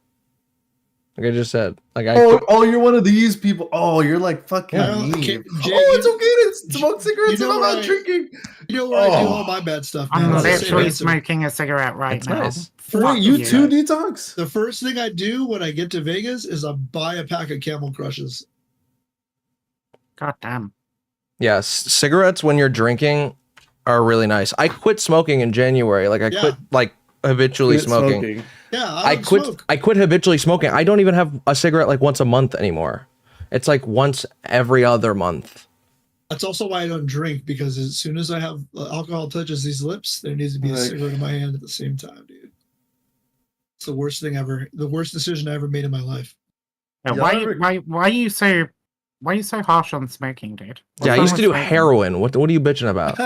Like I just said, like I. Oh, you're one of these people. Oh, you're like fucking I don't- me. Jay, It's okay to smoke cigarettes you know if I'm where out I- drinking. You know where I do Oh. all my bad stuff now. I'm It's the same literally answer. smoking a cigarette right It's now. nice. Fuck Wait, you you. too detox? The first thing I do when I get to Vegas is I buy a pack of Camel Crushes. God damn. Yeah, cigarettes when you're drinking are really nice. I quit smoking in January. Like I quit like habitually Quit smoking. Yeah, I quit habitually smoking. I don't even have a cigarette like once a month anymore. It's like once every other month. That's also why I don't drink, because as soon as I have alcohol touches these lips, there needs to be a Like- cigarette in my hand at the same time, dude. It's the worst thing ever. The worst decision I ever made in my life. Yeah, why are you so harsh on smoking, dude? Yeah, I used to do heroin. What are you bitching about?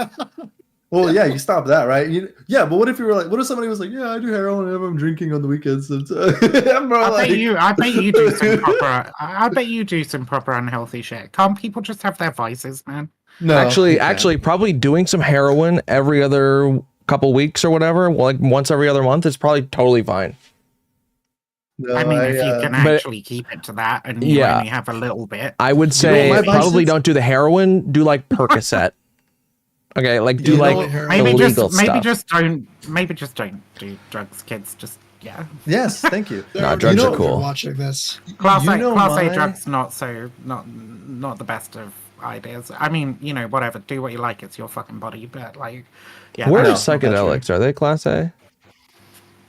Well, yeah, you stop that, right? Yeah, but what if you were like, what if somebody was like, yeah, I do heroin and I'm drinking on the weekends? Bro, I bet you do some proper. I bet you do some proper unhealthy shit. Can't people just have their vices, man? No, actually, probably doing some heroin every other couple weeks or whatever, like once every other month, is probably totally fine. No, I mean, if you can but- actually keep it to that, and you Yeah. only have a little bit, I would say my probably vices? don't do the heroin. Do like Percocet. Okay, like do You know like what, the maybe legal just stuff. maybe just don't do drugs, kids. Just yeah. Yes, thank you. Nah, drugs are cool. Watching this. Class You A, know class A my- drugs not the best of ideas. I mean, you know, whatever. Do what you like. It's your fucking body. But like, yeah. Where are that's not psychedelics? Are they class A?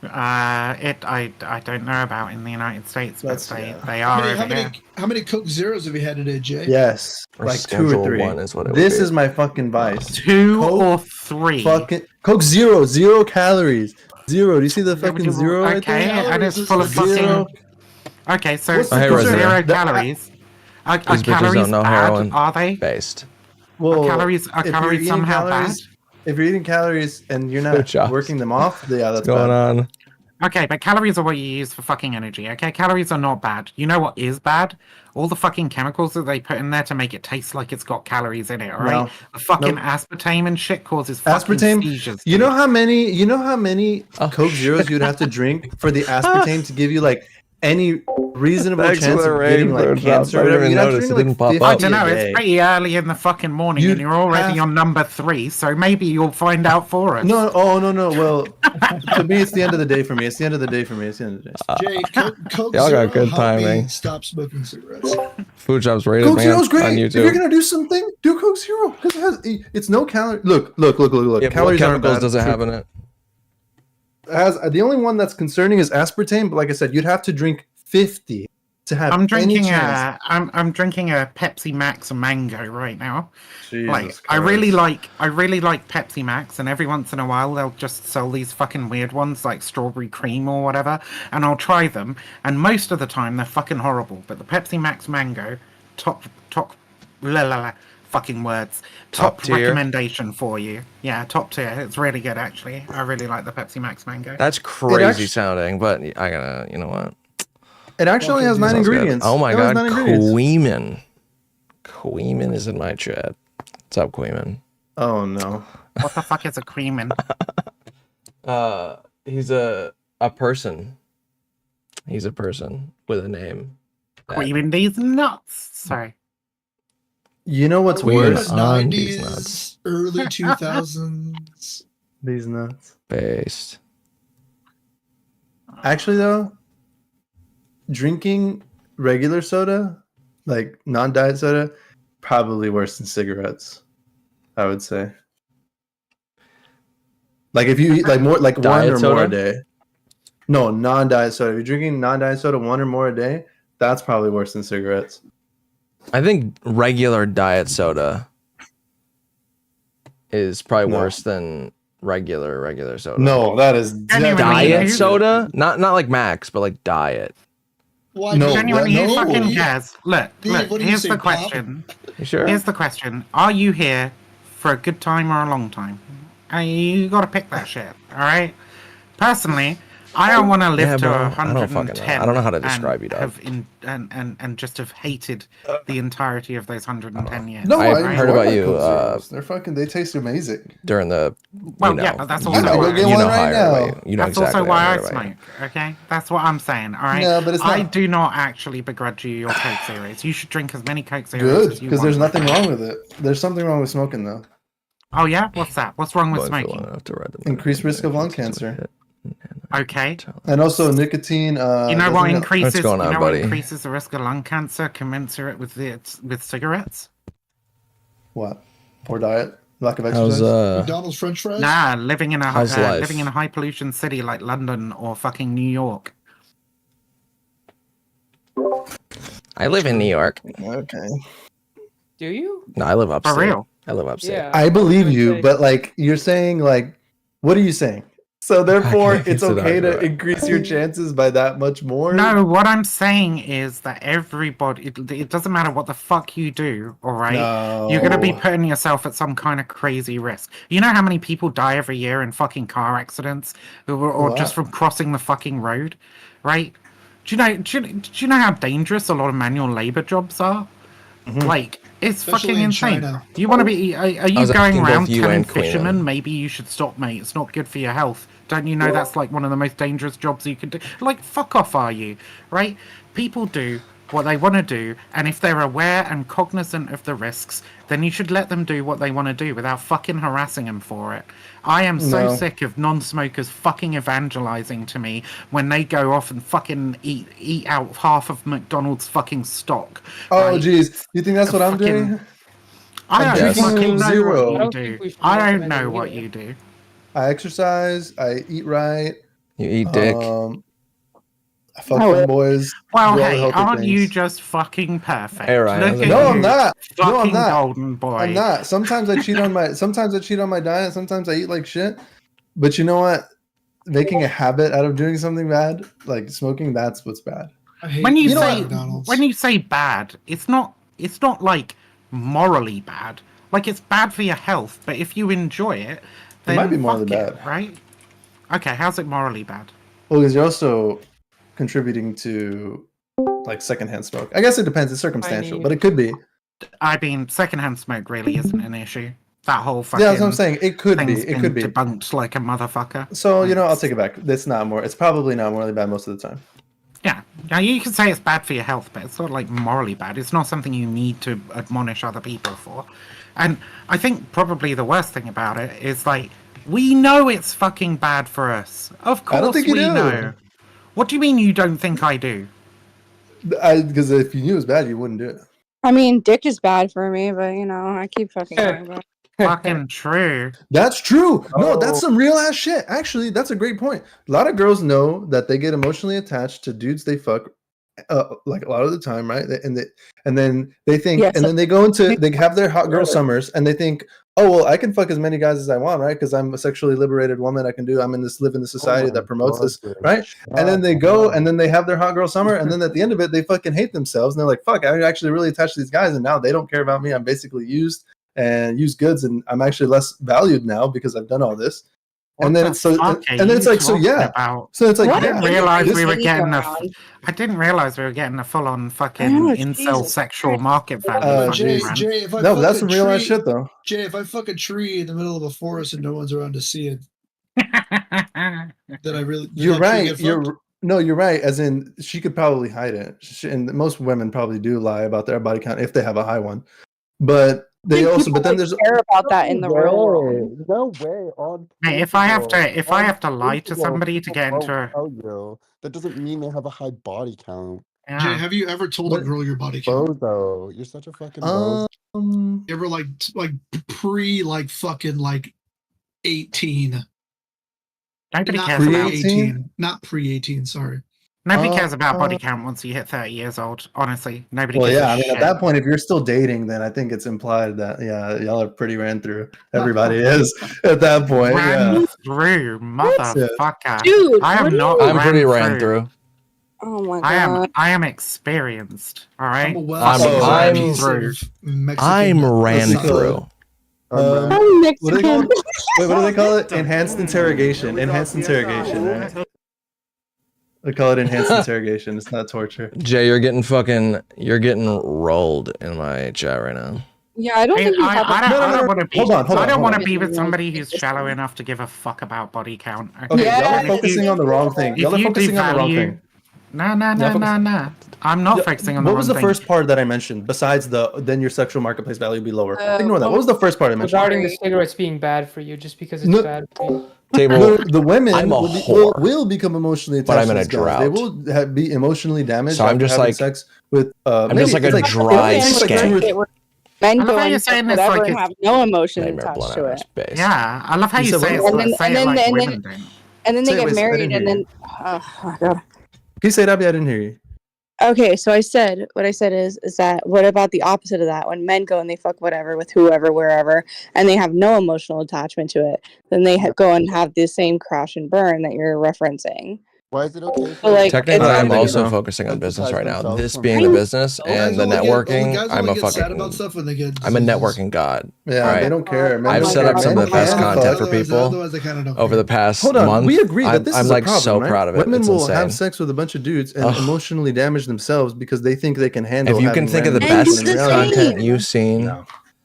I don't know about in the United States, but they are over here. How many Coke Zeros have you had today, Jay? Yes, Or like 2 Schedule or 3. 1 is what it would This be. is my fucking vice. 2 or 3. Fucking Coke zero calories. Zero. Do you see the fucking zero right Okay, there? and it's full of Zero. fucking. Okay, so What's the zero percent? calories. Are These bitches calories don't know bad? heroin. Are they? Based. Well, calories if you're calories eating somehow calories, if you're eating calories and you're Good not job. working them off, yeah, that's What's going bad. on? Okay, but calories are what you use for fucking energy, okay? Calories are not bad. You know what is bad? All the fucking chemicals that they put in there to make it taste like it's got calories in it, alright? No. The fucking Nope. aspartame and shit causes fucking Aspartame. seizures. You know how many Oh, Coke Zeros you'd have to drink for the aspartame to give you like any reasonable Thanks chance for the of rain, getting like Bird cancer Drops. or I whatever? didn't You'd have to notice. drink It didn't pop like up. I 50 don't know, a it's day. pretty early in the fucking morning You'd and you're already have- on number 3, so maybe you'll find out for us. No, no. Well, to me, it's the end of the day for me. It's the end of the day for me. It's the end of the day. Jay, Coke Y'all Zero got good helped me timing. stop smoking cigarettes. Food Jobs rated Coke man Zero's great. on If you're YouTube. gonna do something, do Coke Zero because it's no calorie. Look. Yeah, but what Calories aren't chemicals bad. does it have in it? The only one that's concerning is aspartame. But like I said, you'd have to drink 50 to have I'm any drinking chance. I'm drinking a Pepsi Max mango right now. Like Jesus I really Christ. like Pepsi Max, and every once in a while they'll just sell these fucking weird ones like strawberry cream or whatever, and I'll try them, and most of the time they're fucking horrible. But the Pepsi Max mango, top fucking words, top tier? recommendation for you. Yeah, top tier. It's really good actually. I really like the Pepsi Max mango. That's crazy actu- sounding, but I gotta, you know what? It actually has 9 Sounds good. ingredients. Oh my It has god, 9 ingredients. Queeman. Queeman is in my chat. What's up, Queeman? Oh no. What the fuck is a creamin'? He's a person. He's a person with a name. Creaming these nuts. Sorry. You know what's Are we in the worse? on these 90s, nuts. early 2000s? These nuts. Based. Actually, though, drinking regular soda, like non-diet soda, probably worse than cigarettes. I would say. Like if you eat like more, like Diet one or soda? more a day. No, non-diet soda. If you're drinking non-diet soda 1 or more a day, that's probably worse than cigarettes. I think regular diet soda is probably No. worse than regular soda. No, that is diet soda. Not like Max, but like diet. Why? No, Genuinely, no. who fucking cares? Look, Dave, what do you here's say, the Pop? question. You sure? Here's the question. Are you here for a good time or a long time? You gotta pick that shit, alright? Personally, I don't want to live Yeah, to bro. I don't 110. fucking know. I don't know how to describe you, dog. And just have hated the entirety of those 110 years. No, I I heard enjoy about my you, Coke Zeros. They're fucking. They taste amazing. during the. Well, you know, yeah, but that's you also know, go get you one know right how I heard now. about you. You know That's exactly also why how I heard about you. smoke. Okay, that's what I'm saying. All right. No, but it's I not- do not actually begrudge you your Coke Zeros. You should drink as many Coke Zeros Good, as you because want. there's nothing wrong with it. There's something wrong with smoking though. Oh yeah, what's that? What's wrong with Going for smoking? long enough to ride the Increased risk of lung cancer. Okay. And also nicotine. You know what increases? What's going on, you know buddy? what increases the risk of lung cancer commensurate with cigarettes? What? Poor diet, lack of How's exercise. McDonald's French fries. Nah, living in a How's life? living in a high pollution city like London or fucking New York. I live in New York. Okay. Do you? No, I live upstate. real? I live upstate. Yeah. I believe would you, say- but like you're saying, like, what are you saying? So therefore, Okay, it's so okay that's to right. increase your chances by that much more. No, what I'm saying is that everybody, it doesn't matter what the fuck you do, all right? You're going to be No. putting yourself at some kind of crazy risk. You know how many people die every year in fucking car accidents or just from crossing the fucking road, right? Do you know how dangerous a lot of manual labor jobs are? Like, it's Especially fucking in insane. China. Do you want to be, are you was going asking both around you telling and Queen. fishermen, maybe you should stop, mate, it's not good for your health? Don't you know that's like one of the most dangerous jobs you could do? Like, fuck off, are you? Right? People do what they want to do, and if they're aware and cognizant of the risks, then you should let them do what they want to do without fucking harassing them for it. I am so No. sick of non-smokers fucking evangelizing to me when they go off and fucking eat out half of McDonald's fucking stock. Oh, right? geez. You think that's what I'm Fucking- doing? I I'm don't drinking fucking know zero. what I you don't think do. we should I don't recommend know it what either. you do. I exercise. I eat right. You eat dick. I fuck them boys. Well, do all the hey, healthy aren't you things. just fucking perfect? Hey, Ryan, Look how's at it No, going? I'm you, not. No, I'm fucking not. golden boy. I'm not. Sometimes I cheat on my. Sometimes I cheat on my diet. Sometimes I eat like shit. But you know what? Making a habit out of doing something bad, like smoking, that's what's bad. I hate When you eating say McDonald's. when you say bad, it's not like morally bad. Like it's bad for your health, but if you enjoy it, then might be morally fuck it, bad. right? Okay, how's it morally bad? Well, because you're also contributing to like secondhand smoke. I guess it depends. It's circumstantial, but it could be. I mean, secondhand smoke really isn't an issue. That whole fucking Yeah, that's what I'm saying. It could be. thing's It been could be. debunked like a motherfucker. So you know, I'll take it back. It's not more. It's probably not morally bad most of the time. Yeah, now you can say it's bad for your health, but it's not like morally bad. It's not something you need to admonish other people for. And I think probably the worst thing about it is like we know it's fucking bad for us. Of course I don't think you we do. know. What do you mean you don't think I do? Because if you knew it was bad, you wouldn't do it. I mean, dick is bad for me, but you know, I keep fucking going about it. Fucking true. That's true. No, that's some real ass shit. Actually, that's a great point. A lot of girls know that they get emotionally attached to dudes they fuck, like a lot of the time, right? And then they think, Yes. and then they go into, they have their hot girl summers, and they think, oh well, I can fuck as many guys as I want, right? Because I'm a sexually liberated woman. I can do. I'm in this live in the society that promotes this, right? And then they go, and then they have their hot girl summer, and then at the end of it, they fucking hate themselves, and they're like, fuck, I'm actually really attached to these guys, and now they don't care about me. I'm basically used and used goods, and I'm actually less valued now because I've done all this. And then it's so, and then it's like, so yeah. So it's like, I didn't realize we were this- getting I didn't realize we were getting a full-on fucking Oh, incel Jesus sexual market value. fucking Jay, man. Jay, if I No, but that's fuck some a real ass tree- shit, though. Jay, if I fuck a tree in the middle of a forest and no one's around to see it, then I really did You're that tree right. get fucked? You're right. As in, she could probably hide it, and most women probably do lie about their body count if they have a high one. But they People also, but then don't there's care about that in the real world. No way. On Hey, if I have to on lie to principle, somebody to get people into a won't tell you. That doesn't mean they have a high body count. Jay, have you ever told a girl your body count? Bozo, you're such a fucking bozo. You ever like pre like fucking like 18? Nobody Not cares about pre-18. Not pre-18. Sorry. Nobody cares about body count once you hit 30 years old. Honestly, nobody Well, gives yeah, a I mean, shit. at that point, if you're still dating, then I think it's implied that y'all are pretty ran through. Everybody is at that point. Ran Yeah. through, motherfucker. Dude, I am what not. do you- I'm pretty ran through. Oh my god. I am experienced. All right. I'm ran through. What do they call it? Wait, what do they call it? Enhanced interrogation. Enhanced interrogation, right? They call it enhanced interrogation. It's not torture. Jay, you're getting rolled in my chat right now. Yeah, I don't think you have I don't want to be. Hold on, I don't want to hold be on. with somebody who's shallow enough to give a fuck about body count. Okay, Yeah. y'all are focusing on the wrong thing. Y'all are focusing on the wrong thing. No. I'm not focusing on the What wrong was the thing. first part that I mentioned besides then your sexual marketplace value would be lower? Ignore that. What was the first part I mentioned? Regarding the cigarettes being bad for you, just because it's No. bad for you. Table. The women I'm a will become emotionally attached. but I'm to in a these guys. They drought. will be emotionally damaged. So I'm after just having like- sex with. I'm just like a dry skank. Men I love go how you're and saying fuck this whatever like and it's- have no emotion Nightmare attached blown to out of it. his face. Yeah, I love how You you said say what? it. Say it like and women then- do. And then they Say it, get wait, I married, didn't and hear then oh my god. Can you say it, Abby? I didn't hear you. Okay, so what I said is that what about the opposite of that? When men go and they fuck whatever with whoever, wherever, and they have no emotional attachment to it, then they go and have the same crash and burn that you're referencing. Why is it okay? So, like, Technically, it's- I'm also know. focusing on business right now. themselves This from being the business and the networking, I'm a sad about fucking, stuff when they get I'm a diseases. networking god. Yeah, Right. they don't care. Men I've don't set care. up some of the Men best can content for fuck. people Otherwise, they kind of don't over the past Hold on, month. we agree that this I'm is like a problem, so right? proud of it. Women It's will insane. have sex with a bunch of dudes and Ugh. emotionally damage themselves because they think they can handle. If you can having think of the random best people in reality. content you've seen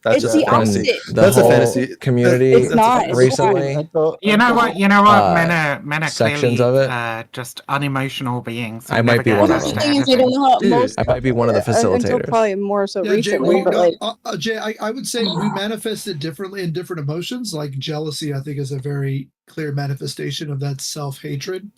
That's It's just the a fantasy. opposite. the That's a whole fantasy. community It's not. It's recently, You know what? Men are sections clearly of it. just unemotional beings. I might be one of The them. thing is, they don't know how Dude, most. I might be one of the Until facilitators. probably more so Yeah, Jay, recently, but like. Jay, I would say we manifest it differently in different emotions. Like jealousy, I think, is a very clear manifestation of that self-hatred.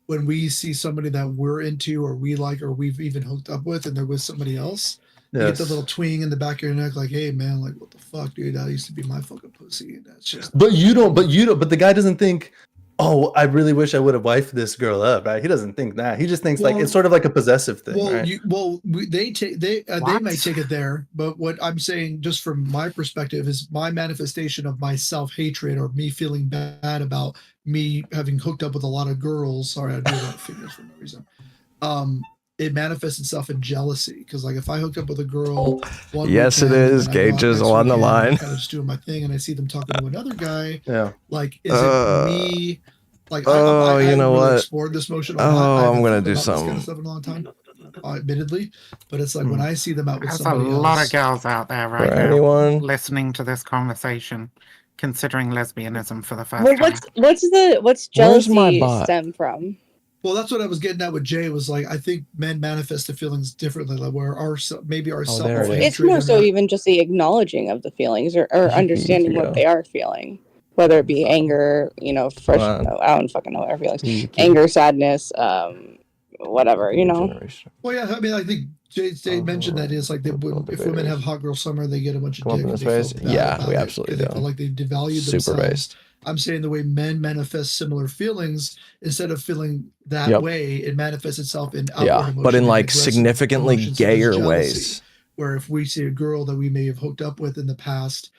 When we see somebody that we're into or we like or we've even hooked up with and they're with somebody else, you get the Yes. little twing in the back of your neck like, hey, man, like, what the fuck, dude? That used to be my fucking pussy. And that's just... But the guy doesn't think, oh, I really wish I would have wifed this girl up, right? He doesn't think that. He just thinks like Well- it's sort of like a possessive thing, Well, right? they may take it there, but what I'm saying, just from my perspective, is my manifestation of my self-hatred or me feeling bad about me having hooked up with a lot of girls. Sorry, I do that fingers for no reason. It manifests itself in jealousy because, like, if I hooked up with a girl, one Yes, it weekend, is. and I go out Gauges next on the weekend, line. I'm kind of just doing my thing, and I see them talking to another guy. Yeah. Like, is it me? Like, I you haven't know really what? explored this motion. Oh, I I'm haven't gonna thought do about this kind some. of stuff in a long time, admittedly. But it's like when I see them out with There's a somebody lot else. of girls out there right For now anyone? listening to this conversation, considering lesbianism for the first Well, time. what's Where's jealousy my bot? stem from? Well, that's what I was getting at with Jay. Was like, I think men manifest the feelings differently. Like, where our maybe our self there it is. hatred. It's more so even just the acknowledging of the feelings or understanding what they are feeling, whether it be anger, fresh. I don't fucking know what our feelings. Anger, sadness, whatever, Well, yeah, I mean, I think Jay mentioned that it's like if women have hot girl summer, they get a bunch of Come up dick. in and this they face? feel bad Yeah, about we it, absolutely and they do. feel like they devalued Super themselves. based. I'm saying the way men manifest similar feelings, instead of feeling that Yep. way, it manifests itself in outward Yeah, emotion but in and like aggressive significantly emotions, such as gayer jealousy, ways. Where if we see a girl that we may have hooked up with in the past,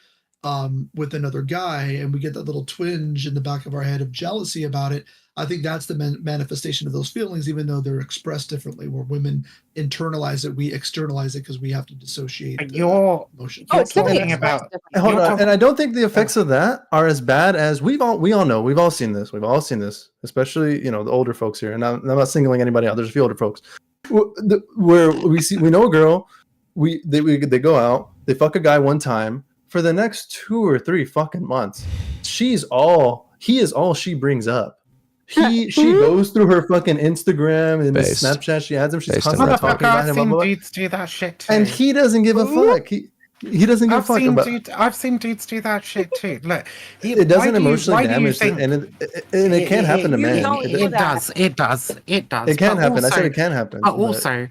with another guy, and we get that little twinge in the back of our head of jealousy about it, I think that's the manifestation of those feelings, even though they're expressed differently. Where women internalize it, we externalize it because we have to dissociate You're emotions. Oh, it's definitely talking about. Hold on, and I don't think the effects of that are as bad as we all know. We've all seen this. We've all seen this, especially the older folks here. And I'm not singling anybody out. There's a few older folks where we know a girl. They go out. They fuck a guy one time. For the next 2 or 3 fucking months, he is all she brings up. She goes through her fucking Instagram and Based. Snapchat. She adds them. She's Based in constantly red pill. talking about I've him. Blah, seen blah, blah. dudes do that shit too. And he doesn't give a fuck. He doesn't give a fuck about. I've seen dudes do that shit too. Look, It doesn't emotionally damage, and it can't happen to men. It does. It can It But can happen. I said also- it can happen. But also,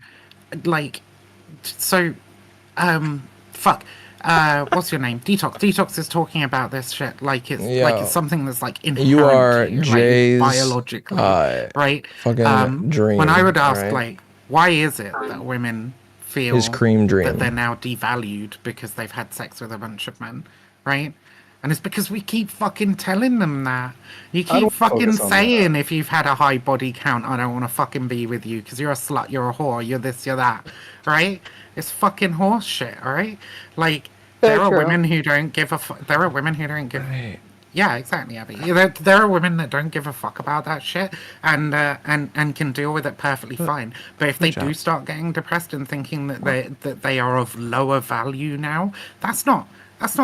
like, so, fuck. what's your name? Detox is talking about this shit like it's Yo. something that's like inherent You are to you, like, Jay's biologically, right? fucking dream. When I would ask alright? like, why is it that women feel His cream dream. that they're now devalued because they've had sex with a bunch of men, right? And it's because we keep fucking telling them that. You I don't keep fucking focus on saying if you've had a high body count, I don't want to fucking be with you because you're a slut, you're a whore, you're this, you're that, right? It's fucking horse shit, alright? Like, there are women who don't give a fuck. There are women who don't give. Yeah, exactly, Abby. There are women that don't give a fuck about that shit and can deal with it perfectly fine. But if they do start getting depressed and thinking that they are of lower value now, that's not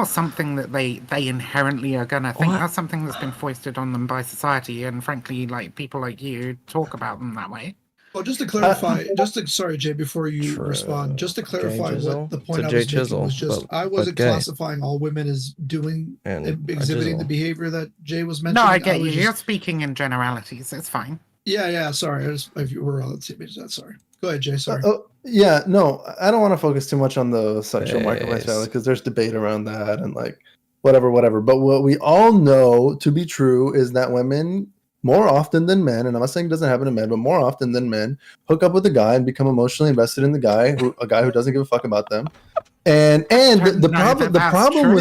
something that they inherently are gonna think. That's something that's been foisted on them by society, and frankly, like people like you talk about them that way. Well, just to clarify, sorry, Jay, before you respond, just to clarify what the point I was making was just I wasn't classifying all women as doing and exhibiting the behavior that Jay was mentioning. No, I get you. You're speaking in generalities. It's fine. Yeah. Sorry, if you were on the same page, that's sorry. Go ahead, Jay. Sorry. Yeah, no, I don't want to focus too much on the sexual micromanagement because there's debate around that and like whatever. But what we all know to be true is that women, more often than men, and I'm not saying it doesn't happen to men, but more often than men, hook up with a guy and become emotionally invested in a guy who doesn't give a fuck about them. And the problem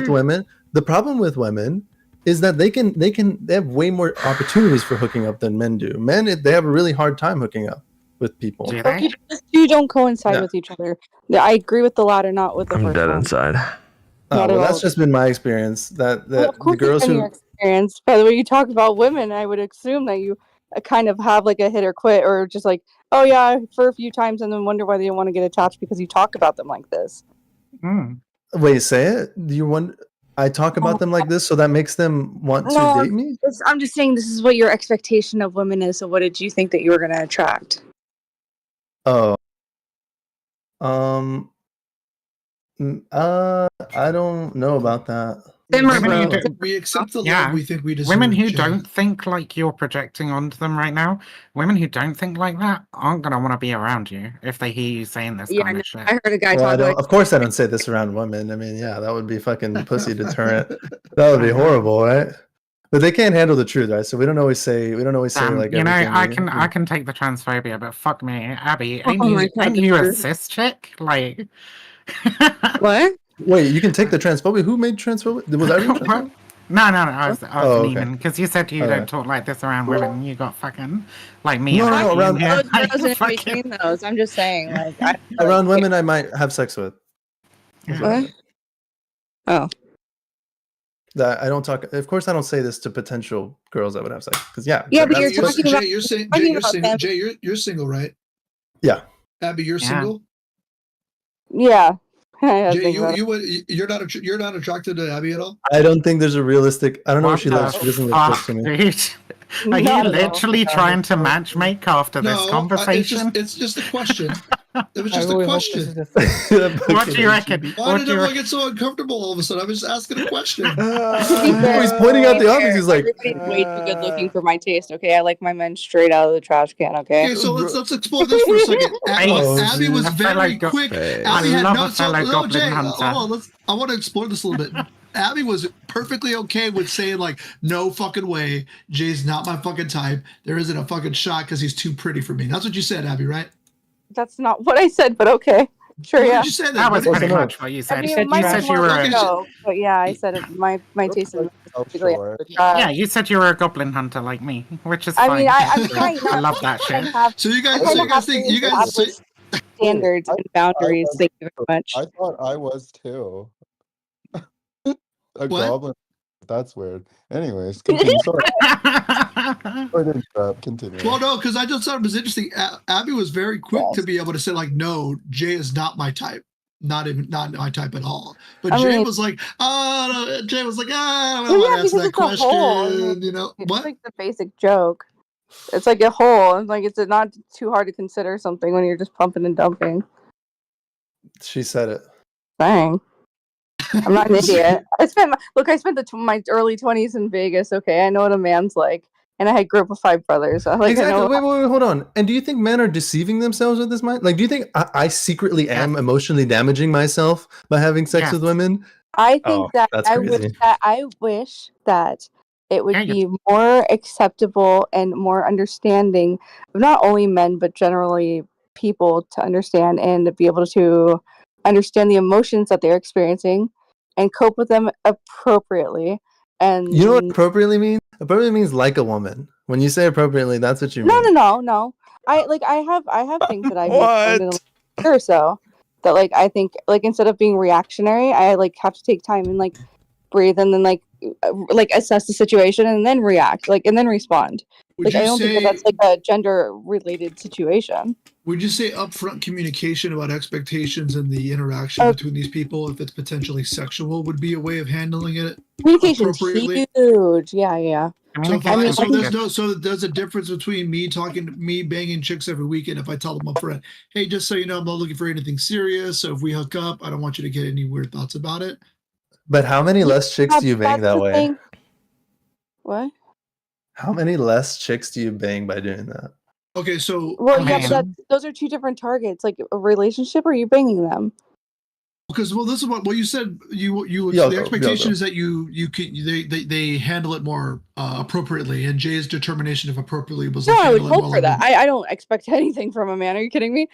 with women is that they have way more opportunities for hooking up than men do. Men, they have a really hard time hooking up with people. You don't coincide with each other. I agree with the latter, not with the first dead one. inside. That's just been my experience. That Of course the girls it's been who your experience. By the way, you talk about women, I would assume that you kind of have like a hit or quit, or just like, oh yeah, for a few times, and then wonder why they don't want to get attached because you talk about them like this. Wait, say it. Do you want? I talk about them like this, so that makes them want to date me. I'm just saying this is what your expectation of women is. So what did you think that you were going to attract? Oh. I don't know about that. We accept the love we think we deserve. Women who Jay. don't think like you're projecting onto them right now, women who don't think like that aren't gonna want to be around you if they hear you saying this kind of shit. I heard a guy Well, talk of course, I don't say this around women. I mean, yeah, that would be fucking pussy deterrent. That would be horrible, right? But they can't handle the truth, right? So we don't always say like. You know, everything I can take the transphobia, but fuck me, Abby, Oh my God, ain't you a that's cis chick? Like, what? Wait, you can take the transphobia. Who made transphobia? Was I? No, I was okay. meaning because you said you don't talk like this around women. You got fucking like me. No, and Abby around in here. Those in between those. I'm just saying, like, around women, I might have sex with. What? Oh. That I don't talk. Of course, I don't say this to potential girls that would have sex because But you're single, right? Yeah. Abby, you're single. Yeah. Jay, you're not attracted to Abby at all. I don't think there's a realistic. I don't know where she lives. She doesn't look close to me. Dude. Are you literally trying to matchmake after this conversation? It's just a question. It was just a question. What do you reckon? Why did everyone get so uncomfortable all of a sudden? I was just asking a question. He's pointing out the obvious. He's like, everybody's way too good looking for my taste. Okay, I like my men straight out of the trash can. Okay. Okay, so let's explore this for a second. Abby was very quick. Abby had no. So, Jay, hold on. I want to explore this a little bit. Abby was perfectly okay with saying like, no fucking way, Jay's not my fucking type. There isn't a fucking shot because he's too pretty for me. That's what you said, Abby, right? That's not what I said, but okay. Sure, yeah. You said that was pretty much what you said. You said you were. But yeah, I said it, my taste is particularly. Yeah, you said you were a goblin hunter like me, which is I fine. mean, I'm trying. I love that shit. So you guys think you guys standards and boundaries. Thank you very much. I thought I was too. A goblin. That's weird. Anyways, continue. Sorry. Sorry to interrupt. Continue. Well, no, because I just thought it was interesting. Abby was very quick to be able to say like, no, Jay is not my type. Not my type at all. But Jay was like, I don't want to answer that question. You know it's what? Like the basic joke. It's like a hole. Like it's not too hard to consider something when you're just pumping and dumping. She said it. Dang. I'm not an idiot. I spent my early 20s in Vegas. Okay, I know what a man's like. and I had a group of 5 brothers. So, like, Exactly. I know. Wait, hold on. And do you think men are deceiving themselves with this mind? Like, do you think I secretly am emotionally damaging myself by having sex with women? I think that that's crazy. I wish that it would be more acceptable and more understanding of not only men but generally people to understand and be able to understand the emotions that they're experiencing and cope with them appropriately. And You know what appropriately means? Appropriately means like a woman. When you say appropriately, that's what you mean. No. I have things that I've learned in a year or so that like I think like instead of being reactionary, I like have to take time and like breathe and then like assess the situation and then react, like and then respond. Would Like I you don't think that say- that's like a gender related situation. Would you say upfront communication about expectations and the interaction between these people, if it's potentially sexual, would be a way of handling it Communication's appropriately? huge. Yeah. So if I mean, so there's a difference between me banging chicks every weekend. If I tell them up front, hey, just so you know, I'm not looking for anything serious. So if we hook up, I don't want you to get any weird thoughts about it. But how many less chicks do you bang that's that the way? thing. What? How many less chicks do you bang by doing that? Okay, so Well, yeah, but those are 2 different targets. Like a relationship, or are you banging them? Because this is what you said. Yo, The go, expectation go. is that they handle it more appropriately, and Jay's determination of appropriately was No, like I would handle it hope more for like that. I don't expect anything from a man. Are you kidding me?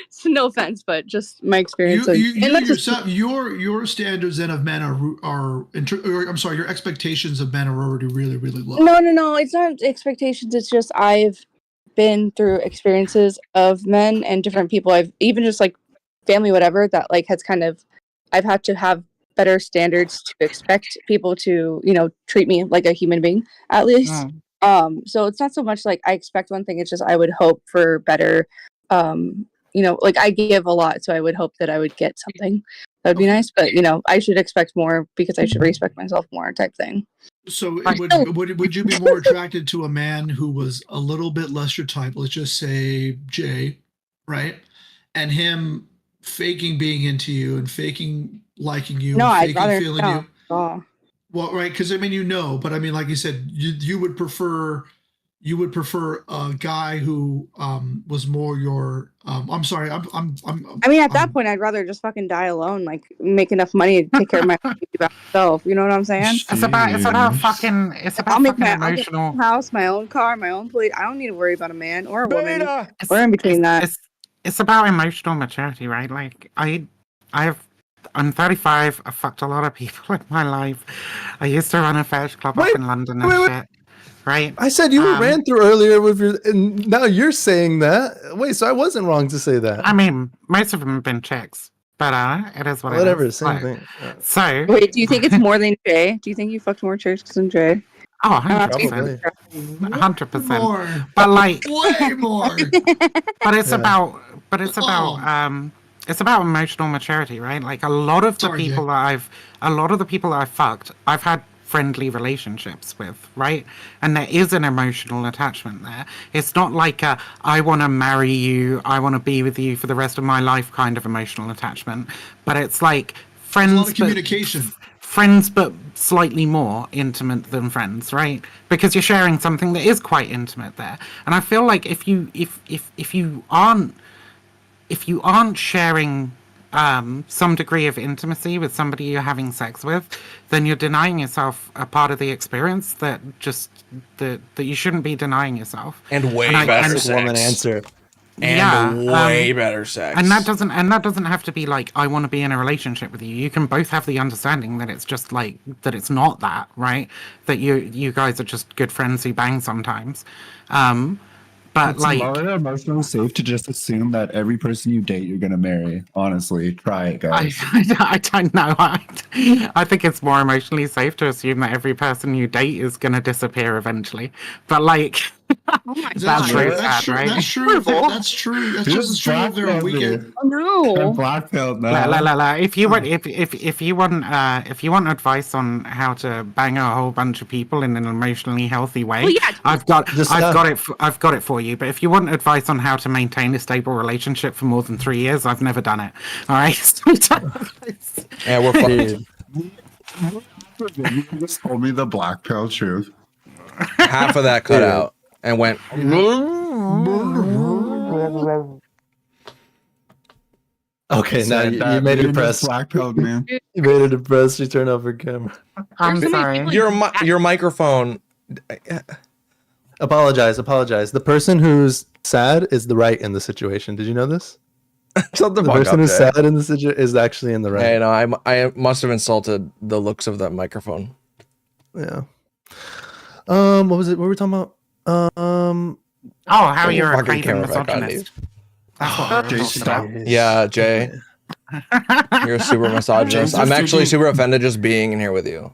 So, no offense, but just my experience. your standards then of men your expectations of men are already really really low. No. It's not expectations. It's just I've been through experiences of men and different people. I've even just like family, whatever, that like has kind of I've had to have better standards to expect people to, treat me like a human being at least. So it's not so much like I expect one thing, it's just I would hope for better. Like I give a lot, so I would hope that I would get something. That would be nice, but I should expect more because I should respect myself more type thing. So would you be more attracted to a man who was a little bit less your type? Let's just say Jay, right? And him faking being into you and faking liking you, No, and I'd faking rather feeling no. you. Oh. Well, right, because I mean, but I mean, like you said, you would prefer a guy who was more your. I'm sorry, I mean, at that point, I'd rather just fucking die alone, like make enough money to take care of my myself. You know what I'm saying? It's about fucking I'll make my emotional. own house, my own car, my own place. I don't need to worry about a man or a woman. We're in between that. It's about emotional maturity, right? Like I'm 35. I fucked a lot of people in my life. I used to run a fetish club up in London and shit. Right? I said you were ran through earlier with your, and now you're saying that. Wait, so I wasn't wrong to say that. I mean, most of them have been chicks, but it is what Whatever, it is. same thing. So Wait, do you think it's more than Jay? Do you think you fucked more chicks than Jay? Oh, Probably. 100%. But like way more. But it's Yeah. about it's about emotional maturity, right? Like a lot of the people that I've fucked, I've had friendly relationships with, right? And there is an emotional attachment there. It's not like a I want to marry you, I want to be with you for the rest of my life kind of emotional attachment, but it's like friends, a lot of communication. Friends, but slightly more intimate than friends, right? Because you're sharing something that is quite intimate there. And I feel like if you aren't sharing some degree of intimacy with somebody you're having sex with, then you're denying yourself a part of the experience that you shouldn't be denying yourself. And way better sex. Woman answer. And way better sex. And that doesn't have to be like I want to be in a relationship with you. You can both have the understanding that it's just like that it's not that, right? That you guys are just good friends who bang sometimes. But it's like more emotionally safe to just assume that every person you date you're gonna marry. Honestly, try it, guys. I don't know. I think it's more emotionally safe to assume that every person you date is going to disappear eventually. But like, that's very sad, right? That's true. That's true. That's just as true if they're a weekend. Oh no! Blackpilled now. If you want advice on how to bang a whole bunch of people in an emotionally healthy way, Well, yeah, I've got it for you. But if you want advice on how to maintain a stable relationship for more than 3 years, I've never done it. All right. Yeah, we're fucked. You just told me the black pill truth. half of that cut out and went. Okay, now Said you that made it Venus depressed. blackpilled me. You made it depressed. You turned off her camera. I'm sorry. Your microphone. Apologize. The person who's sad is the right in the situation. Did you know this? Shut the The fuck person up, who's Jay. sad in the situation is actually in the right. Hey, no, I must have insulted the looks of that microphone. Yeah. What was it? What were we talking about? How you're a fucking craven camera back on, misogynist. That's what we're talking about. Yeah, Jay. You're a super misogynist. I'm actually super offended just being in here with you.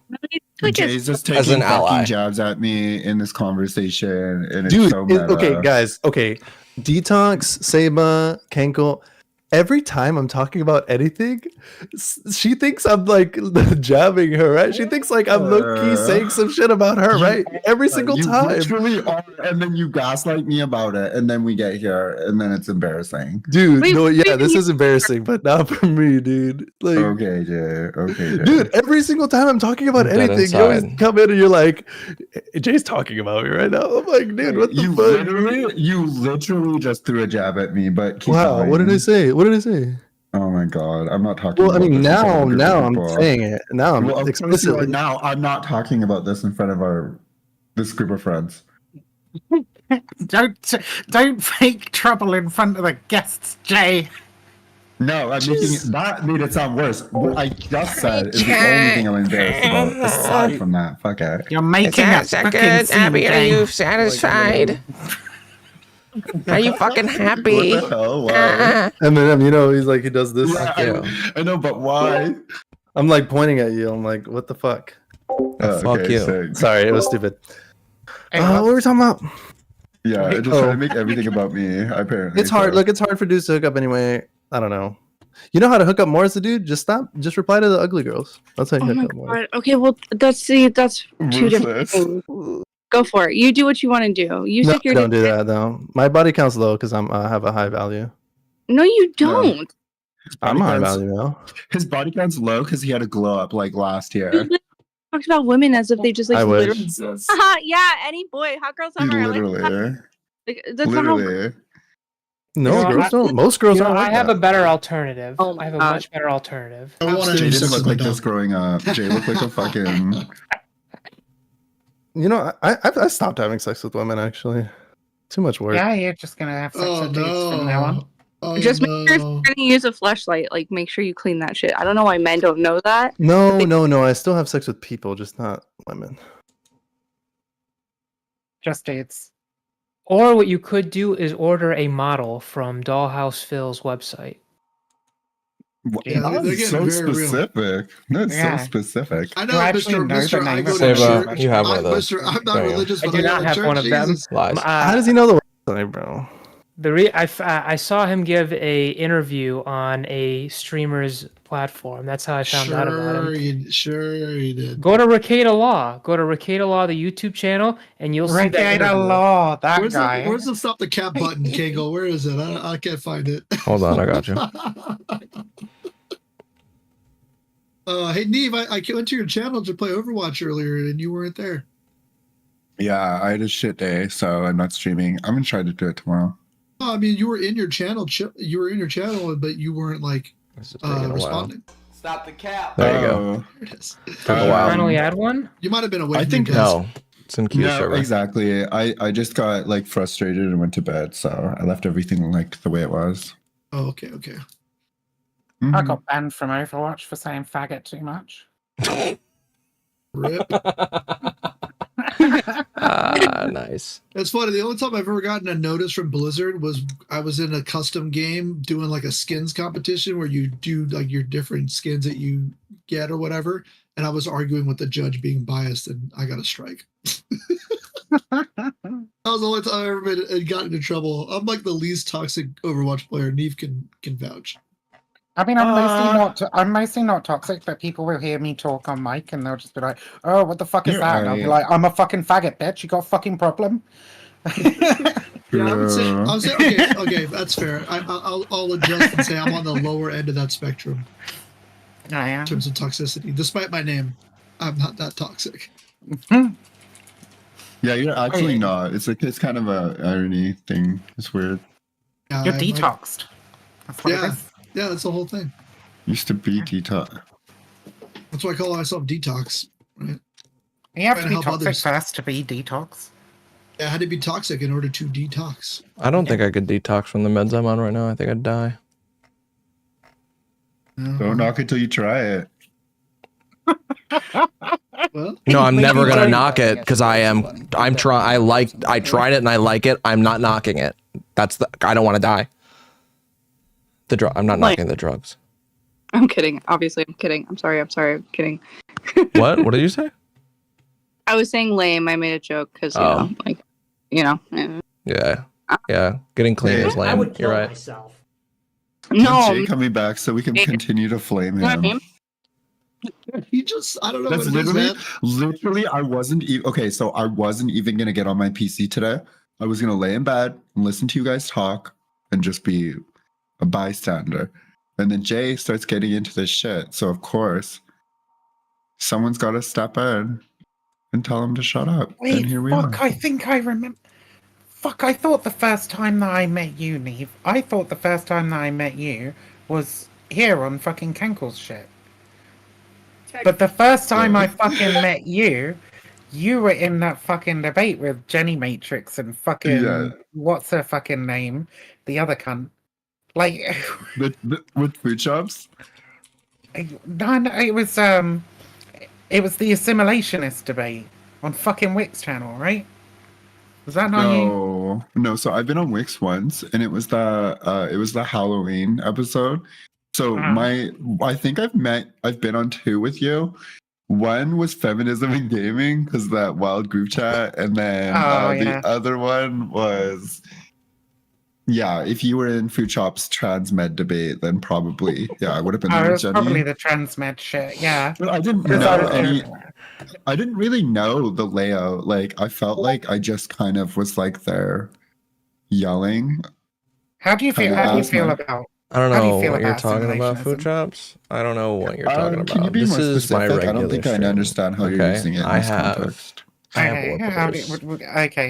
Jay's just As taking an ally. fucking jabs at me in this conversation, and it's Dude, so meta. okay, guys. Okay. Detox, Seba, Cankle. Every time I'm talking about anything, she thinks I'm like jabbing her, right? She thinks like I'm low-key saying some shit about her, right? Every single you time. literally are, and then you gaslight me about it, and then we get here, and then it's embarrassing. Dude, no, yeah, this is embarrassing, but not for me, dude. Like, Okay, Jay. Okay, Jay. dude, every single time I'm talking about I'm dead anything, you always inside. come in and you're like, Jay's talking about me right now. I'm like, dude, what the You literally just threw a jab at me, but keep Wow, going. what did I say? What did I say? Oh my god, I'm not talking. Well, I about mean, this in front of a group now of I'm people. saying it. Now I'm Well, of course you are. explicitly. Now I'm not talking about this in front of this group of friends. Don't fake trouble in front of the guests, Jay. No, I'm making that made it sound worse. What I just said is the only thing I'm embarrassed about. Aside from that, fuck it. You're making a fucking scene, Abby, are Jay. you satisfied? Are you fucking happy? What the hell? Why? And then you know, he's like, he does this. Yeah, I know, but why? I'm like pointing at you. I'm like, what the fuck? Fuck you. sick. Sorry, it was stupid. What were we talking about? Yeah, I just try to make everything about me. Apparently, It's hard. so. Look, it's hard for dudes to hook up anyway. I don't know. You know how to hook up more as a dude? Just stop. Just reply to the ugly girls. That's how you Oh hook my up more. god. Okay, well that's two different Ruthless. things. Go for it. You do what you want to do. You No, stick your don't do that though. My body count's low because I have a high value. No, you don't. I'm high counts- value now. His body count's low because he had a glow up like last year. You literally talked about women as if they just like I wish. literally. Yeah, any boy, hot girl summer. Literally. That's not how. Literally. No, You know, girls don't. Most girls You know, don't. I Like have that. a better alternative. Oh I have a my much better alternative. I want Jay to didn't look like this growing up. Jay looked like a fucking. You know, I stopped having sex with women actually. Too much work. Yeah, you're just gonna have sex with dudes from now on. Oh, Just make sure if you're gonna use a fleshlight, like make sure you clean that shit. I don't know why men don't know that. No. I still have sex with people, just not women. Just dudes. Or what you could do is order a model from Dollhouse Phil's website. Yeah, they're That's getting so very real. specific. That's Yeah. so specific. I know, You actually Mr. know the Mr. I name go of to it. Seba, church. you have one of those. Mr. I'm not There you go. religious, I but do I go not to have church. one of them. Jesus. Lies. How does he know the website, bro? I saw him give a interview on a streamer's platform. That's how I found out about him. Sure you did. Go to Ricada Law. Go to Ricada Law, the YouTube channel, and you'll see that Ricada interview. Law, that Where's guy. where's the stop the cap button, Kango? Where is it? I can't find it. Hold on, I got you. Hey Neve, I went to your channel to play Overwatch earlier and you weren't there. Yeah, I had a shit day, so I'm not streaming. I'm gonna try to do it tomorrow. I mean, you were in your channel. You were in your channel, but you weren't like responding. Stop the cap. There you go. There it is. Took a while. Finally add one? You might have been away. I from think your desk. No, it's in queue No, server. exactly. I just got like frustrated and went to bed, so I left everything like the way it was. Oh, okay, okay. I got banned from Overwatch for saying faggot too much. Rip. Nice. It's funny. The only time I've ever gotten a notice from Blizzard was I was in a custom game doing like a skins competition where you do like your different skins that you get or whatever. And I was arguing with the judge being biased and I got a strike. That was the only time I ever gotten into trouble. I'm like the least toxic Overwatch player. Neve can vouch. I mean, I'm mostly not toxic, but people will hear me talk on mic and they'll just be like, "Oh, what the fuck is You're that?" And I'll be right. like, "I'm a fucking faggot, bitch. You got a fucking problem." Yeah, I would say okay, that's fair. I'll adjust and say I'm on the lower end of that spectrum in terms of toxicity. Despite my name, I'm not that toxic. Yeah, you're actually not. It's like it's kind of a irony thing. It's weird. You're detoxed. That's what it is. Yeah, that's the whole thing. Used to be detox. That's why I call myself detox. Right? You have Trying to be help toxic others. first to be detox. Yeah, I had to be toxic in order to detox. I don't think I could detox from the meds I'm on right now. I think I'd die. Don't knock it till you try it. Well, No, I'm never gonna knock it because I tried it and I like it. I'm not knocking it. I don't want to die. I'm not knocking the drugs. I'm kidding. Obviously, I'm kidding. I'm sorry. I'm kidding. What? What did you say? I was saying lame. I made a joke because Yeah. Yeah. Getting clean is lame. You're right. No. Jay coming back so we can continue to flame him. He just, I don't know That's what it is, man. literally, I wasn't even, okay, so I wasn't even going to get on my PC today. I was going to lay in bed and listen to you guys talk and just be a bystander. And then Jay starts getting into this shit. So, of course, someone's got to step in and tell him to shut up. Wait, and here we fuck, are. I think I remember. Fuck, I thought the first time that I met you, Neve, was here on fucking Cankle's shit. But the first time I fucking met you, you were in that fucking debate with Jenny Matrix and fucking what's her fucking name? The other cunt. Like with food shops? No, it was the assimilationist debate on fucking Wix channel, right? Was that not you? No. So I've been on Wix once, and it was the Halloween episode. So I think I've been on 2 with you. One was feminism and gaming, because that wild group chat, and then the other one was, if you were in Food Shop's trans med debate, then probably I would have been there it with was Jenny. probably the trans med shit, yeah. But I didn't know I didn't really know the layout. Like I felt like I just kind of was like there yelling. How do you feel about? I don't How do you know feel what you're about talking about, food shops. I don't know what you're talking about. Can you be This more is my specific? regular I don't think I understand how you're using it in this context. I have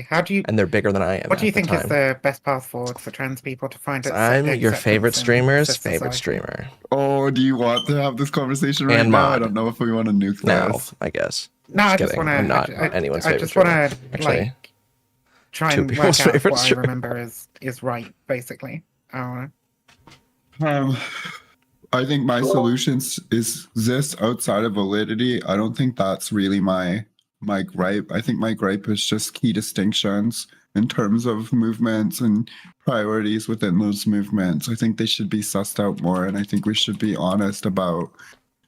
How do you? and they're bigger than I am. What do you at the think is time. the best path forward for trans people to find? I'm your favorite acceptance in streamer's society? favorite streamer. Oh, do you want to have this conversation right And now? mod. I don't know if we want to nuke No, this. I guess. No, I just kidding. want to. I'm not anyone's favorite streamer. Actually, try two and work people's out favorite what I streamer. remember is right, basically. I don't know. I think my solutions is this outside of validity. I don't think that's really my gripe. I think my gripe is just key distinctions in terms of movements and priorities within those movements. I think they should be sussed out more, and I think we should be honest about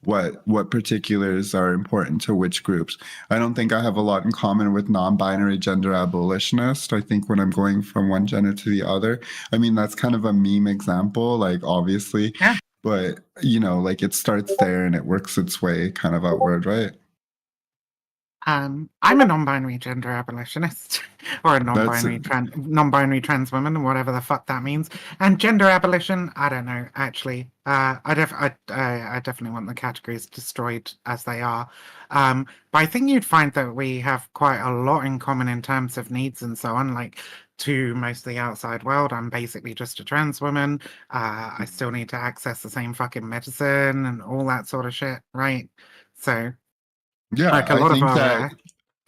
what particulars are important to which groups. I don't think I have a lot in common with non-binary gender abolitionists. I think when I'm going from one gender to the other, I mean, that's kind of a meme example, like obviously, but like it starts there and it works its way kind of outward, right? I'm a non-binary gender abolitionist, or a non-binary trans woman, whatever the fuck that means. And gender abolition, I don't know. Actually, I definitely want the categories destroyed as they are. But I think you'd find that we have quite a lot in common in terms of needs and so on. Like to most of the outside world, I'm basically just a trans woman. I still need to access the same fucking medicine and all that sort of shit, right? So. Yeah, Like a lot I think of that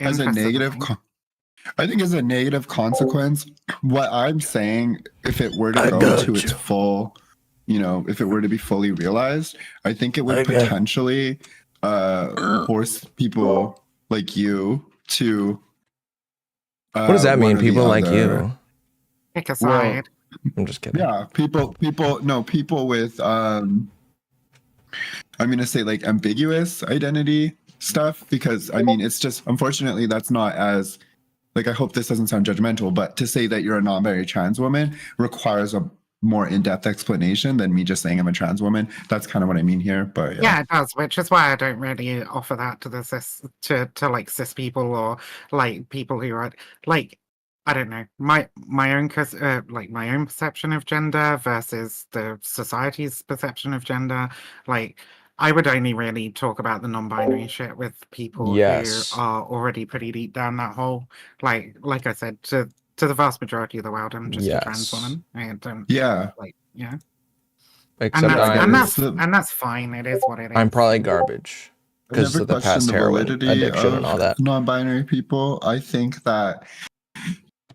as a interests negative, I think as a negative consequence, what I'm saying, if it were to go to its full, if it were to be fully realized, I think it would potentially force people like you to. What does that mean? one or the People like other. you? Pick a side. I'm just kidding. Yeah, people with I'm gonna say like ambiguous identity stuff, because I mean it's just, unfortunately, that's not as, like, I hope this doesn't sound judgmental, but to say that you're a non-binary trans woman requires a more in-depth explanation than me just saying I'm a trans woman. That's kind of what I mean here. But Yeah, it does, which is why I don't really offer that to the cis like cis people or like people who are like, I don't know, my own like my own perception of gender versus the society's perception of gender. Like I would only really talk about the non-binary shit with people Yes. who are already pretty deep down that hole. Like I said, to the vast majority of the world, I'm just a trans Yes. woman. I don't Yeah. like yeah. Except And that's fine. It is what it is. I'm probably garbage I've because never of the questioned past the heroin validity addiction and all of that. non-binary people. I think that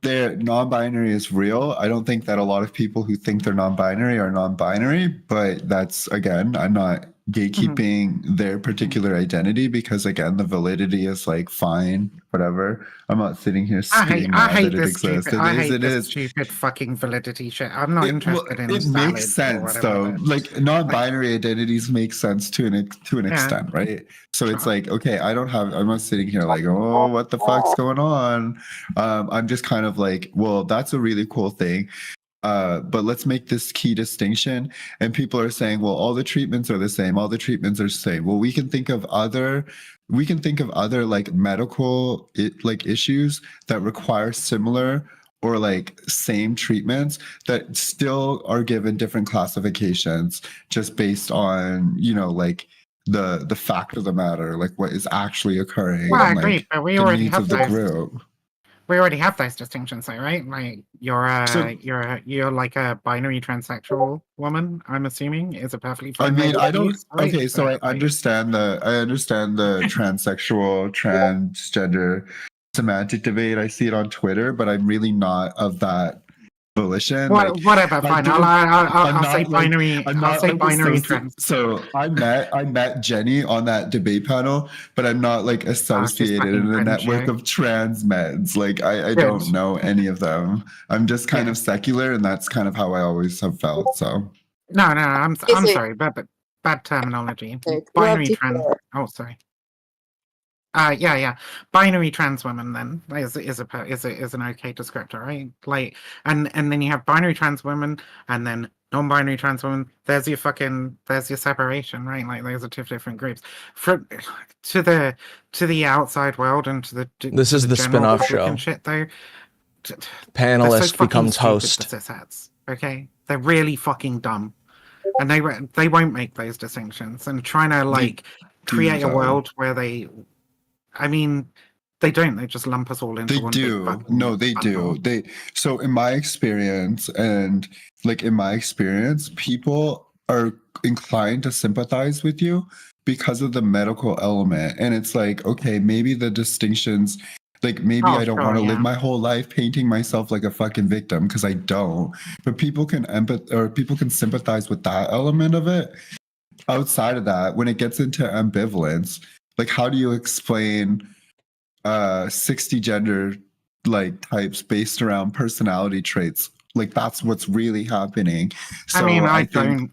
their non-binary is real. I don't think that a lot of people who think they're non-binary are non-binary, but that's, again, I'm not gatekeeping their particular identity because, again, the validity is like fine, whatever. I'm not sitting here being mad that it exists. I hate this stupid fucking validity shit. I'm not interested in It makes valid or sense whatever though. it is. Like non-binary identities make sense to an Yeah. extent, right? So it's like, okay, I'm not sitting here like, oh, what the fuck's going on? I'm just kind of like, well, that's a really cool thing. But let's make this key distinction. And people are saying, well, all the treatments are the same. All the treatments are the same. Well, we can think of other like medical like issues that require similar or like same treatments that still are given different classifications just based on, like the fact of the matter, like what is actually occurring. Well, I and, agree, like, but we the already needs have of the those. group. We already have those distinctions, though, right? Like you're like a binary transsexual woman. I'm assuming is a perfectly I fine. mean, way I to don't. use, right? Okay, so I understand the transsexual, transgender semantic debate. I see it on Twitter, but I'm really not of that volition. Whatever, fine. I'll say binary. I'll say binary trans. So I met Jenny on that debate panel, but I'm not like associated in a fucking network cringy. of trans meds. Like I Good. don't know any of them. I'm just kind of secular, and that's kind of how I always have felt. So. No, I'm sorry, but bad terminology. Binary trans. Oh, sorry. Yeah. Binary trans women then is an okay descriptor, right? Like, and then you have binary trans women, and then non-binary trans women. There's your separation, right? Like, those are two different groups. To the outside world and to the This is the general spin-off public show. and shit, though. Panelist they're so fucking becomes stupid, host. The cishets, okay, they're really fucking dumb, and they won't make those distinctions. And trying to like create a world where they. I mean, they don't. They just lump us all into one. They do. No, they do. So in my experience, people are inclined to sympathize with you because of the medical element. And it's like, okay, maybe the distinctions, like maybe I don't want to live my whole life painting myself like a fucking victim, because I don't. But people can sympathize with that element of it. Outside of that, when it gets into ambivalence, like, how do you explain 60 gender like types based around personality traits? Like, that's what's really happening. So I mean, I don't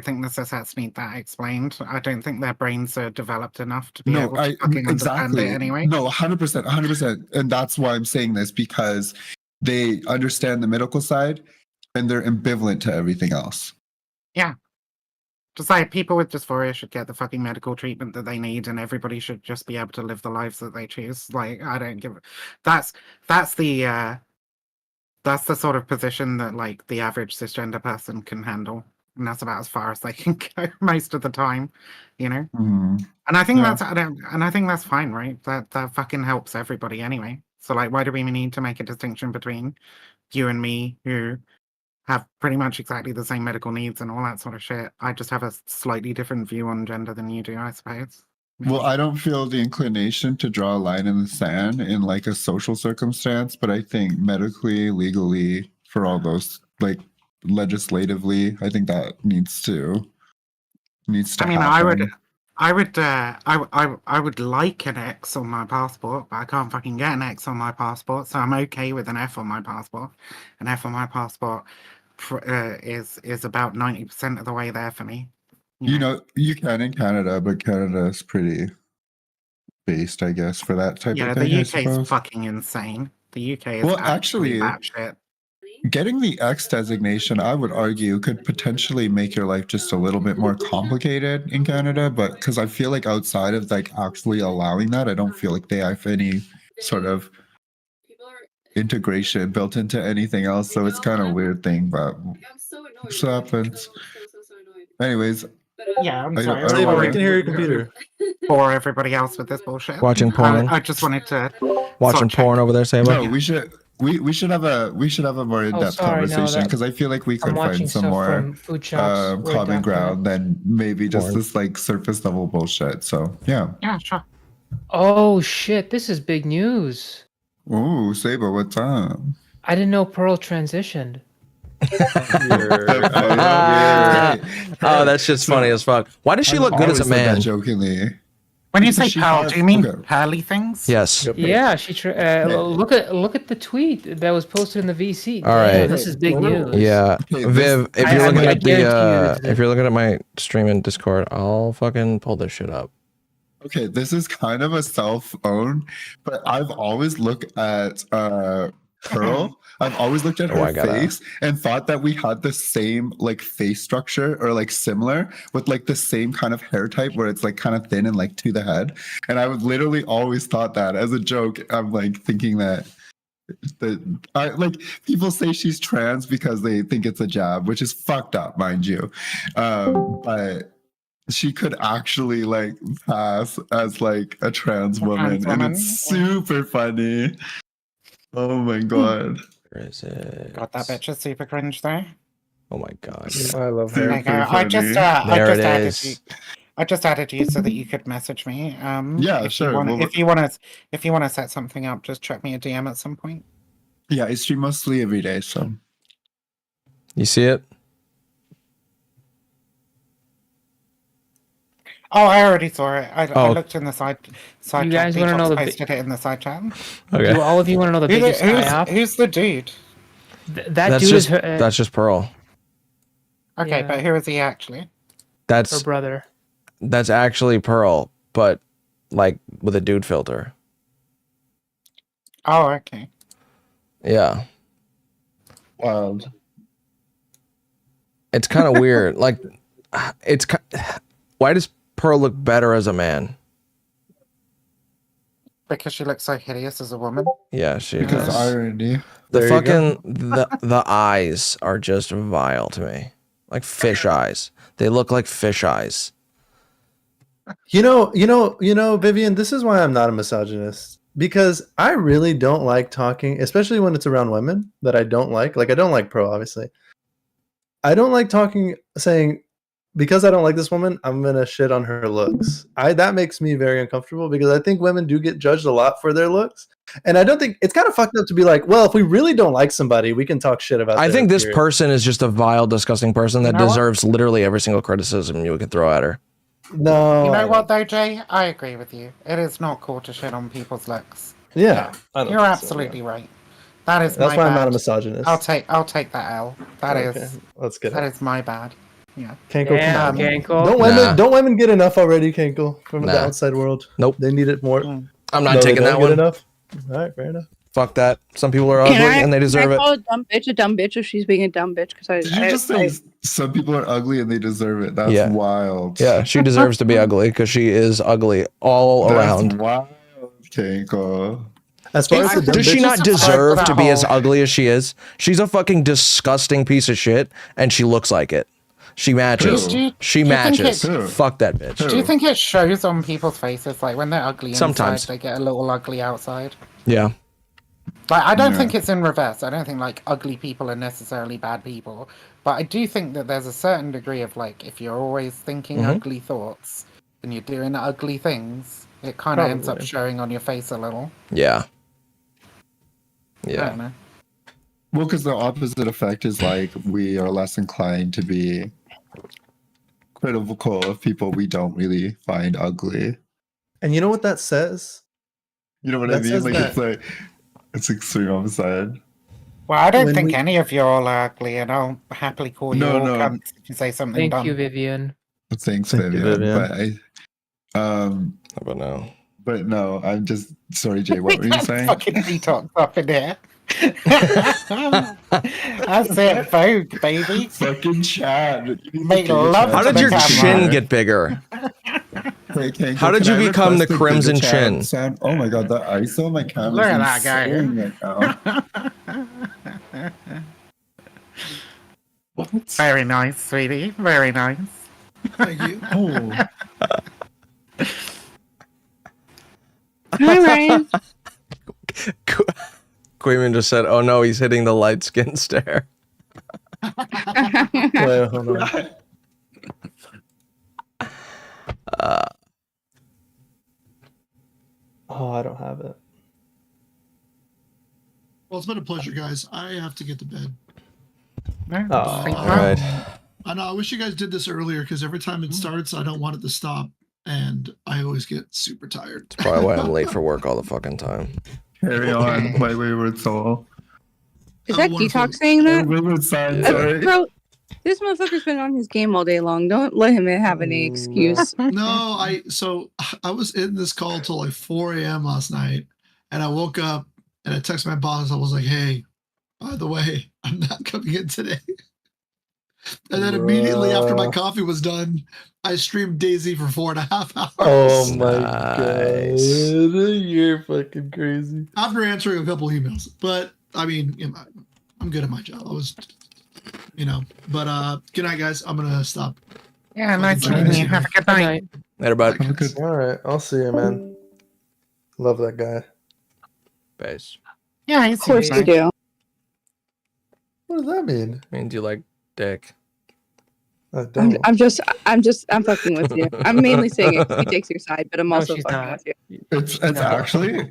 think the cishets need that explained. I don't think their brains are developed enough to be able to fucking understand it anyway. No, 100%. And that's why I'm saying this, because they understand the medical side and they're ambivalent to everything else. Yeah. Just like people with dysphoria should get the fucking medical treatment that they need, and everybody should just be able to live the lives that they choose. Like, I don't give. That's the sort of position that like the average cisgender person can handle, and that's about as far as they can go most of the time, you know. Mm-hmm. And I think that's fine, right? That fucking helps everybody anyway. So like, why do we need to make a distinction between you and me, who have pretty much exactly the same medical needs and all that sort of shit? I just have a slightly different view on gender than you do, I suppose. Well, I don't feel the inclination to draw a line in the sand in like a social circumstance, but I think medically, legally, for all those, like legislatively, I think that needs to I mean, happen. I would like an X on my passport, but I can't fucking get an X on my passport, so I'm okay with an F on my passport. An F on my passport is about 90% of the way there for me. You know, you can in Canada, but Canada is pretty based, I guess, for that type Yeah, of thing. the I UK is suppose. fucking insane. The UK is Well, actually actually, batshit. getting the X designation, I would argue, could potentially make your life just a little bit more complicated in Canada. But because I feel like outside of like actually allowing that, I don't feel like they have any sort of integration built into anything else. So it's kind of a weird thing, but this happens. Anyways, Yeah, I'm I sorry. don't Saber, we wanna- can hear your computer. Bore everybody else with this bullshit. Watching porn. I just wanted to Watching porn over there, Sabo. No, we should have a more in-depth sorry, no, conversation that- because I feel like we I'm could watching find some stuff more from food shops where common Doc ground than maybe just Porn. this like surface level bullshit. So yeah. Yeah, sure. Oh shit! This is big news. Ooh, Sabo, what's up? I didn't know Pearl transitioned. Oh, that's just funny as fuck. Why does she look good as a man? Jokingly. When you say She pearl, has- do you mean okay. pearly things? Yes. Yeah, she. Look at the tweet that was posted in the VC. All right. Damn, this is big news. Yeah, Okay, Viv, if I- you're I- looking I at guarantee you the that- if you're looking at my stream in Discord, I'll fucking pull this shit up. Okay, this is kind of a self-own, but I've always looked at Pearl. I've always looked at Oh, her I gotta- face and thought that we had the same like face structure or like similar with like the same kind of hair type where it's like kind of thin and like to the head. And I would literally always thought that as a joke. I'm like thinking that like people say she's trans because they think it's a jab, which is fucked up, mind you. But she could actually like pass as like a trans woman, and it's super funny. Oh my god. Where is it? God, that bitch is super cringe though. Oh my god. I love There her. you go. I just There it added is. you. I just added you so that you could message me. Yeah, if sure. You wanna, Well, if you want to set something up, just check me a DM at some point. Yeah, I stream mostly every day, so. You see it? Oh, I already saw it. I Oh. looked in the side You chat. guys wanna know the posted it in the side chat. Okay. Do all of you want to know the biggest IOP? Who's the dude? That That's dude just is her, that's just Pearl. Okay, Yeah. but who is he actually? her That's brother. that's actually Pearl, but like with a dude filter. Oh, okay. Yeah. Wild. It's kind of weird. Like it's why does Pearl look better as a man? Because she looks so hideous as a woman. Yeah, she Because does. irony. The There you go. fucking the eyes are just vile to me. Like fish eyes. They look like fish eyes. You know, Vivian, this is why I'm not a misogynist. Because I really don't like talking, especially when it's around women that I don't like. Like I don't like Pro, obviously. I don't like talking saying because I don't like this woman, I'm gonna shit on her looks. That makes me very uncomfortable because I think women do get judged a lot for their looks. And I don't think it's kind of fucked up to be like, well, if we really don't like somebody, we can talk shit about I their think this appearance. person is just a vile, disgusting person that You know what? deserves literally every single criticism you could throw at her. No. You know what though, Jay? I agree with you. It is not cool to shit on people's looks. Yeah. I don't You're think so, absolutely right. That is That's my why bad. I'm not a misogynist. I'll take that L. That is Okay, let's get that it. is my bad. Yeah. Cankle, Damn, come on. Cankle. Don't women get enough already, Cankle, from the Nah. outside world? Nope. They need it more. I'm not No, they taking don't that get one. enough. All right, fair enough. Fuck that. Some people are ugly and they deserve can I it. call a dumb bitch if she's being a dumb bitch? Because Did you just say some people are ugly and they deserve it? That's Yeah. wild. Yeah, she deserves to be ugly because she is ugly all around. That's wild, Keiko. As far as the dumb Does she bitches- not deserve to be as ugly as she is? She's a fucking disgusting piece of shit, and she looks like it. She matches. Do you- She do you think matches. it- Fuck that bitch. Do you think it shows on people's faces, like when they're ugly inside, Sometimes. they get a little ugly outside? Yeah. Like I don't Yeah. think it's in reverse. I don't think like ugly people are necessarily bad people, but I do think that there's a certain degree of like if you're always thinking Mhm. ugly thoughts and you're doing ugly things, it kind of ends up Probably. showing on your face a little. Yeah. I Yeah. don't know. Well, because the opposite effect is like we are less inclined to be critical of people we don't really find ugly. And you know what that says? You know what That I mean? says Like that- it's like it's extreme opposite. Well, I don't When think we- any of you all are ugly, and I'll happily call you No, all no. cunts if you say something Thank dumb. you, Vivian. Thanks, Thank you, Vivian. Vivian. But But no. But no, I'm just sorry, Jay. What were you saying? Fucking detox up in here. That's it, Vogue, baby. Fucking Chad. Make love How to did the your camera. chin get bigger? Hey, Kanko, How did can you I become the request crimson bigger Chad chin? Sound? Oh my god, the ISO on my camera. Look is at that guy. insane right now. Very nice, sweetie. Very nice. Thank you. Hi, Ryan. Queeman just said, "Oh no, he's hitting the light skin stare." Wait, hold on. Oh, I don't have it. Well, it's been a pleasure, guys. I have to get to bed. Oh, all right. I know. I wish you guys did this earlier because every time it starts, I don't want it to stop, and I always get super tired. That's probably why I'm late for work all the fucking time. Carry on, my wayward soul. Is that Detox saying that? Wayward son, sorry. Bro, this motherfucker's been on his game all day long. Don't let him have any excuse. No, I was in this call till like 4 a.m. last night, and I woke up and I texted my boss. I was like, "Hey, by the way, I'm not coming in today." And then immediately after my coffee was done, I streamed Daisy for 4.5 hours. Oh my god, you're fucking crazy. After answering a couple emails, but I mean, you know, I'm good at my job. I was, but good night, guys. I'm gonna stop. Yeah, nice meeting you. Have a good night. Later, bud. All right, I'll see you, man. Love that guy. Base. Yeah, Of course you do. What does that mean? Means you like dick. I don't. I'm fucking with you. I'm mainly saying it 'cause he takes your side, but I'm also fucking with you. It's actually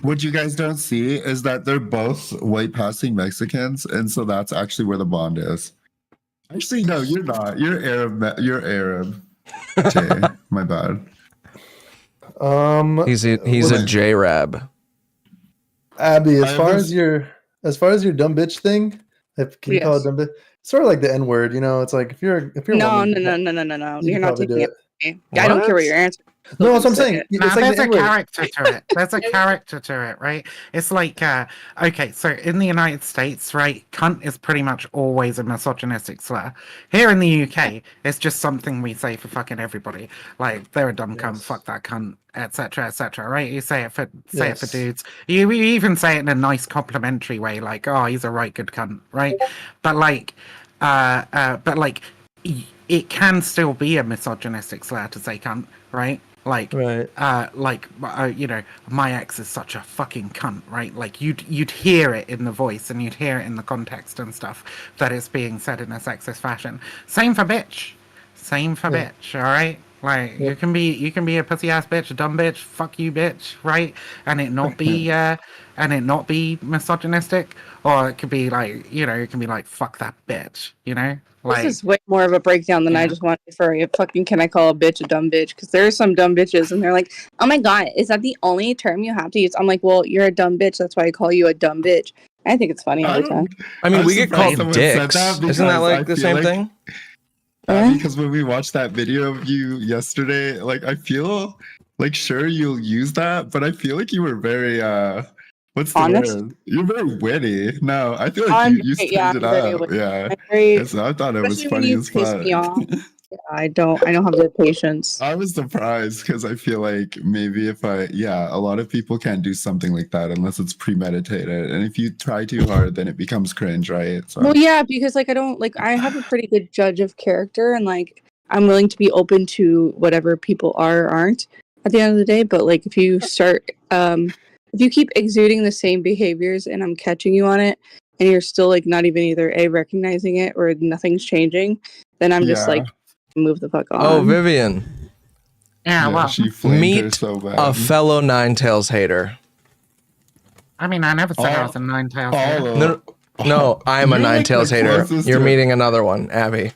what you guys don't see is that they're both white passing Mexicans, and so that's actually where the bond is. Actually, no, you're not. You're Arab. You're Arab. Jay, my bad. He's a J-Rab. Abby, as I far was- as your dumb bitch thing, can you call it dumb bitch? Sort of like the N word, It's like if you're a No. woman, You're can not probably taking do it. from me. I don't care what your answer. No, that's what I'm saying. No, It's like there's the a N-word. character to it. There's a character to it, right? It's like, okay, so in the United States, right, cunt is pretty much always a misogynistic slur. Here in the UK, it's just something we say for fucking everybody. Like, they're a dumb cunt, fuck that cunt, etc., right? You say it for dudes. You even say it in a nice complimentary way, like, oh, he's a right good cunt, right? But it can still be a misogynistic slur to say cunt, right? Like, my ex is such a fucking cunt, right? Like, you'd hear it in the voice and you'd hear it in the context and stuff that it's being said in a sexist fashion. Same for bitch. Bitch, all right? Like, you can be a pussy ass bitch, a dumb bitch, fuck you bitch, right? And it not be misogynistic, or it could be like, it can be like fuck that bitch, Like, This is way more of a breakdown than I just wanted for a fucking can I call a bitch a dumb bitch? Because there are some dumb bitches and they're like, oh my god, is that the only term you have to use? I'm like, well, you're a dumb bitch. That's why I call you a dumb bitch. I think it's funny every time. I mean, I'm we get surprised called someone said dicks. that Isn't that because like I the feel same like- thing? Because when we watched that video of you yesterday, like I feel like sure you'll use that, but I feel like you were very what's the honest? word? You're very witty. No, I feel like you stirred it I'm very up. witty. Yeah. I'm very- And so I thought it was especially when funny you as piss fuck. me off. Yeah, I don't have the patience. I was surprised because I feel like maybe a lot of people can't do something like that unless it's premeditated. And if you try too hard, then it becomes cringe, right? So Well, yeah, because like I have a pretty good judge of character, and like I'm willing to be open to whatever people are or aren't at the end of the day. But like if you start, if you keep exuding the same behaviors, and I'm catching you on it, and you're still like not even either recognizing it or nothing's changing, then I'm just like move the fuck on. Oh, Vivian. Yeah, well, she flamed her Meet so bad. a fellow Ninetales hater. I mean, I never said I was a Ninetales hater. No, I'm a You're like Ninetales the hater. closest You're to it. meeting another one, Abby.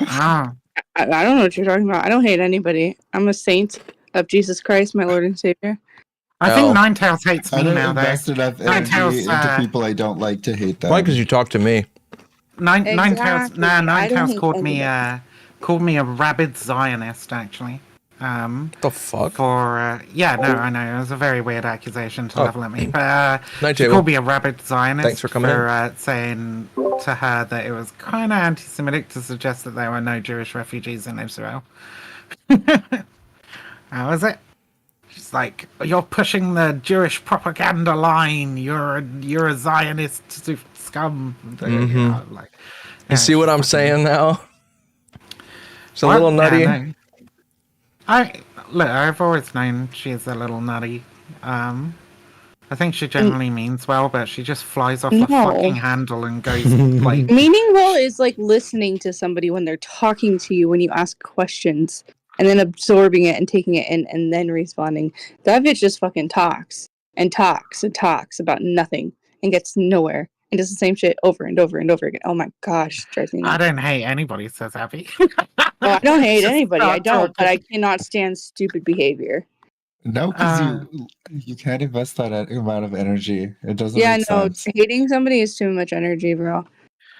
Ah. I don't know what you're talking about. I don't hate anybody. I'm a saint of Jesus Christ, my Lord and Savior. I think Ninetales hates I me don't now, though. invest enough energy Ninetales, into people I don't like to hate them. Why? Because you talk to me. Ninetales, Exactly. I don't Ninetales hate called me a rabid Zionist, actually. The fuck? I know, it was a very weird accusation to level at me, but Night she table. called me a rabid Zionist. Thanks for coming in. Saying to her that it was kind of anti-Semitic to suggest that there were no Jewish refugees in Israel. How was it? She's like, you're pushing the Jewish propaganda line. You're a Zionist scum. Mhm. You see what I'm saying now? She's a little nutty. no. I've always known she's a little nutty. I think she generally means well, but she just flies off the fucking handle and goes like. Meaning well is like listening to somebody when they're talking to you when you ask questions, and then absorbing it and taking it in and then responding. That bitch just fucking talks and talks and talks about nothing and gets nowhere and does the same shit over and over and over again. Oh my gosh, drives me nuts. I don't hate anybody, says Abby. Oh, I don't hate Just anybody. I start don't, but I talking. cannot stand stupid behavior. No, because you can't invest that amount of energy. It doesn't Yeah, make no, sense. hating somebody is too much energy, bro.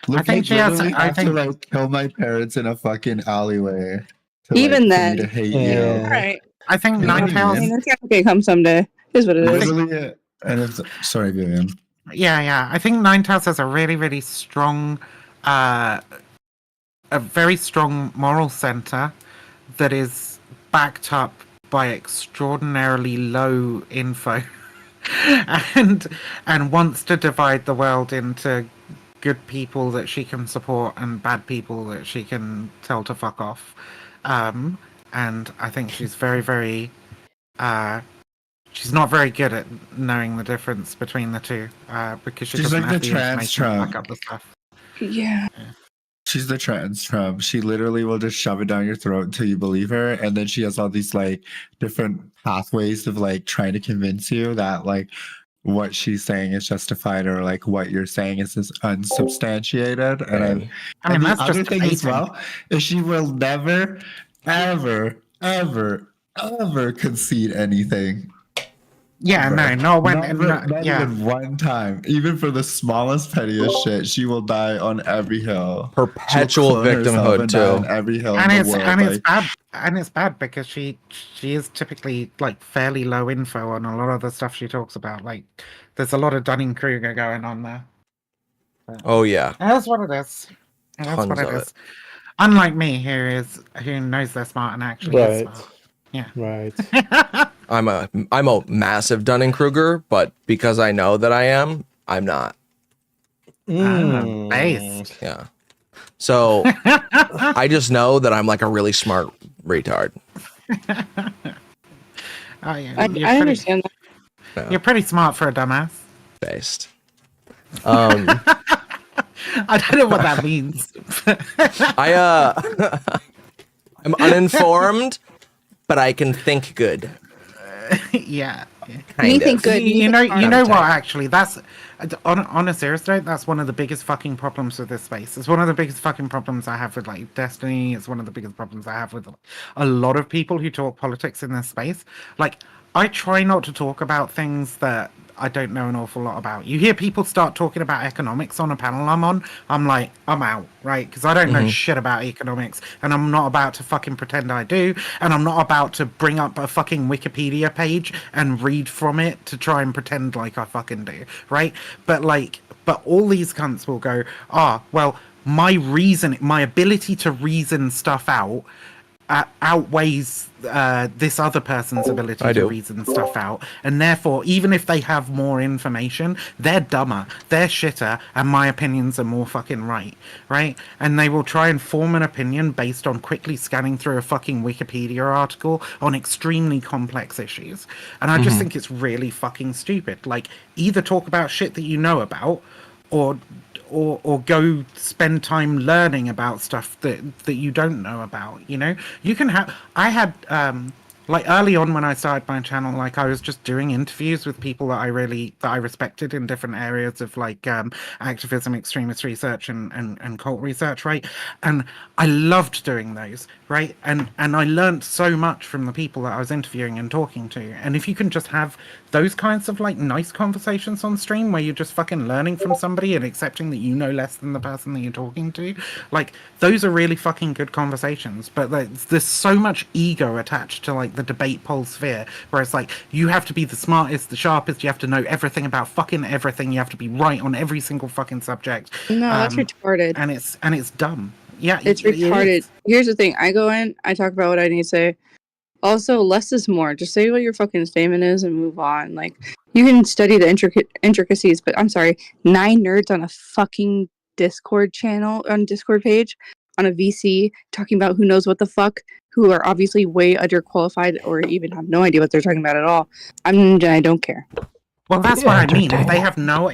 Look, think she I has- literally I have to think- like kill my parents in a fucking alleyway. To, Even for then. me to hate you. Right. I think You know what I Ninetales. mean? It's gonna come someday. Is what it is. Literally, and it's sorry, Vivian. Yeah. I think Ninetales has a really, really strong, a very strong moral center that is backed up by extraordinarily low info, and wants to divide the world into good people that she can support and bad people that she can tell to fuck off. And I think she's very, very. She's not very good at knowing the difference between the two, because she She's doesn't like have the the trans information to Trump. back up the stuff. Yeah. She's the trans Trump. She literally will just shove it down your throat until you believe her, and then she has all these like different pathways of like trying to convince you that like what she's saying is justified or like what you're saying is unsubstantiated. And I mean, the that's other just thing as debating. well is she will never, ever, ever, ever concede anything. Yeah, Ever. no, when Never, not yeah. even one time. Even for the smallest, pettiest shit, she will die on every hill. Perpetual She'll clone herself victimhood and die on too. every hill And in it's the world. and it's like, bad and it's bad because she is typically like fairly low info on a lot of the stuff she talks about. Like there's a lot of Dunning-Kruger going on there. Oh yeah. That's what it is. That's Tons what it of is. it. Unlike me, who knows they're smart and actually is Right. smart. Yeah. Right. I'm a massive Dunning-Kruger, but because I know that I am, I'm not. Based. Yeah. So I just know that I'm like a really smart retard. Oh yeah. I understand that. Yeah. You're pretty smart for a dumbass. Based. I don't know what that means. I'm uninformed, but I can think good. Yeah. Kind of. You know Kinda what? type. Actually, that's on a serious note. That's one of the biggest fucking problems with this space. It's one of the biggest fucking problems I have with like Destiny. It's one of the biggest problems I have with a lot of people who talk politics in this space. Like, I try not to talk about things that I don't know an awful lot about. You hear people start talking about economics on a panel I'm on, I'm like, I'm out, right? Because I don't know shit about economics, and I'm not about to fucking pretend I do, and I'm not about to bring up a fucking Wikipedia page and read from it to try and pretend like I fucking do, right? But all these cunts will go, well, my ability to reason stuff out outweighs this other person's ability to reason stuff out, and therefore even if they have more information, they're dumber, they're shitter, and my opinions are more fucking right? And they will try and form an opinion based on quickly scanning through a fucking Wikipedia article on extremely complex issues, and I just think it's really fucking stupid. Like, either talk about shit that you know about, or go spend time learning about stuff that you don't know about. You know, you can have. I had like early on when I started my channel, like I was just doing interviews with people that I respected in different areas of like activism, extremist research, and cult research, right? And I loved doing those, right? And I learned so much from the people that I was interviewing and talking to. And if you can just have those kinds of like nice conversations on stream where you're just fucking learning from somebody and accepting that you know less than the person that you're talking to, like those are really fucking good conversations. But there's so much ego attached to like the debate poll sphere, where it's like you have to be the smartest, the sharpest, you have to know everything about fucking everything, you have to be right on every single fucking subject. No, that's retarded. And it's dumb. Yeah, It's it retarded. is. Here's the thing. I go in, I talk about what I need to say. Also, less is more. Just say what your fucking statement is and move on. Like, you can study the intricacies, but I'm sorry, 9 nerds on a fucking Discord channel, on Discord page, on a VC talking about who knows what the fuck, who are obviously way underqualified or even have no idea what they're talking about at all. I don't care. Well, that's what I mean. If they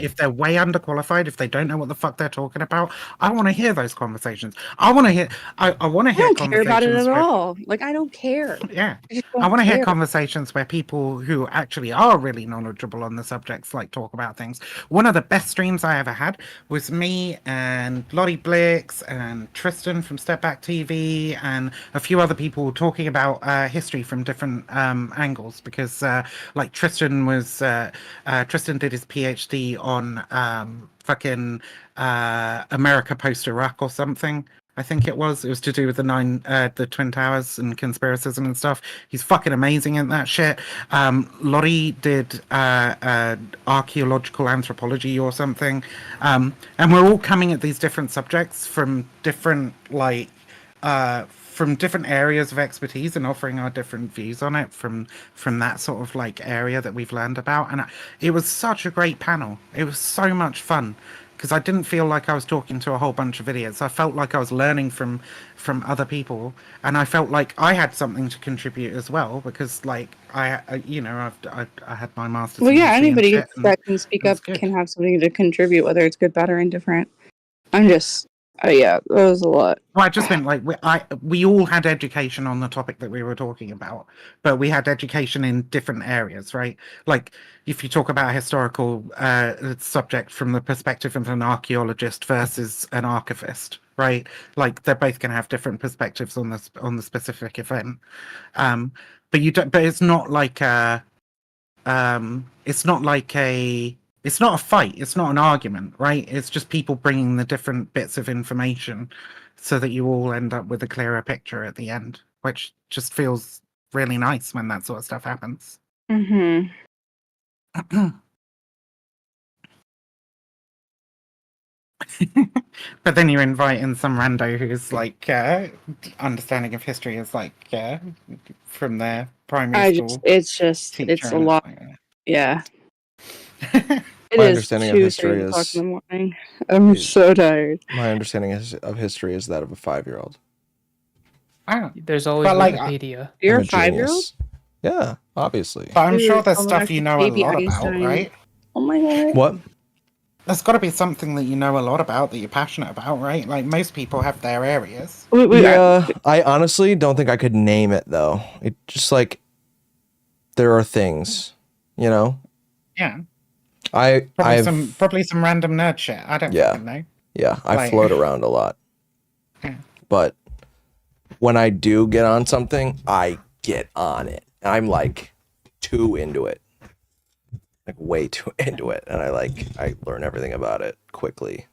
if they're way underqualified, if they don't know what the fuck they're talking about, I want to hear those conversations. I want to hear. I want to I hear don't care about it conversations at where- all. Like, I don't care. Yeah. I just I don't want to hear care. conversations where people who actually are really knowledgeable on the subjects like talk about things. One of the best streams I ever had was me and Lottie Blix and Tristan from Step Back TV and a few other people talking about history from different angles because like Tristan did his PhD on fucking America post Iraq or something. I think it was to do with the Twin Towers and conspiracism and stuff. He's fucking amazing in that shit. Lottie did archaeological anthropology or something. And we're all coming at these different subjects from different areas of expertise and offering our different views on it from that sort of like area that we've learned about. And it was such a great panel. It was so much fun. Because I didn't feel like I was talking to a whole bunch of idiots. I felt like I was learning from other people, and I felt like I had something to contribute as well. Because like I had my master's. Well, in yeah, history and anybody shit, and that can speak up can have something to contribute, whether it's good, bad, or indifferent. I'm just, yeah, that was a lot. Well, I just meant like we all had education on the topic that we were talking about, but we had education in different areas, right? Like if you talk about a historical subject from the perspective of an archaeologist versus an archivist, right? Like they're both going to have different perspectives on the specific event. But you don't. But it's not like it's not a fight. It's not an argument, right? It's just people bringing the different bits of information so that you all end up with a clearer picture at the end, which just feels really nice when that sort of stuff happens. Mm-hmm. But then you're inviting some rando who's like understanding of history is like from their primary school. It's a lot. Yeah. It My is understanding of 2, history 3 o'clock is in the morning. I'm so tired. my understanding of history is that of a 5-year-old. There's always But, like, Wikipedia. You're I'm a 5-year-old? genius. Yeah, obviously. But I'm sure Dude, there's oh my stuff gosh, you know a baby lot about, Einstein. right? Oh my god. What? There's got to be something that you know a lot about that you're passionate about, right? Like most people have their areas. Yeah, I honestly don't think I could name it though. It just like there are things, you know. Yeah. Probably Probably some random nerd shit. I don't Yeah. fucking know. Yeah, I Like- float around a lot. Yeah. But when I do get on something, I get on it. I'm like too into it. Like way too into it. And I learn everything about it quickly.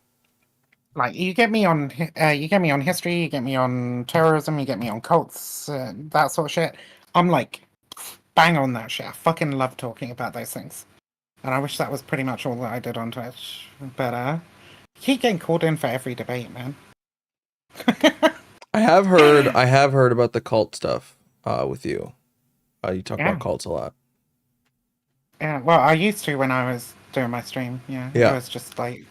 Like you get me on history, you get me on terrorism, you get me on cults, that sort of shit. I'm like bang on that shit. I fucking love talking about those things. And I wish that was pretty much all that I did on Twitch. But keep getting called in for every debate, man. I have heard about the cult stuff with you. You talk Yeah. about cults a lot. Yeah, well, I used to when I was doing my stream. Yeah, Yeah. It was just like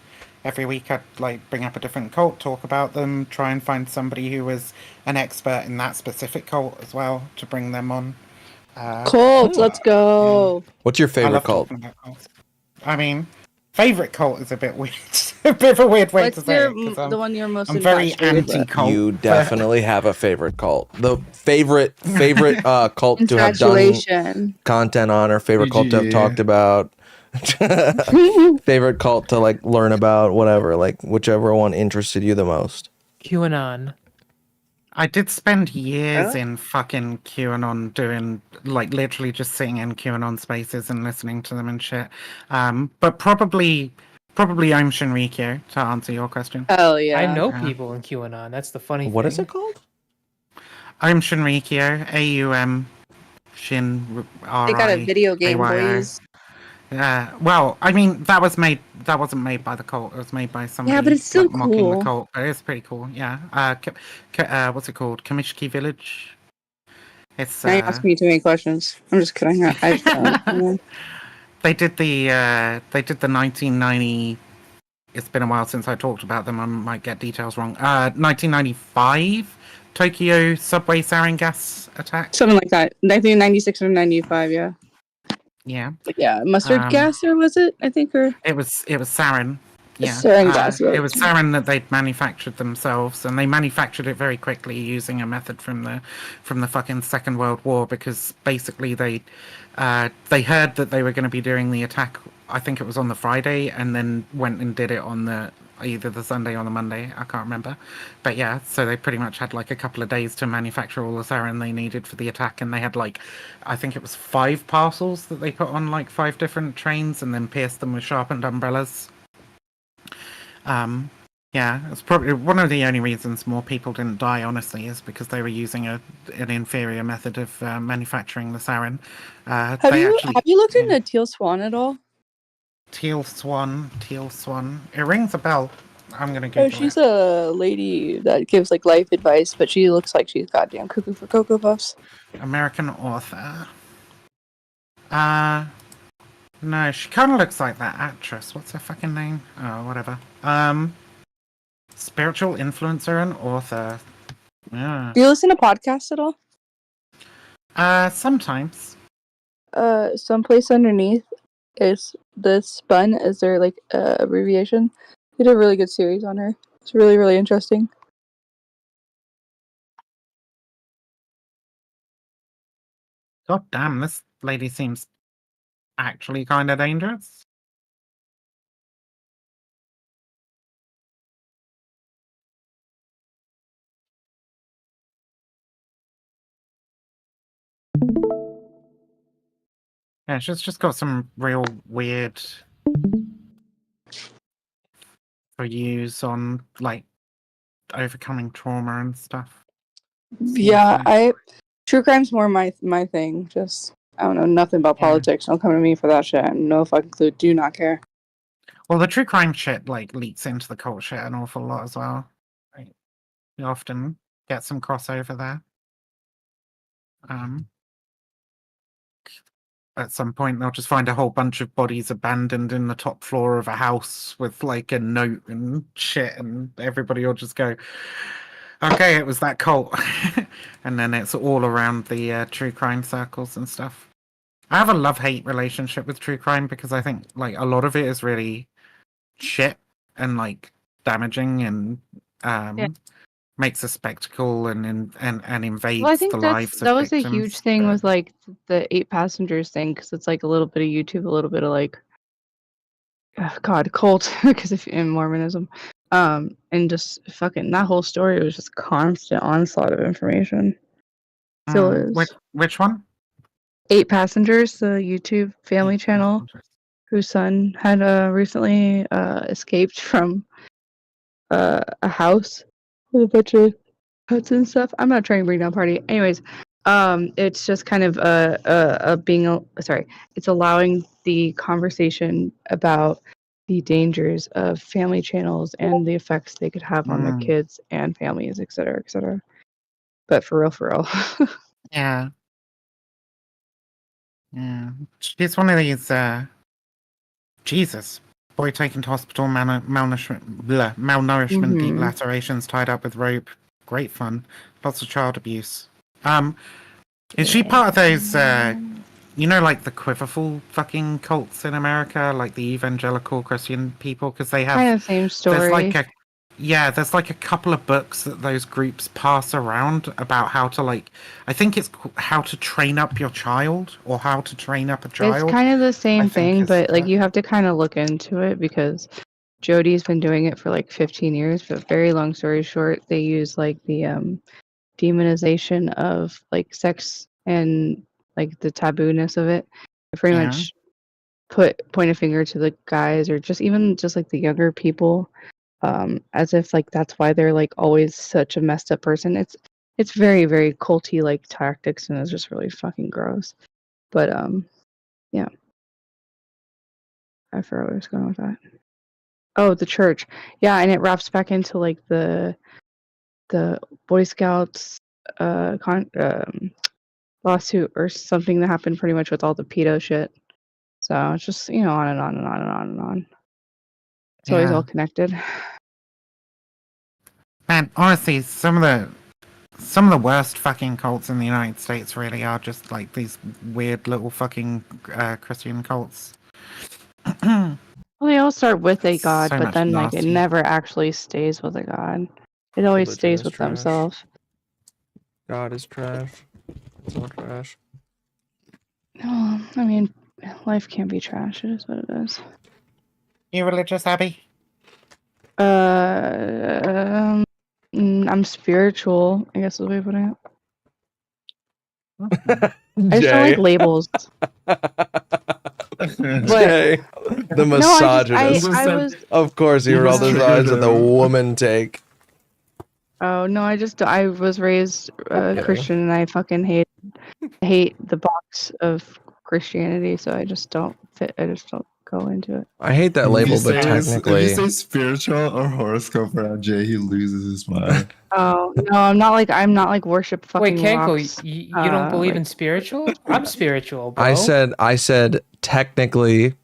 every week I'd like bring up a different cult, talk about them, try and find somebody who was an expert in that specific cult as well to bring them on. Cults, let's go. What's your I favorite love cult? talking about cults. I mean, favorite cult is a bit weird, a bit of a weird way What's to say your, it. 'Cause the one you're most I'm very infatuated with? anti-cult. You but- definitely have a favorite cult. The favorite cult to have done Infatuation. content on, or favorite cult to have Yeah. talked about. Favorite cult to like learn about, whatever, like whichever one interested you the most. QAnon. I did spend years Huh? in fucking QAnon doing, like, literally just sitting in QAnon spaces and listening to them and shit. But probably Aum Shinrikyo, to answer your question. Hell yeah. I know Yeah. people in QAnon. That's the funny thing. What is it called? Aum Shinrikyo, AUM Shin They got a video game, RIAYO. boys. Well, I mean, that wasn't made by the cult. It was made by somebody but it's still like, mocking cool. the cult. But it's pretty cool, yeah. What's it called? Kamishki Village. It's Now you ask me too many questions. I'm just kidding. I just don't. they did the 1990 it's been a while since I talked about them. I might get details wrong. 1995 Tokyo subway sarin gas attack. Something like that. 1996 or 95, yeah. Yeah. Yeah, mustard gas, or was it? I think, or it was sarin. Yeah, sarin gas. Yeah. it was sarin that they'd manufactured themselves, and they manufactured it very quickly using a method from the fucking Second World War, because basically they heard that they were going to be doing the attack. I think it was on the Friday, and then went and did it on either the Sunday or the Monday. I can't remember, but yeah. So they pretty much had like a couple of days to manufacture all the sarin they needed for the attack, and they had like, I think it was 5 parcels that they put on like 5 different trains, and then pierced them with sharpened umbrellas. Yeah, it's probably one of the only reasons more people didn't die, honestly, is because they were using an inferior method of manufacturing the sarin. Have you looked into Teal Swan at all? Teal Swan. It rings a bell. I'm gonna Oh, Google she's it. a lady that gives like life advice, but she looks like she's goddamn cuckoo for Cocoa Puffs. American author. No, she kind of looks like that actress. What's her fucking name? Oh, whatever. Spiritual influencer and author. Yeah. Do you listen to podcasts at all? Sometimes. Someplace underneath is the Spun. Is there like abbreviation? They did a really good series on her. It's really, really interesting. God damn, this lady seems actually kind of dangerous. Yeah, she's just got some real weird views on like overcoming trauma and stuff. Yeah, true crime's more my thing. Just I don't know nothing about politics. Don't come to me for that shit. I have no fucking clue. Do not care. Well, the true crime shit like leaks into the cult shit an awful lot as well. Like, you often get some crossover there. At some point, they'll just find a whole bunch of bodies abandoned in the top floor of a house with like a note and shit, and everybody will just go, "Okay, it was that cult," and then it's all around the true crime circles and stuff. I have a love-hate relationship with true crime because I think like a lot of it is really shit and like damaging and makes a spectacle and invades Well, I think the lives that of was a victims. huge thing with like the 8 passengers thing, because it's like a little bit of YouTube, a little bit of like, God, cult, because in Mormonism, and just fucking that whole story was just constant onslaught of information. Still is. Which one? 8 Passengers, the YouTube family channel, whose son had recently escaped from a house with a bunch of pets and stuff. I'm not trying to bring down party. Anyways, it's just kind of it's allowing the conversation about the dangers of family channels and the effects they could have on the kids and families, et cetera, et cetera. But for real. Yeah. Yeah. She's one of these, Jesus. Boy taken to hospital, malnourishment, deep lacerations, tied up with rope. Great fun. Lots of child abuse. Is she part of those, you know, like the Quiverful fucking cults in America? Like the evangelical Christian people? Because they have... Kind of same story. There's like a couple of books that those groups pass around about how to like, I think it's how to train up your child or how to train up a child. It's kind of the same thing, but like you have to kind of look into it because Jody's been doing it for like 15 years. But very long story short, they use like the demonization of like sex and like the tabooness of it to pretty much point a finger to the guys or just even just like the younger people. As if like that's why they're like always such a messed up person. It's very, very culty like tactics, and it's just really fucking gross. But yeah. I forgot where I was going with that. Oh, the church. Yeah, and it wraps back into like the Boy Scouts lawsuit or something that happened pretty much with all the pedo shit. So it's just, on and on and on and on and on. It's always Yeah. all connected. Man, honestly, some of the worst fucking cults in the United States really are just like these weird little fucking Christian cults. Well, they all start with a god, So but much then like it nasty. never actually stays with a god. It always Religion stays is with trash. themselves. God is trash. It's all trash. No, I mean, life can't be trash. It is what it is. You religious, Abby? I'm spiritual. I guess is the way of putting it. I just don't like Jay. labels. Jay, the No, I misogynist. was. Of course, he You rolled his just eyes at triggered the him. woman take. Oh no, I was raised Christian, and I fucking hate the box of Christianity, so I just don't fit. I just don't go into it. I hate that label, but If technically, you say spiritual or horoscope around Jay, he loses his mind. Oh no, I'm not like worship fucking Wait, Kanko, rocks. you don't believe in spiritual? I'm spiritual, bro. I said technically,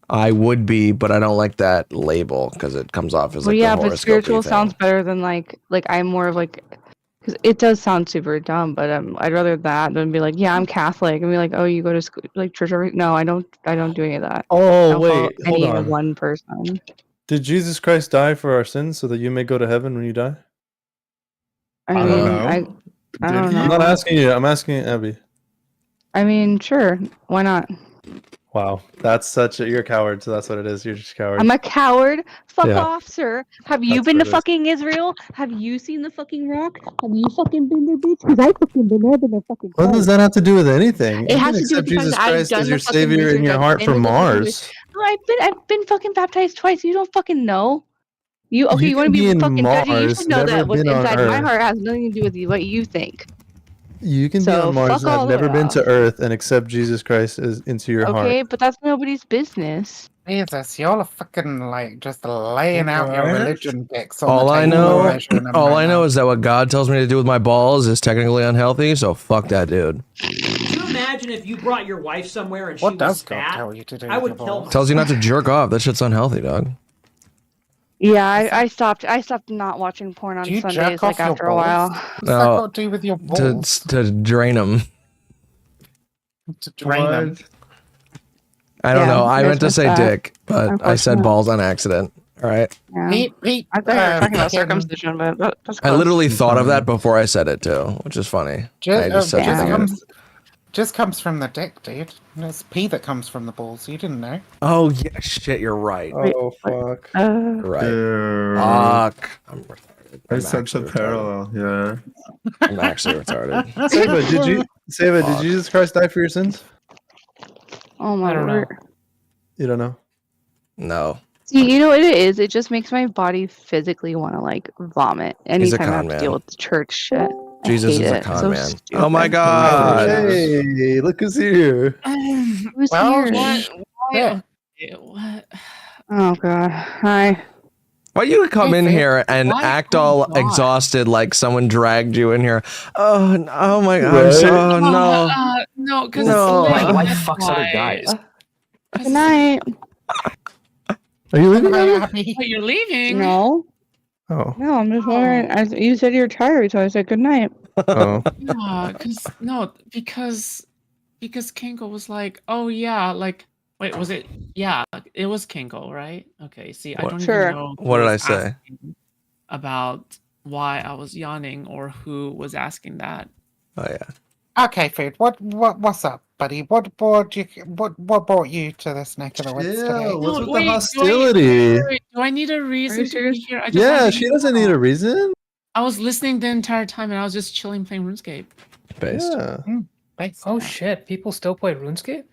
I would be, but I don't like that label because it comes off as Well, like yeah, the but horoscope spiritual thing. sounds better than like I'm more of like, because it does sound super dumb, but I'd rather that than be like, yeah, I'm Catholic, and be like, oh, you go to school, like church every. No, I don't do any of that. I Oh don't follow wait, hold any on. one person. Did Jesus Christ die for our sins so that you may go to heaven when you die? I mean, I don't know. I'm not asking you. I'm asking Abby. I mean, sure, why not? Wow, that's such a you're a coward. So that's what it is. You're just a coward. I'm a coward. Fuck Yeah. off, sir. Have you That's been what to it is. fucking Israel? Have you seen the fucking rock? Have you fucking been there, bitch? Because I fucking been there. Been there fucking. What does that have to do with anything? It You has can to do with accept the fact Jesus that I've Christ done as the your fucking savior in research. your I've heart been from to the fucking Mars. No, I've been fucking baptized twice. You don't fucking know. You You you want can to be be in fucking judgy? You Mars, should know never that what's been on inside my Earth. heart has nothing to do with what you think. You can be So on Mars fuck and all have the never way been off. to Earth and accept Jesus Christ as into your heart. Okay, but that's nobody's business. Jesus, y'all are fucking like just laying out your What? religion dicks on all the I table know, and measuring them all right I know is that what God tells me to do with my balls is technically unhealthy. So fuck that dude. Could you imagine if you brought your wife somewhere and What she does was God fat? tell you to do I with would your kill balls? myself. Tells you not to jerk off. That shit's unhealthy, dog. Yeah, I stopped not watching porn on Do you Sundays jerk like off your after a while. balls? What's that No, got to do with your to balls? to drain them. To drain them. I don't Yeah, know. I there's meant to just say that, dick, but I said unfortunately. balls on accident. All right. Yeah. Pete, I thought you were talking about fucking- circumcision, but that's I close. literally thought of that before I said it too, which is funny. I just said the thing. just comes from the dick, dude. It's pee that comes from the balls. You didn't know. Oh yeah, shit. You're right. Oh fuck. You're right. Ew. Fuck. I'm retarded. There's such a parallel, yeah. I'm actually retarded. Seva, did Jesus Christ die for your sins? Oh my word. You don't know. No. See, you know what it is? It just makes my body physically want to like vomit He's a anytime I have con to man. deal with the church shit. I Jesus hate is a it. con So man. stupid. Oh my god. Hey, look who's here. Who's Well, here? Yeah. What? Oh god. Hi. Why you come in here and Why? act Oh, all God. exhausted like someone dragged you in here? Oh, oh my god! I'm Right? so, oh, no. No, because No. My wife fucks other guys. Good night. Are you leaving? But you're leaving. No. Oh. No, I'm just wondering. You said you're tired, so I said good night. Oh. Yeah, because Kango was like, oh yeah, like wait, was it? Yeah, it was Kango, right? Okay, see, I What? don't Sure. even know who What did I was say? asking about why I was yawning or who was asking that. Oh yeah. Okay, food. What's up, buddy? What brought you to this neck of the woods Yeah, today? what's with the wait, hostility? Do I need a reason to be here? I just Yeah, wanted to she know. doesn't need a reason. I was listening the entire time and I was just chilling playing RuneScape. Based. Yeah. Oh shit! People still play RuneScape?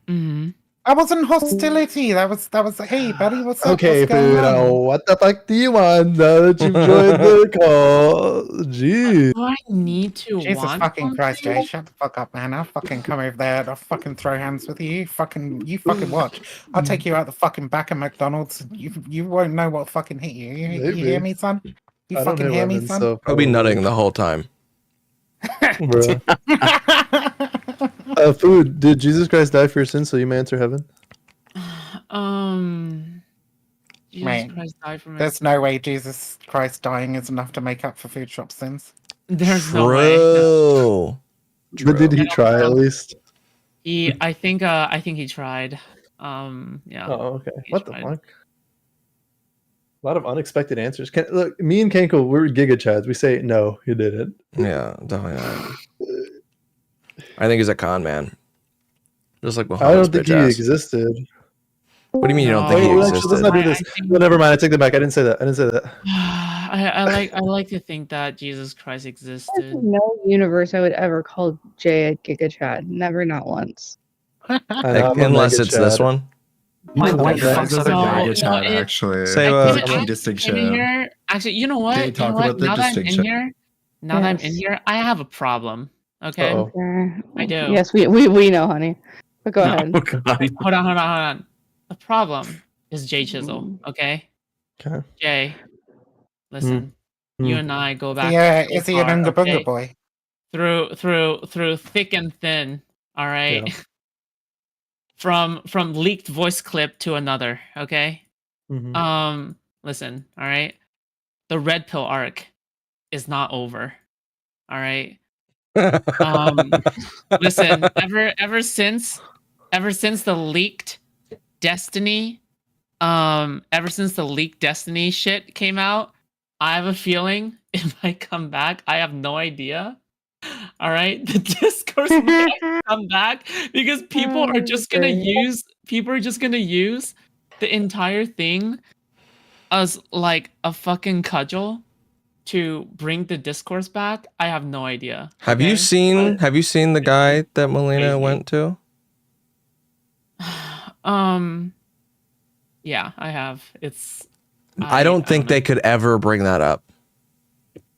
Mm-hmm. That wasn't hostility. That was. Hey, buddy. What's up? Okay, What's going food. on? What the fuck do you want now that you've joined the call? Jeez. Do I need to Jesus want fucking Christ, something? Jay, shut the fuck up, man. I'll fucking come over there and I'll fucking throw hands with you. You fucking watch. I'll take you out the fucking back of McDonald's. You won't know what fucking hit you. You Maybe. hear me, son? You I don't fucking hit hear me, women, son? so I'll be nutting the whole time. Bruh. Food. Did Jesus Christ die for your sins so you may enter heaven? Jesus Mate, Christ died from it. there's no way Jesus Christ dying is enough to make up for food shop sins. There's no way. No. True. But did he I don't try at know. least? I think he tried. Yeah. Oh, okay. He What the tried. fuck? A lot of unexpected answers. Look, me and Kanko, we're Giga Chads. We say no, he didn't. Yeah, definitely not. I think he's a con man. Just like I Muhammad's don't think bitch he ass. existed. What do you mean you don't think Wait, he well, actually, let's existed? not do this. No, never mind. I take that back. I didn't say that. I didn't say that. I like to think that Jesus Christ There's existed. no universe I would ever call Jay a Giga Chad. Never, not once. I know, I'm a Unless mega it's this Chad. one. My Okay, wife that- fucks other No, guys. no, Chad, actually. Say I what? can Key actually distinction. in here. Actually, you know what? Jay, You know talk what? about the Now that I'm in distinction. here, now that I'm in Yes. here, I have a problem. Okay. Uh-oh. Okay. I do. Yes, we know, honey. But go No. ahead. Oh, God. Hold on. The problem is Jay Chisel. Okay. Okay. Jay, listen. Mm. You and I go back. Yeah, so is he an far, Oonga okay? Boonga boy? Through thick and thin. All right. Yeah. From leaked voice clip to another. Okay. Mhm. Listen. All right. The red pill arc is not over. All right. Listen. Ever since the leaked Destiny, ever since the leaked Destiny shit came out, I have a feeling it might come back. I have no idea. All right, the discourse might come back because people are just gonna use the entire thing as like a fucking cudgel to bring the discourse back. I have no idea. Have you seen the guy that Melina Crazy. went to? Yeah, I have. It's. I don't think they could ever bring that up.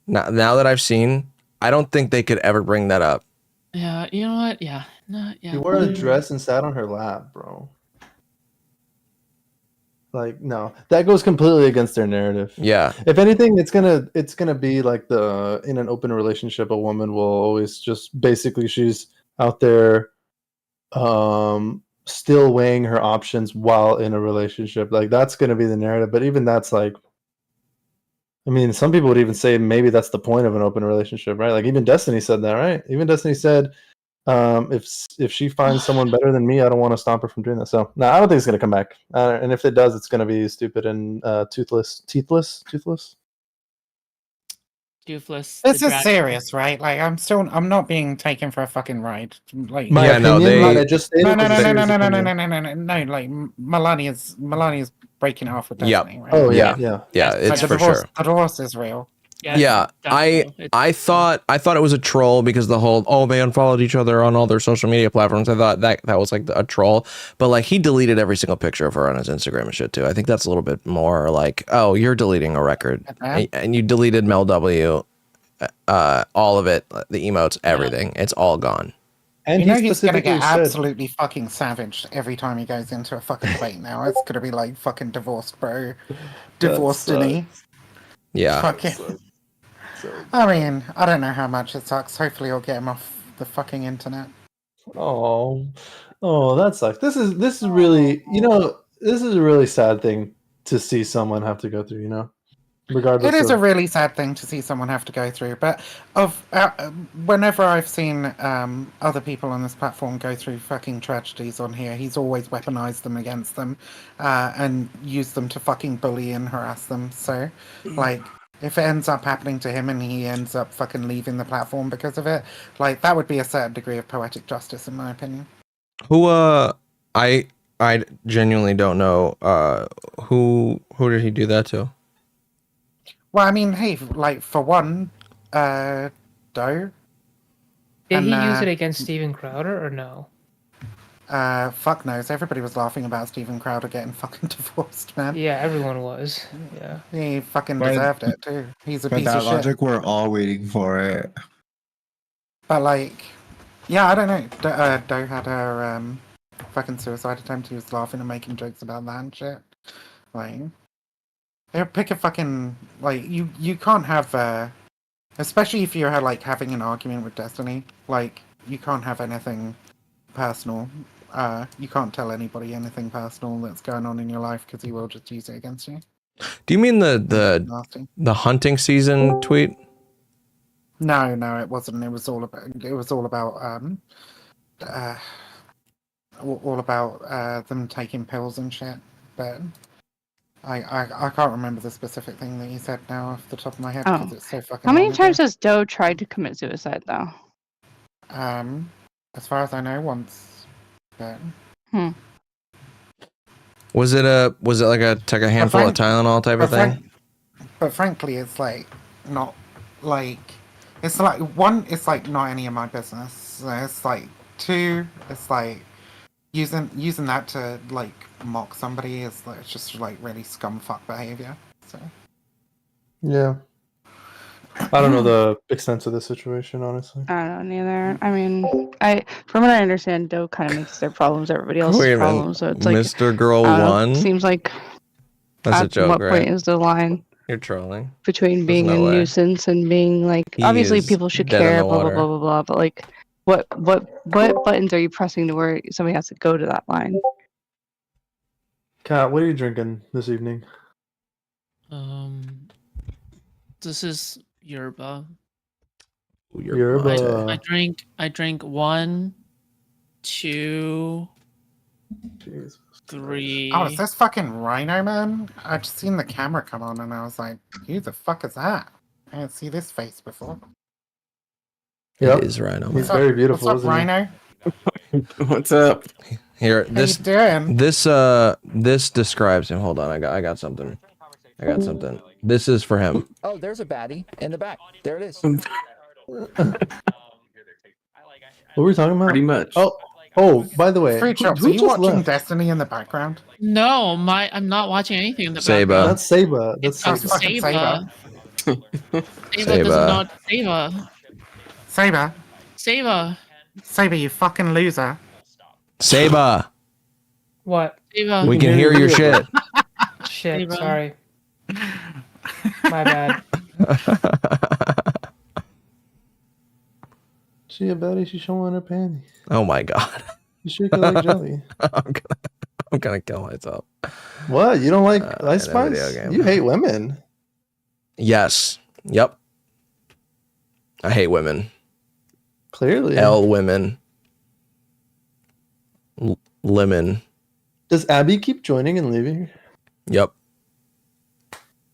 Now that I've seen, I don't think they could ever bring that up. Yeah, you know what? Yeah, no, yeah. He wore a dress and sat on her lap, bro. Like, no, that goes completely against their narrative. Yeah. If anything, it's gonna be like in an open relationship, a woman will always just basically she's out there, still weighing her options while in a relationship. Like that's gonna be the narrative. But even that's like, I mean, some people would even say maybe that's the point of an open relationship, right? Like even Destiny said that, right? Even Destiny said, if she finds someone better than me, I don't want to stop her from doing that. So no, I don't think it's gonna come back. And if it does, it's gonna be stupid and toothless. Doofless. This is serious, right? Like, I'm not being taken for a fucking ride. Like, My opinion, like I just stated, no, was a serious opinion. no. Like, Melania's breaking it off with Yep. Destiny, right? Oh, yeah. Yeah, it's the for divorce, sure. The divorce is real. Yeah, I thought it was a troll because the whole they unfollowed each other on all their social media platforms. I thought that was like a troll, but like he deleted every single picture of her on his Instagram and shit too. I think that's a little bit more like, oh, you're deleting a record, and you deleted Mel W, all of it, the emotes, everything. It's all gone. And you know he he's gonna get specifically said- absolutely fucking savaged every time he goes into a fucking debate now. It's gonna be like fucking divorced, bro. Divorced, Denny. Yeah. Fucking. I mean, I don't know how much it sucks. Hopefully, I'll get him off the fucking internet. Oh, that sucks. This is really, this is a really sad thing to see someone have to go through. Regardless, It is of, a really sad thing to see someone have to go through, but whenever I've seen other people on this platform go through fucking tragedies on here, he's always weaponized them against them and used them to fucking bully and harass them. So, like, if it ends up happening to him and he ends up fucking leaving the platform because of it, like, that would be a certain degree of poetic justice, in my opinion. Who I genuinely don't know who did he do that to? Well, I mean, hey, like, for one, Doe. Did And, he use it against Steven Crowder or no? Fuck knows. Everybody was laughing about Steven Crowder getting fucking divorced, man. Yeah, everyone was. Yeah. He fucking But- deserved it too. He's a By piece that of shit. logic, we're all waiting for it. But like, yeah, I don't know. Doe had her fucking suicide attempt. He was laughing and making jokes about that and shit. Like, they pick a fucking like you can't have especially if you're like having an argument with Destiny. Like, you can't have anything personal you can't tell anybody anything personal that's going on in your life because he will just use it against you. Do you mean Nasty. the hunting season tweet? No, it wasn't. It was all about them taking pills and shit. But I can't remember the specific thing that you said now off the top of my head because Oh. it's so fucking. How many long times ago. has Doe tried to commit suicide though? As far as I know, once. But Was it like a take a handful of Tylenol type of thing? But frankly, it's like not like it's like one. It's like not any of my business. It's like two. It's like using that to like mock somebody is like just like really scumfuck behavior. So Yeah. I don't know the extent of the situation, honestly. I don't know neither. I mean, from what I understand, Doe kind of makes their problems everybody else's Wait a minute. problems. So it's like Mr. Girl I don't know, One? seems like That's a at joke, what right? point is the line You're trolling. between being no a way. nuisance and being like He obviously is people should dead in care, the blah blah water. blah blah blah. But like, what buttons are you pressing to where somebody has to go to that line? Kat, what are you drinking this evening? This is yerba. Yerba. I drank 1, 2, 3. oh, is this fucking Rhino Man? I just seen the camera come on and I was like, who the fuck is that? I didn't see this face before. Yep. It is Rhino. He's What's very up- beautiful, What's up, isn't he? Rhino? What's up? Here, this you doing? this describes him. Hold on, I got something. I got something. This is for him. Oh, there's a baddie in the back. There it is. What were we talking about? Pretty much. Oh, by the way, Fruit Chops, who are you just watching left? Destiny in the background? No, I'm not watching anything in the Saba. background. That's Saba. That's It's Saba. fucking Saba. Saba Saba. does not Saba. Saber, Saba. Saber, you fucking loser. Saba. What? Saba. We can hear your shit. Shit, Hey, bro. sorry. My bad. She a baddie. She's showing her panties. Oh my god. She's shaking like jelly. I'm gonna kill myself. What? You don't like Ice in a video Spice? game. You hate women. Yes. Yep. I hate women. Clearly. L women. Lemon. Does Abby keep joining and leaving? Yep.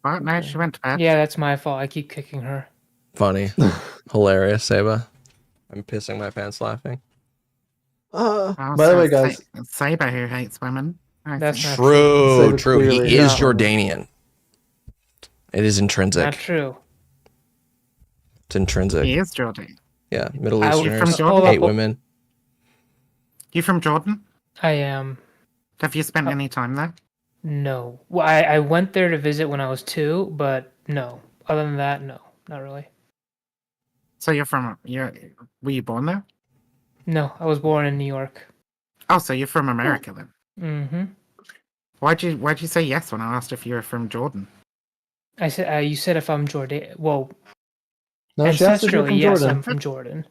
What? No, she went to bed. Yeah, that's my fault. I keep kicking her. Funny. Hilarious, Saba. I'm pissing my pants laughing. Oh, By the so way, it's guys. It's Saber who hates women. I That's think. not True, Saba true. clearly He is not. Jordanian. It is Not intrinsic. true. It's intrinsic. He is Jordan. Yeah, Middle I- You from Easterners Jordan? hate women. You from Jordan? I am. Have you spent any time there? No. Well, I went there to visit when I was 2, but no. Other than that, no. Not really. So were you born there? No, I was born in New York. Oh, so you're from America then? Mm-hmm. Why'd you say yes when I asked if you were from Jordan? I said you said if I'm Jordan. Well, No, she asked if you're ancestrally, from yes, Jordan. I'm from Jordan.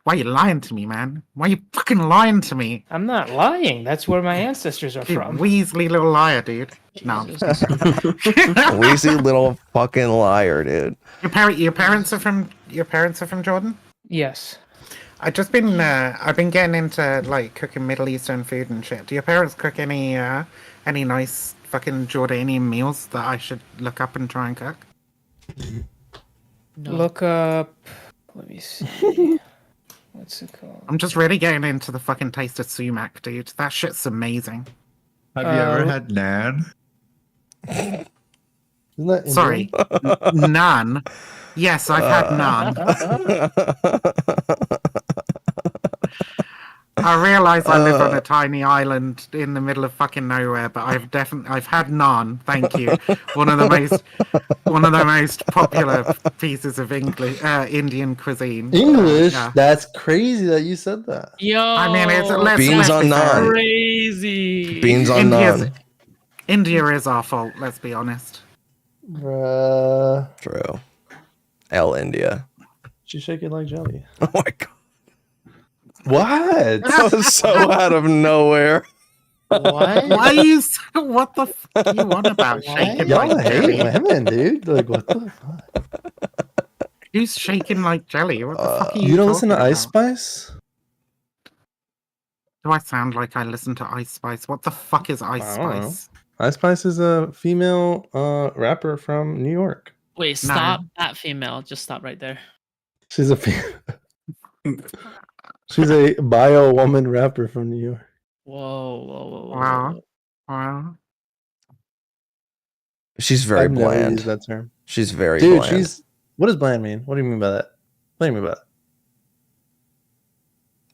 Why are you lying to me, man? Why are you fucking lying to me? I'm not lying. That's where my ancestors are You from. Weasley little liar, dude. No. Weezy little fucking liar, dude. Your parents are from Jordan? Yes. I've been getting into like cooking Middle Eastern food and shit. Do your parents cook any nice fucking Jordanian meals that I should look up and try and cook? No. Look up. Let me see. What's it called? I'm just really getting into the fucking taste of sumac, dude. That shit's amazing. Have you ever had naan? Isn't that Sorry, naan. Yes, I've had naan. I realize I live on a tiny island in the middle of fucking nowhere, but I've had naan. Thank you. One of the most popular pieces of Indian cuisine. English? Yeah. That's crazy that you said that. Yo. I mean, Beans on naan. Crazy. Beans on naan. India is our fault. Let's be honest. Bruh. True. L India. She's shaking like jelly. Oh my god. What? That was so out of nowhere. What? Why are you? What the fuck are you on about? Shaking Y'all like hate jelly. women, dude. Like, what the fuck? Who's shaking like jelly? What the fuck are you? You don't listen to talking Ice about? Spice? Do I sound like I listen to Ice Spice? What the fuck is Ice I don't know. Spice? Ice Spice is a female rapper from New York. Wait, stop that female. Just stop right there. She's a she's a bio woman rapper from New York. Whoa. Wow. Wow. She's very I've never bland. used that term. She's very Dude, bland. she's what does bland mean? What do you mean by that? What do you mean by that?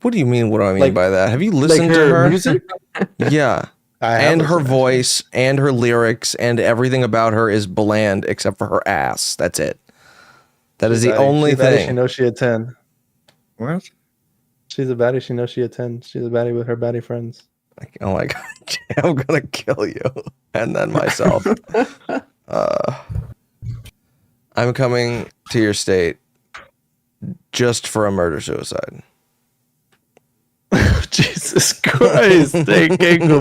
What do you mean? What do I mean Like- by that? Have you like listened to her her music? Yeah. I have And her listened, voice and her lyrics and everything about her is bland except for her ass. That's it. That is the only She's a baddie, She thing. knows she a 10. What? She's a baddie. She knows she a 10. She's a baddie with her baddie friends. Oh my god, I'm gonna kill you and then myself. I'm coming to your state just for a murder suicide. Jesus Christ,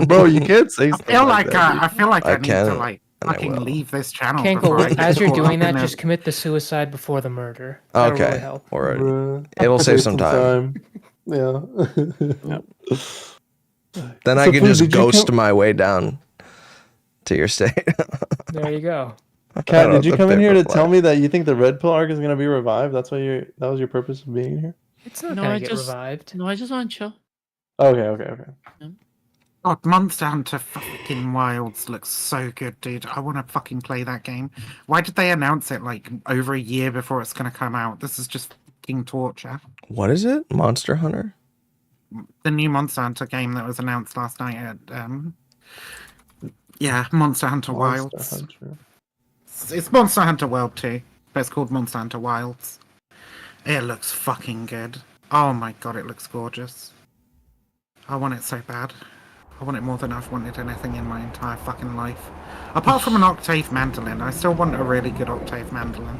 bro, you can't say I stuff feel like like that. I feel like I, I need can, to like and I fucking will. leave this channel. Cankle, before I get as you're caught doing up in that, a- just commit the suicide before the murder. That'll Okay, really help. alright. Bruh. It'll save some time. Yeah. Then I So, can Pooh, just did you ghost come- my way down to your state. There you go. Kat, did you The come in here to paper tell play. me that you think the Red Pill arc is gonna be revived? That was your purpose of being here? It's not No, gonna I get just revived. No, I just want to chill. Okay. God, Monster Hunter fucking Wilds looks so good, dude. I want to fucking play that game. Why did they announce it like over a year before it's going to come out? This is just fucking torture. What is it? Monster Hunter? The new Monster Hunter game that was announced last night at Monster Hunter Wilds. Monster Hunter. It's Monster Hunter World 2, but it's called Monster Hunter Wilds. It looks fucking good. Oh my god, it looks gorgeous. I want it so bad. I want it more than I've wanted anything in my entire fucking life. Apart from an octave mandolin, I still want a really good octave mandolin.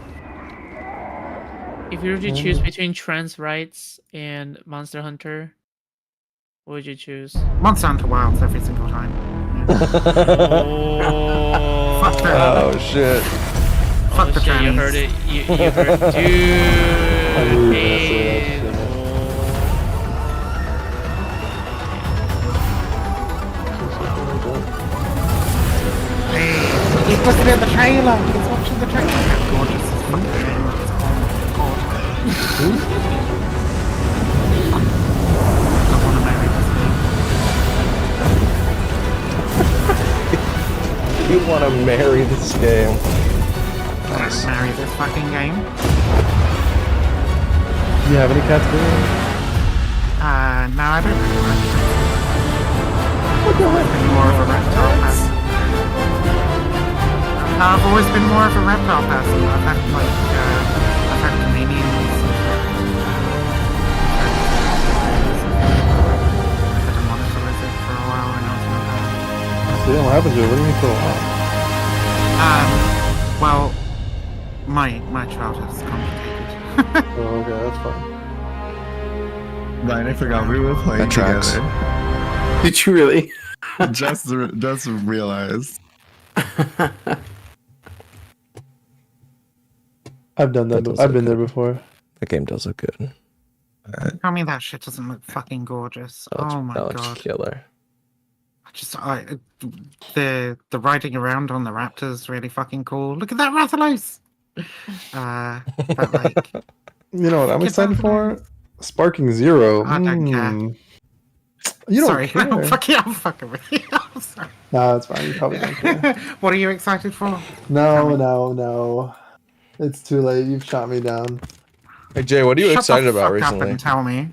If you were to choose between trans rights and Monster Hunter, what would you choose? Monster Hunter Wilds every single time. Oh, Fuck that. Oh shit. Fuck the shit, you trannies. heard it. You heard it. Dude. Hey. He's looking at the trailer. He's watching the trailer. How gorgeous this fucking trailer is. Oh my god. I want to marry this game. You want to marry this game? I want to marry this fucking game. Do you have any cats going? No, I don't really like it. I've been more of a reptile person. I've always been more of a reptile person. I've had I've had chameleons. I had a monitor lizard for a while when I was younger. So what happened to it? What do you mean for a while? Well, my childhood is complicated. Oh, okay, that's fine. Ryan, I forgot we were playing That tracks. together. Did you really? Just realized. I've done that. I've been there before. The game does look good. Tell me that shit doesn't look fucking gorgeous. Oh my That looks god. killer. The riding around on the raptors really fucking cool. Look at that Rathalos! But like, You know what I'm excited for? Sparking Zero. I don't care. You don't sorry, care. I'm fucking with you. I'm sorry. No, it's fine. You probably don't care. What are you excited for? No. It's too late. You've shot me down. Hey Jay, what are you Shut excited the about fuck recently? Up and tell me.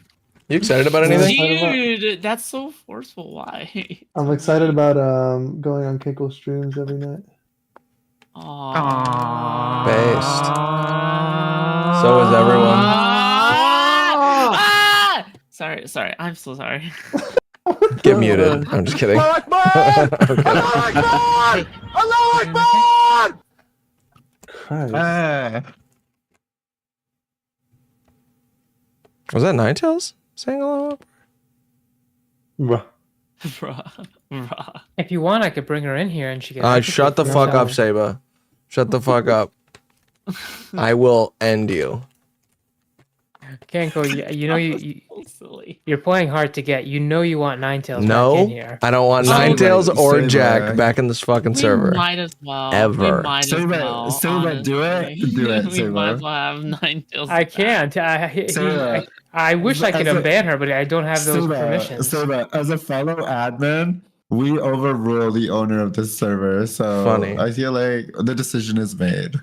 You excited about anything? Dude, that's so forceful. Why? I'm excited about going on Kinkle streams every night. Based. So is everyone. Sorry. I'm so sorry. Get muted. I'm just kidding. Christ. Was that Ninetales? Saying hello. If you want, I could bring her in here and she can. Shut the fuck up, Saba. Shut the fuck up. I will end you. Kanko, you know you're playing hard to get. You know you want Ninetales back No, in here. I don't want Ninetales or Jack back in this fucking server. Might as well. Ever. We might as well. Saba, do it. Do it, We might as Saba. well have Ninetales. I can't. I wish I could unban her, but I don't have those permissions. Saba, as a fellow admin, we overrule the owner of this server. So Funny. I feel like the decision is made.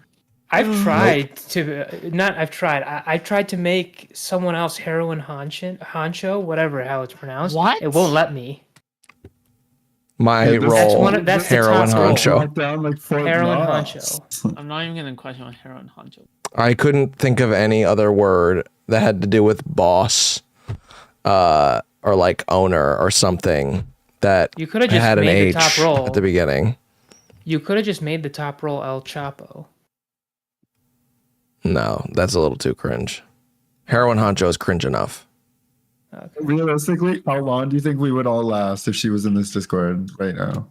I've tried I tried to make someone else Heroin Honcho, whatever how it's pronounced. What? It won't let me. My role. That's Heroin the top Honcho. Heroin Honcho. I'm not even gonna question what Heroin Honcho. I couldn't think of any other word that had to do with boss, or like owner or something that You could have just had an made H the top role. at the beginning. You could have just made the top role El Chapo. No, that's a little too cringe. Heroin Honcho is cringe enough. Realistically, how long do you think we would all last if she was in this Discord right now?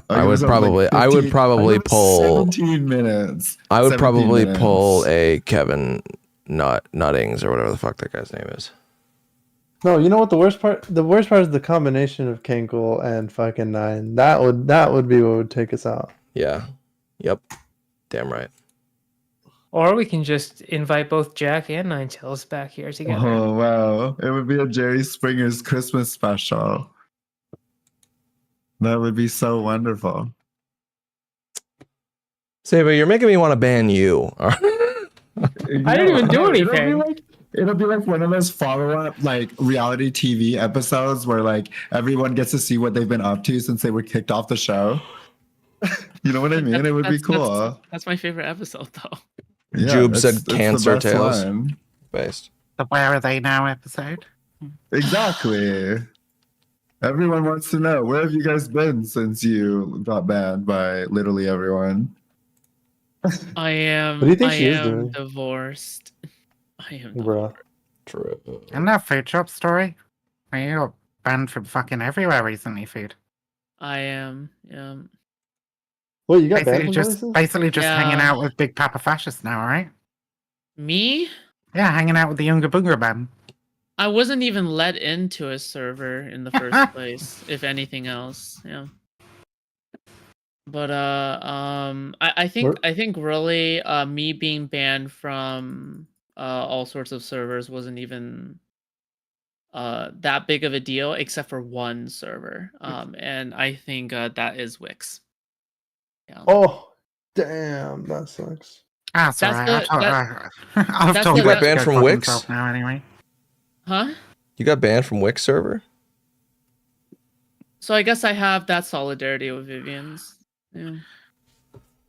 I would probably pull 17 minutes. I would 17 probably minutes. pull a Kevin Nuttings or whatever the fuck that guy's name is. No, you know what the worst part? The worst part is the combination of Cankle and fucking Nine. That would be what would take us out. Yeah. Yep. Damn right. Or we can just invite both Jack and Ninetales back here together. Oh wow! It would be a Jerry Springer's Christmas special. That would be so wonderful. Saba, you're making me want to ban you. I didn't even do anything. It'll be like one of those follow-up like reality TV episodes where like everyone gets to see what they've been up to since they were kicked off the show. You know what I mean? It would be cool. That's my favorite episode, though. Yeah, Jube it's said the cancer best tales. one. Based. The Where Are They Now episode. Exactly. Everyone wants to know, where have you guys been since you got banned by literally everyone? I am. What do you think I she is am doing? divorced. I am. Bruh. True. Isn't that food shop story? Where you got banned from fucking everywhere recently, food. I am. Well, you got banned from Basically just Yeah. hanging out with Big Papa Fascist now, right? Me? Yeah, hanging out with the Oonga Boonga band. I wasn't even let into a server in the first place, if anything else. Yeah. But I think really me being banned from all sorts of servers wasn't even that big of a deal, except for one server. And I think that is Wix. Yeah. Oh, damn, that sucks. That's That's alright. the- I've that's told the- You got Wix to banned go from fuck Wix? himself now anyway. Huh? You got banned from Wix server? So I guess I have that solidarity with Vivian's. Yeah.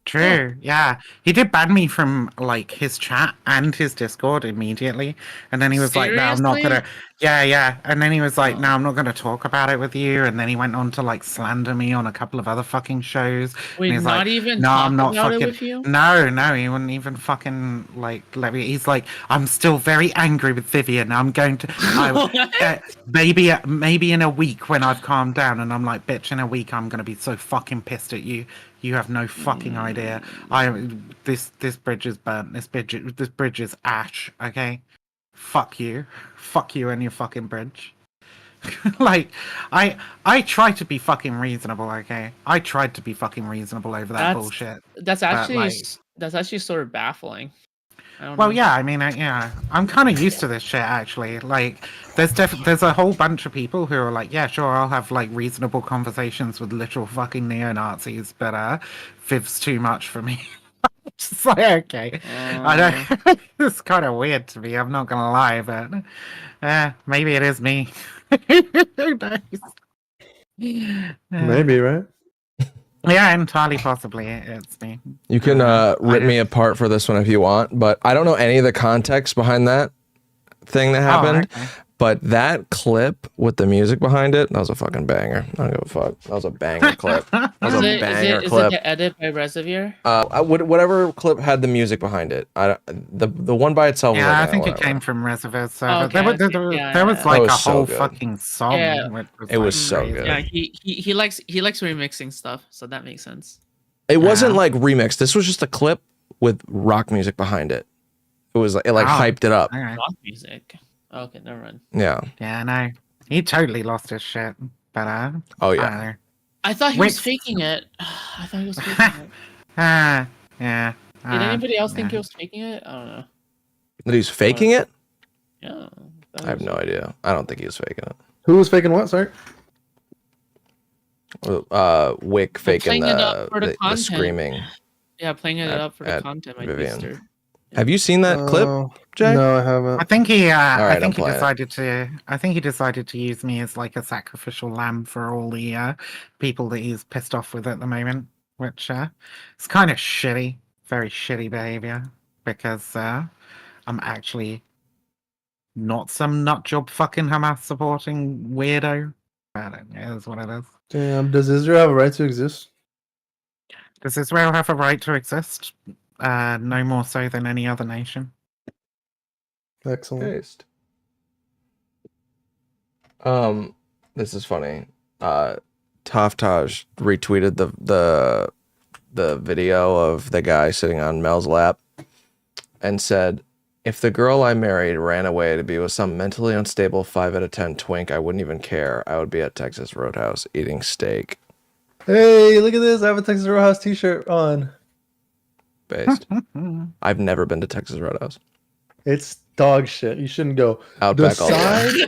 True, yeah. He did ban me from like his chat and his Discord immediately. And then he was like, no, I'm not Seriously? gonna yeah. And then he was like, no, I'm not gonna talk about it with you. And then he went on to like slander me on a couple of other fucking shows. Wait, and he's not like, even no, talk I'm not about it fucking with you? No, he wouldn't even fucking like let me. He's like, I'm still very angry with Vivian. I'm going to maybe in a week when I've calmed down. And I'm like, bitch, in a week I'm gonna be so fucking pissed at you. You have no fucking idea. This bridge is burnt. This bridge is ash. Okay, fuck you and your fucking bridge. Like, I tried to be fucking reasonable. Okay, I tried to be fucking reasonable over that bullshit. That's but, actually like, that's actually sort of baffling. I don't well, know. yeah, I mean, yeah, I'm kind of used to this shit actually. Like, there's a whole bunch of people who are like, yeah, sure, I'll have like reasonable conversations with literal fucking neo-Nazis, but Viv's too much for me. Just like, okay, I don't. It's kind of weird to me. I'm not gonna lie, but maybe it is me. Who knows? Maybe, right? Yeah, entirely possibly it's me. You can rip me apart for this one if you want, but I don't know any of the context behind that thing that happened. Okay. But that clip with the music behind it, that was a fucking banger. I don't give a fuck. That was a banger clip. That was a banger is clip. it the edit by Reservoir? Whatever clip had the music behind it. The one by itself. Was Yeah, like, I think it whatever. came from Reservoir. So Okay, there was like was a so whole good. fucking song. Yeah. which It was like so crazy. good. Yeah, he likes remixing stuff, so that makes sense. It wasn't like remixed. This was just a clip with rock music behind it. It was like it hyped it up. Okay. Rock music. Okay, never mind. Yeah. Yeah, no, he totally lost his shit. But Oh, yeah. I don't know. I thought he Wait. was faking it. I thought he was faking it. Yeah. Did anybody else think he yeah. was faking it? I don't know. That he's faking it? Yeah. I have no idea. I don't think he was faking it. Who was faking what? Sorry. Wick faking playing it up for the the content. screaming. Yeah, playing it up for the at content. My Vivian. sister. Have you seen that clip, Jay? No, I haven't. I think he. All right, I think I'm he playing it. decided to. I think he decided to use me as like a sacrificial lamb for all the people that he's pissed off with at the moment, which is kind of shitty. Very shitty behavior because I'm actually not some nutjob fucking Hamas supporting weirdo. I don't know. That's what it is. Damn. Does Israel have a right to exist? Does Israel have a right to exist? No more so than any other nation. Excellent. This is funny. Taftaj retweeted the video of the guy sitting on Mel's lap and said, "If the girl I married ran away to be with some mentally unstable 5 out of 10 twink, I wouldn't even care. I would be at Texas Roadhouse eating steak." Hey, look at this! I have a Texas Roadhouse T-shirt on. Based. I've never been to Texas Roadhouse. It's dog shit. You shouldn't go. Outback all day.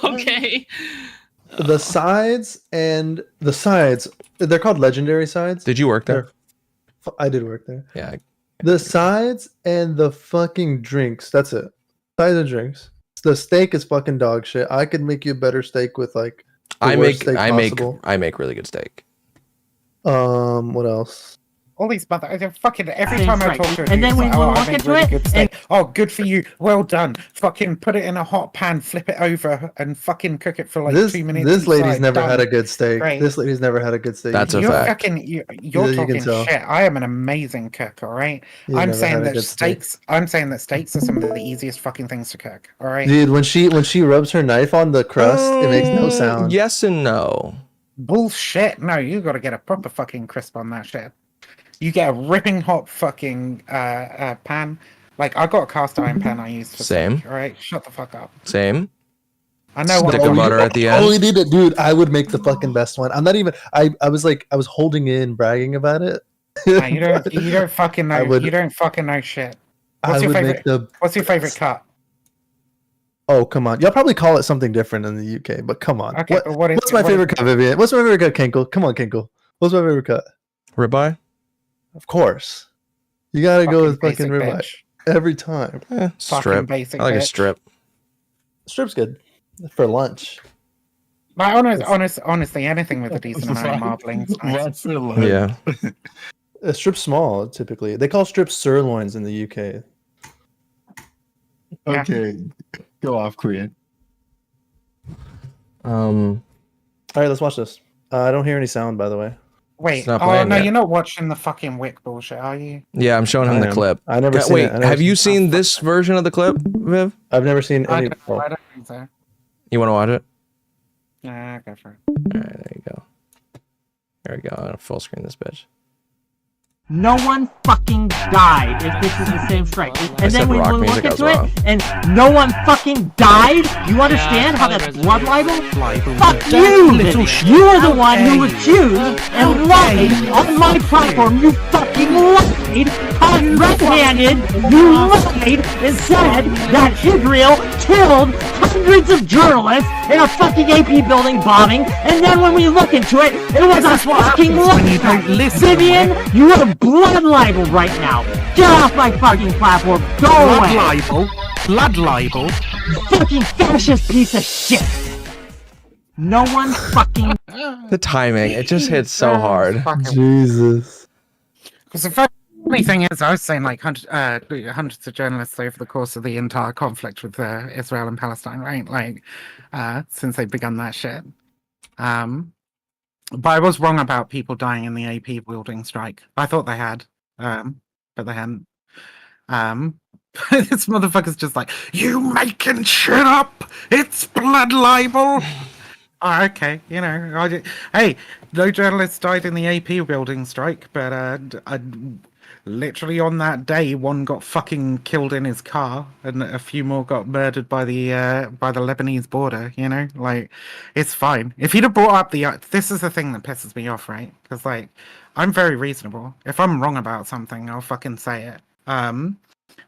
Okay. The sides and the sides. They're called legendary sides. Did you work there? I did work there. Yeah. The sides and the fucking drinks. That's it. Sides and drinks. The steak is fucking dog shit. I could make you a better steak with like. I make really good steak. What else? All these fucking every That's time I right. talk to a And dude, then it's when like, we oh, look I make into really it, good steak. Oh, good for you. Well done. Fucking put it in a hot pan, flip it over, and fucking cook it for like This 2 minutes. this lady's inside. never Done. had a good steak. Great. This lady's never had a good steak. That's a You're fact. fucking, you're Yeah, you can talking tell. shit. I am an amazing cook. All right. You've I'm never saying had a that good steak. steaks. I'm saying that steaks are some of the easiest fucking things to cook. All right. Dude, when she rubs her knife on the crust, it makes no sound. Yes and no. Bullshit. No, you got to get a proper fucking crisp on that shit. You get a ripping hot fucking pan. Like I got a cast iron pan I used for Same. steak, all right, shut the fuck up. Same. I know what Stick of butter at the end. Oh, he did it, dude. I would make the fucking best one. I'm not even. I was holding in, bragging about it. Nah, you don't fucking know. I would- You don't fucking know shit. I What's your would favorite? make the. What's your favorite cut? Oh, come on. Y'all probably call it something different in the UK, but come on. Okay, but what is- what's my what favorite is- cut, Vivian? What's my favorite cut, Kinkle? Come on, Kinkle. What's my favorite cut? Ribeye? Of course. You gotta go with Fucking fucking basic ribeye bitch. every time. Strip. basic I like a bitch. strip. Strip's good for lunch. Like honestly, anything with a decent amount of marbling. is nice. Yeah. A strip small, typically. They call strips sirloins in the UK. Okay, go off, Queen. All right, let's watch this. I don't hear any sound, by the way. Wait, It's not oh playing no, yet. you're not watching the fucking Wick bullshit, are you? Yeah, I'm showing him I the am. clip. I never Ga- seen Wait, it. I never have you seen- seen this version of the clip, Viv? I've never seen I any. don't think so. You want to watch it? Nah, go for it. All right, there you go. There we go. I'm gonna full screen this bitch. No one fucking died if this is the same strike. I And said then we rock look music, I into was it, wrong. and no one fucking died? You understand how that's blood libel? Fuck you! You are the one who accused and lied on my platform. You fucking lied! Red-handed, you lied and said that Israel killed hundreds of journalists in a fucking AP building bombing, and then when we look into it, it was a fucking lie! Vivian, you are blood libel right now! Get off my fucking platform! Go away! libel. Blood libel. Fucking fascist piece of shit! No one fucking... The timing, it just hits so hard. Jesus. Because the fact Only thing is, I was saying like hundreds of journalists over the course of the entire conflict with Israel and Palestine, right? Like, since they've begun that shit. But I was wrong about people dying in the AP building strike. I thought they had, but they hadn't. This motherfucker's just like, you making shit up? It's blood libel. Oh, okay, you know, hey, no journalists died in the AP building strike, but literally on that day, one got fucking killed in his car, and a few more got murdered by the Lebanese border. You know, like, it's fine. If he'd have brought up this is the thing that pisses me off, right? Because like, I'm very reasonable. If I'm wrong about something, I'll fucking say it.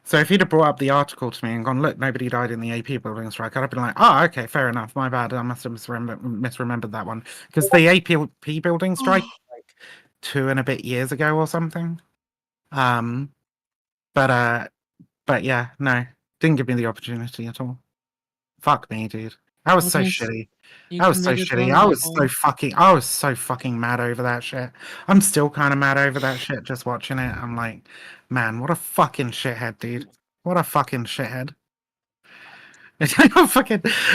So if he'd have brought up the article to me and gone, look, nobody died in the AP building strike, I'd have been like, oh, okay, fair enough, my bad, I must have misremembered that one. Because the AP building strike like 2 and a bit years ago or something. But yeah, no, didn't give me the opportunity at all. Fuck me, dude. That was so shitty. That was so shitty. I was so fucking mad over that shit. I'm still kind of mad over that shit just watching it. I'm like, man, what a fucking shithead, dude. What a fucking shithead.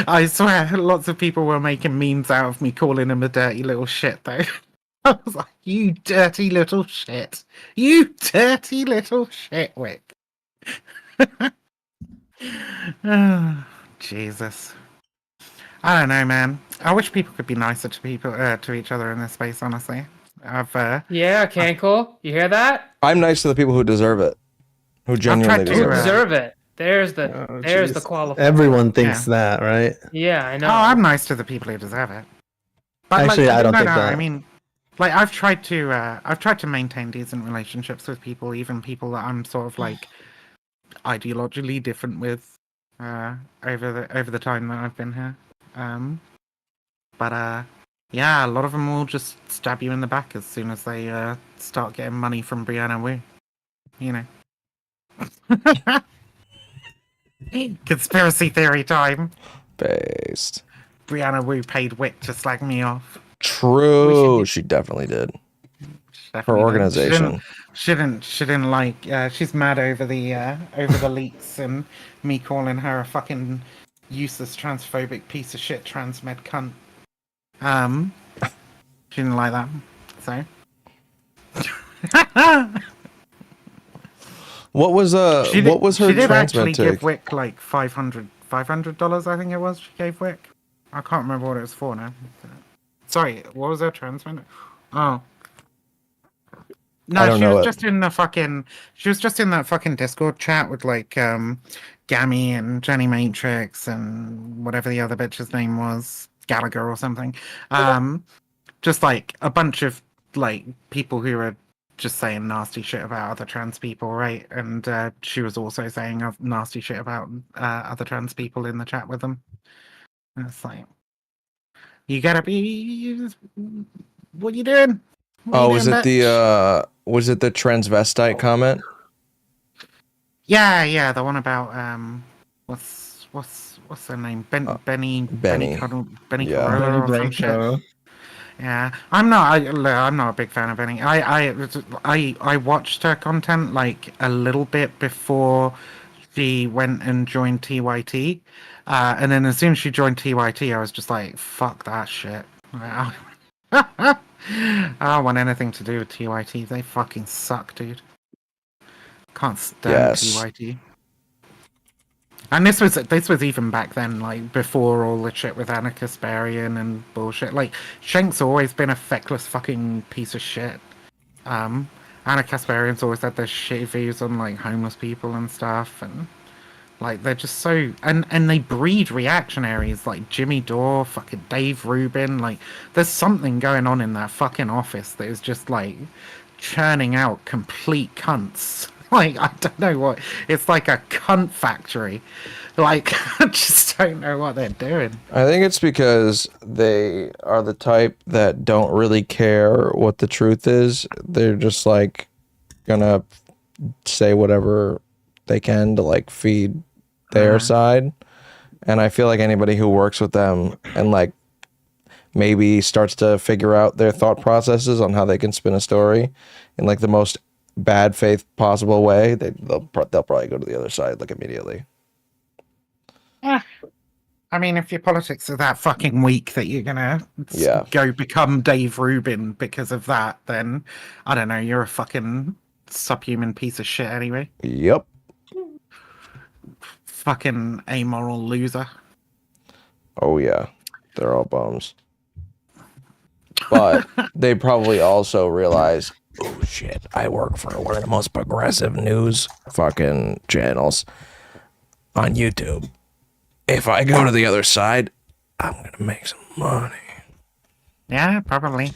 I swear, lots of people were making memes out of me calling him a dirty little shit, though. I was like, you dirty little shit. You dirty little shit, Wick. Oh, Jesus. I don't know, man. I wish people could be nicer to people, to each other in this space. Honestly, Yeah, Cankle, you hear that? I'm nice to the people who deserve it, who genuinely deserve it. There's the qualifier. Everyone thinks that, right? Yeah, I know. Oh, I'm nice to the people who deserve it. But Actually, like, I don't think no, that. I mean, like, I've tried to maintain decent relationships with people, even people that I'm sort of like ideologically different with, over the time that I've been here. But yeah, a lot of them will just stab you in the back as soon as they start getting money from Brianna Wu. You know. Conspiracy theory time. Based. Brianna Wu paid Wick to slag me off. True, she definitely did. Her organization. She didn't like. She's mad over the leaks and me calling her a fucking useless transphobic piece of shit transmed cunt. She didn't like that. So. What was her She did actually transmed take? give Wick like $500, I think it was. She gave Wick. I can't remember what it was for now. Sorry, what was her transmitter? Oh. No, she was just in the fucking. She was just in that fucking Discord chat with like Gammy and Jenny Matrix and whatever the other bitch's name was, Gallagher or something. Just like a bunch of like people who are just saying nasty shit about other trans people, right? And she was also saying nasty shit about other trans people in the chat with them. And it's like, you gotta be. What are you doing? Was it the transvestite comment? Yeah, the one about what's their name? Benny Corolla or some shit. Yeah, I'm not a big fan of Benny. I watched her content like a little bit before she went and joined TYT, and then as soon as she joined TYT, I was just like, fuck that shit. I don't want anything to do with TYT. They fucking suck, dude. Can't stand TYT. And this was even back then, like before all the shit with Anna Kasparian and bullshit. Like Shank's always been a feckless fucking piece of shit. Anna Kasparian's always had their shitty views on like homeless people and stuff, and like they're just so and they breed reactionaries like Jimmy Dore, fucking Dave Rubin. Like there's something going on in that fucking office that is just like churning out complete cunts. Like, I don't know what... It's like a cunt factory. Like, I just don't know what they're doing. I think it's because they are the type that don't really care what the truth is. They're just, like, gonna say whatever they can to, like, feed their side. And I feel like anybody who works with them and, like, maybe starts to figure out their thought processes on how they can spin a story in, like, the most bad faith possible way, they'll probably go to the other side like immediately. Yeah. I mean, if your politics are that fucking weak that you're gonna go become Dave Rubin because of that, then I don't know, you're a fucking subhuman piece of shit anyway. Yep. Fucking amoral loser. Oh yeah, they're all bums. But they probably also realize, oh shit, I work for one of the most progressive news fucking channels on YouTube. If I go to the other side, I'm gonna make some money. Yeah, probably.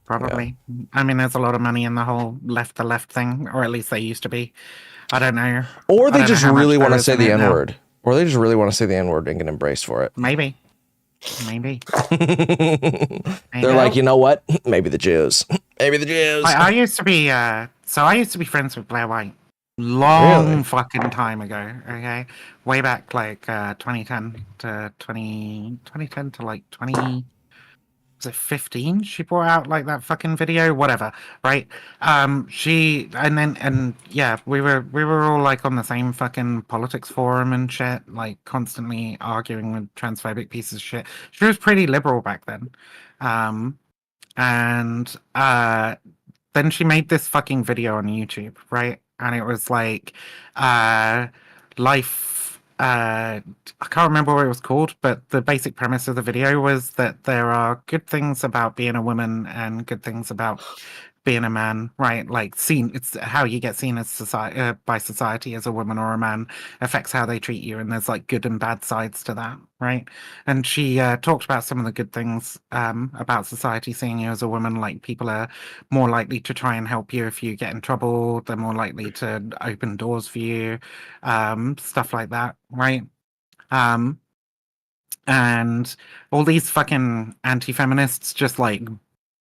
Probably. Yeah. I mean, there's a lot of money in the whole left to left thing, or at least they used to be. I don't know. Or they just really want to say the N-word. Or they just really want to say the N-word and get embraced for it. Maybe. Maybe. They're like, you know what? Maybe the Jews. Maybe the Jews. I used to be I used to be friends with Blair White. Long fucking time ago, okay? Way back like 2010 to 2010 to like 20 was it 15? She brought out like that fucking video, whatever, right? We were all like on the same fucking politics forum and shit, like constantly arguing with transphobic pieces of shit. She was pretty liberal back then. Then she made this fucking video on YouTube, right? And it was like life I can't remember what it was called, but the basic premise of the video was that there are good things about being a woman and good things about being a man, right? Like it's how you get seen as society by society as a woman or a man affects how they treat you, and there's like good and bad sides to that, right? And she talked about some of the good things about society seeing you as a woman, like people are more likely to try and help you if you get in trouble, they're more likely to open doors for you, stuff like that, right? And all these fucking anti-feminists just like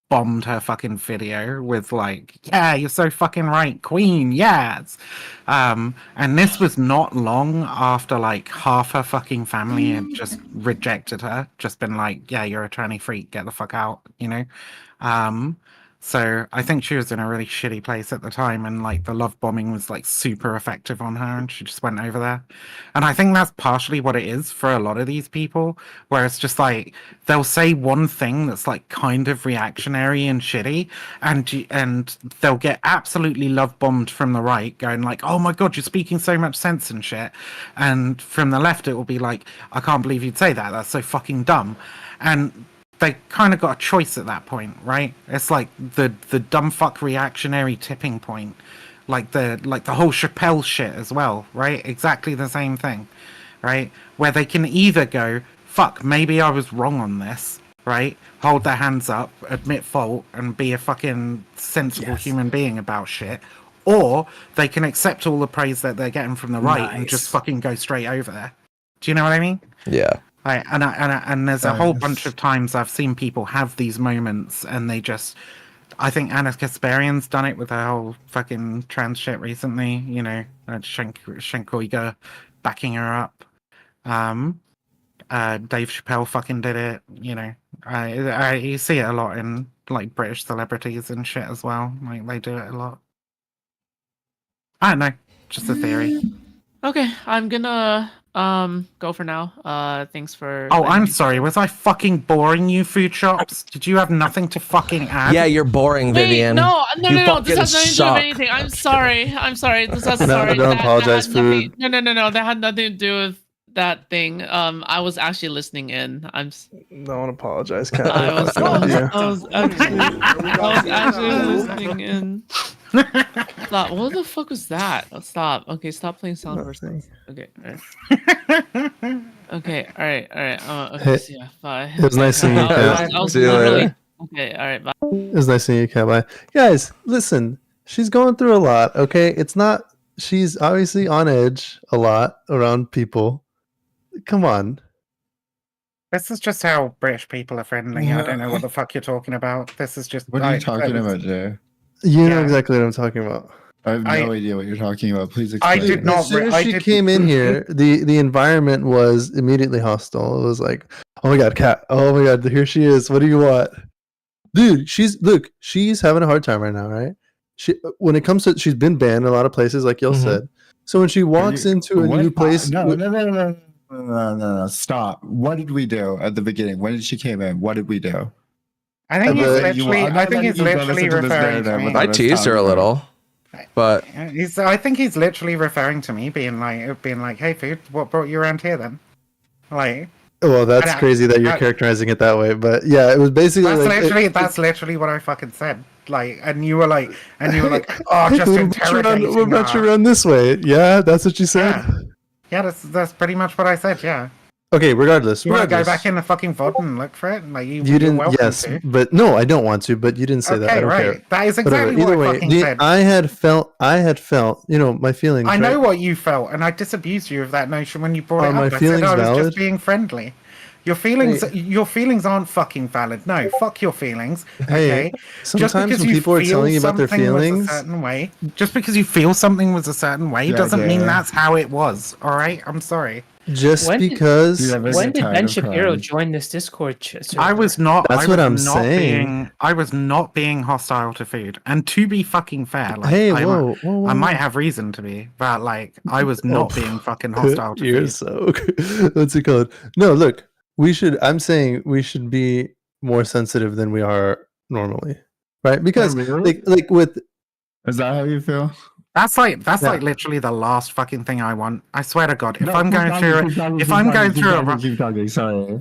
bombed her fucking video with like, yeah, you're so fucking right, queen, yes. And this was not long after like half her fucking family had just rejected her, just been like, yeah, you're a tranny freak, get the fuck out, you know? So I think she was in a really shitty place at the time, and like the love bombing was like super effective on her, and she just went over there. And I think that's partially what it is for a lot of these people, where it's just like they'll say one thing that's like kind of reactionary and shitty, and they'll get absolutely love bombed from the right, going like, "Oh my god, you're speaking so much sense and shit," and from the left it will be like, "I can't believe you'd say that. That's so fucking dumb," and they kind of got a choice at that point, right? It's like the dumb fuck reactionary tipping point, like the whole Chappelle shit as well, right? Exactly the same thing, right? Where they can either go, fuck, maybe I was wrong on this, right? Hold their hands up, admit fault, and be a fucking sensible human being about shit, or they can accept all the praise that they're getting from the right and just fucking go straight over there. Do you know what I mean? Yeah. Right, and there's a whole bunch of times I've seen people have these moments, and they just, I think Anna Kasparian's done it with her whole fucking trans shit recently, you know, Shankoiga backing her up. Dave Chappelle fucking did it, you know. You see it a lot in like British celebrities and shit as well. Like they do it a lot. I don't know, just a theory. Okay, I'm gonna go for now. Thanks for. Oh, I'm sorry. Was I fucking boring you, Food Shops? Did you have nothing to fucking add? Yeah, you're boring, Vivian. No. This You has nothing to do suck. with anything. I'm sorry. This has No, sorry. don't apologize, Food. No. That had nothing to do with that thing. I was actually listening in. Don't apologize, Kat. I was actually listening in. Stop. What the fuck was that? Oh, stop. Okay, stop playing sound first. Okay. All right. Okay. All right. Okay. Hey, See ya. Bye. it was nice seeing you, Kat. I was See you literally. later. Okay. All right. Bye. It was nice seeing you, Kat. Bye. Guys, listen. She's going through a lot, okay? It's not... She's obviously on edge a lot around people. Come on. This is just how British people are friendly. I don't know what the fuck you're talking about. This is just... What are you talking about, Jay? You know exactly what I'm talking about. I have no idea what you're talking about. Please explain. I did not. As soon as she came in here, the environment was immediately hostile. It was like, oh my god, Kat. Oh my god, here she is. What do you want? Dude, she's having a hard time right now, right? when it comes to, she's been banned in a lot of places, like y'all said. So when she walks into a new place, No, stop. What did we do at the beginning? When did she came in? What did we do? I think he's literally. I think he's literally referring to me. I teased her a little, but I think he's literally referring to me, being like, "Hey, food, what brought you around here then?" Like, well, that's crazy that you're characterizing it that way, but yeah, it was basically that's literally what I fucking said. Like, and you were like, "Oh, just interrogating What about you run this way?" Yeah, that's what you said. Yeah, that's pretty much what I said. Yeah. Okay, regardless. You want to go back in the fucking VOD and look for it? Like you didn't. welcome Yes, to. but no, I don't want to. But you didn't say that. I don't care. That is exactly Whatever. what Either I way, fucking said. I had felt, my feelings. I right? know what you felt, and I disabused you of that notion when you brought it up. my I said feelings I was valid? just being friendly. Your feelings aren't fucking valid. No, fuck your feelings. Hey, Okay. sometimes when people are telling you about their feelings, just because you feel something was a certain way doesn't mean yeah. that's how it was. All right, I'm sorry. Just When because. When did Ben Shapiro join this Discord server? I was not. That's I what was I'm not saying. I was not being hostile to food, and to be fucking fair, like, Hey, I, whoa, whoa, I might whoa. have reason to be, but like, I was not being fucking hostile to You're food. so. What's it called? No, look. I'm saying we should be more sensitive than we are normally, right? Because like with. Is that how you feel? That's like literally the last fucking thing I want. I swear to God, if I'm going through keep talking. Sorry.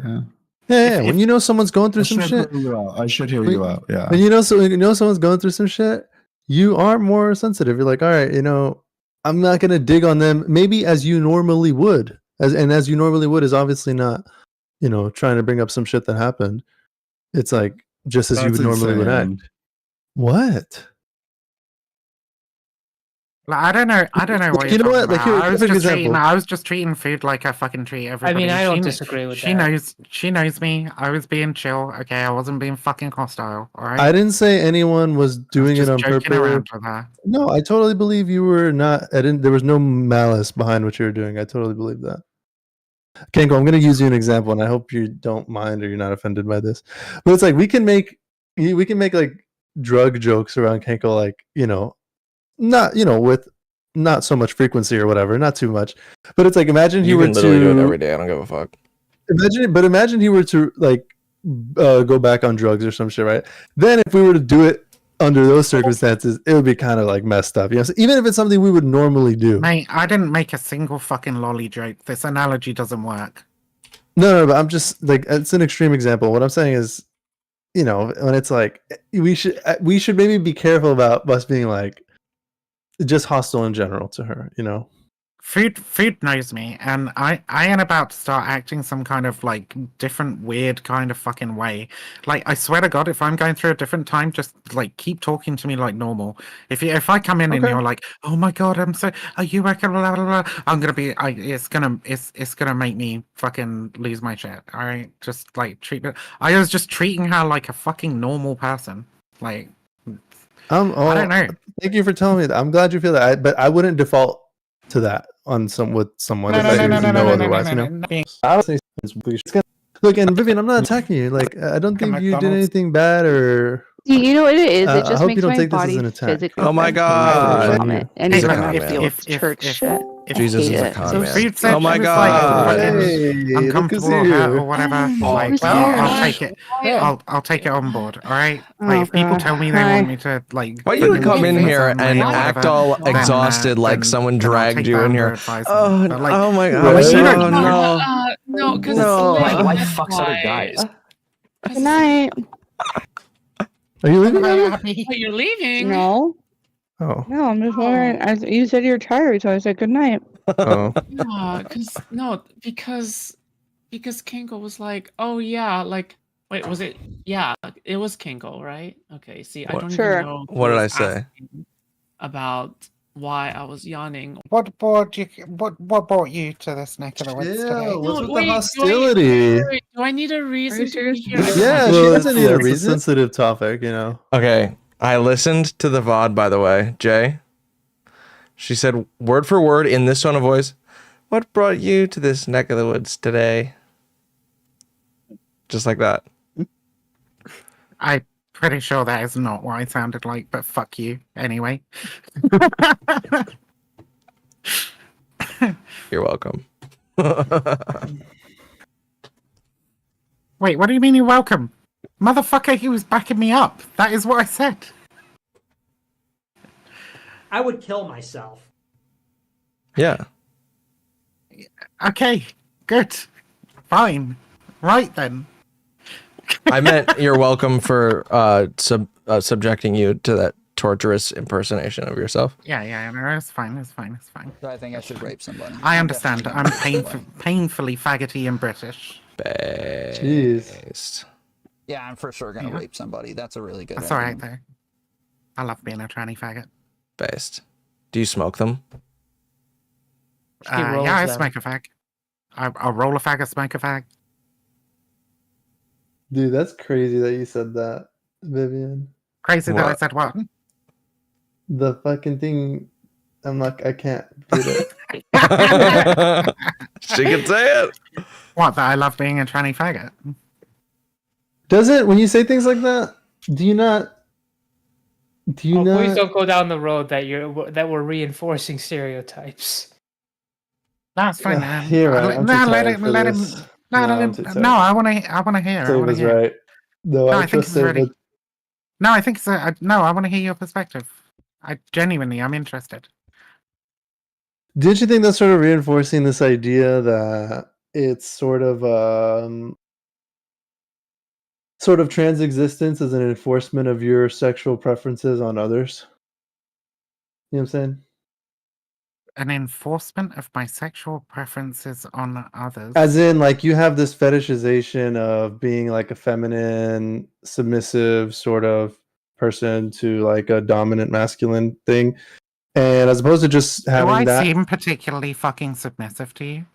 Yeah, when you know someone's going through some shit. I should hear you out. Yeah. When you know someone's going through some shit, you are more sensitive. You're like, all right, I'm not gonna dig on them, maybe as you normally would. As you normally would is obviously not, trying to bring up some shit that happened. It's like just as you would normally would act. What? Like, I don't know what You know you're what? talking Like, here, about. perfect example. I was just treating food like I fucking treat everybody. I don't disagree with that. She knows me. I was being chill. Okay, I wasn't being fucking hostile. All right. I didn't say anyone was doing it on joking purpose. around with her. No, I totally believe you were not. There was no malice behind what you were doing. I totally believe that. Kenko, I'm going to use you an example, and I hope you don't mind or you're not offended by this. But it's like we can make like drug jokes around Kenko, like not with not so much frequency or whatever, not too much. But it's like imagine he were to do it every day. I don't give a fuck. Imagine he were to like go back on drugs or some shit, right? Then if we were to do it under those circumstances, it would be kind of like messed up. So even if it's something we would normally do. Mate, I didn't make a single fucking lolly joke. This analogy doesn't work. No, but I'm just like, it's an extreme example. What I'm saying is, when it's like we should maybe be careful about us being like just hostile in general to her. Food knows me, and I am about to start acting some kind of like different weird kind of fucking way. Like, I swear to God, if I'm going through a different time, just like keep talking to me like normal. If I come in and you're like, oh my God, are you okay? Blah, blah, blah, I'm gonna be it's gonna make me fucking lose my shit. All right, just like I was just treating her like a fucking normal person. Like, I don't know. Thank you for telling me that. I'm glad you feel that, but I wouldn't default to that on someone if I know otherwise. Look, and Vivian, I'm not attacking you. Like, I don't think you did anything bad or. You know what it is? It I just hope makes you don't my take this as body an attack. physically. Oh my God. Vomit. And He's a even con I man. feel church shit. Jesus is a hate con it. man. Food said Oh my she was God. like Hey, fucking uncomfortable or hurt or whatever. Like, I'll take it. I'll take it on board. All right. Like, if people tell me they want me to like, Why you would come in here and act all exhausted like someone dragged you in here? Oh my God. No, because My wife fucks other guys. Good night. Are you leaving? Oh, you're leaving? No. Oh. No, I'm just wondering. You said you're tired, so I said good night. Oh. Because Kango was like, oh yeah, like wait, was it? Yeah, it was Kango, right? Okay, see, I don't even know. What did I say? About why I was yawning. What brought you to this neck of the woods today? What's with the hostility? Do I need a reason to be here? Yeah, she doesn't need a reason. It's a sensitive topic, Okay, I listened to the VOD, by the way, Jay. She said, word for word, in this tone of voice, what brought you to this neck of the woods today? Just like that. pretty sure that is not what I sounded like, but fuck you anyway. You're welcome. Wait, what do you mean you're welcome? Motherfucker, he was backing me up. That is what I said. I would kill myself. Yeah. Okay, good. Fine. Right then. I meant you're welcome for subjecting you to that torturous impersonation of yourself. Yeah, no, it's fine, it's fine. So I think I should rape somebody. I understand. I'm painfully faggoty and British. Jeez. Yeah, I'm for sure gonna rape somebody. That's a really good. That's alright argument. though. I love being a tranny faggot. Based. Do you smoke them? Yeah, I smoke a fag. I'll roll a fag, I smoke a fag. Dude, that's crazy that you said that, Vivian. Crazy that I said what? The fucking thing. I can't do it. She can say it. What, that I love being a tranny faggot? Does it, when you say things like that, do you not? Please don't go down the road that we're reinforcing stereotypes. That's fine. You're right. I'm too tired for let him. this. No, I'm too tired. no, I want to hear. I Save want to is hear. right. No, No, I I think trust it's Save. ready. No, I think so. No, I want to hear your perspective. I'm interested. Did you think that's sort of reinforcing this idea that it's sort of trans existence as an enforcement of your sexual preferences on others? You know what I'm saying? An enforcement of my sexual preferences on others. As in, like, you have this fetishization of being like a feminine, submissive sort of person to like a dominant masculine thing. And as opposed to just Do having I that seem particularly fucking submissive to you?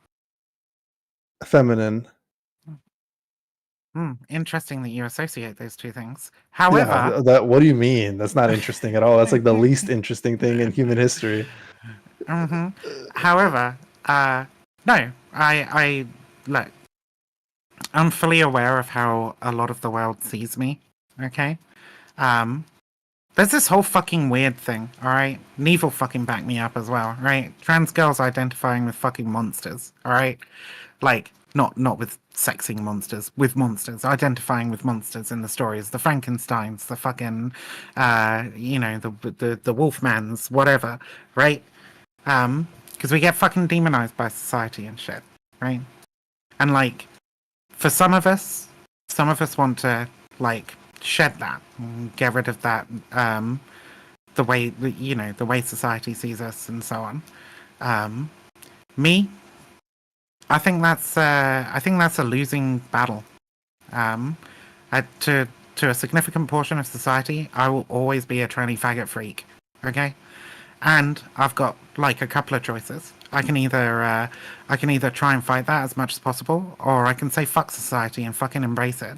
feminine. Interesting that you associate those two things. However, Yeah, what do you mean? That's not interesting at all. That's like the least interesting thing in human history. However, no, I look. I'm fully aware of how a lot of the world sees me. Okay, there's this whole fucking weird thing. All right, Neve will fucking back me up as well. Right, trans girls identifying with fucking monsters. All right, like not with sexing monsters, with monsters, identifying with monsters in the stories, the Frankensteins, the fucking, the Wolfmans, whatever. Right. Because we get fucking demonized by society and shit, right? And like, for some of us want to like shed that, and get rid of that, the way society sees us and so on. Me, I think that's a losing battle. To a significant portion of society, I will always be a tranny faggot freak. Okay. And I've got like a couple of choices. I can either try and fight that as much as possible, or I can say fuck society and fucking embrace it.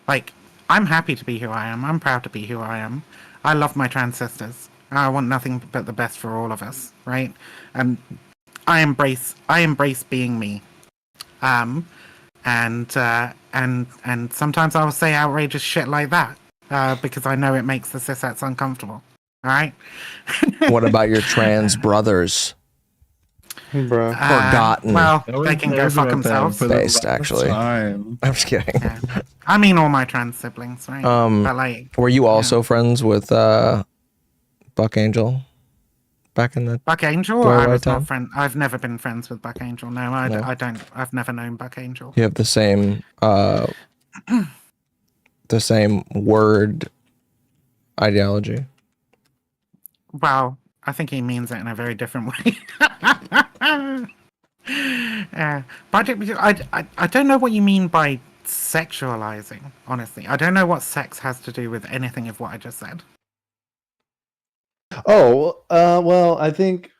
Like, I'm happy to be who I am. I'm proud to be who I am. I love my trans sisters. I want nothing but the best for all of us, right? And I embrace being me. And sometimes I will say outrageous shit like that because I know it makes the cis-hets uncomfortable. All right. What about your trans brothers? Bro. Forgotten. Well, they can go fuck themselves. Based, actually. I'm just kidding. Yeah. I mean, all my trans siblings, right? But like, were you also friends with Buck Angel back in the Buck Angel? Blair I White was time? not friend. I've never been friends with Buck Angel. No, I don't. I've never known Buck Angel. You have the same word ideology. Well, I think he means it in a very different way. But I don't know what you mean by sexualizing, honestly. I don't know what sex has to do with anything of what I just said. Oh, well, I think,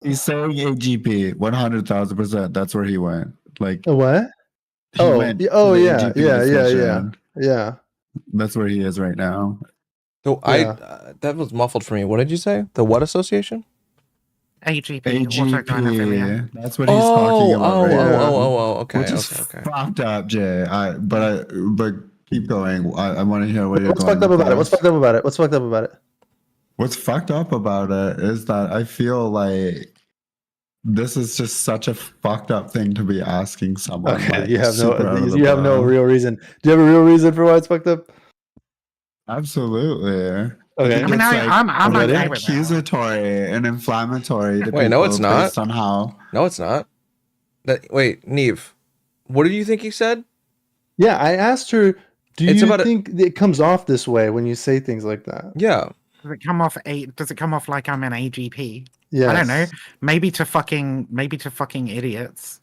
He's saying AGP 100,000%. That's where he went. Like what? He went to the AGP discussion. Yeah. That's where he is right now. So that was muffled for me. What did you say? The what association? AGP, autogynephilia. That's what he's talking about right now. Okay, Which is okay. fucked up, Jay. But keep going. I want to hear what you're What's going fucked up with about it? What's this. fucked up about it? What's fucked up about it? What's fucked up about it is that I feel like this is just such a fucked up thing to be asking someone. Okay, like, you have super out of the you have no blue. real reason. Do you have a real reason for why it's fucked up? Absolutely. Okay. I mean, I'm very okay with that. accusatory and inflammatory to Wait, no, it's people not. based on how. No, it's not. Wait, Neve, what do you think he said? Yeah, I asked her, do It's you about think it comes off this way when you say things like that? Yeah. Does it come off Does it come off like I'm an AGP? Yes. I don't know. Maybe to fucking idiots.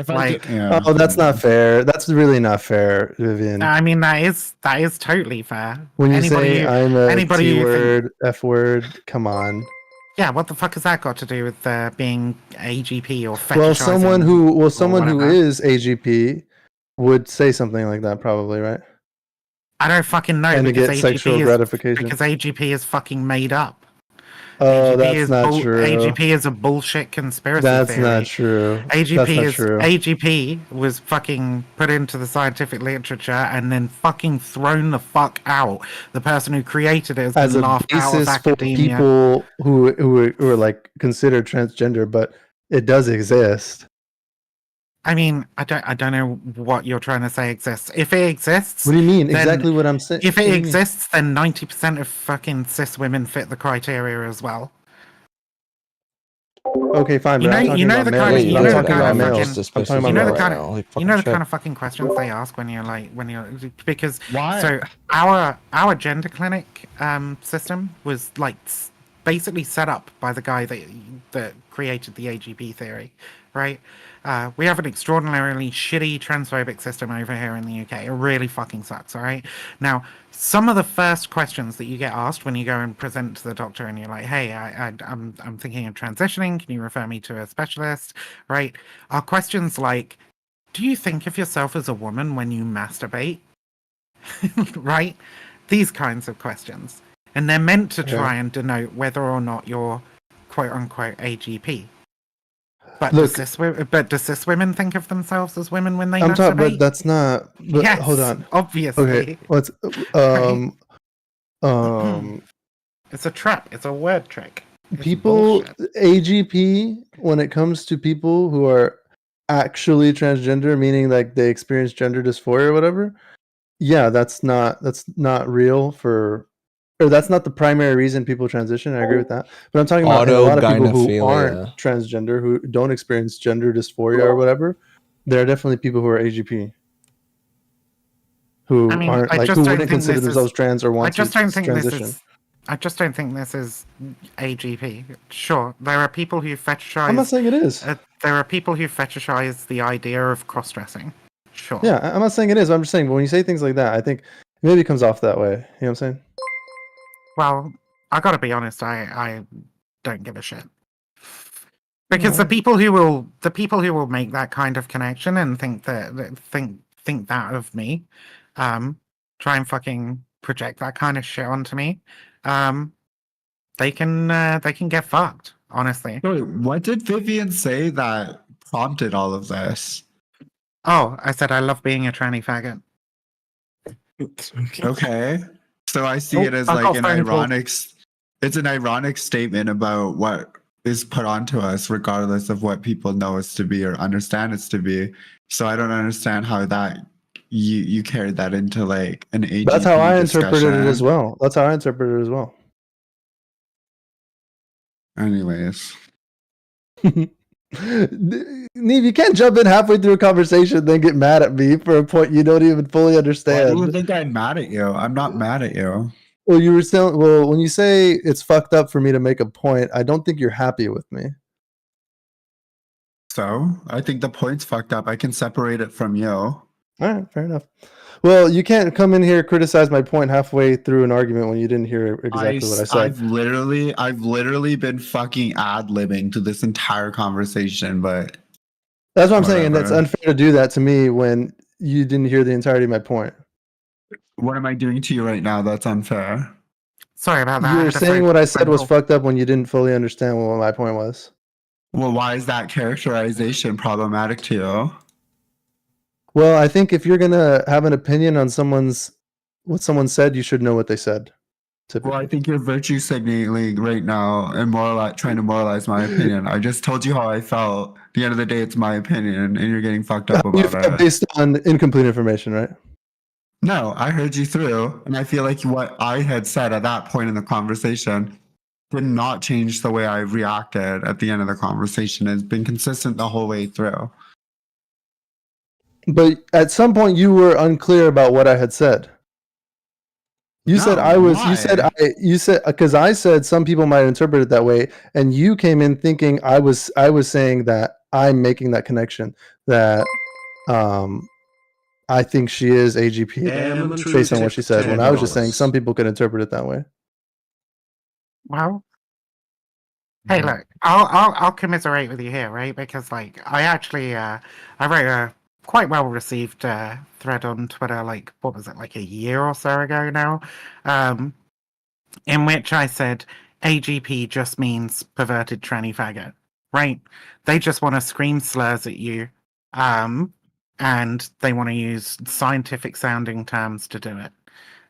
Like, oh, that's not fair. That's really not fair, Vivian. I mean, that is totally fair. When you Anybody say who- I'm a anybody T who think- word, F word, come on. Yeah, what the fuck has that got to do with being AGP or fetishizing? Well, someone who whatever? is AGP would say something like that, probably, right? I don't fucking know And to because get AGP sexual is, gratification. Because AGP is fucking made up. Oh, AGP that's is not true. AGP is a bullshit conspiracy That's theory. not true. AGP That's not is true. AGP was fucking put into the scientific literature and then fucking thrown the fuck out. The person who created it has As been a laughed out of basis for academia. people who are like considered transgender, but it does exist. I mean, I don't know what you're trying to say exists. If it exists, What do you mean? then- Exactly what I'm saying. If What it do you mean? exists, then 90% of fucking cis women fit the criteria as well. Okay, fine, You but know, I'm talking you know about the males. kind of, you I'm know the talking kind about of males. fucking, I'm talking you about know the males. kind of, you know the kind of fucking questions they ask when you're because Why? so our gender clinic system was like basically set up by the guy that created the AGP theory, right? We have an extraordinarily shitty transphobic system over here in the UK. It really fucking sucks, all right? Now, some of the first questions that you get asked when you go and present to the doctor and you're like, hey, I'm thinking of transitioning. Can you refer me to a specialist, right? Are questions like, do you think of yourself as a woman when you masturbate? Right? These kinds of questions. And they're meant to try and denote whether or not you're quote unquote AGP. But Look, do cis women think of themselves as women when they I'm masturbate? talking, but that's not. But Yes, hold on. obviously. Okay, let's. It's a trap. It's a word trick. It's People bullshit. AGP when it comes to people who are actually transgender, meaning like they experience gender dysphoria or whatever. Yeah, that's not real or that's not the primary reason people transition. I agree with that. But I'm talking about a lot of people who aren't transgender, who don't experience gender dysphoria or whatever. There are definitely people who are AGP. Who aren't like who wouldn't consider themselves trans or want to transition. I just don't think this is AGP. Sure, there are people who fetishize. I'm not saying it is. There are people who fetishize the idea of cross-dressing. Sure. Yeah, I'm not saying it is. I'm just saying when you say things like that, I think maybe it comes off that way. You know what I'm saying? Well, I gotta be honest. I don't give a shit because the people who will make that kind of connection and think that of me, try and fucking project that kind of shit onto me, they can get fucked. Honestly. Wait, what did Vivian say that prompted all of this? Oh, I said I love being a tranny faggot. Okay. So I see it as like an ironic. It's an ironic statement about what is put onto us, regardless of what people know us to be or understand us to be. So I don't understand how that you carried that into like an AGP That's how I interpreted it discussion. as well. That's how I interpreted it as well. Anyways. Neve, you can't jump in halfway through a conversation then get mad at me for a point you don't even fully understand. Why do you think I'm mad at you? I'm not mad at you. Well, you were still when you say it's fucked up for me to make a point, I don't think you're happy with me. So I think the point's fucked up. I can separate it from you. All right, fair enough. Well, you can't come in here criticize my point halfway through an argument when you didn't hear exactly what I said. I've literally been fucking ad-libbing to this entire conversation, but that's what I'm saying, and that's whatever. unfair to do that to me when you didn't hear the entirety of my point. What am I doing to you right now that's unfair? Sorry about that. I You were had a saying phone- what I said phone was call. fucked up when you didn't fully understand what my point was. Well, why is that characterization problematic to you? Well, I think if you're gonna have an opinion on what someone said, you should know what they said. Well, I think you're virtue signaling right now and trying to moralize my opinion. I just told you how I felt. At the end of the day, it's my opinion, and you're getting fucked up You about feel it. based on incomplete information, right? No, I heard you through, and I feel like what I had said at that point in the conversation did not change the way I reacted at the end of the conversation. It's been consistent the whole way through. But at some point, you were unclear about what I had said. You said No, I was. why? You said You said because I said some people might interpret it that way, and you came in thinking I was. I was saying that I'm making that connection that, I think she is AGP based on what she said. When I was just saying some people could interpret it that way. Well, hey, look, I'll commiserate with you here, right? Because like I actually I wrote a quite well received thread on Twitter, like what was it, like a year or so ago now, in which I said AGP just means perverted tranny faggot, right? They just want to scream slurs at you, and they want to use scientific sounding terms to do it.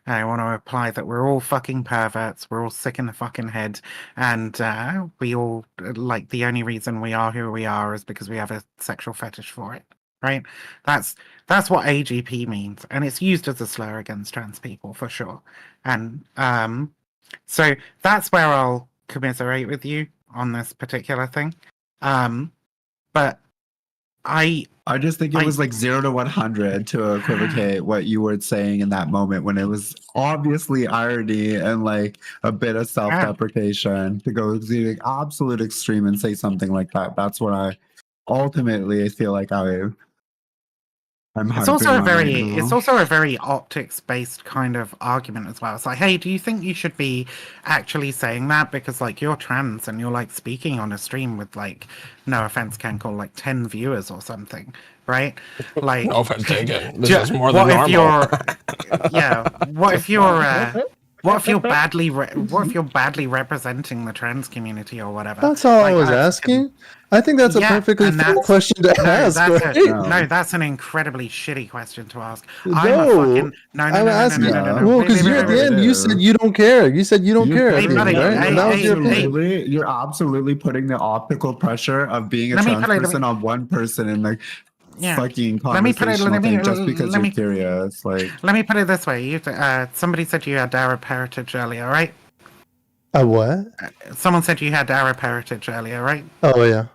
I want to imply that we're all fucking perverts, we're all sick in the fucking head, and we all, like, the only reason we are who we are is because we have a sexual fetish for it, right? That's what AGP means, and it's used as a slur against trans people, for sure. And so that's where I'll commiserate with you on this particular thing. But I just think it was like 0 to 100 to equivocate what you were saying in that moment when it was obviously irony and like a bit of self-deprecation to go to the absolute extreme and say something like that. That's what I ultimately feel like I'm It's also a harping on right very, now. it's also a very optics-based kind of argument as well. It's like, hey, do you think you should be actually saying that because like you're trans and you're like speaking on a stream with like, no offense, Cankle, like 10 viewers or something, right? Like, No offense taken. This ju- is more what than if normal. what if you're what if you're badly representing the trans community or whatever? That's all Like, I was asking. I think that's a yeah, perfectly and fair that's- question to no, ask. that's Right? that's an incredibly shitty question to ask. No, I'm asking. no. Well, because you at the end you said you don't care. You said you don't care at the end, right? And that was your opinion. You're absolutely putting the optical pressure of being a Let me trans put it- person on one person in like fucking Let me put it. conversational Let me thing just because let you're me curious. Like, let me put it this way. You somebody said you had Arab heritage earlier, right? A what? Someone said you had Arab heritage earlier, right? Oh yeah.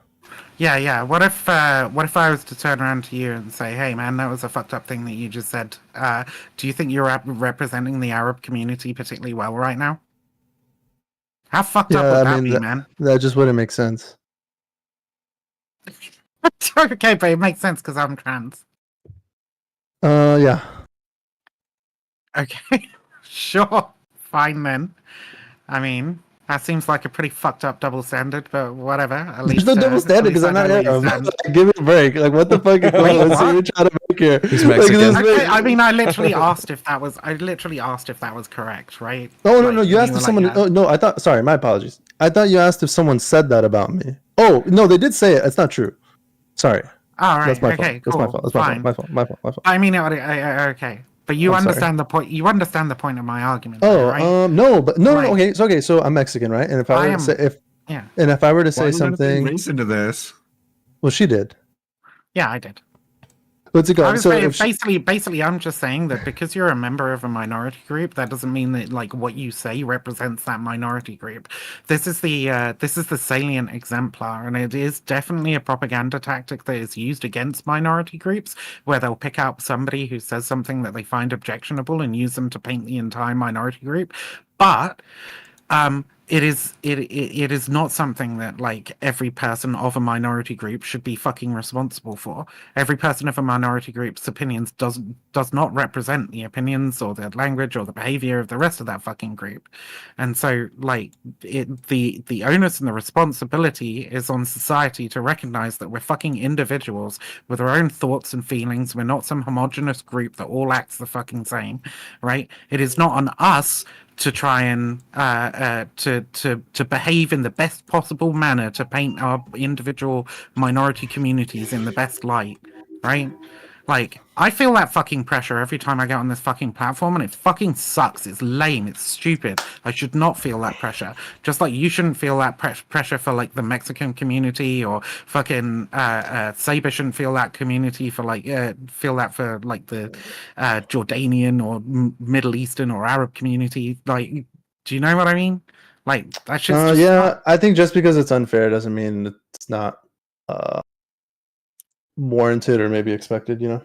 Yeah. What if I was to turn around to you and say, "Hey, man, that was a fucked up thing that you just said. Do you think you're representing the Arab community particularly well right now?" How fucked up would that be, man? That just wouldn't make sense. Okay, but it makes sense because I'm trans. Yeah. Okay, sure, fine then. I mean, that seems like a pretty fucked up double standard, but whatever. At least There's no double standard because I'm not Arab. Give me a break. Like, what the fuck is going on? So you're trying to make here. He's Like, Mexican. Okay, I mean, I literally asked if that was correct, right? Oh no, you asked were if like, someone. yeah. Oh no, I thought. Sorry, my apologies. I thought you asked if someone said that about me. Oh no, they did say it. It's not true. Sorry. All right. That's my Okay. fault. Cool. That's my fault. Fine. That's my fault. I mean, okay, but you I'm sorry. understand the point. You understand the point of my argument, Oh, though, right? no, but no. Like- Okay. So I'm Mexican, right? And if I were to say Yeah. and if I were to say why did anything something, race into this? well, she did. Yeah, I did. What's it I called? was So saying, if she, basically, I'm just saying that because you're a member of a minority group, that doesn't mean that like what you say represents that minority group. This is the salient exemplar, and it is definitely a propaganda tactic that is used against minority groups, where they'll pick out somebody who says something that they find objectionable and use them to paint the entire minority group. But it is not something that like every person of a minority group should be fucking responsible for. Every person of a minority group's opinions does not represent the opinions or the language or the behavior of the rest of that fucking group. And so like the onus and the responsibility is on society to recognize that we're fucking individuals with our own thoughts and feelings. We're not some homogenous group that all acts the fucking same, right? It is not on us to try and to behave in the best possible manner to paint our individual minority communities in the best light, right? Like, I feel that fucking pressure every time I get on this fucking platform, and it fucking sucks. It's lame. It's stupid. I should not feel that pressure. Just like you shouldn't feel that pressure for, like, the Mexican community, or fucking Saber shouldn't feel that community for, like, feel that for, like, the Jordanian or Middle Eastern or Arab community. Like, do you know what I mean? Like, that shit's just Yeah, I think just because it's unfair doesn't mean it's not warranted or maybe expected, you know?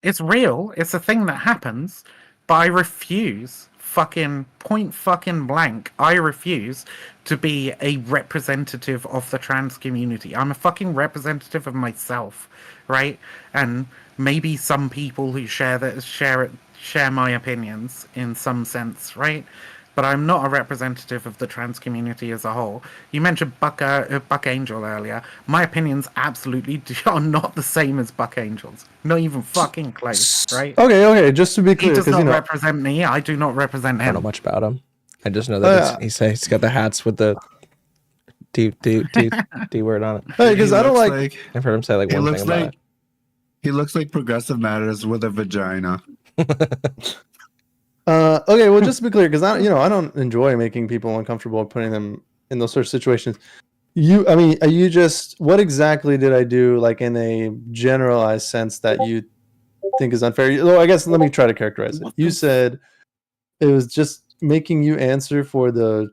It's real. It's a thing that happens, but I refuse, fucking point fucking blank, I refuse to be a representative of the trans community. I'm a fucking representative of myself, right? And maybe some people who share my opinions in some sense, right? But I'm not a representative of the trans community as a whole. You mentioned Buck Angel earlier. My opinions absolutely are not the same as Buck Angel's. Not even fucking close, right? Okay, just to be clear, He does because not you know, represent me. I do not represent I don't him. know much about him. I just know that he's got the hats with the D word on it. Hey, 'cause I don't looks like- I've heard him say like he one looks thing about like he looks like Progressive Matters with a vagina. Okay, well, just to be clear, because I don't enjoy making people uncomfortable and putting them in those sort of situations. What exactly did I do, like in a generalized sense, that you think is unfair? Well, I guess let me try to characterize it. You said it was just making you answer for the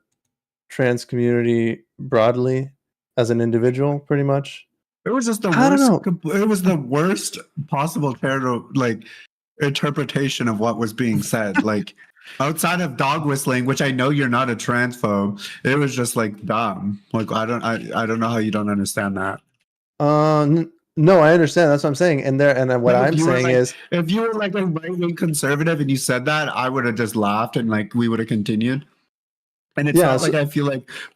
trans community broadly as an individual, pretty much. It was just the I don't worst. It was the worst possible interpretation of what was being said. Like, outside of dog whistling, which I know you're not a transphobe, it was just like dumb. Like, I don't know how you don't understand that. No, I understand. That's what I'm saying. And what Like, I'm saying is, if you were like a right-wing conservative and you said that, I would have just laughed and like we would have continued. And it's not like I feel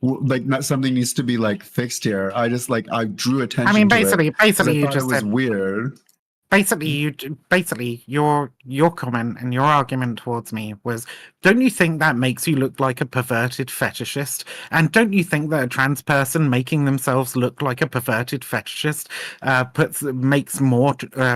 like not something needs to be like fixed here. I just I drew attention. I mean, to basically, it 'cause I you thought just it was said weird. Basically, your comment and your argument towards me was, don't you think that makes you look like a perverted fetishist? And don't you think that a trans person making themselves look like a perverted fetishist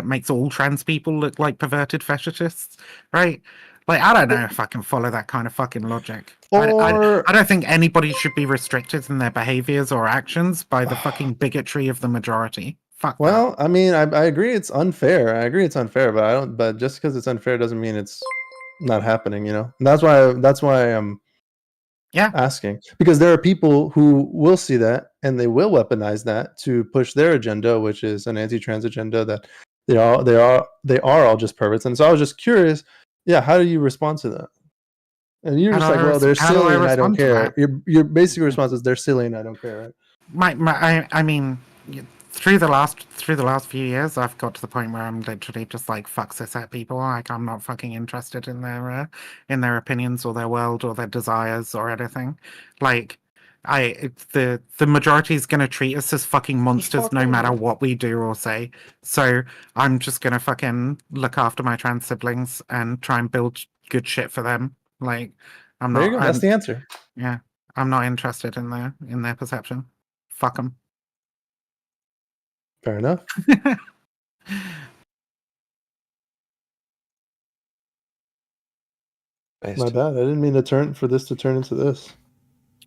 makes all trans people look like perverted fetishists, right? Like, I don't know if I can follow that kind of fucking logic. I don't think anybody should be restricted in their behaviors or actions by the fucking bigotry of the majority. Fuck. well, I mean, I agree it's unfair. I agree it's unfair, but I don't. But just because it's unfair doesn't mean it's not happening. You know, and that's why I'm asking, because there are people who will see that and they will weaponize that to push their agenda, which is an anti-trans agenda that they are all just perverts. And so I was just curious, how do you respond to that? And you're just like, well, they're silly and I don't care. Your basic response is they're silly and I don't care, right? I mean, through the last few years, I've got to the point where I'm literally just like, fuck cishet people. Like, I'm not fucking interested in their opinions or their world or their desires or anything. Like, the majority is going to treat us as fucking monsters no matter what we do or say. So I'm just going to fucking look after my trans siblings and try and build good shit for them. Like, I'm not. There you go. That's the answer. Yeah, I'm not interested in their perception. Fuck them. Fair enough. My bad. I didn't mean for this to turn into this.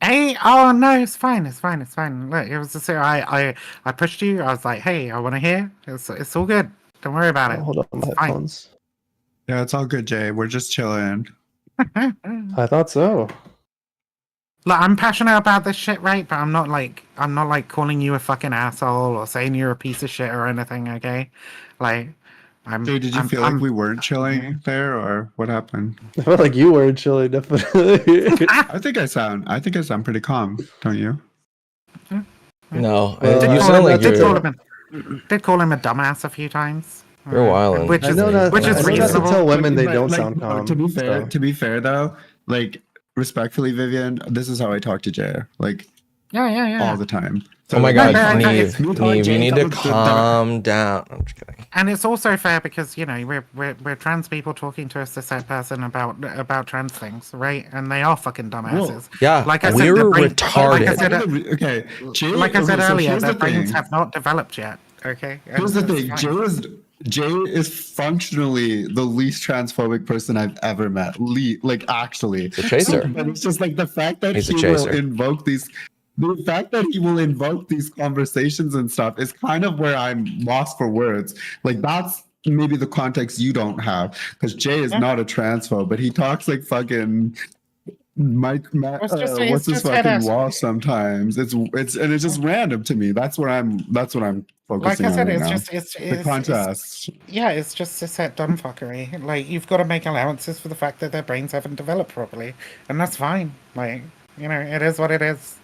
Hey, oh no, it's fine. Look, it was just I pushed you. I was like, hey, I want to hear. It's all good. Don't worry about it. Hold on, my headphones. Yeah, it's all good, Jay. We're just chilling. I thought so. Look, I'm passionate about this shit, right? But I'm not like calling you a fucking asshole or saying you're a piece of shit or anything. Okay, like Dude, did you feel like we weren't chilling there, or what happened? I felt like you were chilling, definitely. I think I sound pretty calm, don't you? No, Did you sound like did you're call him a dumbass a few times. You're wilding. Which is reasonable. reasonable. Tell women they don't Like, sound calm. To be fair though, like, respectfully, Vivian, this is how I talk to Jay. Like, Yeah. all the time. Oh my So, god, no, Neve, it's- Neve, you need to the- calm down. I'm just kidding. And it's also fair because we're trans people talking to a cis person about trans things, right? And they are fucking dumbasses. Yeah, like I we're said, retarded. Like I said, okay, Jay, like I said okay, so earlier, here's their the brains thing. have not developed yet. Okay, Here's the And thing, that's fine. Jay is functionally the least transphobic person I've ever met. Like actually, a chaser. But it's just like the fact that He's a he will chaser. invoke these. The fact that he will invoke these conversations and stuff is kind of where I'm lost for words. Like that's maybe the context you don't have because Jay is not a transphobe, but he talks like fucking Matt, It's just- what's it's his just head fucking ass. wall sometimes. It's just random to me. That's what I'm Like focusing I on said, right it's now. just the contrast. it's just cishet dumbfuckery. Like you've got to make allowances for the fact that their brains haven't developed properly, and that's fine. Like it is what it is.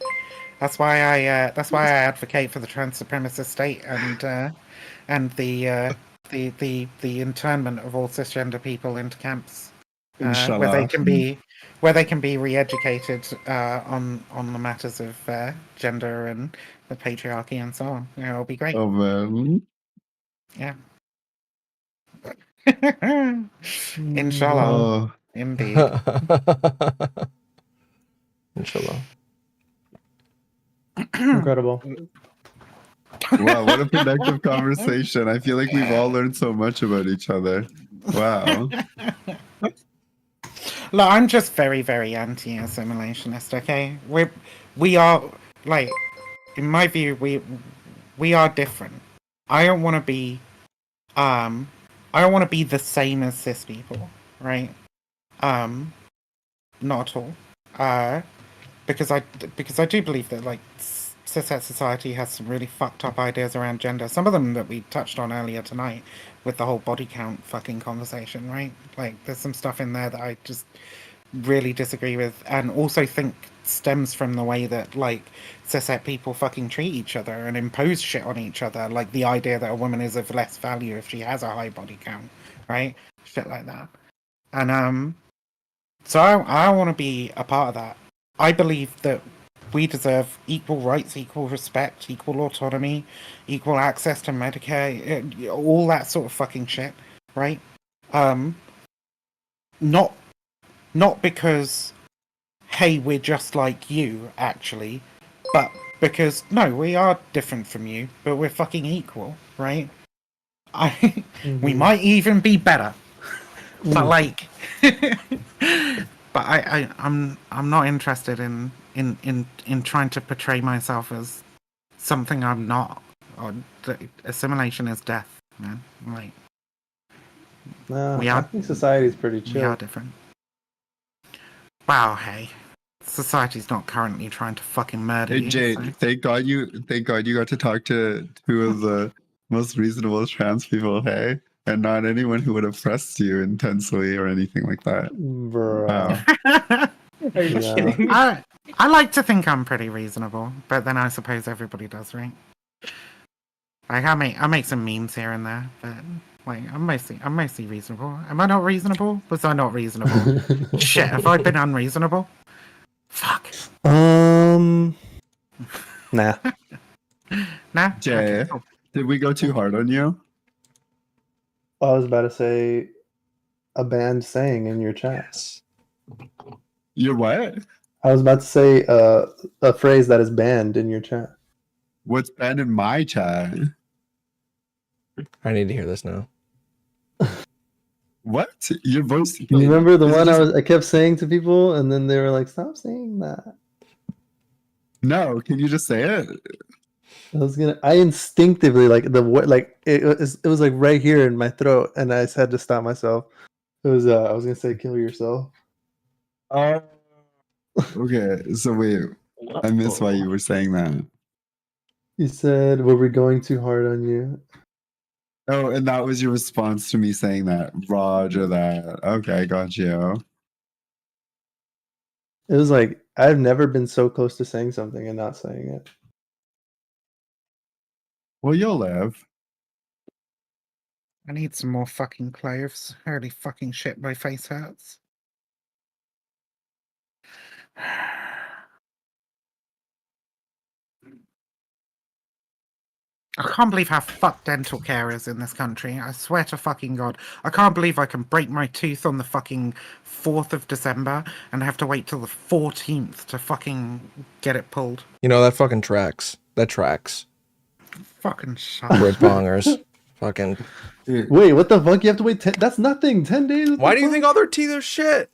That's why I advocate for the trans supremacist state and the internment of all cisgender people into camps where they Inshallah. can be re-educated on the matters of gender and the patriarchy and so on. It'll be great. Oh man. Yeah. Inshallah. Oh. Indeed. Inshallah. Incredible. Wow, what a productive conversation. I feel like we've all learned so much about each other. Wow. Look, I'm just very, very anti-assimilationist. Okay, we are like, in my view, we are different. I don't want to be, I don't want to be the same as cis people, right? Not at all. Because I do believe that like cishet society has some really fucked up ideas around gender. Some of them that we touched on earlier tonight with the whole body count fucking conversation, right? Like there's some stuff in there that I just really disagree with, and also think stems from the way that like cishet people fucking treat each other and impose shit on each other, like the idea that a woman is of less value if she has a high body count, right? Shit like that. And so I want to be a part of that. I believe that we deserve equal rights, equal respect, equal autonomy, equal access to Medicare, all that sort of fucking shit, right? Not because, hey, we're just like you, actually, but because, no, we are different from you, but we're fucking equal, right? We might even be better, but like, but I'm not interested in trying to portray myself as something I'm not. Assimilation is death, man. Like, I think society is pretty chill. we are different. Wow, hey, society's not currently trying to fucking murder Hey you. Jade, So. thank God you got to talk to two of the most reasonable trans people, hey? And not anyone who would have pressed you intensely or anything like that. Bro. Wow. Are you kidding? I like to think I'm pretty reasonable, but then I suppose everybody does, right? Like I make some memes here and there, but like I'm mostly reasonable. Am I not reasonable? Was I not reasonable? Shit, have I been unreasonable? Fuck. Nah. Nah. Jay, Okay, cool. did we go too hard on you? I was about to say a banned saying in your chat. You're what? I was about to say a phrase that is banned in your chat. What's banned in my chat? I need to hear this now. What? Your voice? You remember the Is it one just- I kept saying to people, and then they were like, "Stop saying that." No, can you just say it? I instinctively like it was like right here in my throat, and I had to stop myself. It was I was gonna say kill yourself. Oh. Okay, so wait, I missed why you were saying that. You said, "Were we going too hard on you?" Oh, and that was your response to me saying that. Roger that. Okay, got you. It was like I've never been so close to saying something and not saying it. Well, you'll live. I need some more fucking clothes. Holy fucking shit, my face hurts. I can't believe how fucked dental care is in this country. I swear to fucking God. I can't believe I can break my tooth on the fucking 4th of December and have to wait till the 14th to fucking get it pulled. You know, that fucking tracks. That tracks. Fucking shut Rip bongers. Fucking. Wait, what the fuck? You have to wait 10? That's nothing. 10 days. What Why the do you fuck? think all their teeth are shit?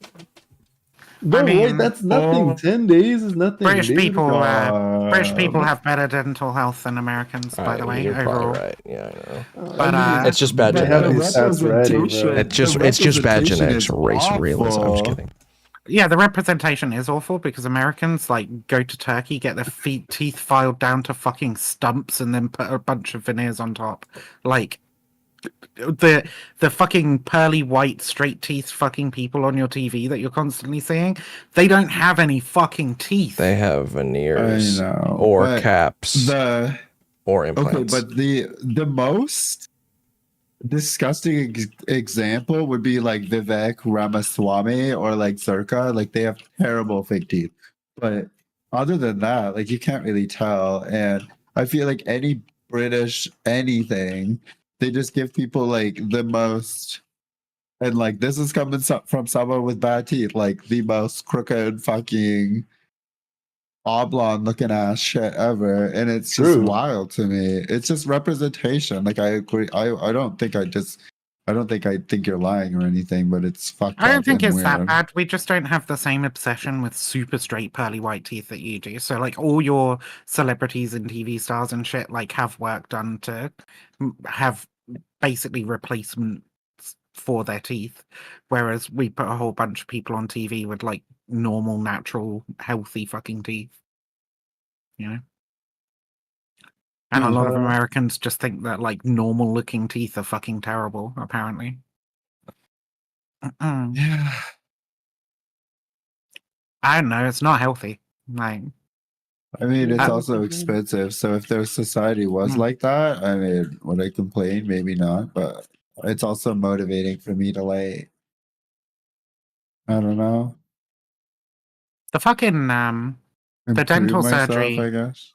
Bro, I mean, wait, that's nothing. 10 days is nothing. British Days people, are- British people have better dental health than Americans, by the way. You're overall. probably right. Yeah, I know. But it's just bad I have these genetics. stats ready, bro. It's just bad genetics. Race realism. I'm just kidding. Yeah, the representation is awful because Americans like go to Turkey, get their teeth filed down to fucking stumps, and then put a bunch of veneers on top. Like the fucking pearly white straight teeth fucking people on your TV that you're constantly seeing, they don't have any fucking teeth. They have veneers I know, or but caps or implants. Okay, but the most disgusting example would be like Vivek Ramaswamy or like Zerka. Like they have terrible fake teeth, but other than that, like you can't really tell. And I feel like any British anything, they just give people like the most, and like this is coming from someone with bad teeth, like the most crooked fucking oblong looking ass shit ever, and it's just True. wild to me. It's just representation. Like I agree. I don't think I think you're lying or anything, but it's fucked I don't up think and it's that weird. bad. We just don't have the same obsession with super straight pearly white teeth that you do. So like all your celebrities and TV stars and shit like have work done to have basically replacements for their teeth, whereas we put a whole bunch of people on TV with like normal, natural, healthy fucking teeth. You know? And a lot of Americans just think that like normal looking teeth are fucking terrible, apparently. Yeah. I don't know, it's not healthy. Like I mean, it's I- also expensive. So if their society was like that, I mean, would I complain? Maybe not. But it's also motivating for me to like, I don't know, the fucking the improve dental myself, surgery. I guess.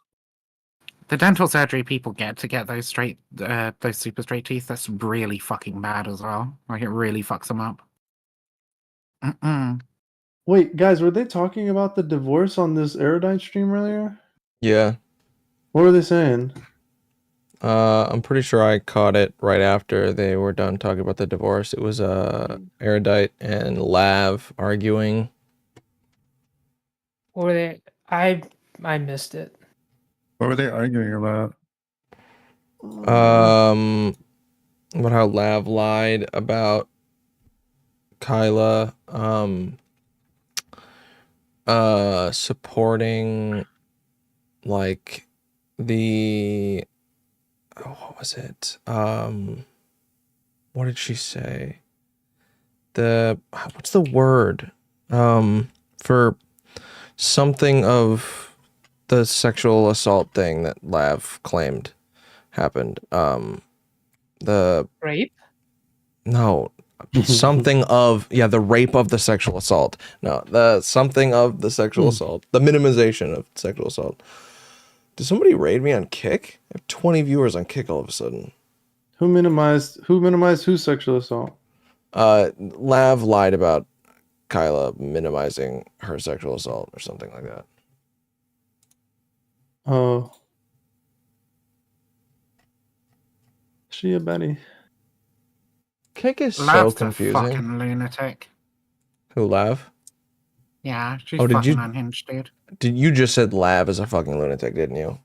The dental surgery people get to get those straight, those super straight teeth, that's really fucking bad as well. Like it really fucks them up. Wait, guys, were they talking about the divorce on this Erudite stream earlier? Yeah. What were they saying? I'm pretty sure I caught it right after they were done talking about the divorce. It was Erudite and Lav arguing. Or they? I missed it. What were they arguing about? About how Lav lied about Kyla supporting like the what was it? What did she say? What's the word? For something of the sexual assault thing that Lav claimed happened. The Rape? No. Something of the rape of the sexual assault. No, the something of the sexual assault. The minimization of sexual assault. Did somebody raid me on Kick? I have 20 viewers on Kick all of a sudden. Who minimized whose sexual assault? Lav lied about Kyla minimizing her sexual assault or something like that. Oh. She a Betty. Kick is Lav's so a confusing. fucking lunatic. Who, Lav? Yeah, she's Oh, did fucking you- unhinged, dude. You just said Lav is a fucking lunatic, didn't you?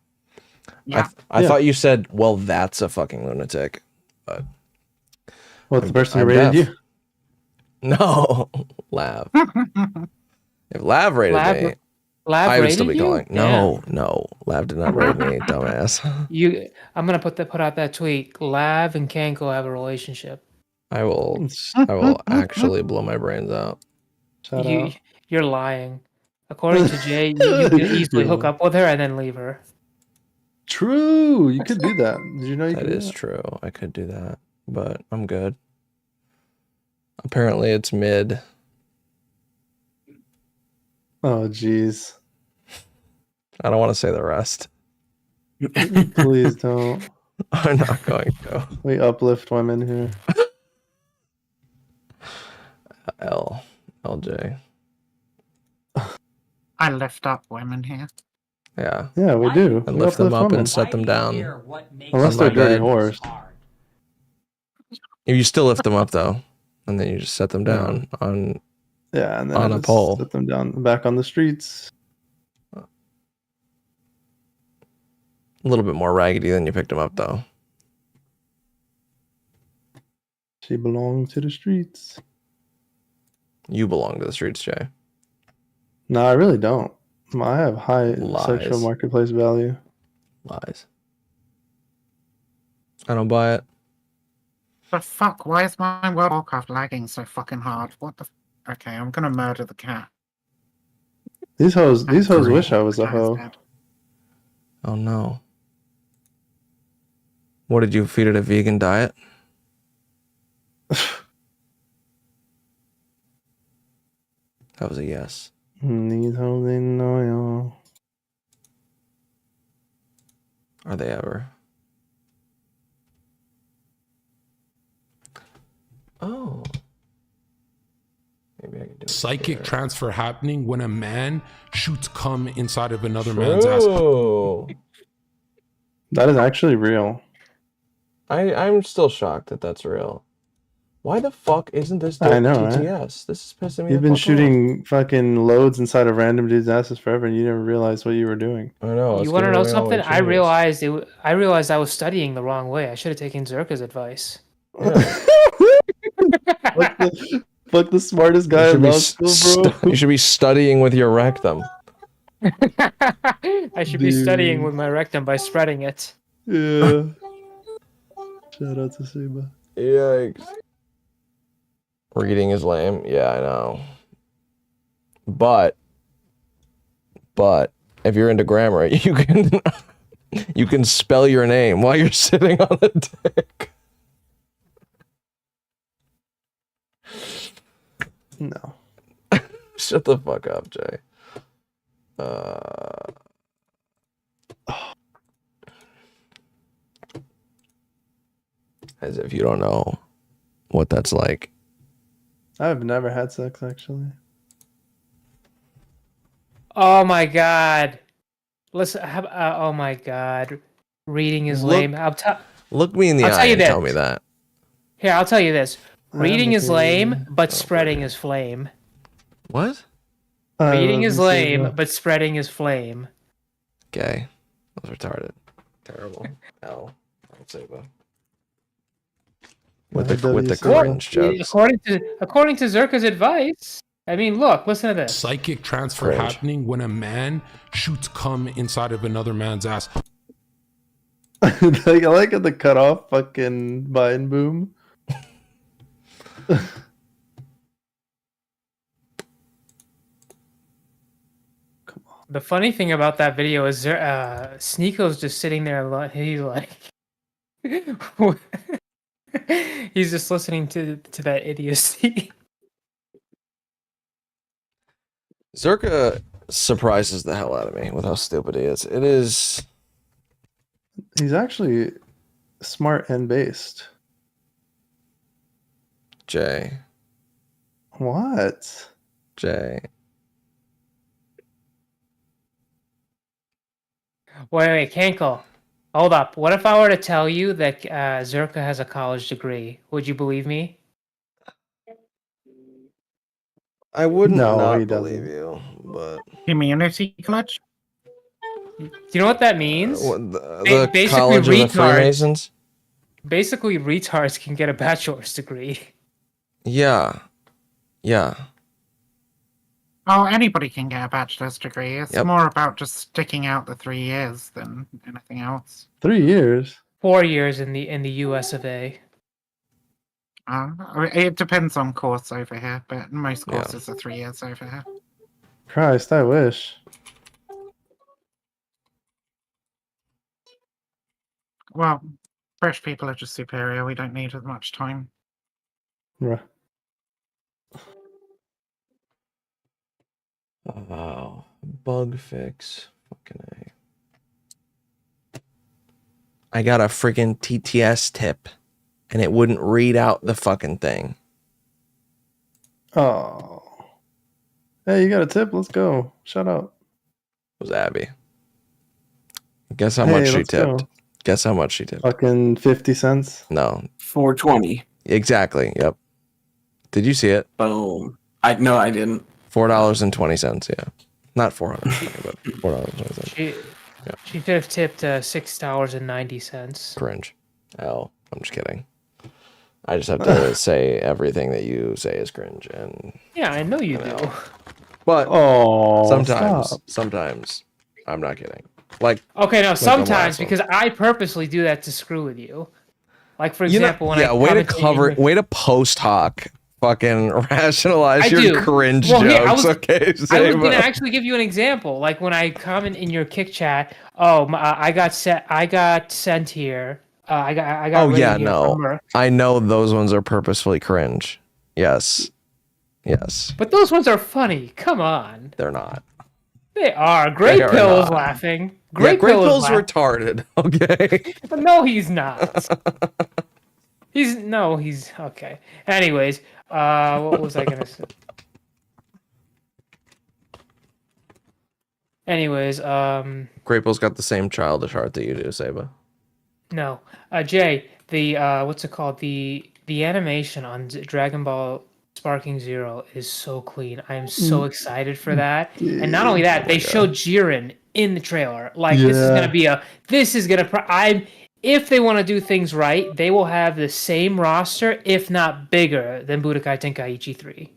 Yeah. I thought you said, well, that's a fucking lunatic. But What's the person who I'm rated deaf. you? No, Lav. If Lav rated me, Lav I would still rated be you? calling. No, Lav did not rate me, dumbass. I'm gonna put out that tweet. Lav and Kanko have a relationship. I will actually blow my brains out. You're lying. According to Jay, you could easily hook up with her and then leave her. True. You could do that. Did you know you That could do is that? true. I could do that, but I'm good. Apparently, it's mid. Oh, jeez. I don't want to say the rest. Please don't. are not going to. We uplift women here. LJ. I lift up women here. Yeah. Yeah, we do. And We lift them uplift up women. and set them down. Unless on they're my dirty bed. whores. You still lift them up though, and then you just set them down on Yeah, and then on I a just pole. set them down back on the streets. A little bit more raggedy than you picked them up though. She belongs to the streets. You belong to the streets, Jay. No, I really don't. I have high Lies. sexual marketplace value. Lies. I don't buy it. The fuck? Why is my World of Warcraft lagging so fucking hard? What the? Okay, I'm gonna murder the cat. These hoes wish I was a hoe. Oh no. What did you feed it, a vegan diet? That was a yes. These hoes ain't loyal. Are they ever? Oh. Maybe I can do it. Psychic transfer happening when a man shoots cum inside of another man's ass. That is actually real. I'm still shocked that that's real. Why the fuck isn't this I know, TTS? right? This is pissing me You've the been fuck shooting fucking loads inside of random dudes' asses forever, and you never realized what you were doing. I know. You want to know something? I realized I realized I was studying the wrong way. I should have taken Zerka's advice. Fuck the smartest guy in law school, bro. You should be studying with your rectum. I should be studying with my rectum by spreading it. Yeah. Shout out to Seba. Yikes. Reading is lame. Yeah, I know. But if you're into grammar, you can spell your name while you're sitting on the dick. No. Shut the fuck up, Jay. As if you don't know what that's like. I've never had sex, actually. Oh my god. Listen, oh my god. Reading is lame. Look me in the eye and tell me that. Here, I'll tell you this. Reading is lame, Oh, but spreading is flame. What? Reading is lame, but spreading is flame. Gay. That was retarded. Terrible. L. I'll say that. With the cringe jokes. According to Zerka's advice. I mean, look, listen to this. Psychic transfer happening when a man shoots cum inside of another man's ass. I like at the cutoff fucking Biden boom. The funny thing about that video is Sneeko's just sitting there. He's like, he's just listening to that idiocy. Zerka surprises the hell out of me with how stupid he is. It is. He's actually smart and based. Jay. What? Jay. Wait, Cankle. Hold up. What if I were to tell you that Zerka has a college degree? Would you believe me? I wouldn't No, not he believe doesn't. you, but Community college? Do you know what that means? the College of the Freemasons? Basically, retards can get a bachelor's degree. Yeah. Yeah. Oh, anybody can get a bachelor's degree. It's Yep. more about just sticking out the 3 years than anything else. 3 years? 4 years in the US of A. It depends on course over here, but most Yeah. courses are 3 years over here. Christ, I wish. Well, British people are just superior. We don't need as much time. Right. Wow. Bug fix. Fucking A. I got a freaking TTS tip, and it wouldn't read out the fucking thing. Oh. Hey, you got a tip? Let's go. Shut up. It was Abby. Guess how Hey, much she let's go. tipped. Guess how much she tipped. Fucking 50 cents. No. $4.20. Exactly. Yep. Did you see it? Boom. No, I didn't. $4.20. Yeah. Not 420, but $4.20. She should have tipped $6.90. Cringe. Oh, I'm just kidding. I just have to say everything that you say is cringe, and Yeah, I know you do. but stop. sometimes I'm not kidding. Like Okay, no, like the sometimes last one. because I purposely do that to screw with you. Like for You know- example, when yeah, I way to commentate cover, in way to post hoc, fucking rationalize I your do. cringe Well, here, jokes. Okay, I was Zayba. gonna actually give you an example. Like when I comment in your kick chat, oh, I got sent here. I got. Oh written yeah, here no, from her. I know those ones are purposefully cringe. Yes, yes, But those ones are funny. Come on. they're not. They are. Great They are Pill is not. laughing. Great Pill is Pill's laughing. retarded. Okay. But no, he's not. He's okay. Anyways, what was I gonna say? Anyways, Great Pill's got the same childish heart that you do, Saba. no, Jay, the what's it called? The animation on Dragon Ball Sparking Zero is so clean. I am so excited for that. And not only that, they showed Jiren in the trailer. Like this is gonna be if they want to do things right, they will have the same roster, if not bigger, than Budokai Tenkaichi 3.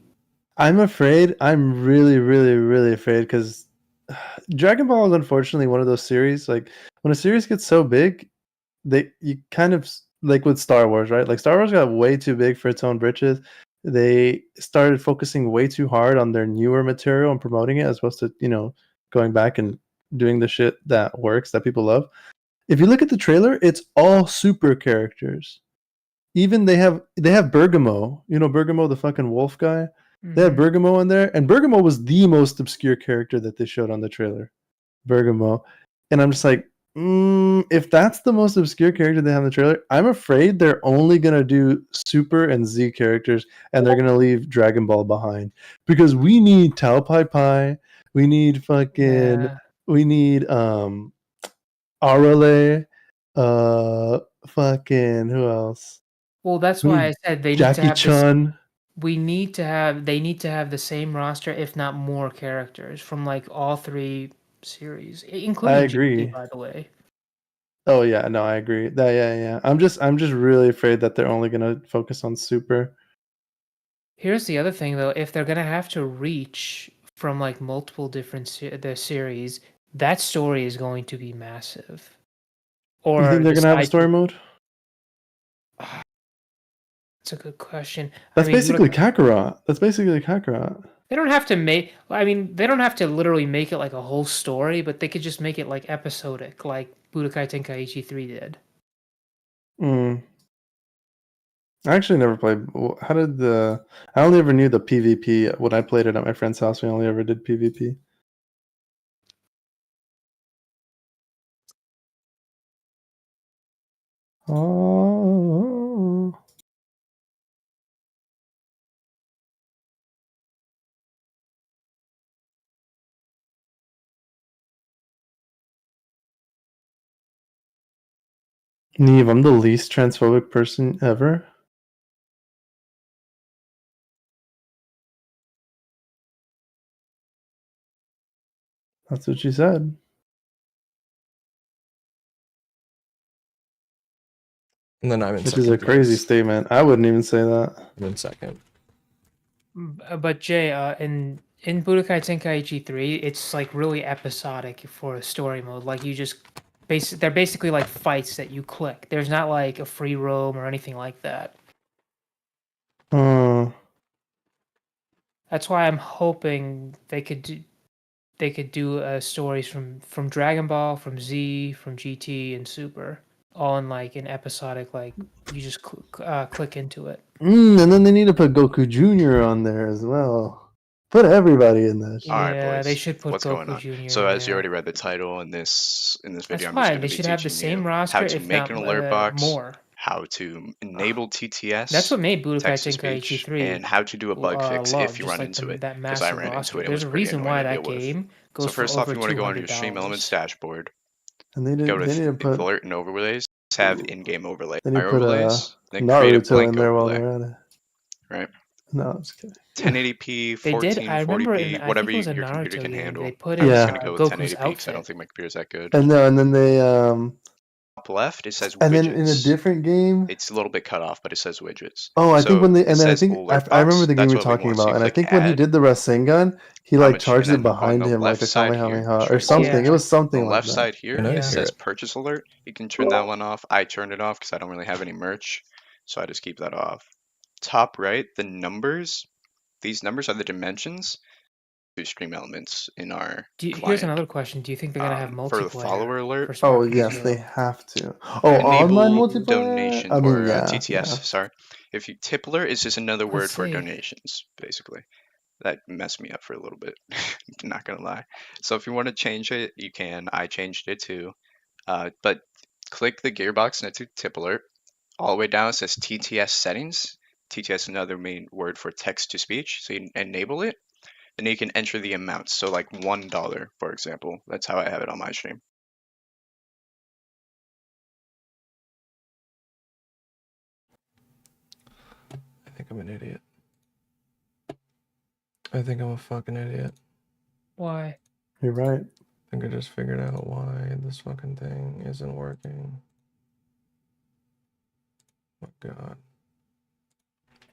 I'm afraid. I'm really, really, really afraid because Dragon Ball is unfortunately one of those series. Like when a series gets so big, you kind of like with Star Wars, right? Like Star Wars got way too big for its own britches. They started focusing way too hard on their newer material and promoting it as opposed to going back and doing the shit that works that people love. If you look at the trailer, it's all super characters. Even they have Bergamo. You know Bergamo, the fucking wolf guy. They had Bergamo in there, and Bergamo was the most obscure character that they showed on the trailer. Bergamo, and I'm just like, if that's the most obscure character they have in the trailer, I'm afraid they're only gonna do Super and Z characters, and they're gonna leave Dragon Ball behind because we need Tao Pai Pai, we need we need Arale, fucking who else? Well, that's why I said they need to Jackie have Chun. they need to have the same roster, if not more characters from like all three series, including I agree. GT, by the way. Oh yeah, no, I agree. Yeah. I'm just really afraid that they're only gonna focus on Super. Here's the other thing, though: if they're gonna have to reach from like multiple different the series, that story is going to be massive. Or You think they're gonna have a story mode? That's a good question. That's basically Kakarot. They don't have to make. I mean, they don't have to literally make it like a whole story, but they could just make it like episodic, like Budokai Tenkaichi 3 did. I actually never played. How did I only ever knew the PvP when I played it at my friend's house. We only ever did PvP. Oh. Neve, I'm the least transphobic person ever. That's what she said. And then I'm in Which second is a crazy place. statement. I wouldn't even say that. I'm in second. But Jay, in Budokai Tenkaichi 3, it's like really episodic for a story mode. Like you just they're basically like fights that you click. There's not like a free roam or anything like that. That's why I'm hoping they could do stories from Dragon Ball, from Z, from GT, and Super, all in like an episodic. Like you just click into it. And then they need to put Goku Jr. on there as well. Put everybody in this. Yeah, All right, boys. they should put What's going Goku on? Jr. So, in as you there. already read the title in this That's video, I'm just fine. going They to be should have the teaching same you roster, how to if make not an alert box, more. how to enable TTS, That's what made Budokai text to Tenkaichi speech, 3 and how to do a bug fix love, if you just run like into it. that Because I massive ran into roster. it and it There's was a pretty reason annoying why to deal that with. game So goes for first off, over you want to go onto your Stream $200. Elements dashboard. And they Go to need to put alert and overlays. Have in-game overlay. they need to put Overlays. Then create a Naruto blank in there while overlay. they're at it. Right. No, I'm just kidding. 1080p, They did. I remember, 1440p, I whatever think it was a your computer Naruto can game. handle. They put I'm in just gonna go with Goku's 1080p because I don't outfit. think my computer's that good. And no, and then they Top left, it says widgets. and then in a different game. It's a little bit cut off, but it says widgets. Oh, I think when they it and then I says think alert I remember box, the game that's you're what we talking want. So about, you and I click think when he add, did the Rasengan, he how like much, and charged it then on behind the him like left a side here, Kamehameha should or I something. click It was on something the like left that. side here, Can I it hear says it? purchase alert. You can turn that one off. I turned it off because I don't really have any merch, so I just keep that off. Top right, the numbers. These numbers are the dimensions to Stream Elements in our Here's client. another question. Do you think they're going to have multiplayer For the follower alert, for Oh Sparking yes, Zero? they have to. Oh, online enable multiplayer. donations I mean, or yeah, TTS. yeah. Sorry, if you Tippler is just another word for see. donations, basically. That messed me up for a little bit. Not gonna lie. So if you want to change it, you can. I changed it too. But click the gearbox next to Tippler. All the way down it says TTS settings. TTS is another main word for text to speech. So you enable it, and you can enter the amounts. So like $1, for example. That's how I have it on my stream. I think I'm an idiot. I think I'm a fucking idiot. Why? You're right. I think I just figured out why this fucking thing isn't working. Oh god.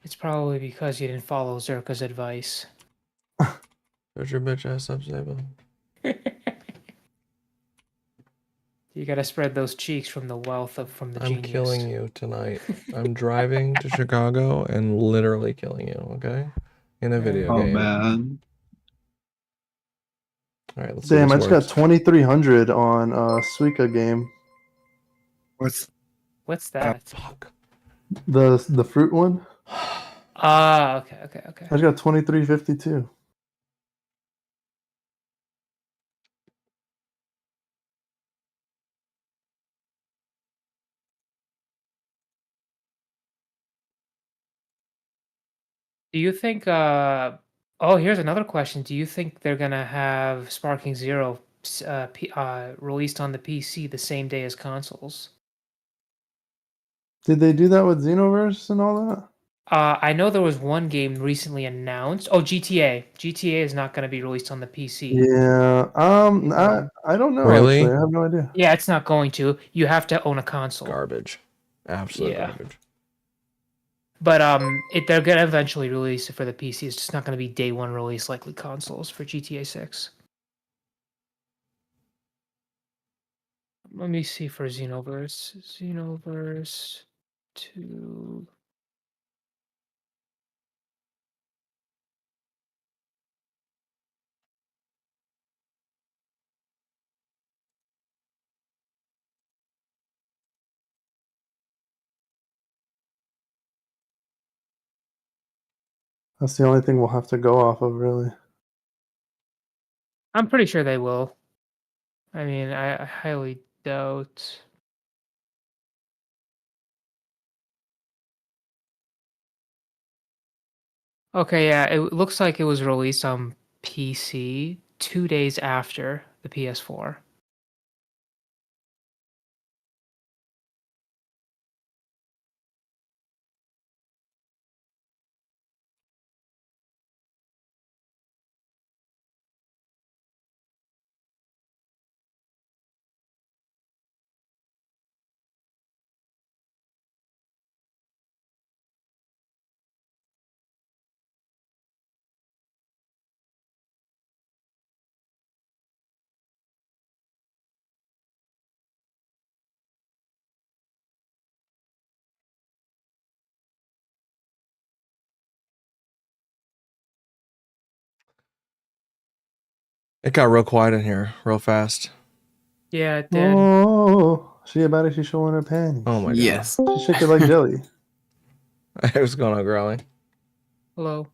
It's probably because you didn't follow Zerka's advice. Shut your bitch ass up, Sable. You gotta spread those cheeks from the wealth from the I'm genius. killing you tonight. I'm driving to Chicago and literally killing you, okay? In a video Oh game. man. Alright, let's see Damn, if I this just works. got 2,300 on Suika game. What's that? Fuck. The fruit one. Ah, okay. I just got 2352. Do you think oh, here's another question. Do you think they're gonna have Sparking Zero released on the PC the same day as consoles? Did they do that with Xenoverse and all that? I know there was one game recently announced. Oh, GTA. GTA is not going to be released on the PC. Yeah. I don't know. Really? Actually, I have no idea. Yeah, it's not going to. You have to own a console. Garbage. Absolute Yeah. garbage. But they're going to eventually release it for the PC. It's just not going to be day one release likely consoles for GTA 6. Let me see for Xenoverse. Xenoverse 2. That's the only thing we'll have to go off of, really. I'm pretty sure they will. I mean, I highly doubt. Okay, yeah, it looks like it was released on PC 2 days after the PS4. It got real quiet in here, real fast. Yeah, it did. Oh, she about it. She's showing her panties. Oh my god. Yes. She shake it like jelly. What's going on, Growling? Hello.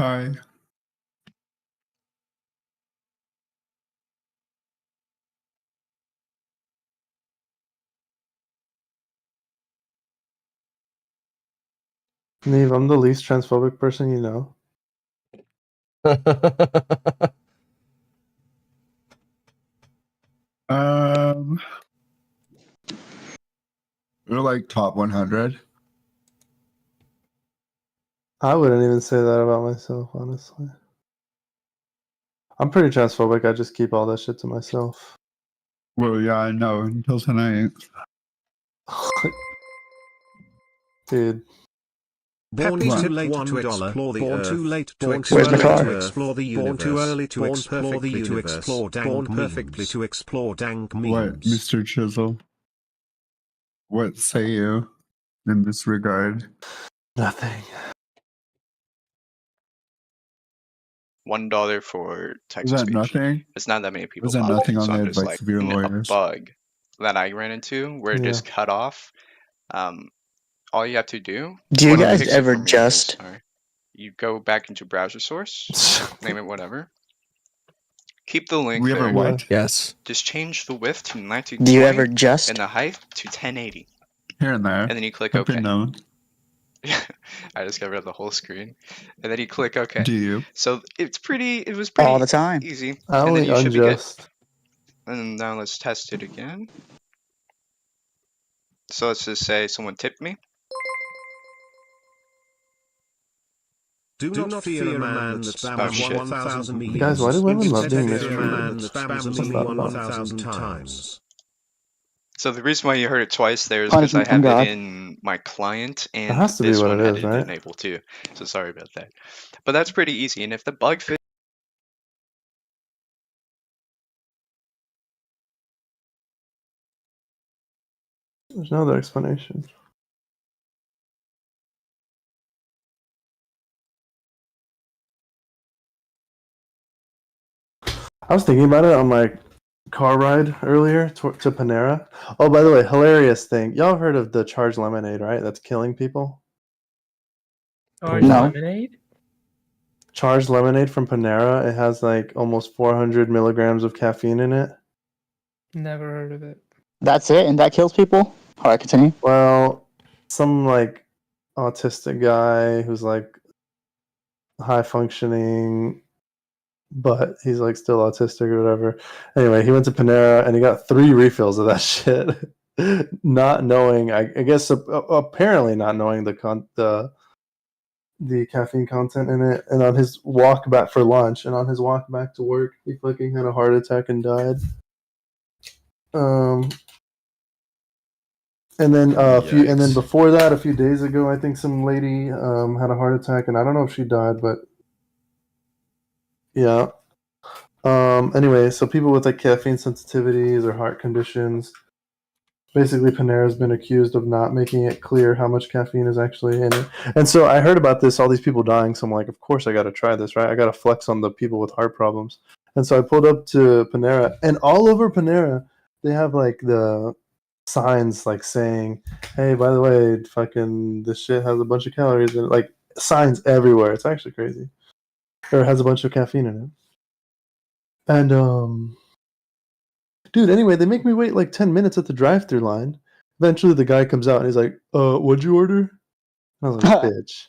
Hi. Neve, I'm the least transphobic person you know. You're like top 100. I wouldn't even say that about myself, honestly. I'm pretty transphobic. I just keep all that shit to myself. Well, yeah, I know until tonight. Dude. Born What? too late to explore the born earth, too late to born explore too the early earth, to explore the universe, born too early to born explore the perfectly to universe, explore dank born perfectly memes. to explore dank What, memes. Mr. Chisel? What say you in this regard? Nothing. $1 for text Was to that speech. nothing? It's not that many people Was that bother, nothing on so the I'm just advice like of your a lawyers? bug that I ran into where it just Yeah. cut off. All you have to do. Do you what guys fixed it ever for me is, just- sorry, you go back into browser source, name it whatever. Keep the link We there. ever what? Yes. Just change the width to 1920 Do you ever just- and the height to 1080. Here and there. And then you click I've OK. been known. I just got rid of the whole screen. And then you click OK. Do you? So it was pretty All the time. easy. I And only then you should be good. unjust. And now let's test it again. So let's just say someone tipped me. Do not fear a man that spams shit. 1,000 memes. Guys, why do women love Instead being fear a man mistreated? that spams Just a stop meme that. 1,000 times. So the reason why you heard it twice there is because I Punishment from have God. it in my client and has to be this what one it had is, it right? enabled too. So sorry about that. But that's pretty easy. And if the bug fixes There's no other explanation. I was thinking about it on my car ride earlier to Panera. Oh, by the way, hilarious thing. Y'all heard of the charged lemonade, right? That's killing people. Orange No. lemonade? Charged lemonade from Panera. It has like almost 400 milligrams of caffeine in it. Never heard of it. That's it, and that kills people. All right, continue. Well, some like autistic guy who's like high functioning, but he's like still autistic or whatever. Anyway, he went to Panera and he got 3 refills of that shit, not knowing. I guess apparently not knowing the caffeine content in it. And on his walk back for lunch and on his walk back to work, he fucking had a heart attack and died. And then and then before that, a few days ago, I think some lady had a heart attack, and I don't know if she died, but yeah. Anyway, so people with like caffeine sensitivities or heart conditions, basically Panera's been accused of not making it clear how much caffeine is actually in it. And so I heard about this, all these people dying, so I'm like, of course I got to try this, right? I got to flex on the people with heart problems. And so I pulled up to Panera, and all over Panera, they have like the signs like saying, hey, by the way, fucking this shit has a bunch of calories in it. Like signs everywhere. It's actually crazy. Or it has a bunch of caffeine in it. And dude, anyway, they make me wait like 10 minutes at the drive-thru line. Eventually the guy comes out and he's like, what'd you order? And I was like, bitch.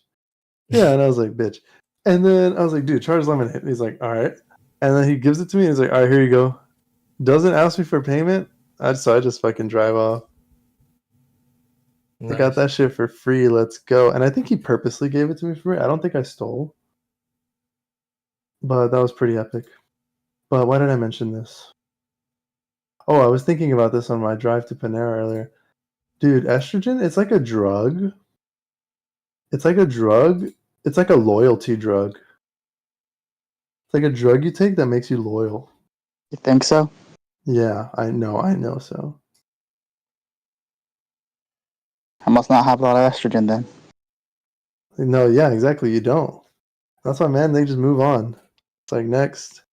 Yeah, and I was like, bitch. And then I was like, dude, charge lemonade. And he's like, all right. And then he gives it to me and he's like, all right, here you go. Doesn't ask me for payment. So I just fucking drive off. I got that shit for free. Let's go. And I think he purposely gave it to me for free. I don't think I stole. But that was pretty epic. But why did I mention this? Oh, I was thinking about this on my drive to Panera earlier. Dude, estrogen, it's like a drug. It's like a drug. It's like a loyalty drug. It's like a drug you take that makes you loyal. You think so? Yeah, I know so. I must not have a lot of estrogen then. No, yeah, exactly. You don't. That's why, man, they just move on. It's like, next.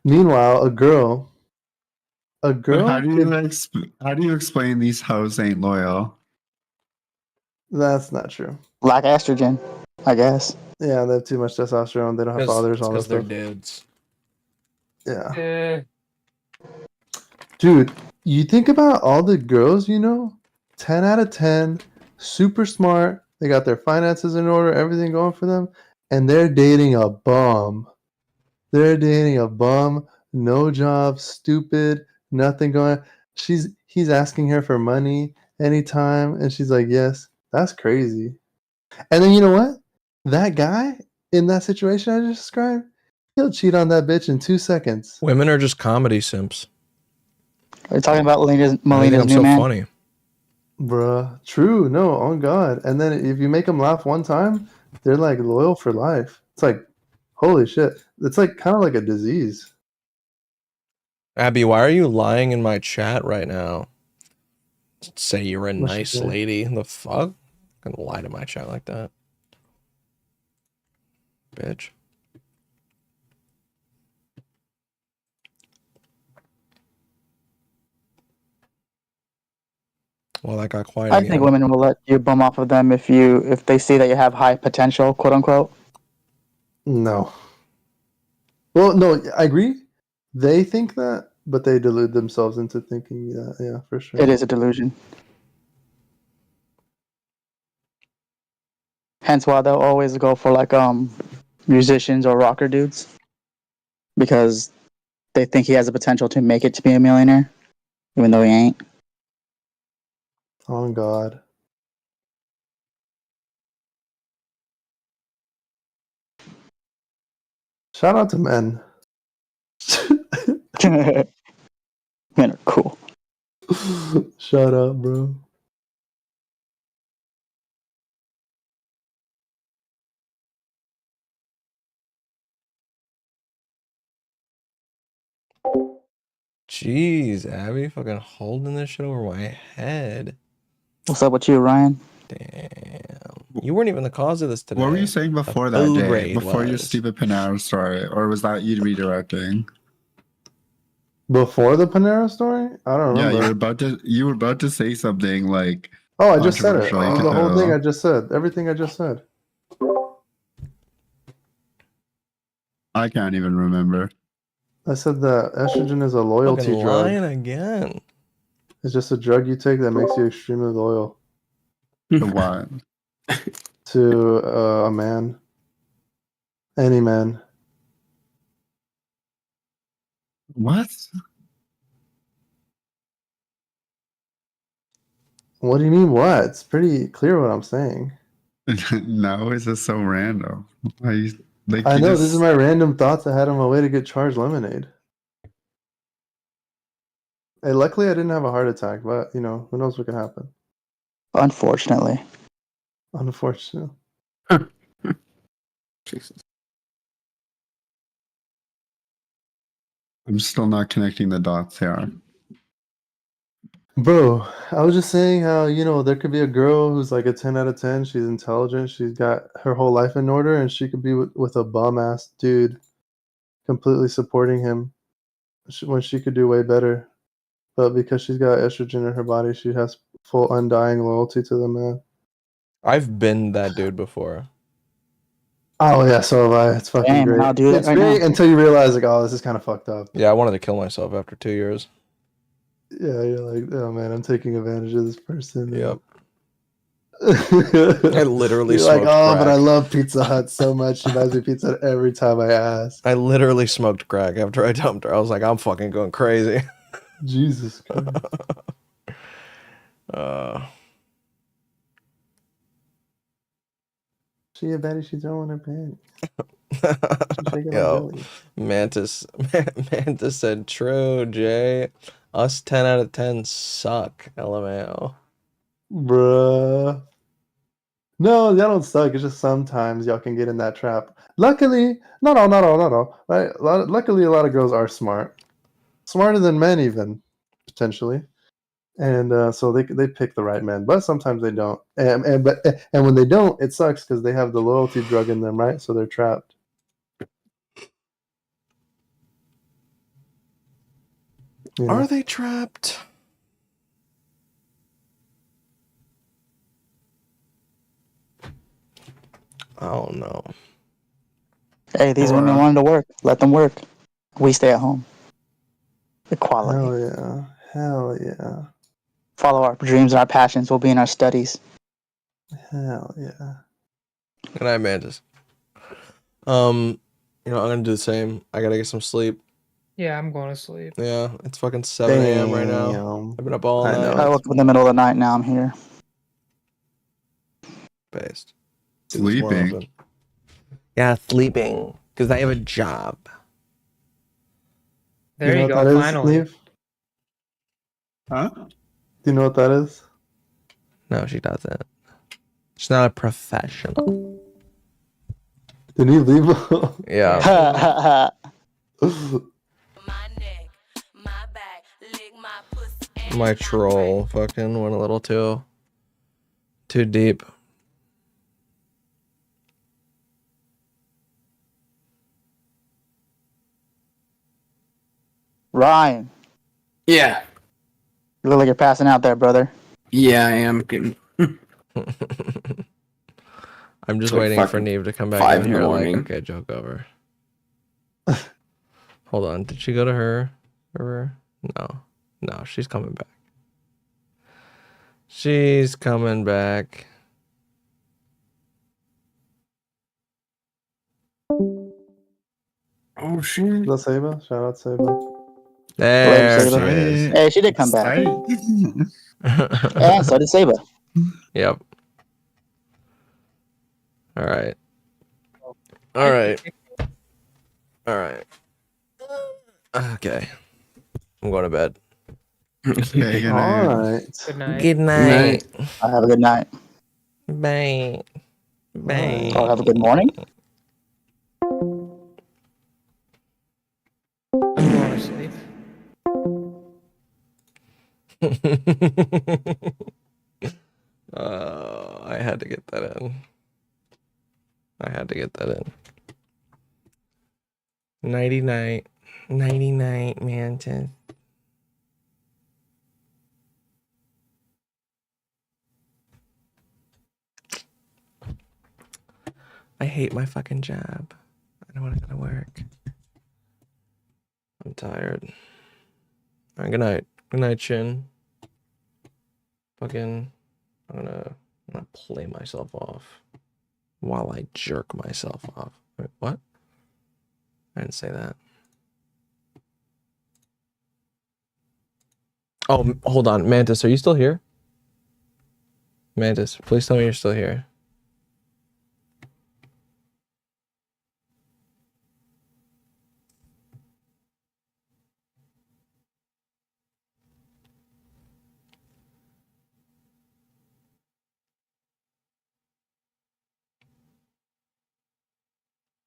Meanwhile, a girl. But how do you explain these hoes ain't loyal? That's not true. Lack of estrogen. I guess. Yeah, they have too much testosterone. They don't have fathers. All this Because they're stuff. dudes. Yeah. Dude, you think about all the girls, 10 out of 10, super smart. They got their finances in order, everything going for them, and they're dating a bum. They're dating a bum, no job, stupid, nothing going. He's asking her for money anytime, and she's like, yes. That's crazy. And then you know what? That guy in that situation I just described, he'll cheat on that bitch in 2 seconds. Women are just comedy simps. Are you talking about I think Melina's I'm new so man? funny. Bruh, true. No, on God. And then if you make them laugh one time, they're like loyal for life. It's like, holy shit. It's like kind of like a disease. Abby, why are you lying in my chat right now? Say you're a What's she nice say? lady. The fuck? I'm gonna lie to my chat like that. Bitch. Well, that got quiet I again. think women will let you bum off of them if they see that you have high potential, quote unquote. No. Well, no, I agree. They think that, but they delude themselves into thinking that. Yeah, for sure. It is a delusion. Hence why they'll always go for like musicians or rocker dudes. Because they think he has the potential to make it to be a millionaire, even though he ain't. On God. Shout out to men. Men are cool. Shut up, bro. Jeez, Abby, fucking holding this shit over my head. What's up with you, Ryan? Damn. You weren't even the cause of this today. What were you saying before The that, food Jay? raid Before your was. stupid Panera story? Or was that you redirecting? Before the Panera story? I don't Yeah, remember. you were about to say something like Oh, I just said it. controversial. You could The whole thing tell. I just said. Everything I just said. I can't even remember. I said that estrogen is a loyalty Fucking drug. lying again. It's just a drug you take that makes you extremely loyal To what? to a man. Any man. What? What do you mean what? It's pretty clear what I'm saying. No, it's just so random. Like I you know, just, this is my random thoughts I had on my way to get charged lemonade. Hey, luckily I didn't have a heart attack, but who knows what can happen. Unfortunately. Unfortunately. Jesus. I'm still not connecting the dots here. Bro, I was just saying how, there could be a girl who's like a 10 out of 10. She's intelligent. She's got her whole life in order, and she could be with a bum ass dude completely supporting him when she could do way better. But because she's got estrogen in her body, she has full undying loyalty to the man. I've been that dude before. Oh, yeah, so have I. It's fucking Damn, great. I'll do that It's right great now. until you realize, like, oh, this is kind of fucked up. Yeah, I wanted to kill myself after 2 years. Yeah, you're like, oh man, I'm taking advantage of this person. Yep. I literally You're like, smoked oh, crack. but I love Pizza Hut so much. She buys me Pizza Hut every time I ask. I literally smoked crack after I dumped her. I was like, I'm fucking going crazy. Jesus Christ. She a baddie, she's throwing her pants. She's shaking her Yo, belly. Mantis said, true, Jay. Us 10 out of 10 suck. LMAO. Bruh. No, y'all don't suck. It's just sometimes y'all can get in that trap. Luckily, not all. Right? Luckily, a lot of girls are smart. Smarter than men, even, potentially. And so they pick the right man, but sometimes they don't. And when they don't, it sucks because they have the loyalty drug in them, right? So they're trapped. Are they trapped? Oh no. Hey, these women wanted to work. Let them work. We stay at home. Equality. Hell yeah. Hell yeah. Follow our dreams and our passions. We'll be in our studies. Hell yeah. Good night, Mantis. You know, I'm gonna do the same. I gotta get some sleep. Yeah, I'm going to sleep. Yeah, it's fucking 7 a.m. right now. Damn. I've been up all I night. know. I woke up in the middle of the night. Now I'm here. Based. Sleeping. Yeah, sleeping. Because I have a job. There know you what go, that is, finally. Neve? Huh? Do you know what that is? No, she doesn't. She's not a professional. Did he leave? Yeah. My troll fucking went a little too deep. Ryan. Yeah. You look like you're passing out there, brother. Yeah, I am getting. I'm just It's like waiting for fucking Neve to come back 5 in in the here. Like, morning. okay, joke over. Hold on, did she go to her? No, she's coming back. She's coming back. Oh shit. That's Saba. Shout out Saba. There Saba. she is. Hey, she did come back. And so did Saba. Yep. All right. All right. All right. Okay. I'm going to bed. Okay, good night. All right. Good night. Good night. I have a good night. Bye. Bye. Oh, have a good morning. I'm going to sleep. I had to get that in. I had to get that in. Nighty night. Nighty night, Mantis. I hate my fucking job. I don't want to go to work. I'm tired. All right, good night. Good night, Chin. Fucking, I'm gonna play myself off while I jerk myself off. Wait, what? I didn't say that. Oh, hold on. Mantis, are you still here? Mantis, please tell me you're still here.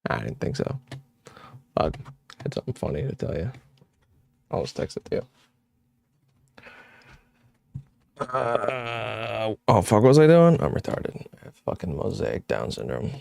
I didn't think so. But I had something funny to tell you. I'll just text it to you. Oh, fuck, what was I doing? I'm retarded. I have fucking mosaic Down syndrome.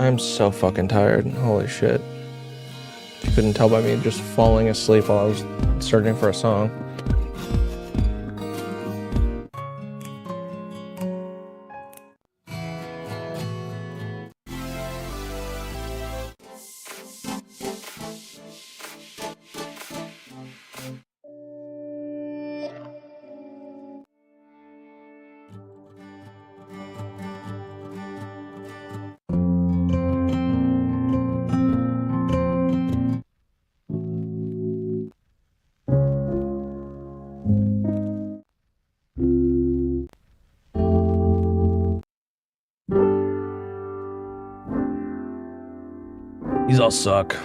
I'm so fucking tired. Holy shit. You couldn't tell by me just falling asleep while I was searching for a song. These all suck.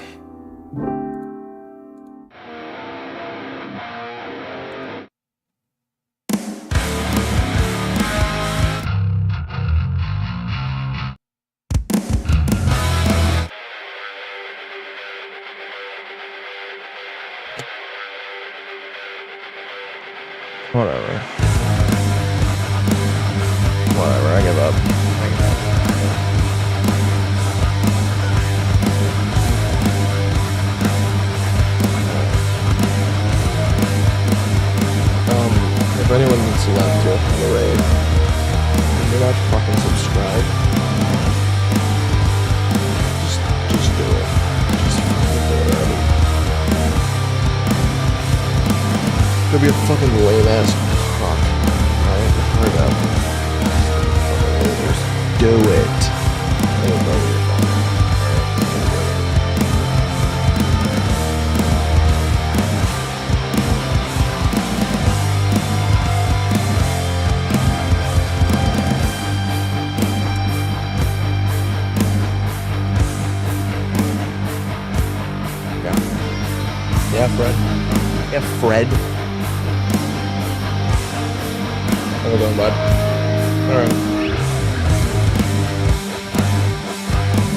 Whatever. Whatever, I give up. If anyone needs to left to the raid, and you're not fucking subscribed, just do it. Just fucking do it already. Could be a fucking lame ass fuck. Alright, hurry up. Fucking losers. Do it. I don't know your fault. Yeah, Fred. Yeah, Fred. How's it going, bud? Alright.